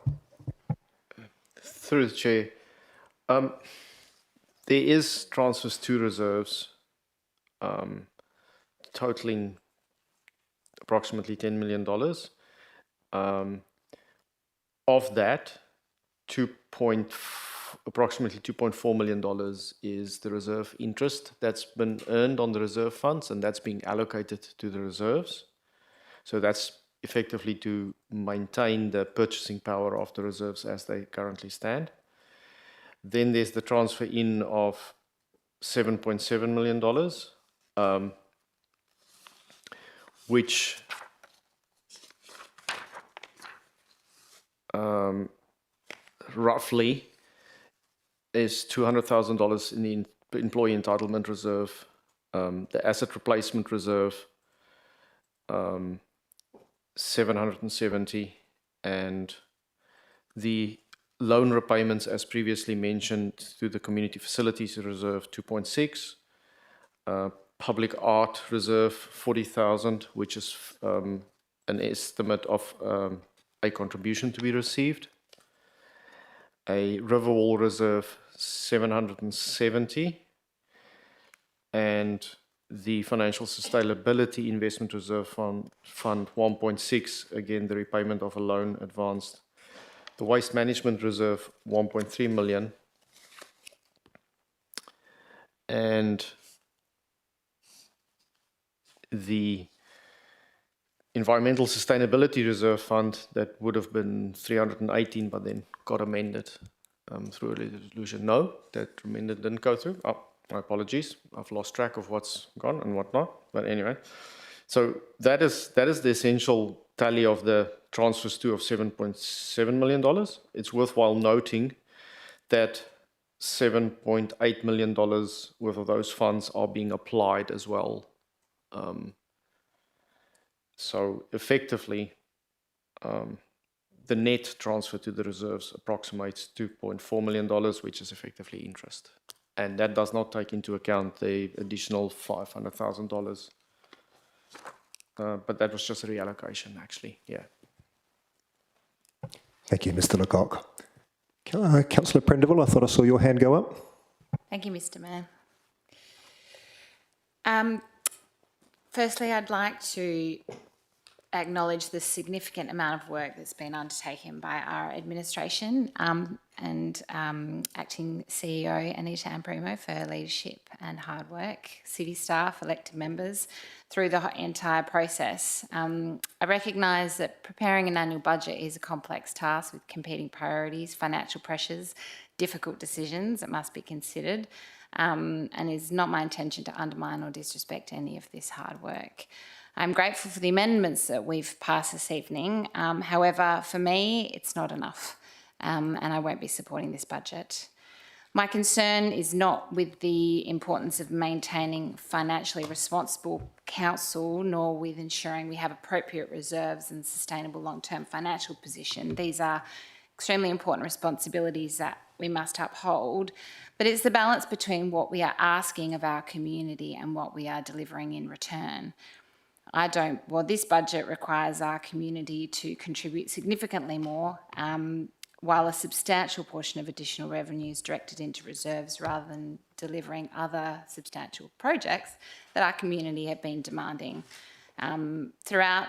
Through the chair, there is transfers to reserves totaling approximately $10 million. Of that, approximately $2.4 million is the reserve interest that's been earned on the reserve funds, and that's being allocated to the reserves. So that's effectively to maintain the purchasing power of the reserves as they currently stand. Then there's the transfer in of $7.7 million, which roughly is $200,000 in the employee entitlement reserve, the asset replacement reserve, 770, and the loan repayments, as previously mentioned, through the community facilities reserve, 2.6, public art reserve, 40,000, which is an estimate of a contribution to be received. A Riverwall reserve, 770, and the Financial Sustainability Investment Reserve Fund 1.6, again, the repayment of a loan advanced. The Waste Management Reserve, 1.3 million. And the Environmental Sustainability Reserve Fund, that would have been 318, but then got amended through a resolution. No, that amended didn't go through. Oh, my apologies. I've lost track of what's gone and whatnot. But anyway, so that is the essential tally of the transfers to of $7.7 million. It's worthwhile noting that $7.8 million worth of those funds are being applied as well. So effectively, the net transfer to the reserves approximates $2.4 million, which is effectively interest. And that does not take into account the additional $500,000. But that was just a reallocation, actually, yeah. Thank you, Mr. Lecoq. Councillor Prendeville, I thought I saw your hand go up. Thank you, Mr. Mayor. Firstly, I'd like to acknowledge the significant amount of work that's been undertaken by our administration and Acting CEO Anita Ambrimo for her leadership and hard work, city staff, elected members through the entire process. I recognise that preparing an annual budget is a complex task with competing priorities, financial pressures, difficult decisions that must be considered, and it's not my intention to undermine or disrespect any of this hard work. I'm grateful for the amendments that we've passed this evening. However, for me, it's not enough, and I won't be supporting this budget. My concern is not with the importance of maintaining financially responsible council, nor with ensuring we have appropriate reserves and sustainable long-term financial position. These are extremely important responsibilities that we must uphold, but it's the balance between what we are asking of our community and what we are delivering in return. This budget requires our community to contribute significantly more, while a substantial portion of additional revenue is directed into reserves rather than delivering other substantial projects that our community have been demanding. Throughout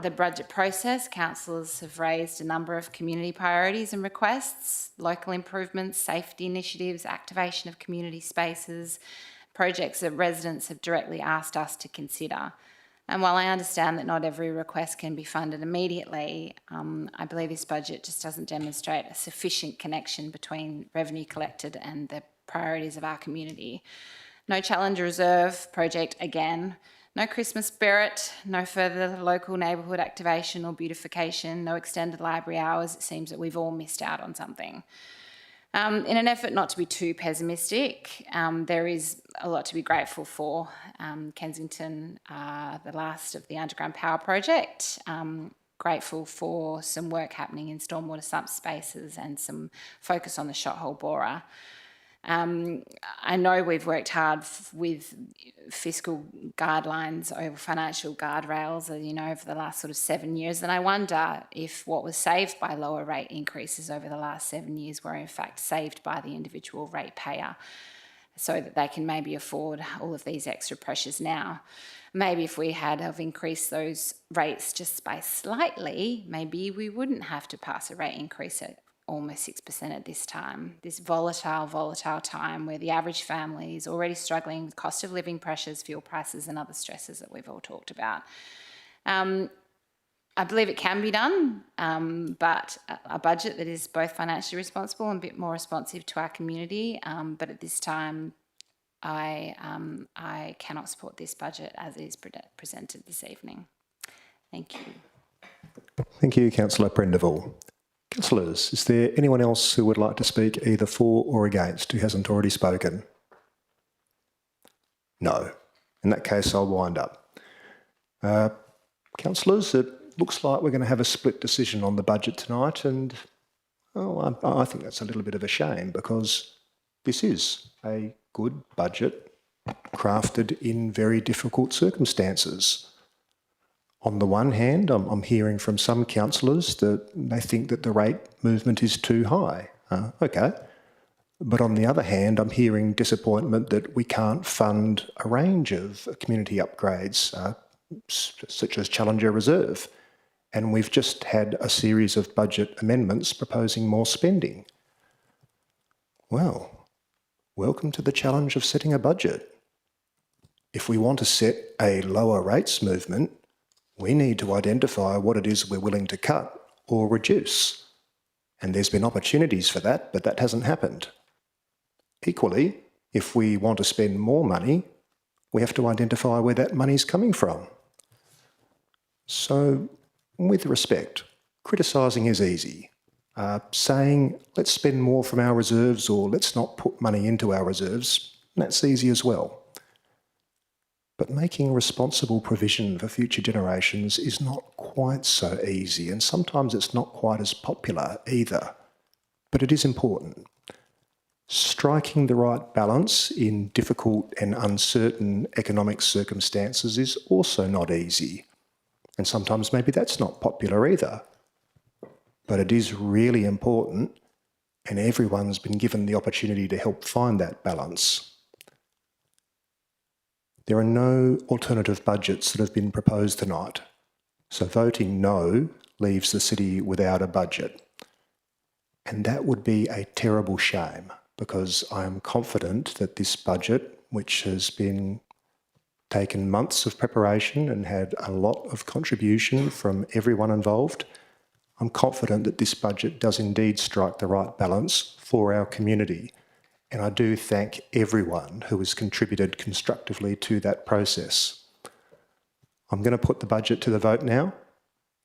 the budget process, councillors have raised a number of community priorities and requests: local improvements, safety initiatives, activation of community spaces, projects that residents have directly asked us to consider. And while I understand that not every request can be funded immediately, I believe this budget just doesn't demonstrate a sufficient connection between revenue collected and the priorities of our community. No Challenger Reserve project again, no Christmas spirit, no further local neighbourhood activation or beautification, no extended library hours. It seems that we've all missed out on something. In an effort not to be too pessimistic, there is a lot to be grateful for. Kensington, the last of the underground power project, grateful for some work happening in stormwater sump spaces and some focus on the shot hole borer. I know we've worked hard with fiscal guidelines over financial guardrails, over the last sort of 7 years, and I wonder if what was saved by lower rate increases over the last 7 years were in fact saved by the individual ratepayer, so that they can maybe afford all of these extra pressures now. Maybe if we had have increased those rates just by slightly, maybe we wouldn't have to pass a rate increase at almost 6% at this time, this volatile time where the average family is already struggling with cost of living pressures, fuel prices and other stresses that we've all talked about. I believe it can be done, but a budget that is both financially responsible and a bit more responsive to our community, but at this time I cannot support this budget as it is presented this evening. Thank you. Thank you, Councillor Prendeville. Councillors, is there anyone else who would like to speak either for or against who hasn't already spoken? No. In that case, I'll wind up. Councillors, it looks like we're going to have a split decision on the budget tonight, and I think that's a little bit of a shame because this is a good budget crafted in very difficult circumstances. On the one hand, I'm hearing from some councillors that they think that the rate movement is too high. Okay. But on the other hand, I'm hearing disappointment that we can't fund a range of community upgrades, such as Challenger Reserve. And we've just had a series of budget amendments proposing more spending. Well, welcome to the challenge of setting a budget. If we want to set a lower rates movement, we need to identify what it is we're willing to cut or reduce. And there's been opportunities for that, but that hasn't happened. Equally, if we want to spend more money, we have to identify where that money's coming from. So, with respect, criticising is easy. Saying, let's spend more from our reserves or let's not put money into our reserves, that's easy as well. But making responsible provision for future generations is not quite so easy, and sometimes it's not quite as popular either. But it is important. Striking the right balance in difficult and uncertain economic circumstances is also not easy. And sometimes maybe that's not popular either. But it is really important, and everyone's been given the opportunity to help find that balance. There are no alternative budgets that have been proposed tonight, so voting no leaves the city without a budget. And that would be a terrible shame, because I am confident that this budget, which has been taken months of preparation and had a lot of contribution from everyone involved, I'm confident that this budget does indeed strike the right balance for our community. And I do thank everyone who has contributed constructively to that process. I'm going to put the budget to the vote now.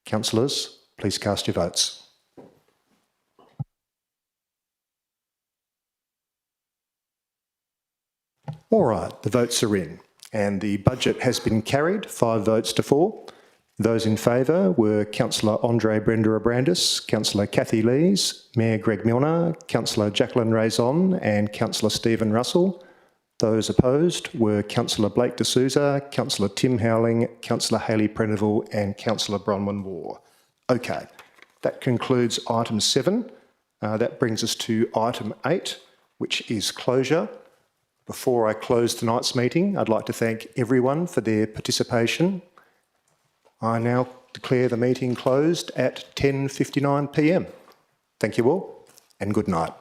Councillors, please cast your votes. All right, the votes are in, and the budget has been carried, 5 votes to 4. Those in favour were Councillor Andre Brender-Abrandis, Councillor Kathy Lees, Mayor Greg Milner, Councillor Jacqueline Raison and Councillor Stephen Russell. Those opposed were Councillor Blake D'Souza, Councillor Tim Howling, Councillor Hayley Prendeville and Councillor Bronwyn Waugh. Okay, that concludes item 7. That brings us to item 8, which is closure. Before I close tonight's meeting, I'd like to thank everyone for their participation. I now declare the meeting closed at 10:59 p.m. Thank you all and good night.